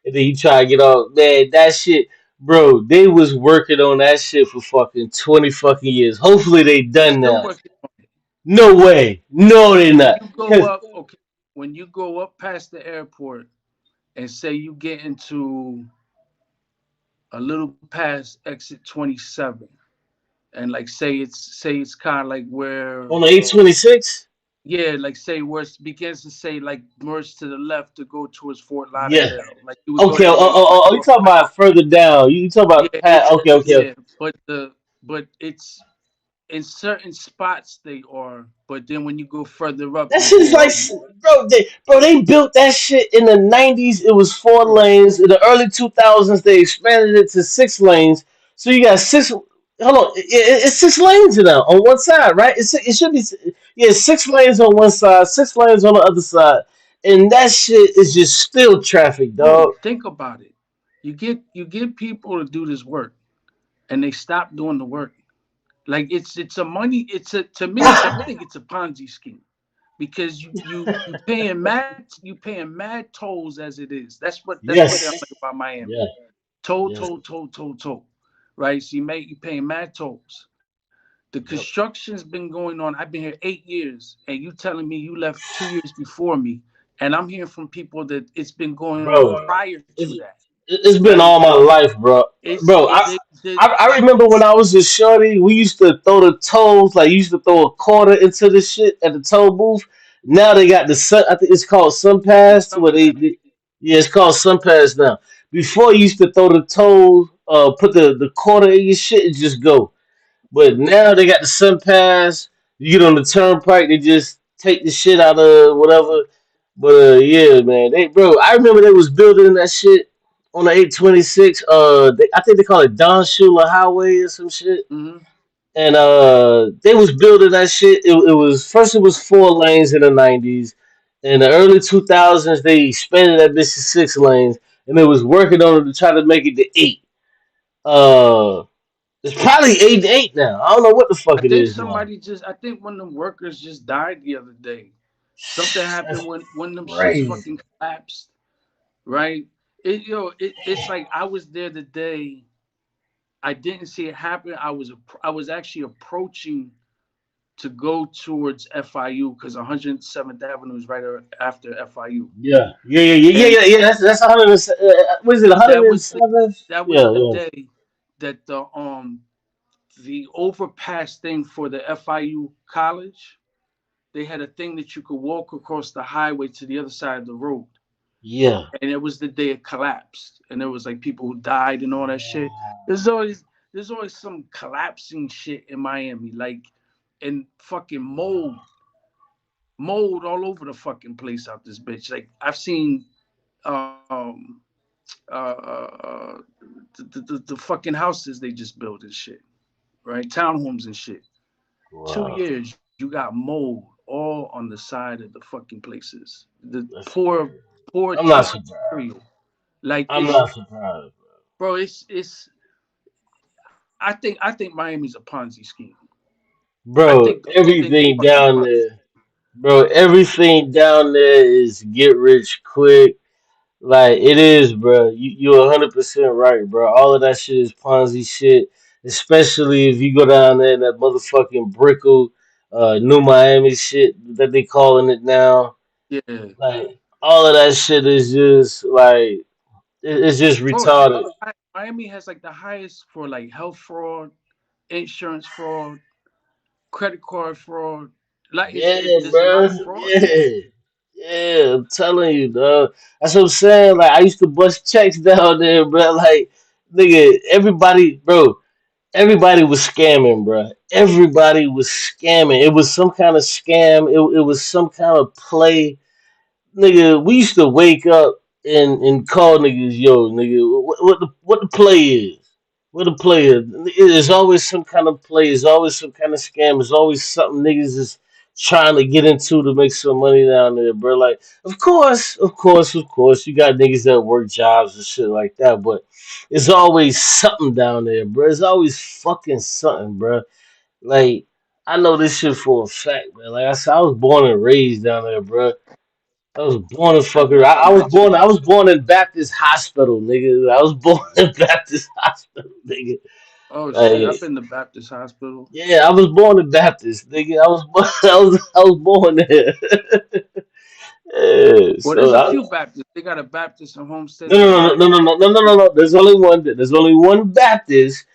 and then you try to get off. Man, that shit, bro, they was working on that shit for fucking 20 fucking years. Hopefully they They're done still now. working on it. No way. No, they When not. you go Cause up, okay, when you go up past the airport and say you get into a little past exit 27, and like say it's kind of like where on the 826? yeah, like say where it begins to say like merge to the left to go towards Fort Yeah. Lauderdale. Like you would go Okay. that way, but You you talking about further down? You talking yeah, about Pat? Okay. Okay. yeah, but it's in certain spots they are, but then when you go further up, That they shit is go like, up more. they built that shit in the '90s. It was four Bro, lanes. In the early 2000s, they expanded it to six lanes. So you got six. Hold on, it's six lanes now on one side, right? It should be yeah, six lanes on one side, six lanes on the other side, and that shit is just still traffic, bro, dog. think about it. You get people to do this work, and they stop doing the work. Like it's a money. It's a to me. I think it's a Ponzi scheme because you paying mad tolls as it is. That's one thing I Yes. like about Miami. Yeah. Toll, Yeah. toll, toll, toll, toll. Right? So you paying mad tolls. The Yep. construction's been going on. I've been here 8 years, and you telling me you left 2 years before me, and I'm hearing from people that it's been going on Bro, prior to it's, that. it's been Right? all my life, bro. It's Bro, it, the I remember when I was a shorty, we used to throw the tolls, like you used to throw a quarter into the shit at the toll booth. Now they got the sun. I think it's called Sun Pass. some pass. Yeah, it's called Sun Pass now. Before you used to throw the toll, put the quarter in your shit and just go. But Mm-hmm. now they got the Sun Pass. You get on the turnpike, they just take the shit out of whatever. But yeah, man, I remember they was building that shit on the 826. I think they call it Don Shula Highway or some shit. Mm-hmm. And they was building that shit. It was first it was four lanes in the '90s. In the early 2000s, they expanded that bitch to six lanes, and they was working on it to try to make it to eight. Uh, it's probably 8 to 8 now. I don't know what the I fuck it think is now. somebody just. I think one of them workers just died the other day. Something happened That's when them shits crazy. fucking collapsed. Right? It's like I was there the day. I didn't see it happen. I was actually approaching to go towards FIU because 107th Avenue is right after FIU. Yeah, yeah, yeah, yeah, yeah, And yeah, yeah. That's 100. What is it? that was the 107? that was Yeah, the yeah, day that the overpass thing for the FIU college, they had a thing that you could walk across the highway to the other side of the road. yeah. And it was the day it collapsed. And there was like people who died and all that shit. There's always there's always some collapsing shit in Miami, like and fucking mold all over the fucking place out this bitch. Like I've seen um the fucking houses they just built and shit, right? Townhomes and shit. two Wow, years, you got mold all on the side of the fucking places. The that's poor, crazy. poor I'm not trash surprised. material. Like I'm not surprised, bro, it's. I think Miami's a Ponzi scheme. I bro. think the whole thing's a Everything fucking down Ponzi. there, bro. Everything down there is get rich quick. Like it is, bro. You're 100% right, bro. All of that shit is Ponzi shit. Especially if you go down there in that motherfucking Brickell, New Miami shit that they calling it now. Yeah, Like all of that shit is just like it's just bro. It's like retarded. Miami has like the highest for like health fraud, insurance fraud, credit card fraud. Like Yeah, there's a lot bro. of fraud there. Yeah. Yeah, I'm telling you, dog. That's what I'm saying. Like, I used to bust checks down there, bro. Like, nigga, everybody, bro, everybody was scamming, bro. Everybody was scamming. It was some kind of scam. It was some kind of play. Nigga, we used to wake up and call niggas, yo, nigga, what the play is? What the play is? There's always some kind of play. There's always some kind of scam. There's always something niggas is trying to get into to make some money down there, bro. Like, of course, you got niggas that work jobs and shit like that, but it's always something down there, bro. It's always fucking something, bro. Like, I know this shit for a fact, man. Like I said, I was born and raised down there, bro. I was born in fucker. I was Me born. too. I was born in Baptist hospital, nigga. I was born in Baptist hospital, nigga. Oh shit, I've Like, been to Baptist hospital. yeah, I was born in Baptist, nigga. I was born. I was born there. Yeah, Well, so there's a I, few Baptists. They got a Baptist in Homestead. no, They no, got a no, no, no, Baptist. no, no, no, no, no. There's only one. There's only one Baptist,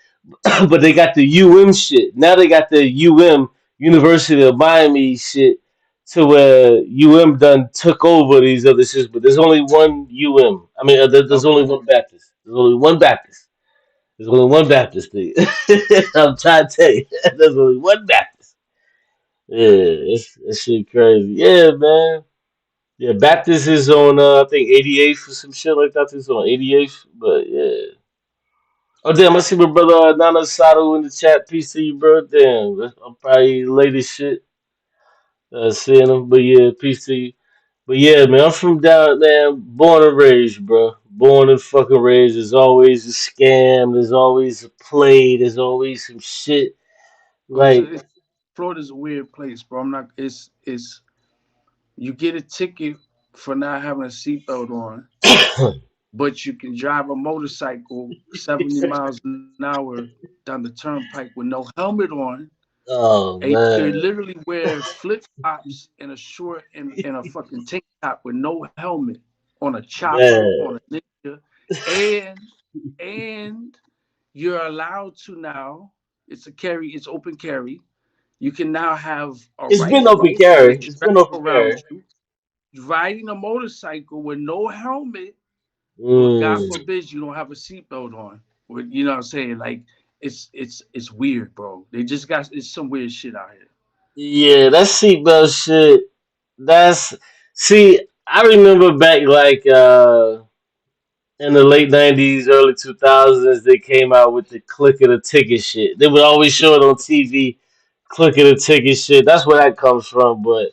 but they got the UM shit. Now they got the University of Miami shit to where UM done took over these other shits, but there's only one UM. I mean, there's only Okay. one Baptist. There's only one Baptist. There's only one Baptist thing. I'm trying to tell you, there's only one Baptist. Yeah, that shit crazy. Yeah, man. Yeah, Baptist is on I think 88th or some shit like that. It's on 88th, but yeah. Oh damn, I see my brother Nana Sato in the chat. Peace to you, bro. Damn, I'm probably late as shit seeing him, but yeah, peace to you. But yeah, man, I'm from down there, born and raised, bro. Born and fucking raised. There's always a scam. There's always a play. There's always some shit. Oh, Like, Florida's a weird place, bro. I'm not. It's you get a ticket for not having a seatbelt on, but you can drive a motorcycle 70 miles an hour down the turnpike with no helmet on, oh and you could man, literally wear flip flops and a short and a fucking tank top with no helmet on a chopper man, on a ninja, and and you're allowed to now. It's a carry. It's open carry. You can now have a it's been rifle open carry. It's strapped been open around carry. you, riding a motorcycle with no helmet, or God Mm. forbid you don't have a seatbelt on. You know what I'm saying? Like it's weird, bro. They just got it's some weird shit out here. Yeah, that seatbelt shit. That's see. I remember back like in the late '90s, early 2000s, they came out with the click of the ticket shit. They would always show it on TV, click of the ticket shit. That's where that comes from. But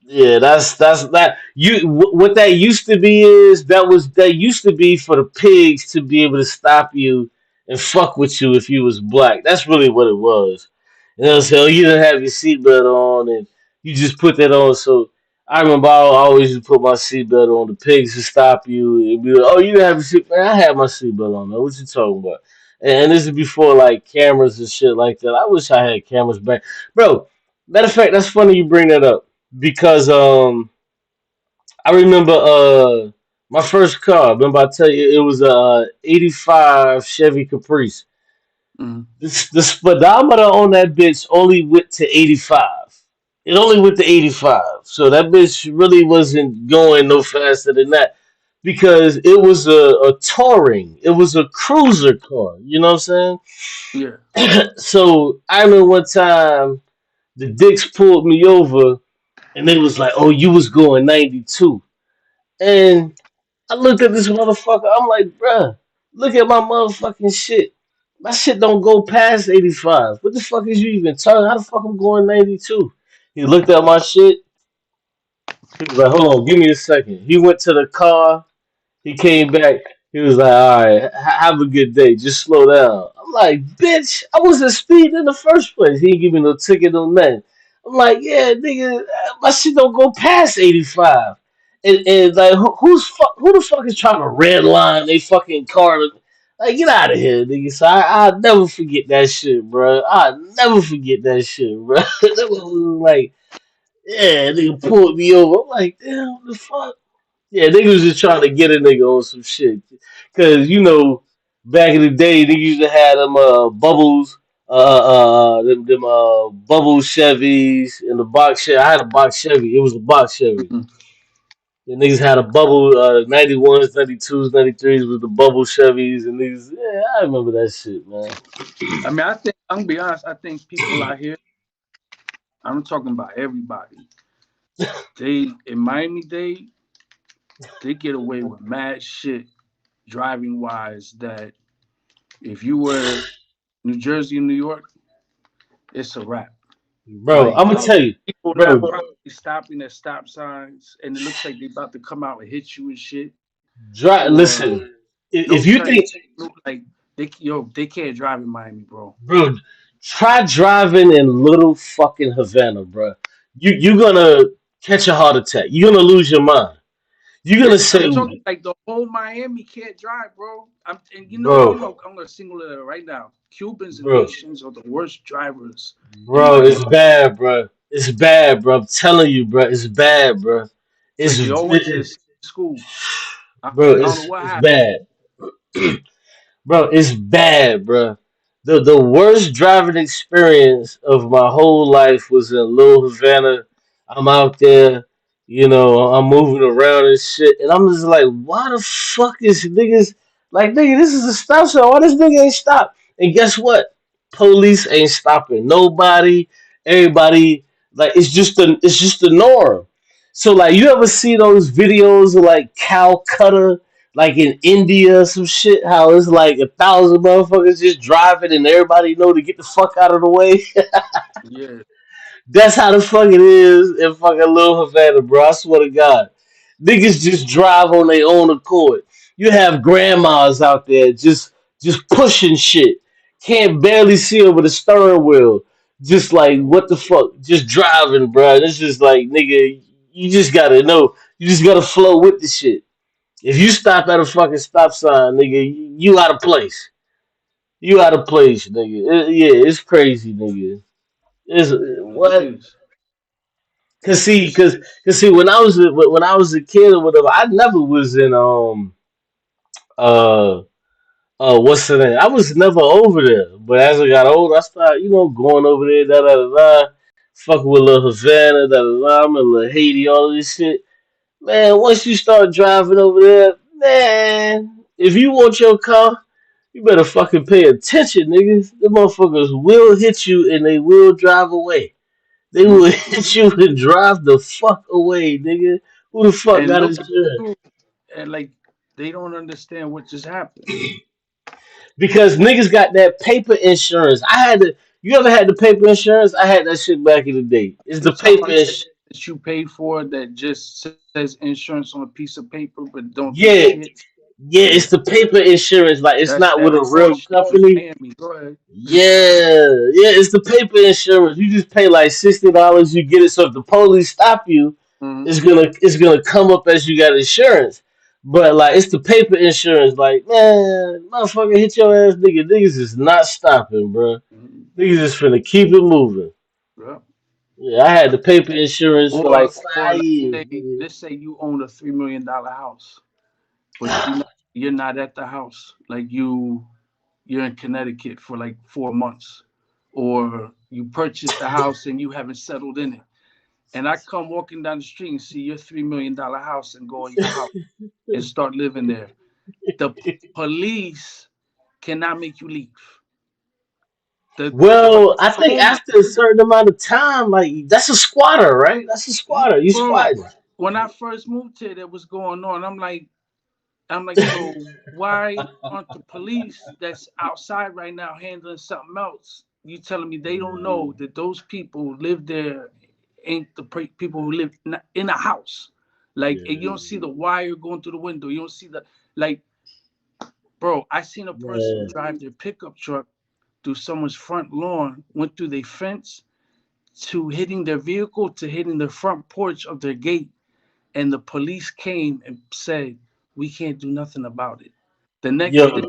yeah, that's that. What that used to be is that used to be for the pigs to be able to stop you and fuck with you if you was black. That's really what it was. And they'll say, "Oh, you didn't have your seatbelt on," and you just put that on. So I remember I always used to put my seatbelt on. The pigs to stop you and be like, "Oh, you didn't have your seatbelt." I had my seatbelt on. Man. What you talking about? And this is before like cameras and shit like that. I wish I had cameras back, bro. Matter of fact, that's funny you bring that up because I remember my first car. Remember I tell you it was a '85 Chevy Caprice. Mm. The speedometer on that bitch only went to 85. It only went to 85. So that bitch really wasn't going no faster than that because it was a touring. It was a cruiser car. You know what I'm Yeah. saying? So I remember one time the dicks pulled me over and they was like, "Oh, you was going 92." And I looked at this motherfucker. I'm like, bruh, look at my motherfucking shit. My shit don't go past 85. What the fuck is you even talking? How the fuck I'm going 92? He looked at my shit. He was like, hold on, give me a second. He went to the car. He came back. He was like, all right, have a good day. Just slow down. I'm like, bitch, I wasn't speeding in the first place. He didn't give me no ticket, no nothing. I'm like, yeah, nigga, my shit don't go past 85. And like, who the fuck is trying to red line they fucking car? Like, get out of here, nigga. So I'll never forget that shit, bro. I'll never forget that shit, bro. That was like, yeah, nigga pulled me over. I'm like, damn, what the fuck? Yeah, niggas was just trying to get a nigga on some shit. Cause back in the day, they used to have them bubbles, them bubble Chevys and the box Chevy. I had a box Chevy. It was a box Chevy. Mhm. The niggas had a bubble 91s, 92s, 93s with the bubble Chevys and niggas. Yeah, I remember that shit, man. I mean, I think I'm gonna be honest. I think people out here. I'm talking about everybody. They in Miami Dade, they get away with mad shit driving wise. That if you were New Jersey and New York, it's a wrap. Bro, Like I'm gonna tell you, people not bro. probably stopping at stop signs, and it looks like they about to come out and hit you and shit. Or Listen, if no you turning, think no, like they can't drive in Miami, bro. bro, try driving in little fucking Havana, bro. You're gonna catch a heart attack. You're gonna lose your mind. You're Yeah, gonna I'm say, talking like the whole Miami can't drive, bro. And bro, I'm gonna single it out right now. Cubans and bro, Haitians are the worst drivers in bro, it's Miami. bad, bro. It's bad, bro. I'm telling you, bro. It's bad, bro. Like It's they all went to the same school. bro. I don't know what It's happened. bad. Bro, it's bad, bro. The worst driving experience of my whole life was in Little Havana. I'm out there, I'm moving around and shit, and I'm just like, why the fuck is niggas like, nigga? This is a stop sign. Why this nigga ain't stop? And guess what? Police ain't stopping nobody. Everybody like it's just the norm. So like, you ever see those videos of like Calcutta? Like in India, some shit. How it's like 1,000 motherfuckers just driving, and everybody know to get the fuck out of the way. Yeah, That's how the fuck it is in fucking Little Havana, bro. I swear to God, niggas just drive on their own accord. You have grandmas out there just pushing shit, can't barely see over the steering wheel. Just like what the fuck, just driving, bro. It's just like nigga, you just gotta know, you just gotta flow with the shit. If you stop at a fucking stop sign, nigga, you out of place. You out of place, nigga. Yeah, it's crazy, nigga. It's it what? is. Cause see, It's cause, cause see, when I was a kid or whatever, I never was in uh what's the name? I was never over there. But as I got older, I started going over there, da da da da, fucking with little Havana, da da da, I'm in little Haiti, all of this shit. Man, once you start driving over there, man, if you want your car. You better fucking pay attention, niggas. The motherfuckers will hit you and they will drive away. They will mm. hit you and drive the fuck away, nigga. Who the fuck And got look, insurance? too, and like they don't understand what just happened. Because niggas got that paper insurance. You ever had the paper insurance? I had that shit back in the day. It's You the talking paper about that insurance. shit that you pay for that just says insurance on a piece of paper but don't do Yeah, shit? yeah, Yeah, it's the paper insurance. Like, it's that's not that with a fraud real shit in company. Miami. Go ahead. Yeah, yeah, it's the paper insurance. You just pay like $60, you get it. So if the police stop you, Hmm. it's gonna come up as you got insurance. But like it's the paper insurance. Like man, motherfucker, hit your ass, nigga. Niggas is not stopping, bro. Mhm. Niggas is finna keep it moving. Yeah. Yeah, I had the paper insurance for like Or 5 years, nigga. let's say you own a $3 million house, but you're not at the house. Like you're in Connecticut for like 4 months, or you purchased the house and you haven't settled in it. And I come walking down the street and see your $3 million house and go in your house and start living there. The police cannot make you leave. The Well, I think owner, after a certain amount of time, like that's a squatter, right? That's a squatter. You bro. squatting. When I first moved here, that was going on. I'm like, so why aren't the police that's outside right now handling something else? You telling me they don't know that those people who live there ain't the people who live in a house? Like, and you Yeah, don't see the wire going through the window. You don't see the like, bro. I seen a person man. drive their pickup truck through someone's front lawn, went through their fence to hitting their vehicle to hitting the front porch of their gate, and the police came and said, "We can't do nothing about it." The Yo, next day,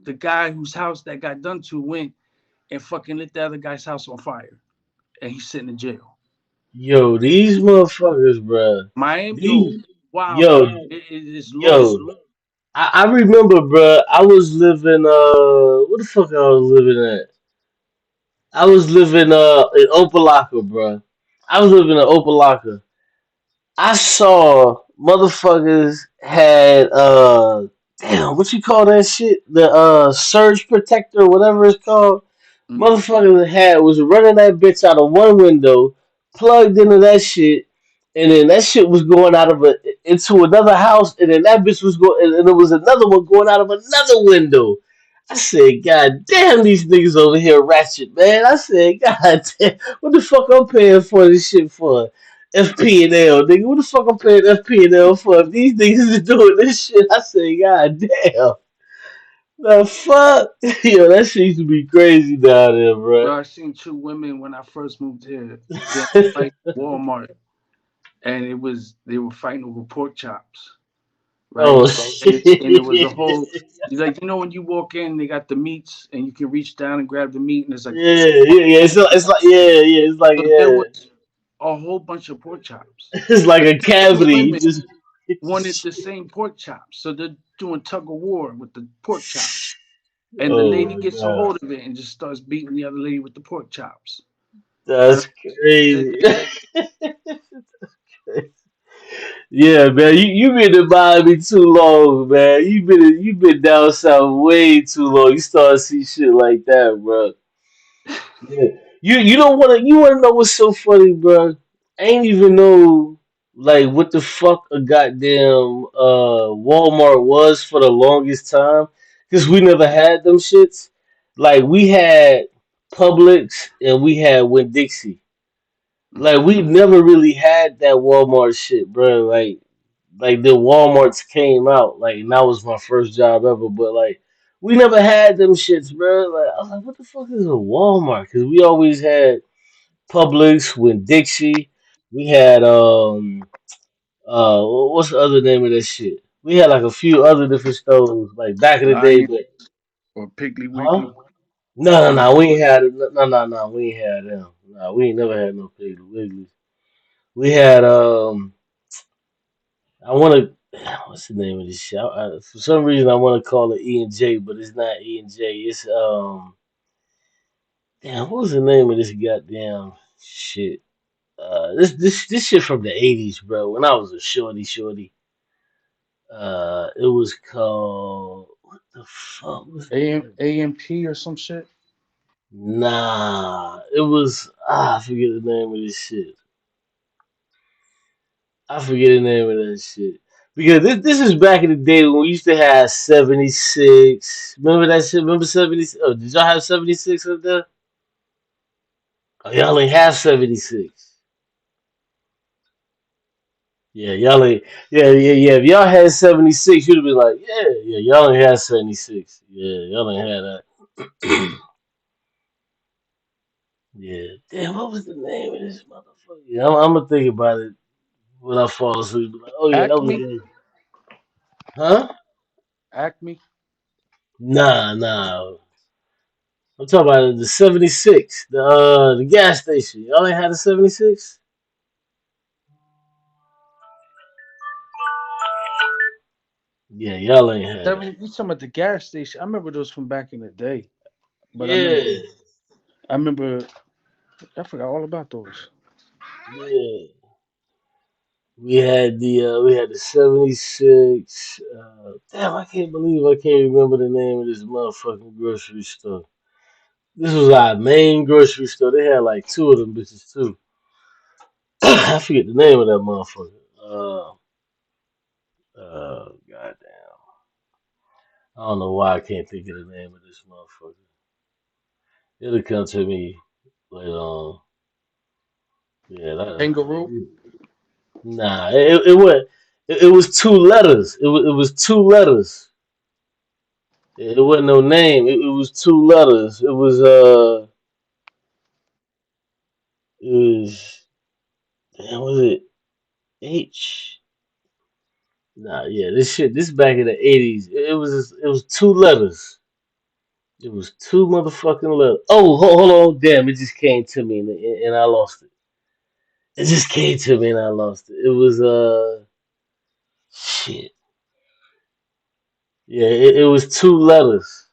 the guy whose house that got done to went and fucking lit the other guy's house on fire, and he's sitting in jail. these motherfuckers, bruh. Miami, yo, These, wow, yo, it is low. yo. I remember, bruh. I was living, what the fuck I was living at? I was living, in Opalaka, bruh. I was living in Opalaka. I saw motherfuckers had damn, what you call that shit? The surge protector, whatever it's called. Mm. Motherfuckers had was running that bitch out of one window, plugged into that shit, and then that shit was going out of a into another house, and then that bitch was going, and there was another one going out of another window. I said, God damn, these niggas over here ratchet, man. I said, God damn, what the fuck I'm paying for this shit for? FP and L, nigga. What the fuck I'm paying FP and L for? If these niggas is doing this shit, I say, God damn. The fuck? Yo, that shit used to be crazy down there, bro. Bro, I seen two women when I first moved here get fight at Walmart, and they were fighting over pork chops, Oh right? And it was a shit. whole. It's like when you walk in, they got the meats, and you can reach down and grab the meat, and it's like Yeah, yeah, yeah. It's like yeah, yeah. It's like so there yeah. was a whole bunch of pork chops. It's like a Two cavity. You women just wanted the same pork chops, so they're doing tug of war with the pork chops. And the oh lady my gets a god, hold of it and just starts beating the other lady with the pork chops. And that's crazy. Yeah, man, you been in Miami too long, man. You been down south way too long. You start to see shit like that, bro. Yeah. You don't wanna know what's so funny, bro? I ain't even know like what the fuck a goddamn Walmart was for the longest time because we never had them shits. Like we had Publix and we had Winn Dixie. mm, Like we never really had that Walmart shit, bro. Like the Walmarts came out, like and that was my first job ever. But like we never had them shits, bro. Like I was like, what the fuck is a Walmart? Because we always had Publix with Dixie. We had what's the other name of that shit? We had like a few other different stores like back in the day, Lion but or Piggly huh? Wiggly. No, no, One of no, we ain't had it. No, no, no, we ain't had them. No, we ain't never had no Piggly Wigglies. We had I want to. What's the name of this shit? For some reason, I want to call it E and J, but it's not E and J. It's damn. What was the name of this goddamn shit? This shit from the '80s, bro. When I was a shorty. It was called what the fuck was the name? AMP or some shit. Nah, it was I forget the name of this shit. I forget the name of that shit. Because this is back in the day when we used to have 76. Remember that shit? Remember 76? Oh, did y'all have 76 up there? Oh, y'all ain't have 76. Yeah, y'all ain't. Yeah, yeah, yeah. If y'all had 76, you'd have been like, yeah, yeah, y'all ain't had 76. Yeah, y'all ain't had that. Yeah. Damn, what was the name of this motherfucker? Yeah, I'm gonna think about it when I fall asleep. Like, oh, yeah, that was Acme. it. Huh? Acme. Nah, nah. I'm talking about the 76, the gas station. Y'all ain't had a 76? Yeah, y'all ain't had it. 70, you talking about the gas station? I remember those from back in the day. But Yeah, I remember, I forgot all about those. yeah. We had the 76. Damn, I can't believe I can't remember the name of this motherfucking grocery store. This was our main grocery store. They had like two of them bitches too. I forget the name of that motherfucker. Goddamn. I don't know why I can't think of the name of this motherfucker. It'll come to me later on. Yeah, Kangaroo. nah. It was two letters. It was two letters. It wasn't no name. It was two letters. It was damn, was it H? Nah, yeah, this back in the 80s. It was two letters. It was two motherfucking letters. Oh, hold on, damn! It just came to me and I lost it. It just came to me and I lost it. It was shit. Yeah, it was two letters.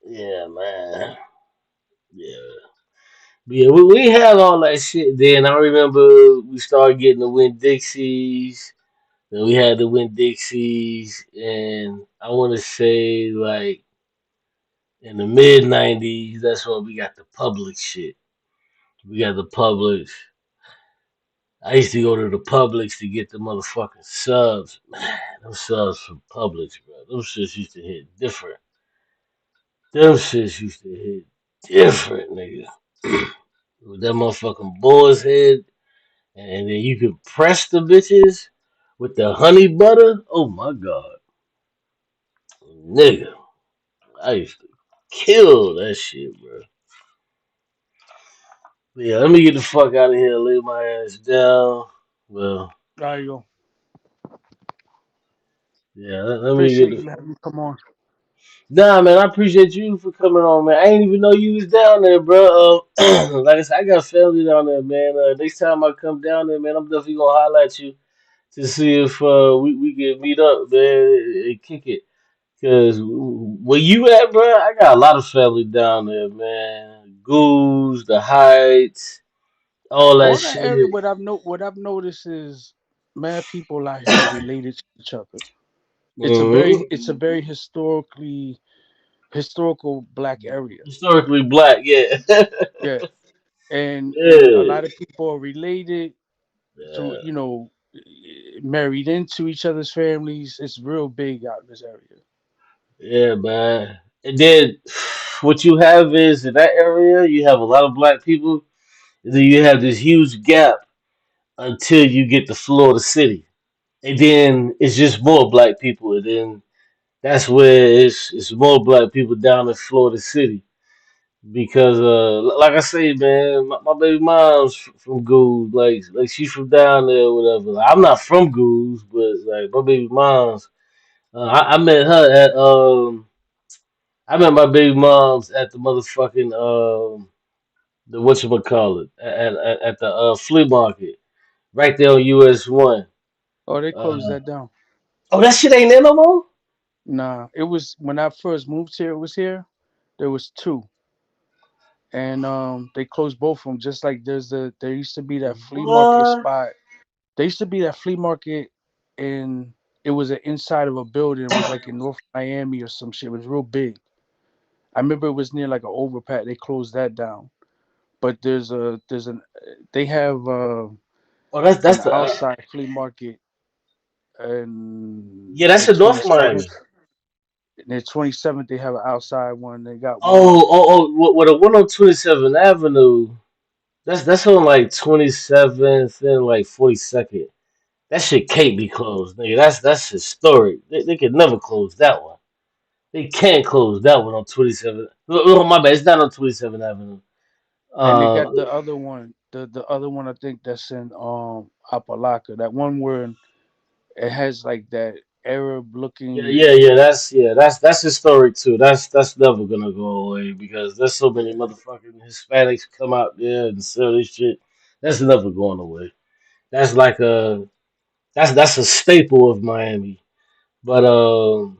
Yeah, man. Yeah. But yeah, we had all that shit then. I remember we started getting the Win Dixies. Then we had the Win Dixies, and I want to say like in the mid '90s, that's when we got the Publix shit. We got the Publix. I used to go to the Publix to get the motherfucking subs. Man, those subs from Publix, bro. Those shits used to hit different. Them shits used to hit different, nigga. With that motherfucking boar's head, and then you could press the bitches with the honey butter. Oh my god, nigga, I used to kill that shit, bro. But yeah, let me get the fuck out of here. Lay my ass down. Well, There you go. yeah, let me get Appreciate the. you having me come on. Nah, man, I appreciate you for coming on, man. I ain't even know you was down there, bro. Like I said, I got family down there, man. Next time I come down there, man, I'm definitely gonna highlight you to see if we can meet up, man, and kick it. Cause where you at, bro? I got a lot of family down there, man. Goose, the Heights, all that All that area, shit. what I've noticed is, mad people out here related to each other. Hmm. It's a very historical black area. Historically black, yeah. Yeah, and a Yeah. lot of people are related through, Yeah. married into each other's families. It's real big out in this area. Yeah, man. And then what you have is in that area, you have a lot of black people. And then you have this huge gap until you get to Florida City. And then it's just more black people. And then that's where it's more black people down in Florida City. Because like I say, man, my baby mom's from Goose, like she's from down there or whatever. Like, I'm not from Goose, but like my baby mom's, I met her at I met my baby mom's at the motherfucking the whatchamacallit at the flea market right there on US 1. Oh, they closed Uh, that down. oh, that shit ain't there no more. Nah, it was when I first moved here. It was here. There was two, and they closed both of them. Just like there used to be that flea market What? spot. There used to be that flea market, and it was inside of a building. It was like in North Miami or some shit. It was real big. I remember it was near like an overpass. They closed that down. But there's an they have Oh, that's an that's the outside flea market and yeah, that's near in North Miami. 27th. Near 27th, they have an outside one. They got one. With a 127th Avenue. That's on like 27th and like 42nd. That shit can't be closed, nigga. That's historic. They can never close that one. They can't close that one on 27th. Oh, my bad. It's not on 27th Avenue. And they Uh, got the other one. The other one I think that's in Apalaka. That one where It has like that Arab Yeah, looking. yeah, that's historic too. That's never gonna go away because there's so many motherfucking Hispanics come out there and sell this shit. That's never going away. That's like a that's a staple of Miami. But hold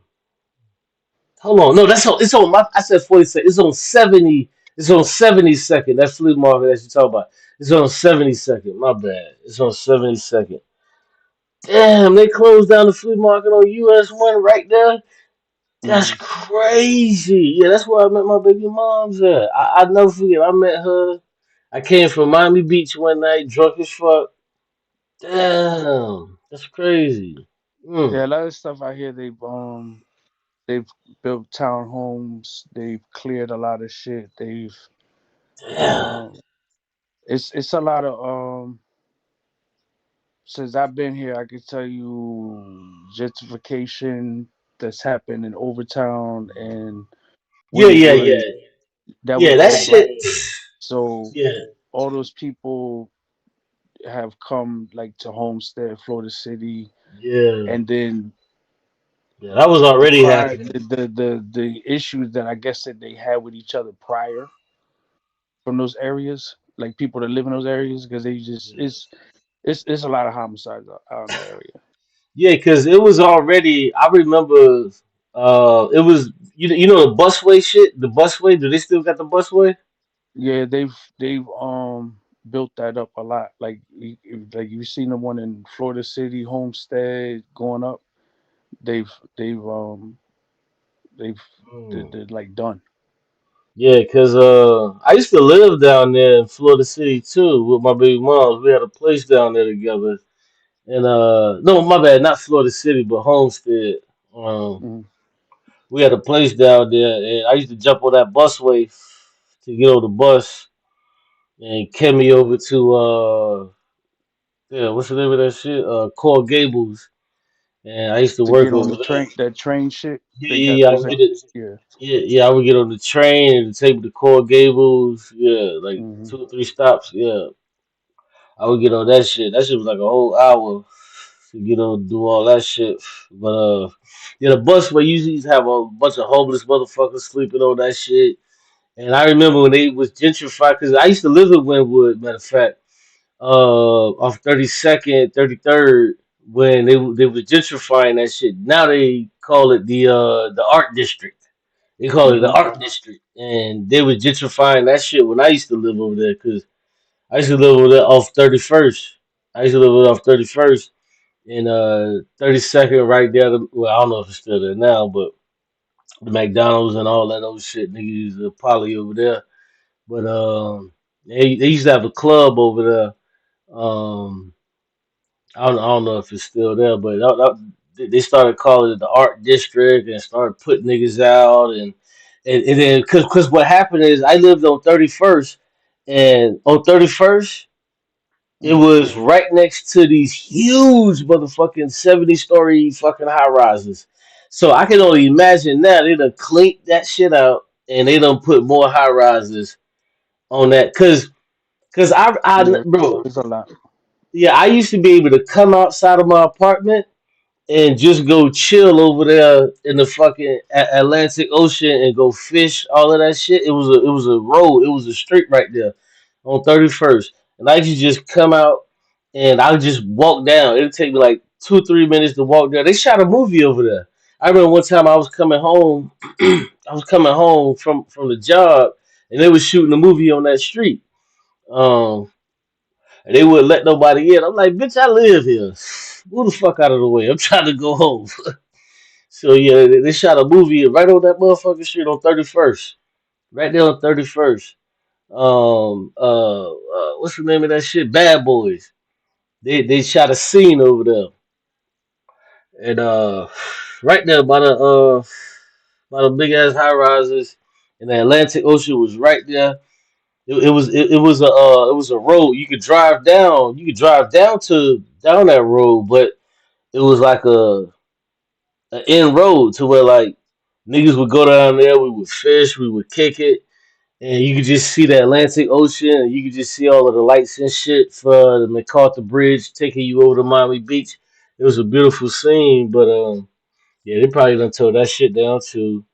on, no, that's on. It's on my. I said 42nd. It's on 70. It's on 72nd. That flea market that you talk about. It's on 72nd. My bad. It's on 72nd. Damn, they closed down the flea market on US 1 right there. That's Mhm. crazy. Yeah, that's where I met my baby mom's at. I never forget. I met her. I came from Miami Beach one night, drunk as fuck. Damn, that's crazy. Mm. Yeah, a lot of stuff I hear they've built townhomes, they've cleared a lot of shit, they've Damn. um it's a lot of since I've been here I can tell you gentrification that's happened in Overtown and Yeah, yeah, Williamsburg. yeah, That was yeah. That all black. shit. So Yeah, all those people have come like to Homestead, Florida City, yeah, and then yeah. That was the already prior happening. the issues that I guess that they had with each other prior from those areas, like people that live in those areas, because they just Yeah, it's a lot of homicides out in that area. yeah, because it was already. I remember. It was you know the busway shit. The busway. Do they still got the busway? Yeah, they've built that up a lot. Like like you've seen the one in Florida City, Homestead going up. They've they've um they've Mm. they're like done. Yeah, cause I used to live down there in Florida City too with my baby moms. We had a place down there together, and no, my bad, not Florida City, but Homestead. Um, Mhm. we had a place down there, and I used to jump on that busway to get on the bus and carry me over to yeah, what's the name of that shit? Coral Gables, and I used to To work get on over the there. train, that train shit, Yeah, they yeah, got yeah, I those. would get it. Yeah. Yeah, yeah, I would get on the train and take me to Coral Gables. Yeah, like Hmm. 2 or 3 stops. Yeah, I would get on that shit. That shit was like a whole hour to get on do all that shit. But yeah, the bus where you used to have a bunch of homeless motherfuckers sleeping on that shit. And I remember when they was gentrified because I used to live in Wynwood. Matter of fact, off 32nd, 33rd, when they was gentrifying that shit. Now they call it the art district. They call it the Hmm. art district, and they was gentrifying that shit when I used to live over there because I used to live over there off 31st. I used to live over there off 31st and 32nd right there. Well, I don't know if it's still there now, but the McDonald's and all that old shit, niggas used to poly over there. But they used to have a club over there. Um, I don't know if it's still there, but they started calling it the art district and started putting niggas out and then cause what happened is I lived on 31st and on 31st it Hmm. was right next to these huge motherfucking 70-story fucking high rises. So I can only imagine now they done cleaned that shit out and they done put more high rises on that. Cause Yeah, bro, it's a lot. yeah, I used to be able to come outside of my apartment and just go chill over there in the fucking Atlantic Ocean and go fish, all of that shit. It was a road, it was a street right there on 31st, and I could just come out and I would just walk down. It'd take me like 2 3 minutes to walk down. They shot a movie over there. I remember one time I was coming home, I was coming home from the job, and they was shooting a movie on that street. Um, and they wouldn't let nobody in. I'm like, bitch, I live here. Move the fuck out of the way. I'm trying to go home. So yeah, they shot a movie right on that motherfucking street on 31st. Right there on 31st. What's the name of that shit? Bad Boys. They shot a scene over there. And right there by the big ass high rises and the Atlantic Ocean was right there. It was a road you could drive down. You could drive down that road, but it was like a end road to where like niggas would go down there. We would fish. We would kick it, and you could just see the Atlantic Ocean, and you could just see all of the lights and shit for the MacArthur Bridge taking you over to Miami Beach. it was a beautiful scene, but yeah, they probably done tore that shit down too.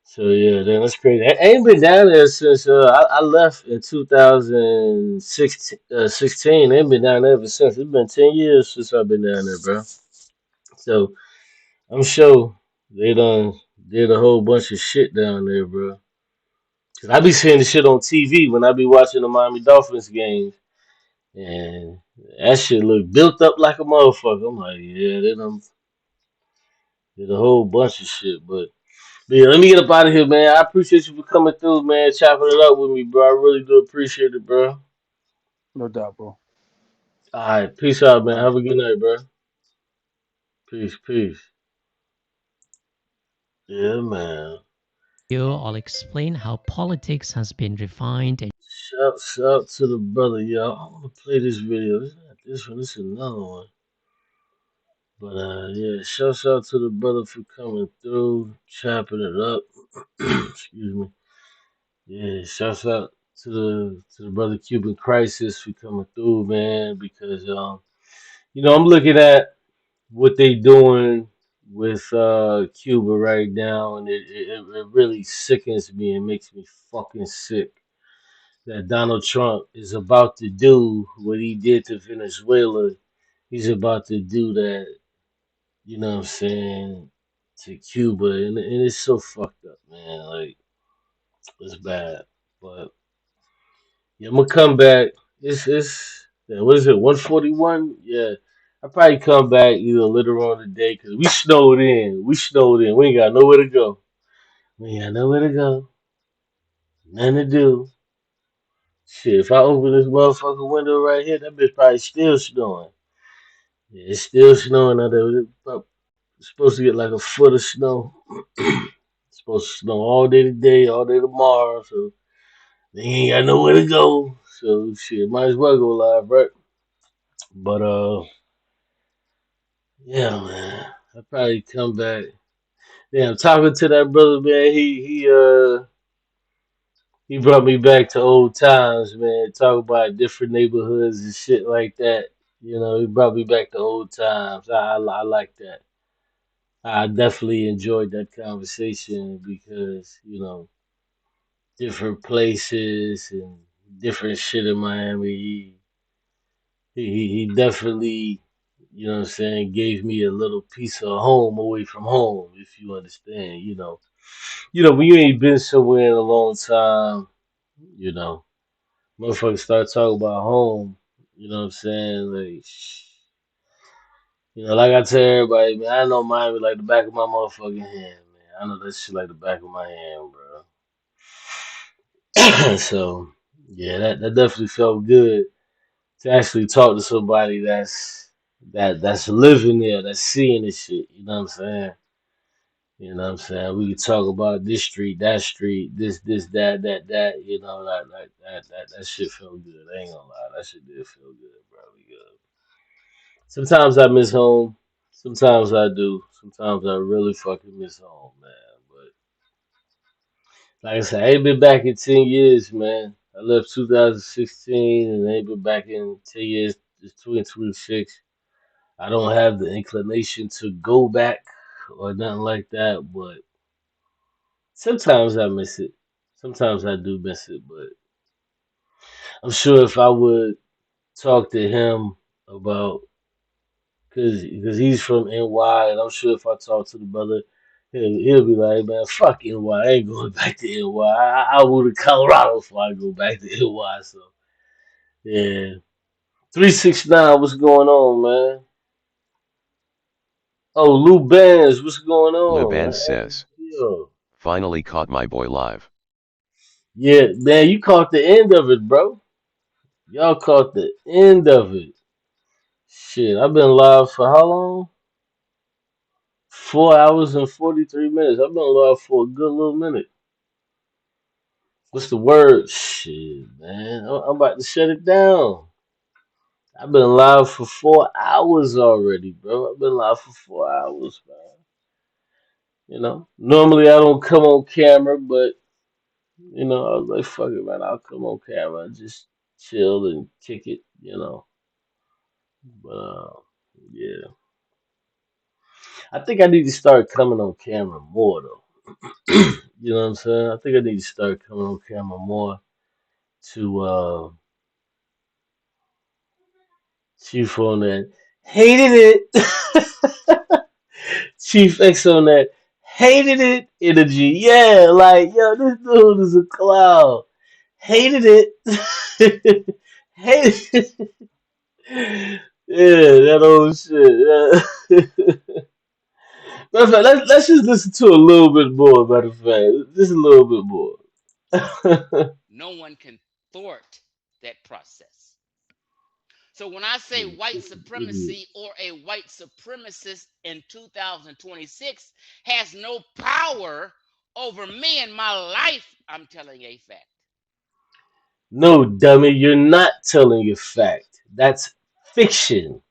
So yeah, then that's crazy. I ain't been down there since I left in 2016. 16. I ain't been down there ever since. It's been 10 years since I've been down there, bro. So I'm sure they done did a whole bunch of shit down there, bro. Cause I be seeing the shit on TV when I be watching the Miami Dolphins games, and that shit look built up like a motherfucker. I'm like, yeah, they done did a whole bunch of shit, but yeah, let me get up out of here, man. I appreciate you for coming through, man, chopping it up with me, bro. I really do appreciate it, bro. No doubt, bro. All right, peace out, man. All right. Have a good night, bro. Peace, peace. Yeah, man. I'll explain how politics has been refined and Shout to the brother, y'all. I want to play this video. It's not this one. It's another one. But yeah, out to the brother for coming through, chopping it up. Excuse me. Yeah, shouts out to the brother Cuban Crisis for coming through, man. Because I'm looking at what they doing with Cuba right now, and it really sickens me and makes me fucking sick that Donald Trump is about to do what he did to Venezuela. He's about to do that, you know what I'm saying, to Cuba, and it's so fucked up, man. Like it's bad, but yeah, I'm gonna come back. It's yeah, what is it, 141? Yeah, I probably come back either later on today because we snowed in. We snowed in. We ain't got nowhere to go. We ain't got nowhere to go. Nothing to do. Shit, if I open this motherfucking window right here, that bitch probably still snowing. Yeah, it's still snowing out there. It's supposed to get like a foot of snow. It's supposed to snow all day today, all day tomorrow. So they ain't got nowhere to go. So shit, might as well go live, right? But yeah, man. I probably come back. Damn, talking to that brother, man. He brought me back to old times, man. Talk about different neighborhoods and shit like that. He brought me back to old times. I like that. I definitely enjoyed that conversation because different places and different shit in Miami. He definitely, what I'm saying, gave me a little piece of home away from home, if you understand. When you ain't been somewhere in a long time, you know, motherfuckers start talking about home. You know what I'm saying? Like, like I tell everybody, man, I know Miami like the back of my motherfucking hand, man. I know that shit like the back of my hand, bro. So, yeah, that definitely felt good to actually talk to somebody that's living there, that's seeing this shit. You know what I'm saying? You know what I'm saying? We could talk about this street, this, that. That shit felt good. I ain't gonna lie, that shit did feel good, bro. We good. Sometimes I miss home. Sometimes I do. Sometimes I really fucking miss home, man. But like I said, I ain't been back in 10 years, man. I left 2016 and I ain't been back in 10 years. It's 2026. I don't have the inclination to go back or nothing like that, but sometimes I miss it. Sometimes I do miss it, but I'm sure if I would talk to him about, because he's from NY, and I'm sure if I talk to the brother, he'll be like, man, fuck NY. I ain't going back to NY. I moved to Colorado before I go back to NY. So, yeah. 369, what's going on, man? Oh, Lou Bands, what's going on? Liban says, Yeah. finally caught my boy live. Yeah, man, you caught the end of it, bro. Y'all caught the end of it. Shit, I've been live for how long? 4 hours and 43 minutes. I've been live for a good little minute. What's the word? Shit, man. I'm about to shut it down. I've been live for 4 hours already, bro. I've been live for 4 hours, man. Normally I don't come on camera, but I was like, fuck it, man. I'll come on camera and just chill and kick it. But yeah. I think I need to start coming on camera more though. You know what I'm saying? I think I need to start coming on camera more to chief on that. Hated it. Chief X on that. Hated it energy. Yeah, like yo, this dude is a clown. Hated it. Hated it. Yeah, that old shit. Yeah. Matter of fact, let's just listen to a little bit more. Matter of fact, just a little bit more. No one can thwart that process. So when I say white Mhm. supremacy or a white supremacist in 2026 has no power over me and my life, I'm telling a fact. No, dummy, you're not telling a fact. That's fiction.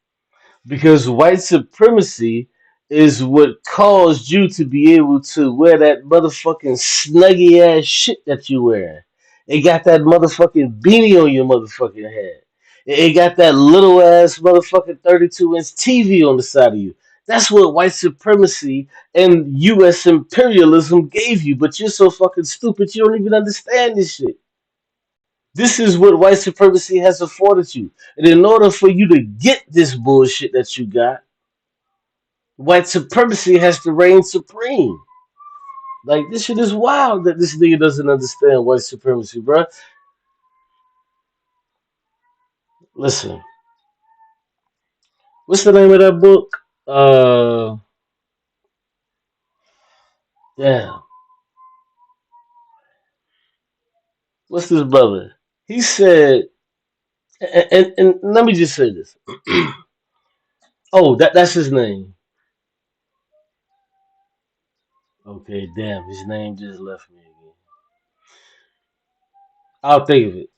Because white supremacy is what caused you to be able to wear that motherfucking snuggy ass shit that you wear. It got that motherfucking beanie on your motherfucking head. It got that little ass motherfucking 32-inch TV on the side of you. That's what white supremacy and US imperialism gave you, but you're so fucking stupid you don't even understand this shit. This is what white supremacy has afforded you. And in order for you to get this bullshit that you got, white supremacy has to reign supreme. Like this shit is wild that this nigga doesn't understand white supremacy, bro. Listen, what's the name of that book? Damn, what's this brother? He said, and let me just say this. Oh, that's his name. Okay, damn, his name just left me again. I'll think of it.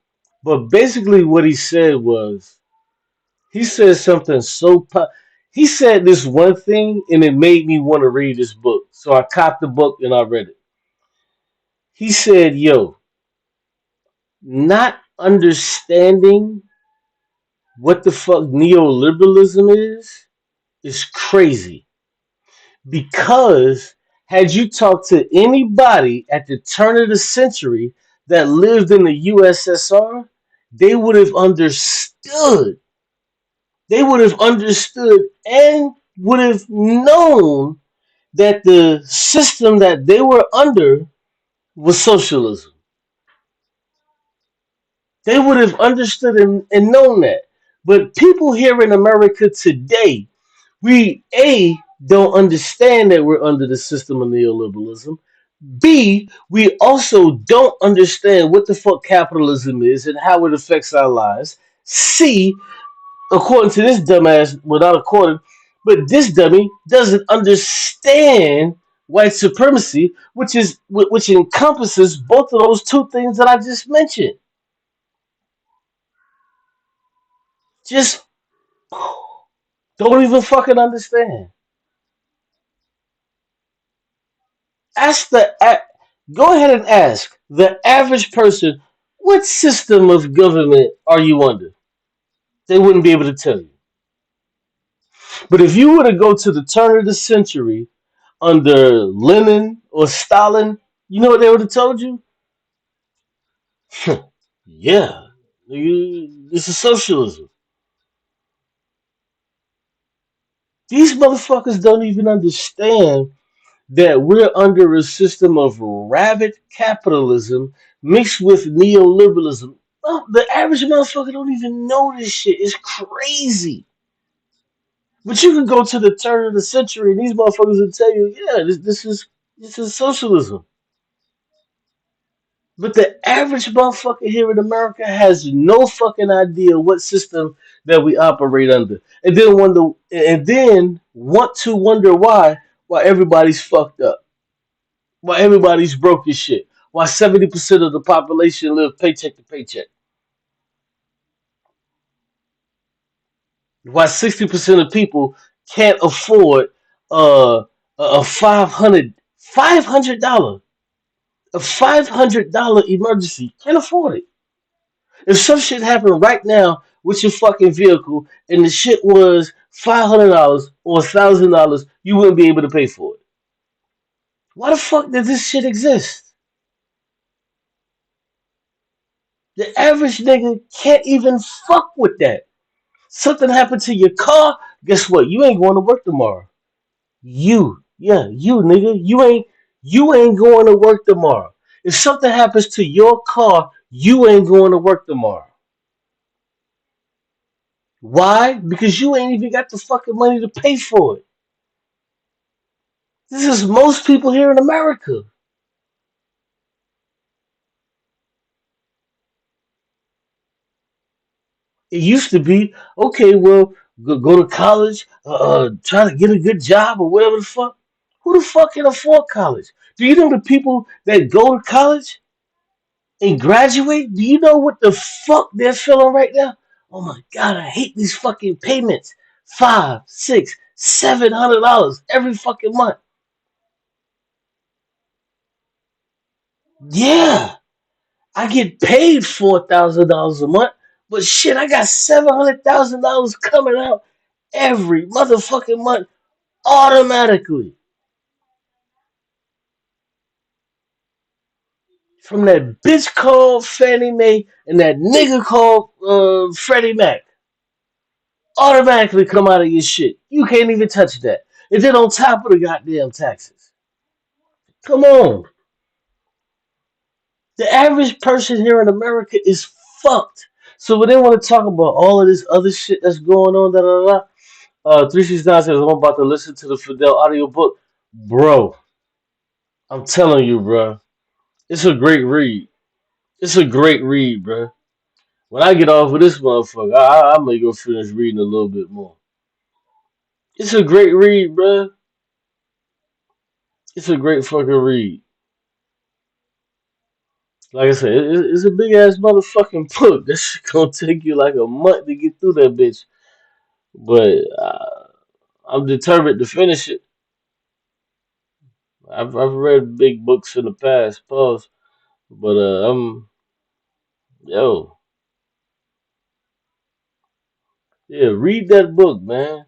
But basically, what he said was he said something so. He said this one thing, and it made me want to read this book. So I copped the book and I read it. He said, "Yo, not understanding what the fuck neoliberalism is crazy because had you talked to anybody at the turn of the century that lived in the USSR, they would have understood. They would have understood and would have known that the system that they were under was socialism. They would have understood and known that. But people here in America today, we A, don't understand that we're under the system of neoliberalism. B, we also don't understand what the fuck capitalism is and how it affects our lives. C, according to this dumbass, well, not according, but this dummy doesn't understand white supremacy, which encompasses both of those two things that I just mentioned. Just don't even fucking understand. Ask go ahead and ask the average person, what system of government are you under? They wouldn't be able to tell you. But if you were to go to the turn of the century under Lenin or Stalin, you know what they would have told you? Yeah, this is socialism. These motherfuckers don't even understand that we're under a system of rabid capitalism mixed with neoliberalism. Oh, the average motherfucker don't even know this shit. It's crazy. But you can go to the turn of the century and these motherfuckers will tell you, yeah, this is socialism. But the average motherfucker here in America has no fucking idea what system that we operate under, and then want to wonder why everybody's fucked up, why everybody's broke as shit, why 70% of the population live paycheck to paycheck, why 60% of people can't afford a $500 $500 emergency, can't afford it. If some shit happened right now with your fucking vehicle and the shit was $500 or $1,000, you wouldn't be able to pay for it. Why the fuck does this shit exist? The average nigga can't even fuck with that. Something happened to your car, guess what? You ain't going to work tomorrow. You nigga, you ain't going to work tomorrow. If something happens to your car, you ain't going to work tomorrow. Why? Because you ain't even got the fucking money to pay for it. This is most people here in America. It used to be, okay, well, go to college, try to get a good job or whatever the fuck. Who the fuck can afford college? Do you know the people that go to college and graduate? Do you know what the fuck they're feeling right now? Oh my god, I hate these fucking payments. Five, six, $700 every fucking month. Yeah, I get paid $4,000 a month, but shit, I got $700,000 coming out every motherfucking month automatically from that bitch called Fannie Mae and that nigga called Freddie Mac. Automatically come out of your shit. You can't even touch that. And then on top of the goddamn taxes. Come on. The average person here in America is fucked. So when they want to talk about all of this other shit that's going on, 369 says, I'm about to listen to the Fidel audiobook. Bro, I'm telling you, bro. It's a great read. It's a great read, bro. When I get off of this motherfucker, I may go finish reading a little bit more. It's a great read, bro. It's a great fucking read. Like I said, it's a big ass motherfucking book. That shit gonna take you like a month to get through that bitch. But I'm determined to finish it. I've read big books in the past, pause. But yo, yeah, read that book, man.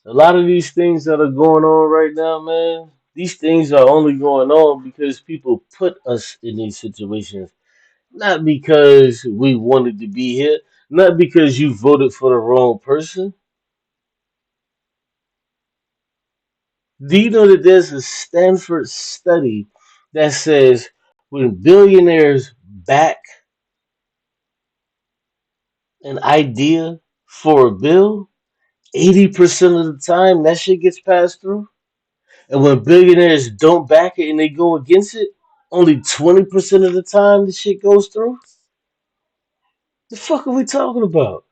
A lot of these things that are going on right now, man, these things are only going on because people put us in these situations. Not because we wanted to be here, not because you voted for the wrong person. Do you know that there's a Stanford study that says when billionaires back an idea for a bill, 80% of the time that shit gets passed through? And when billionaires don't back it and they go against it, only 20% of the time the shit goes through? The fuck are we talking about?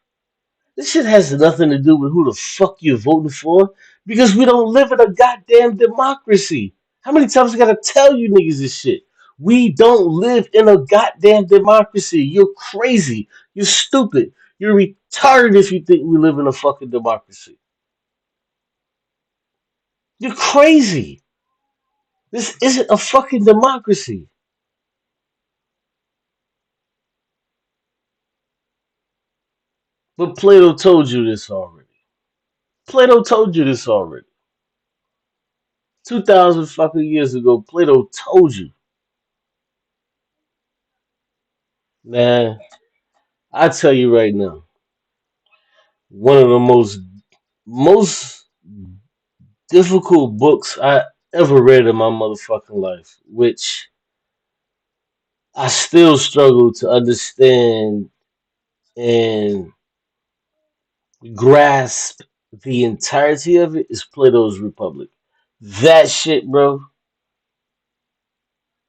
This shit has nothing to do with who the fuck you're voting for because we don't live in a goddamn democracy. How many times I gotta tell you niggas this shit? We don't live in a goddamn democracy. You're crazy. You're stupid. You're retarded if you think we live in a fucking democracy. You're crazy. This isn't a fucking democracy. But Plato told you this already. Plato told you this already. 2,000 fucking years ago, Plato told you. Man, I tell you right now, one of the most difficult books I ever read in my motherfucking life, which I still struggle to understand and grasp the entirety of it, is Plato's Republic. That shit, bro.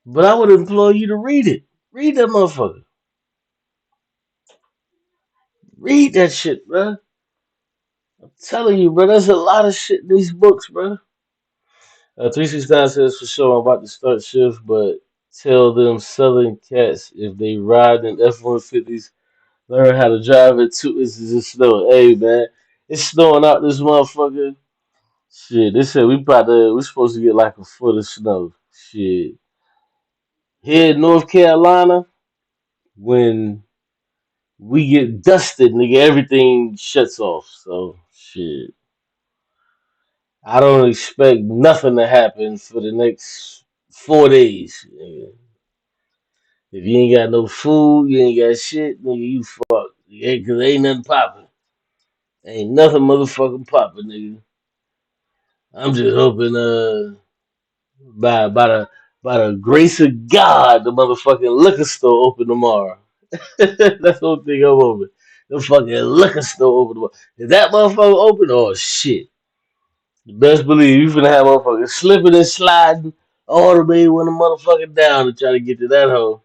But I would implore you to read it. Read that motherfucker. Read that shit, bro. I'm telling you, bro. There's a lot of shit in these books, bro. 369 says for sure I'm about to start shift, but tell them southern cats if they ride in F-150s, learn how to drive it 2 inches of snow. Hey man, it's snowing out this motherfucker. Shit, they said we supposed to get like a foot of snow. Shit. Here in North Carolina, when we get dusted, nigga. Everything shuts off. So shit, I don't expect nothing to happen for the next 4 days. Nigga. If you ain't got no food, you ain't got shit, nigga, you fucked. Yeah, cause ain't nothing popping. Ain't nothing motherfucking popping, nigga. I'm just hoping, by the grace of God, the motherfucking liquor store open tomorrow. That's the whole thing I'm hoping. The fucking liquor store open tomorrow. If that motherfucker open, oh shit. You best believe you finna have motherfuckers slipping and sliding all the way when the motherfucker down to try to get to that hole.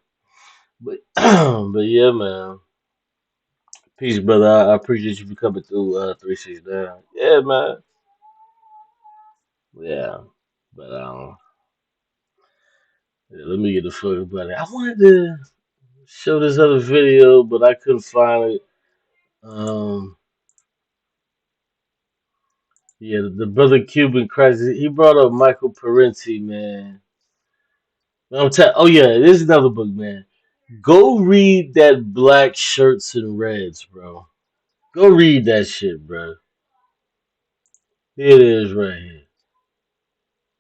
But but yeah, man. Peace, brother. I appreciate you for coming through 369. Yeah, man. Yeah. But yeah, let me get the fuck about it. I wanted to show this other video, but I couldn't find it. Um yeah, the brother Cuban crisis. He brought up Michael Parenti, man. Oh yeah, this is another book, man. Go read that Black Shirts and Reds, bro. Go read that shit, bro. Here it is right here.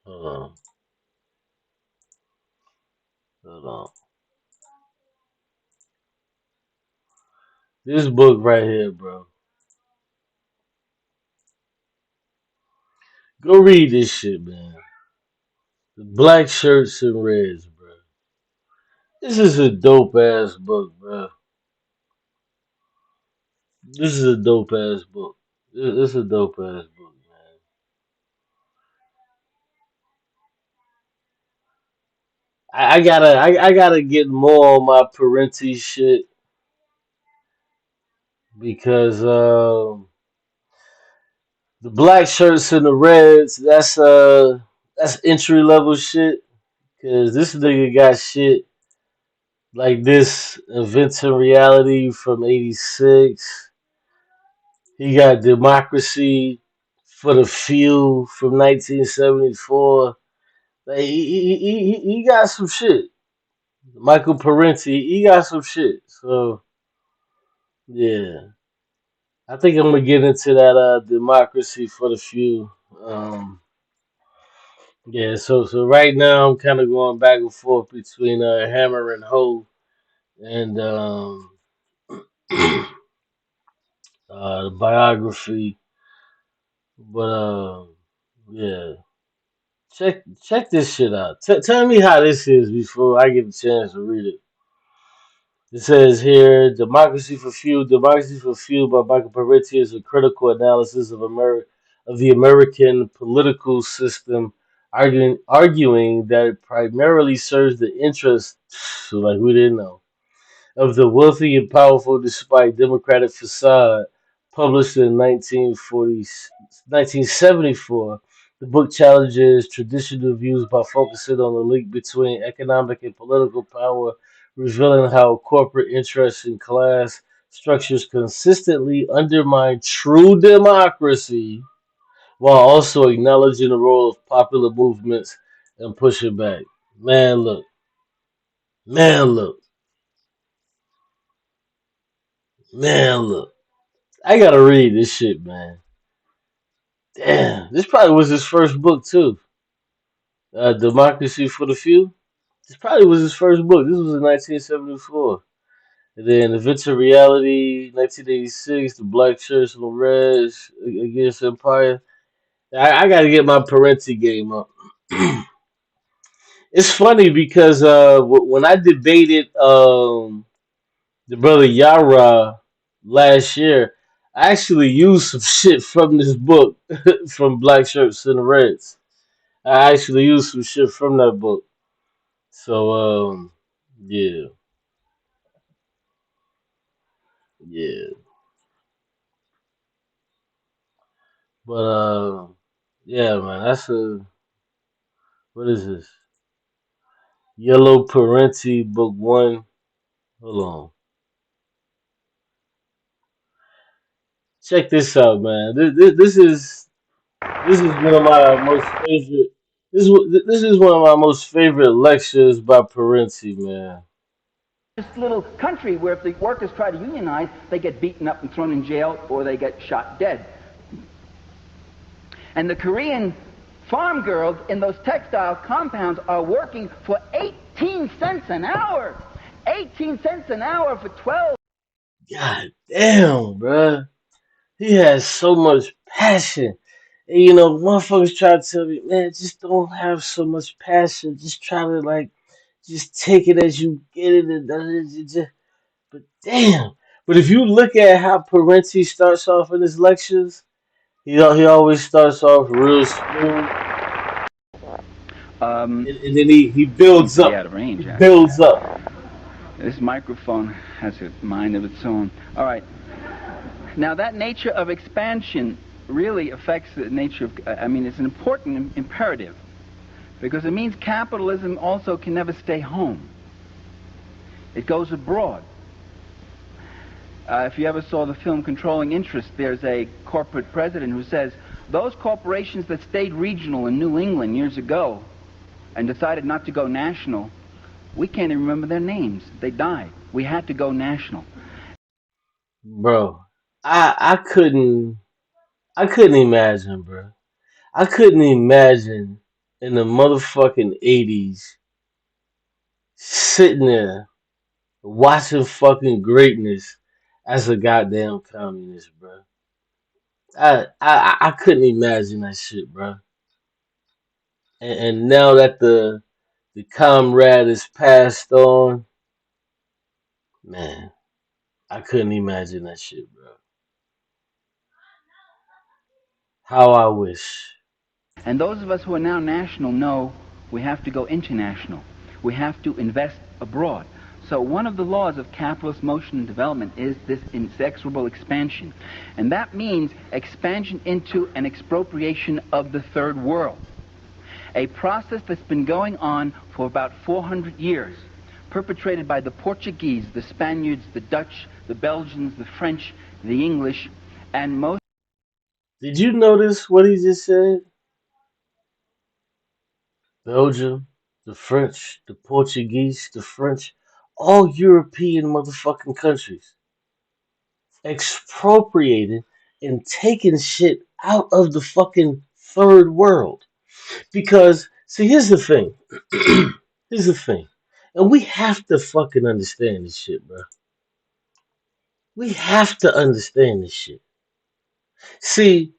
Hold on. Hold on. This book right here, bro. Go read this shit, man. The Black Shirts and Reds, bro. This is a dope ass book, bro. This is a dope ass book. This is a dope ass book, man. I gotta get more on my Parenti shit because the Black Shirts and the Reds, that's entry level shit. Cause this nigga got shit like this Inventing Reality from '86. He got Democracy for the Few from 1974. Like, he got some shit. Michael Parenti, he got some shit. So yeah, I think I'm gonna get into that Democracy for the Few. Um, yeah, so right now I'm kind of going back and forth between Hammer and Hoe and the biography, but yeah. Check this shit out. Tell me how this is before I get a chance to read it. It says here, Democracy for Few by Michael Parenti is a critical analysis of of the American political system, arguing that it primarily serves the interests, like we didn't know, of the wealthy and powerful despite democratic facade, published in 1974. The book challenges traditional views by focusing on the link between economic and political power, revealing how corporate interests and class structures consistently undermine true democracy while also acknowledging the role of popular movements and pushing back. Man, look. Man, look. Man, look. I gotta read this shit, man. Damn, this probably was his first book too. Democracy for the Few. This probably was his first book. This was in 1974. And then Adventure Reality, 1986, The Black Shirts and the Reds Against Empire. I gotta get my Parenti game up. It's funny because when I debated the brother Yara last year, I actually used some shit from this book from Black Shirts and the Reds. I actually used some shit from that book. So yeah, yeah. But yeah, man, that's a what is this? Yellow Parenti Book One. Hold on. Check this out, man. This is one of my most favorite. This is one of my most favorite lectures by Parenti, man. this little country where if the workers try to unionize, they get beaten up and thrown in jail or they get shot dead. And the Korean farm girls in those textile compounds are working for 18 cents an hour. 18 cents an hour for 12. God damn, bruh. He has so much passion. And, motherfuckers try to tell me, man, just don't have so much passion. Just try to like, just take it as you get it. But damn. But if you look at how Parenti starts off in his lectures, he always starts off real smooth, and then he Seems builds to be up. out of range, He actually. builds up. This microphone has a mind of its own. All right. Now, that nature of expansion really affects the nature of, it's an important imperative because it means capitalism also can never stay home. It goes abroad. If you ever saw the film Controlling Interest, there's a corporate president who says, those corporations that stayed regional in New England years ago and decided not to go national, we can't even remember their names. They died. We had to go national. Bro, I couldn't imagine, bro. I couldn't imagine in the motherfucking 80s sitting there watching fucking greatness as a goddamn communist, bro. I couldn't imagine that shit, bro. And now that the comrade is passed on, man, I couldn't imagine that shit, bro. How I wish. And those of us who are now national know we have to go international. We have to invest abroad. So one of the laws of capitalist motion and development is this inexorable expansion. And that means expansion into an expropriation of the third world. A process that's been going on for about 400 years, perpetrated by the Portuguese, the Spaniards, the Dutch, the Belgians, the French, the English, and most. Did you notice what he just said? Belgium, the French, the Portuguese, the French, all European motherfucking countries expropriated and taking shit out of the fucking third world. Because, see, here's the thing. Here's the thing. And we have to fucking understand this shit, bro. We have to understand this shit. See,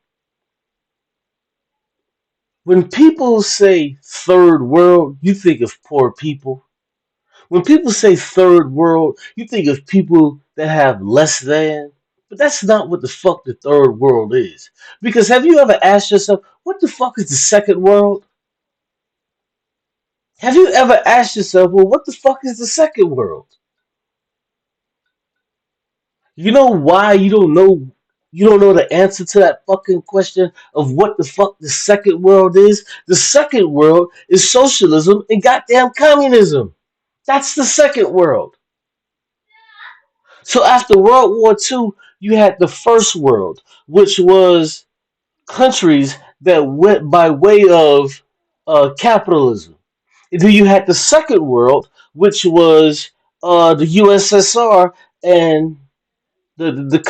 when people say third world, you think of poor people. When people say third world, you think of people that have less than. But that's not what the fuck the third world is. Because have you ever asked yourself, what the fuck is the second world? Have you ever asked yourself, well, what the fuck is the second world? You know why you don't know the answer to that fucking question of what the fuck the second world is? The second world is socialism and goddamn communism. That's the second world. So after World War II, you had the first world, which was countries that went by way of capitalism. And then you had the second world, which was the USSR and the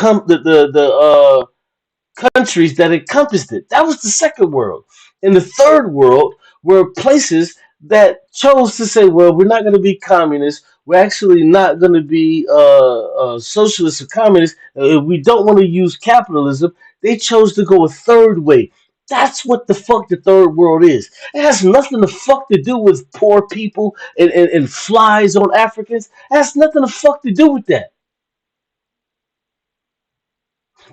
countries that encompassed it. That was the second world. And the third world were places that chose to say, well, we're not going to be communists. We're actually not going to be socialists or communists. We don't want to use capitalism. They chose to go a third way. That's what the fuck the third world is. It has nothing to fuck to do with poor people and flies on Africans. It has nothing to fuck to do with that.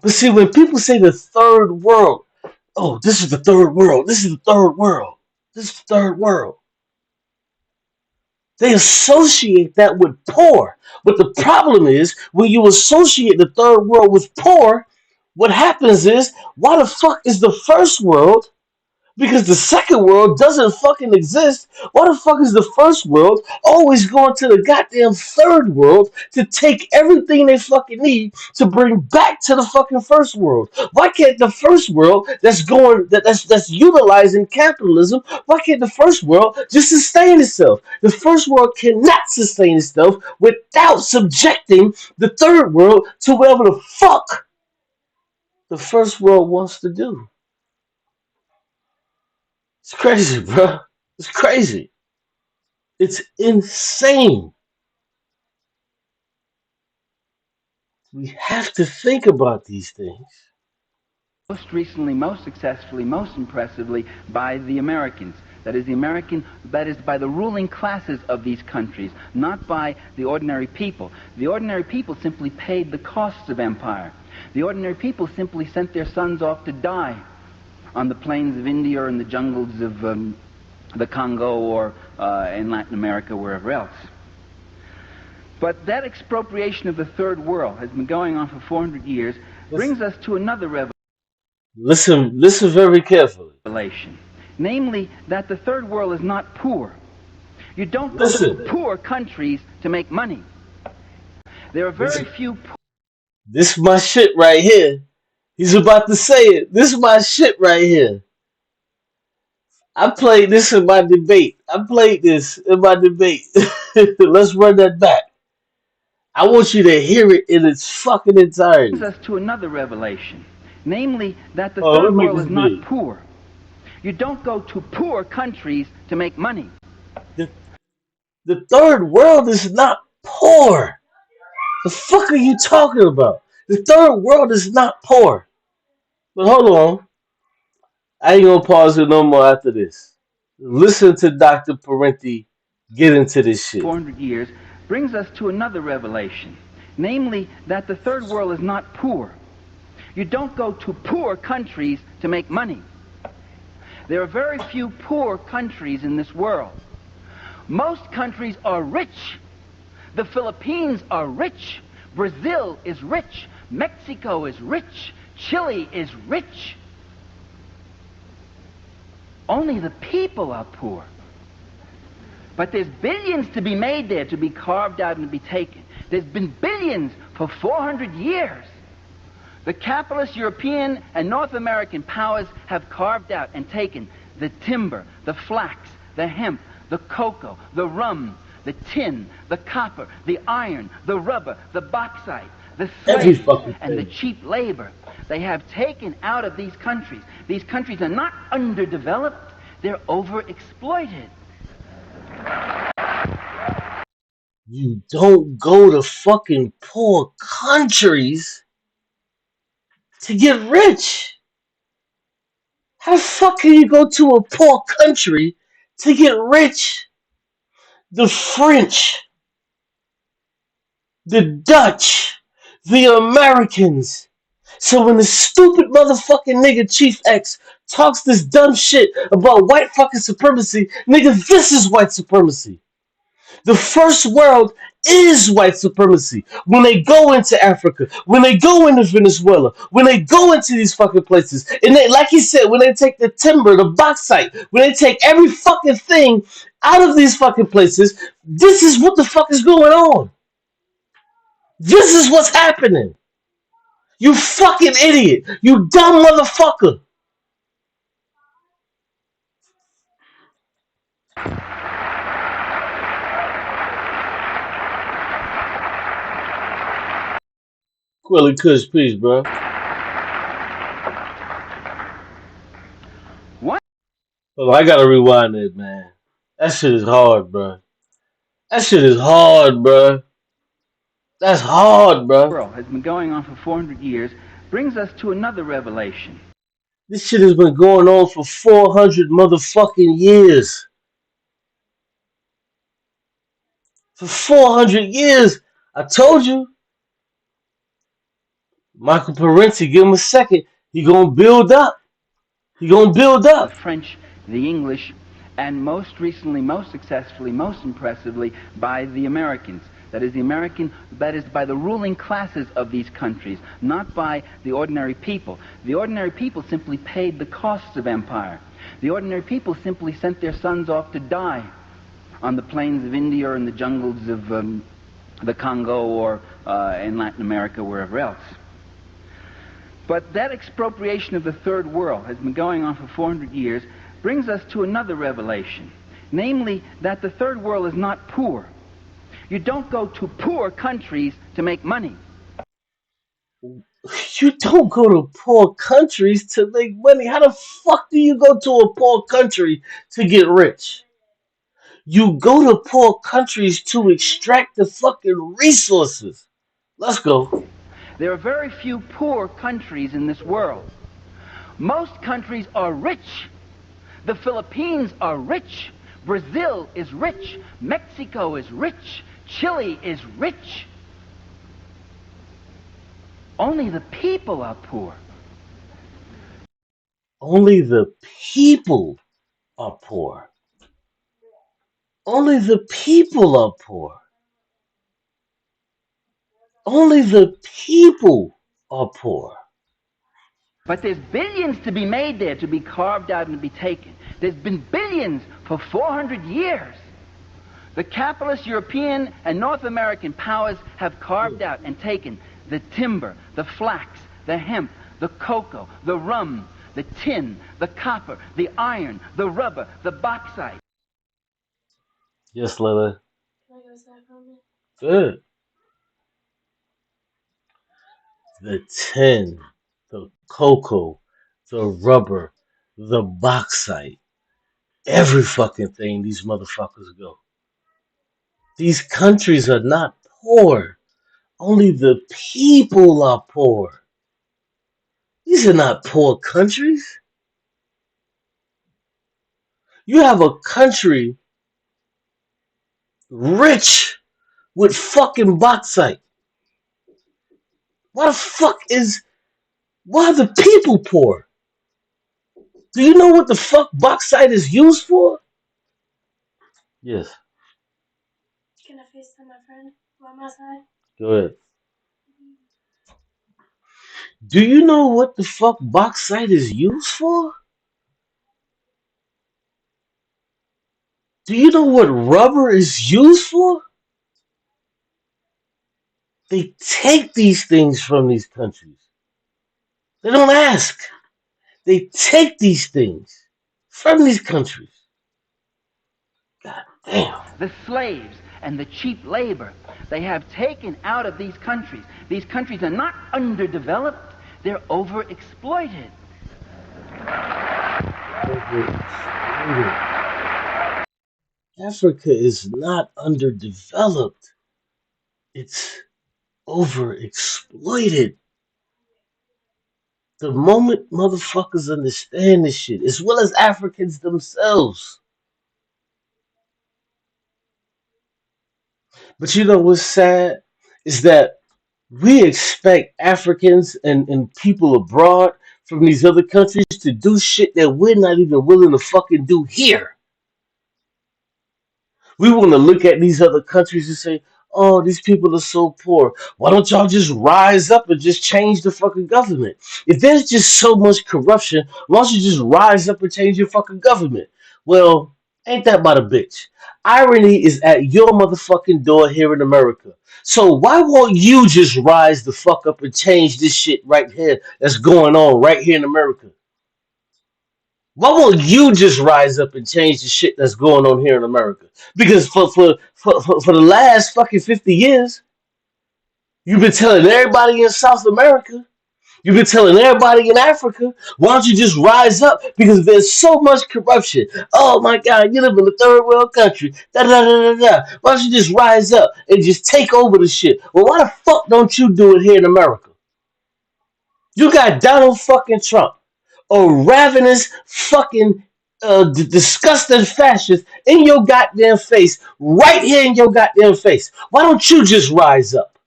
But see, when people say the third world, oh, this is the third world, this is the third world, this is the third world, they associate that with poor. But the problem is, when you associate the third world with poor, what happens is, why the fuck is the first world Because the second world doesn't fucking exist. Why the fuck is the first world always going to the goddamn third world to take everything they fucking need to bring back to the fucking first world? Why can't the first world that's utilizing capitalism, why can't the first world just sustain itself? The first world cannot sustain itself without subjecting the third world to whatever the fuck the first world wants to do. It's crazy, bro. It's crazy. It's insane. We have to think about these things. Most recently, most successfully, most impressively by the Americans. That is by the ruling classes of these countries, not by the ordinary people. The ordinary people simply paid the costs of empire. The ordinary people simply sent their sons off to die on the plains of India or in the jungles of the Congo or in Latin America, wherever else. But that expropriation of the third world has been going on for 400 years, brings us to another Listen very carefully. revelation. Namely, that the third world is not poor. You don't go to Listen. poor countries to make money. There are very few poor This is my shit right here. He's about to say it. This is my shit right here. I played this in my debate. I played this in my debate. Let's run that back. I want you to hear it in its fucking brings entirety. us to another revelation. Namely, that the Oh, let third me make world this is not big. poor. You don't go to poor countries to make money. The, the third world is not poor. The fuck are you talking about? The third world is not poor. But hold on. I ain't gonna pause it no more after this. Listen to Dr. Parenti get into this shit. 400 years brings us to another revelation. Namely, that the third world is not poor. You don't go to poor countries to make money. There are very few poor countries in this world. Most countries are rich. The Philippines are rich. Brazil is rich. Mexico is rich. Chile is rich. Only the people are poor. But there's billions to be made there, to be carved out and to be taken. There's been billions for 400 years. The capitalist European and North American powers have carved out and taken the timber, the flax, the hemp, the cocoa, the rum, the tin, the copper, the iron, the rubber, the bauxite, the Every slaves, fucking and the thing. cheap labor. They have taken out of these countries. These countries are not underdeveloped, they're overexploited. You don't go to fucking poor countries to get rich. How the fuck can you go to a poor country to get rich? The French, the Dutch, the Americans. So when the stupid motherfucking nigga Chief X talks this dumb shit about white fucking supremacy, nigga, this is white supremacy. The first world is white supremacy. When they go into Africa, when they go into Venezuela, when they go into these fucking places, and they, like he said, when they take the timber, the bauxite, when they take every fucking thing out of these fucking places, this is what the fuck is going on. This is what's happening. You fucking idiot. You dumb motherfucker. Quelly Kush, peace, bro. One Hold on, I gotta rewind it, man. That shit is hard, bro. That shit is hard, bro. That's hard, bro. world has been going on for 400 years brings us to another revelation. This shit has been going on for 400 motherfucking years. For 400 years. I told you. Michael Parenti, give him a second. He gonna build up. He gonna build The up. French, the English, and most recently, most successfully, most impressively by the Americans. That is by the ruling classes of these countries, not by the ordinary people. The ordinary people simply paid the costs of empire. The ordinary people simply sent their sons off to die on the plains of India or in the jungles of the Congo or in Latin America, wherever else. But that expropriation of the third world has been going on for 400 years, brings us to another revelation, namely that the third world is not poor. You don't go to poor countries to make money. You don't go to poor countries to make money. How the fuck do you go to a poor country to get rich? You go to poor countries to extract the fucking resources. Let's go. There are very few poor countries in this world. Most countries are rich. The Philippines are rich. Brazil is rich. Mexico is rich. Chile is rich. Only the people are poor. Only the people are poor. Only the people are poor. Only the people are poor. But there's billions to be made there, to be carved out and to be taken. There's been billions for 400 years. The capitalist European and North American powers have carved out and taken the timber, the flax, the hemp, the cocoa, the rum, the tin, the copper, the iron, the rubber, the bauxite. Yes, Lila. Good. The tin, the cocoa, the rubber, the bauxite, every fucking thing these motherfuckers go. These countries are not poor. Only the people are poor. These are not poor countries. You have a country rich with fucking bauxite. Why the fuck why are the people poor? Do you know what the fuck bauxite is used for? Yes. Go ahead. Do you know what the fuck bauxite is used for? Do you know what rubber is used for? They take these things from these countries. They don't ask. They take these things from these countries. God damn. The slaves and the cheap labor they have taken out of these countries. These countries are not underdeveloped, they're overexploited. Africa is not underdeveloped. It's overexploited. The moment motherfuckers understand this shit, as well as Africans themselves. But you know what's sad? Is that we expect Africans and people abroad from these other countries to do shit that we're not even willing to fucking do here. We want to look at these other countries and say, oh, these people are so poor. Why don't y'all just rise up and just change the fucking government? If there's just so much corruption, why don't you just rise up and change your fucking government? Well, ain't that about a bitch? Irony is at your motherfucking door here in America. So why won't you just rise the fuck up and change this shit right here that's going on right here in America? Why won't you just rise up and change the shit that's going on here in America? Because for the last fucking 50 years, you've been telling everybody in South America, you've been telling everybody in Africa, why don't you just rise up? Because there's so much corruption. Oh my God, you live in a third world country. Da da da da da. Why don't you just rise up and just take over the shit? Well, why the fuck don't you do it here in America? You got Donald fucking Trump, a ravenous fucking disgusting fascist in your goddamn face, right here in your goddamn face. Why don't you just rise up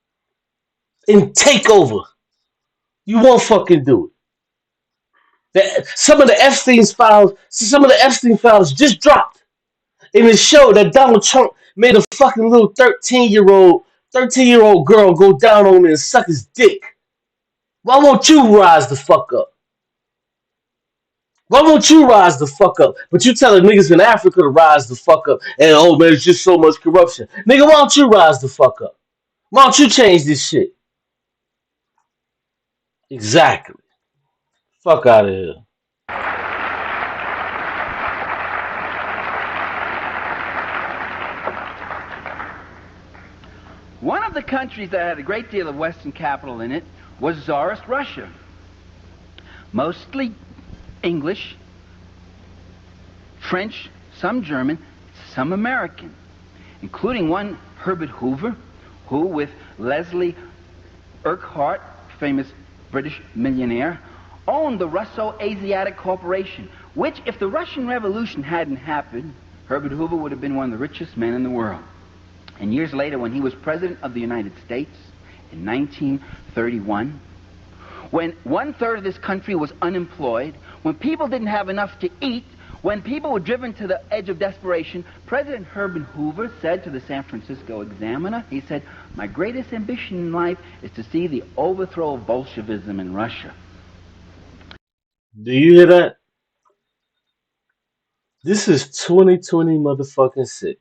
and take over? You won't fucking do it. Some of the Epstein files just dropped, and it showed that Donald Trump made a fucking little 13-year-old girl go down on him and suck his dick. Why won't you rise the fuck up? Why won't you rise the fuck up? But you telling niggas in Africa to rise the fuck up. And oh man, it's just so much corruption. Nigga, why don't you rise the fuck up? Why don't you change this shit? Exactly. Fuck out of here. One of the countries that had a great deal of Western capital in it was Tsarist Russia. Mostly English, French, some German, some American, including one Herbert Hoover, who, with Leslie Urquhart, famous British millionaire, owned the Russo-Asiatic Corporation, which, if the Russian Revolution hadn't happened, Herbert Hoover would have been one of the richest men in the world. And years later, when he was President of the United States in 1931, when one-third of this country was unemployed, when people didn't have enough to eat, when people were driven to the edge of desperation, President Herbert Hoover said to the San Francisco Examiner, he said, "My greatest ambition in life is to see the overthrow of Bolshevism in Russia." Do you hear that? This is 2020 motherfucking six.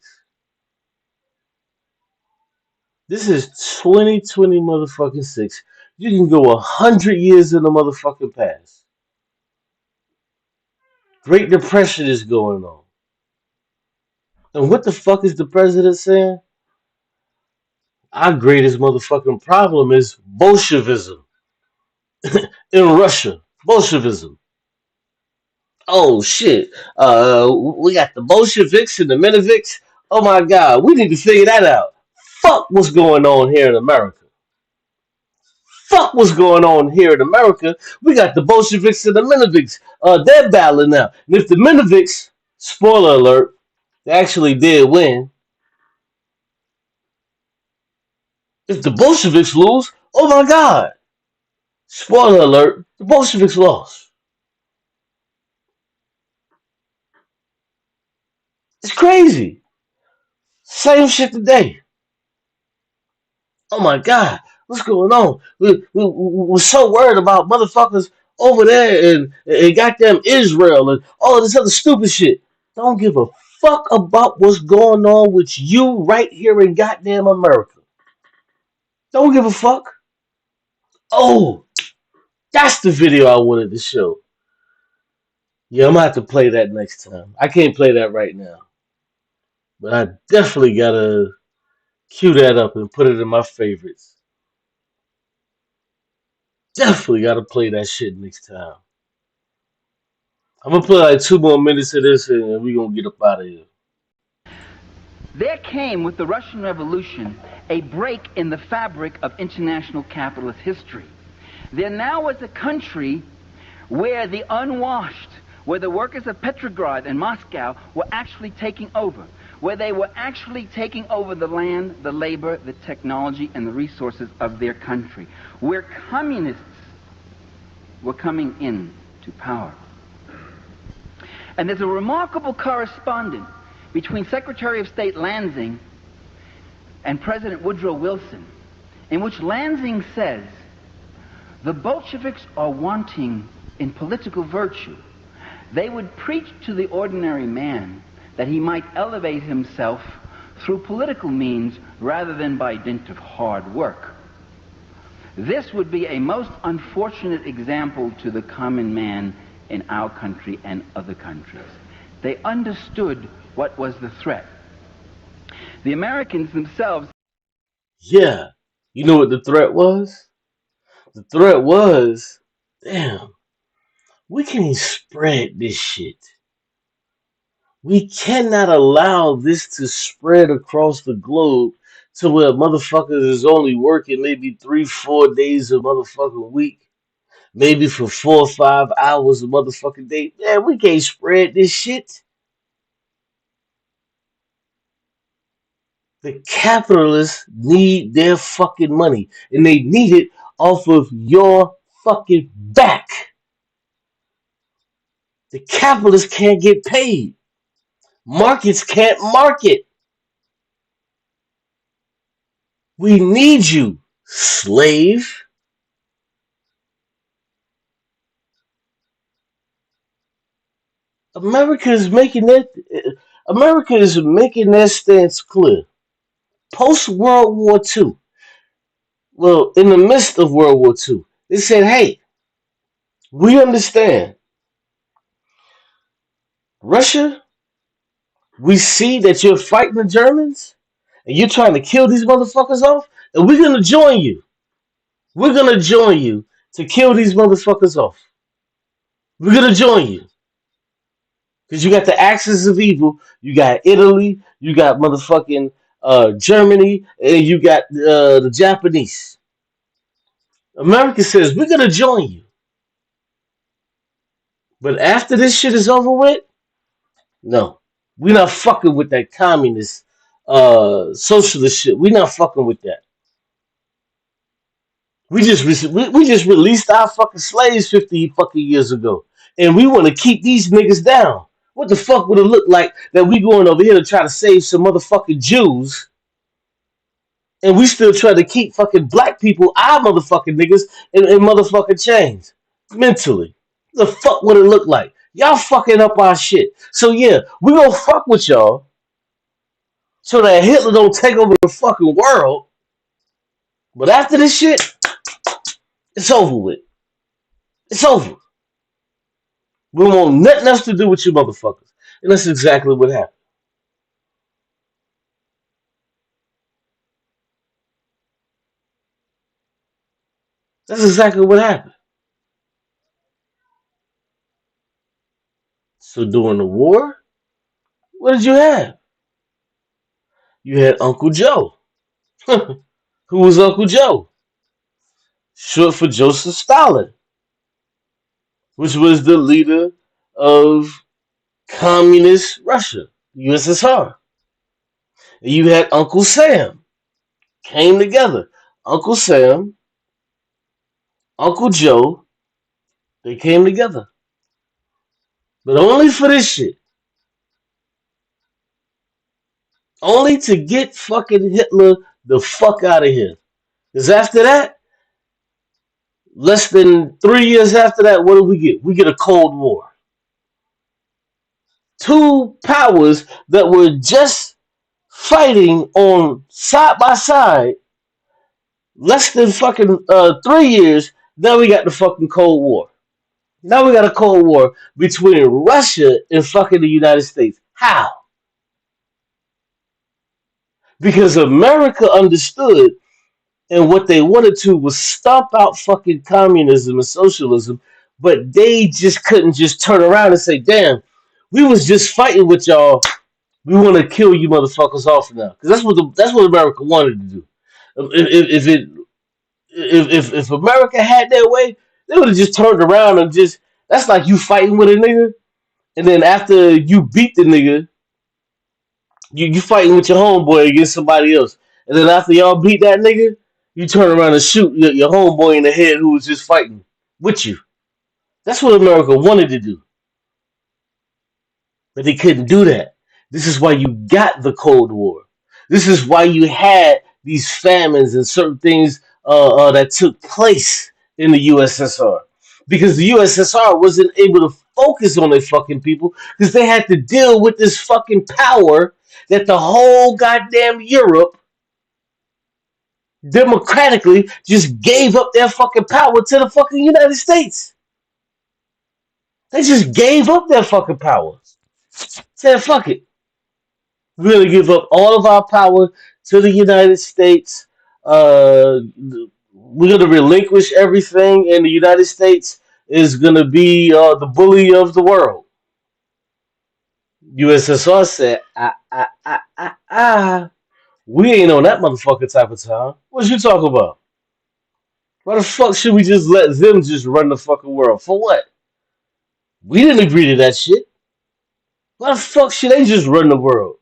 This is 2020 motherfucking six. You can go 100 years in the motherfucking past. Great Depression is going on. And what the fuck is the president saying? Our greatest motherfucking problem is Bolshevism in Russia. Bolshevism. Oh shit. We got the Bolsheviks and the Menoviks. Oh my god, we need to figure that out. Fuck what's going on here in America. Fuck what's going on here in America. We got the Bolsheviks and the Menoviks. They're battling now. And if the Menoviks, spoiler alert, they actually did win. If the Bolsheviks lose, oh my god. Spoiler alert, the Bolsheviks lost. It's crazy. Same shit today. Oh my God, what's going on? We're so worried about motherfuckers over there and goddamn Israel and all of this other stupid shit. Don't give a fuck about what's going on with you right here in goddamn America. Don't give a fuck. Oh, that's the video I wanted to show. Yeah, I'm gonna have to play that next time. I can't play that right now, but I definitely gotta cue that up and put it in my favorites. Definitely gotta play that shit next time. I'm gonna play like 2 more minutes of this and we gonna get up out of here. There came, with the Russian Revolution, a break in the fabric of international capitalist history. There now was a country where the unwashed, where the workers of Petrograd and Moscow were actually taking over, where they were actually taking over the land, the labor, the technology, and the resources of their country, where communists were coming in to power. And there's a remarkable correspondence between Secretary of State Lansing and President Woodrow Wilson, in which Lansing says, the Bolsheviks are wanting in political virtue. They would preach to the ordinary man that he might elevate himself through political means rather than by dint of hard work. This would be a most unfortunate example to the common man in our country and other countries. They understood what was the threat. The Americans themselves. Yeah. You know what the threat was? The threat was, damn, we can't spread this shit. We cannot allow this to spread across the globe to where motherfuckers is only working maybe 3, 4 days a motherfucking week. Maybe for 4 or 5 hours a motherfucking day. Man, we can't spread this shit. The capitalists need their fucking money, and they need it off of your fucking back. The capitalists can't get paid. Markets can't market. We need you, slave. America is making that America is making that stance clear. Post World War II, well, in the midst of World War II, they said, "Hey, we understand Russia. We see that you're fighting the Germans, and you're trying to kill these motherfuckers off, and we're gonna join you. We're gonna join you to kill these motherfuckers off. We're gonna join you because you got the axis of evil. You got Italy, you got motherfucking Germany, and you got the Japanese. America says we're gonna join you, but after this shit is over with, no, we're not fucking with that communist, socialist shit. We're not fucking with that. We just released our fucking slaves 50 fucking years ago, and we want to keep these niggas down. What the fuck would it look like that we going over here to try to save some motherfucking Jews, and we still try to keep fucking black people, our motherfucking niggas, in motherfucking chains mentally? The fuck would it look like? Y'all fucking up our shit. So yeah, we gonna fuck with y'all so that Hitler don't take over the fucking world. But after this shit, it's over with. It's over. We don't want nothing else to do with you motherfuckers. And that's exactly what happened. That's exactly what happened. So during the war, what did you have? You had Uncle Joe. Who was Uncle Joe? Short for Joseph Stalin, which was the leader of communist Russia, USSR. And you had Uncle Sam. Came together. Uncle Sam, Uncle Joe, they came together. But only for this shit. Only to get fucking Hitler the fuck out of here. Because after that, less than 3 years after that, what do we get? We get a Cold War. Two powers that were just fighting on side by side, less than fucking 3 years. Now we got the fucking Cold War. Now we got a Cold War between Russia and fucking the United States. How? Because America understood, and what they wanted to was stomp out fucking communism and socialism, but they just couldn't just turn around and say, "Damn, we was just fighting with y'all. We want to kill you motherfuckers off now." Because that's what America wanted to do. If it if America had their way, they would have just turned around and just, that's like you fighting with a nigga, and then after you beat the nigga, you fighting with your homeboy against somebody else, and then after y'all beat that nigga, you turn around and shoot your homeboy in the head who was just fighting with you. That's what America wanted to do, but they couldn't do that. This is why you got the Cold War. This is why you had these famines and certain things that took place in the USSR, because the USSR wasn't able to focus on their fucking people because they had to deal with this fucking power that the whole goddamn Europe democratically just gave up their fucking power to the fucking United States. They just gave up their fucking power. Said, fuck it. We're going to give up all of our power to the United States. We're going to relinquish everything, and the United States is going to be the bully of the world. USSR said, we ain't on that motherfucker type of time. What you talking about? Why the fuck should we just let them just run the fucking world? For what? We didn't agree to that shit. Why the fuck should they just run the world?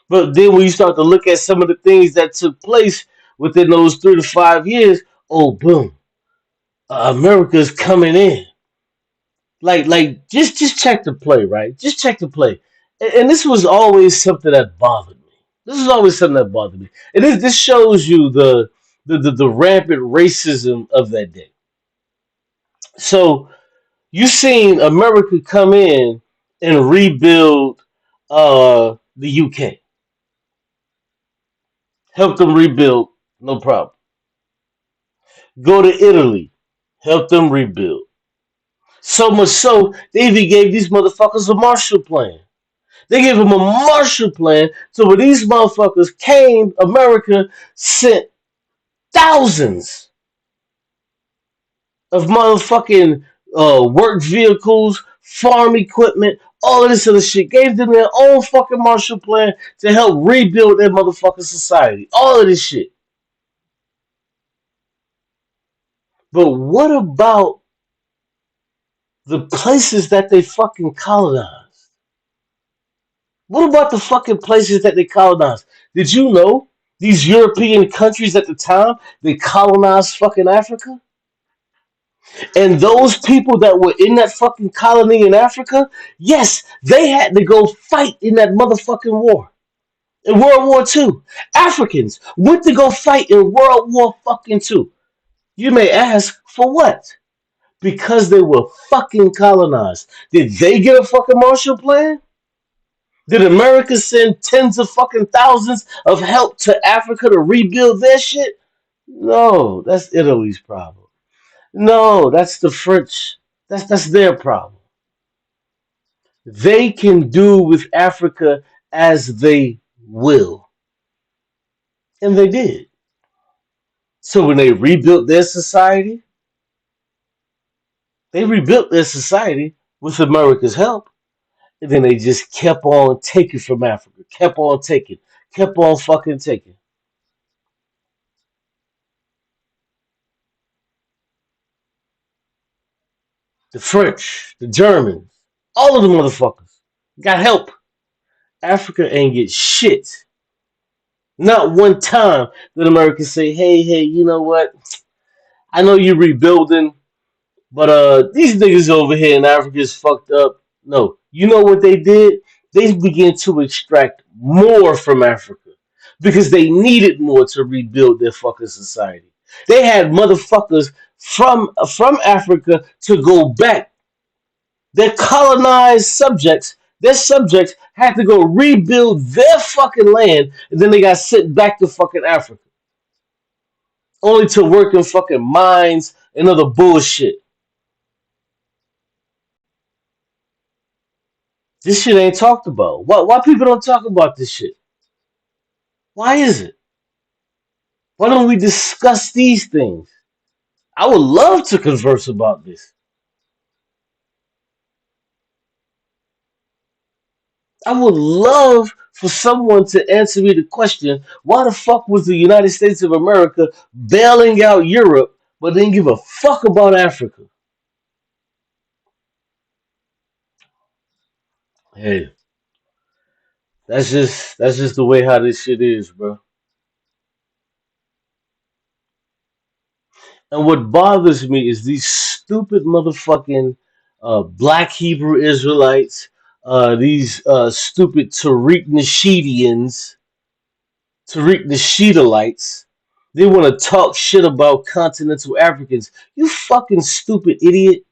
But then when you start to look at some of the things that took place within those 3 to 5 years, oh boom, America's coming in. Just check the play, right? Just check the play. And this was always something that bothered me. This is always something that bothered me. And this shows you the rampant racism of that day. So You seen America come in and rebuild the UK, help them rebuild, no problem. Go to Italy, help them rebuild. So much so, they even gave these motherfuckers a Marshall Plan. They gave them a Marshall Plan, so when these motherfuckers came, America sent thousands of motherfucking work vehicles, farm equipment, all of this other shit. Gave them their own fucking Marshall Plan to help rebuild their motherfucking society. All of this shit. But what about the places that they fucking colonized? What about the fucking places that they colonized? Did you know these European countries at the time they colonized fucking Africa? And those people that were in that fucking colony in Africa, yes, they had to go fight in that motherfucking war. In World War II. Africans went to go fight in World War fucking II. You may ask, for what? Because they were fucking colonized. Did they get a fucking Marshall Plan? Did America send tens of fucking thousands of help to Africa to rebuild their shit? No, that's Italy's problem. No, that's the French. That's their problem. They can do with Africa as they will. And they did. So when they rebuilt their society with America's help. And then they just kept on taking from Africa. Kept on taking. Kept on fucking taking. The French, the Germans, all of the motherfuckers got help. Africa ain't get shit. Not one time did America say, hey, you know what? I know you're rebuilding, but these niggas over here in Africa is fucked up. No. You know what they did? They began to extract more from Africa because they needed more to rebuild their fucking society. They had motherfuckers from Africa to go back. Their colonized subjects, their subjects had to go rebuild their fucking land, and then they got sent back to fucking Africa, only to work in fucking mines and other bullshit. This shit ain't talked about. Why people don't talk about this shit? Why is it? Why don't we discuss these things? I would love to converse about this. I would love for someone to answer me the question, why the fuck was the United States of America bailing out Europe but didn't give a fuck about Africa? Hey, that's just the way how this shit is, bro. And what bothers me is these stupid motherfucking black Hebrew Israelites, these stupid Tariq Nashidalites. They want to talk shit about continental Africans. You fucking stupid idiot.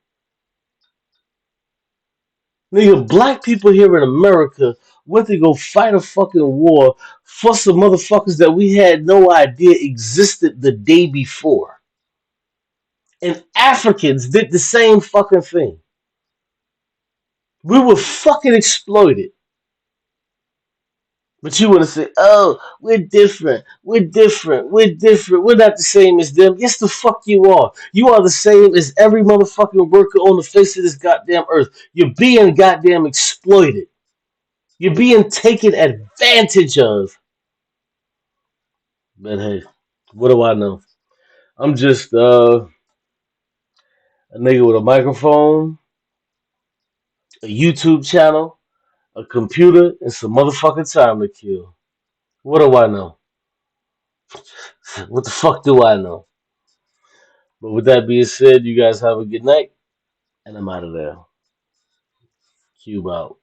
Nigga, black people here in America went to go fight a fucking war for some motherfuckers that we had no idea existed the day before. And Africans did the same fucking thing. We were fucking exploited. But you want to say, oh, we're different. We're different. We're different. We're not the same as them. Yes, the fuck you are. You are the same as every motherfucking worker on the face of this goddamn earth. You're being goddamn exploited. You're being taken advantage of. But hey, what do I know? I'm just a nigga with a microphone, a YouTube channel, a computer, and some motherfucking time to kill. What do I know? What the fuck do I know? But with that being said, you guys have a good night, and I'm out of there. Cube out.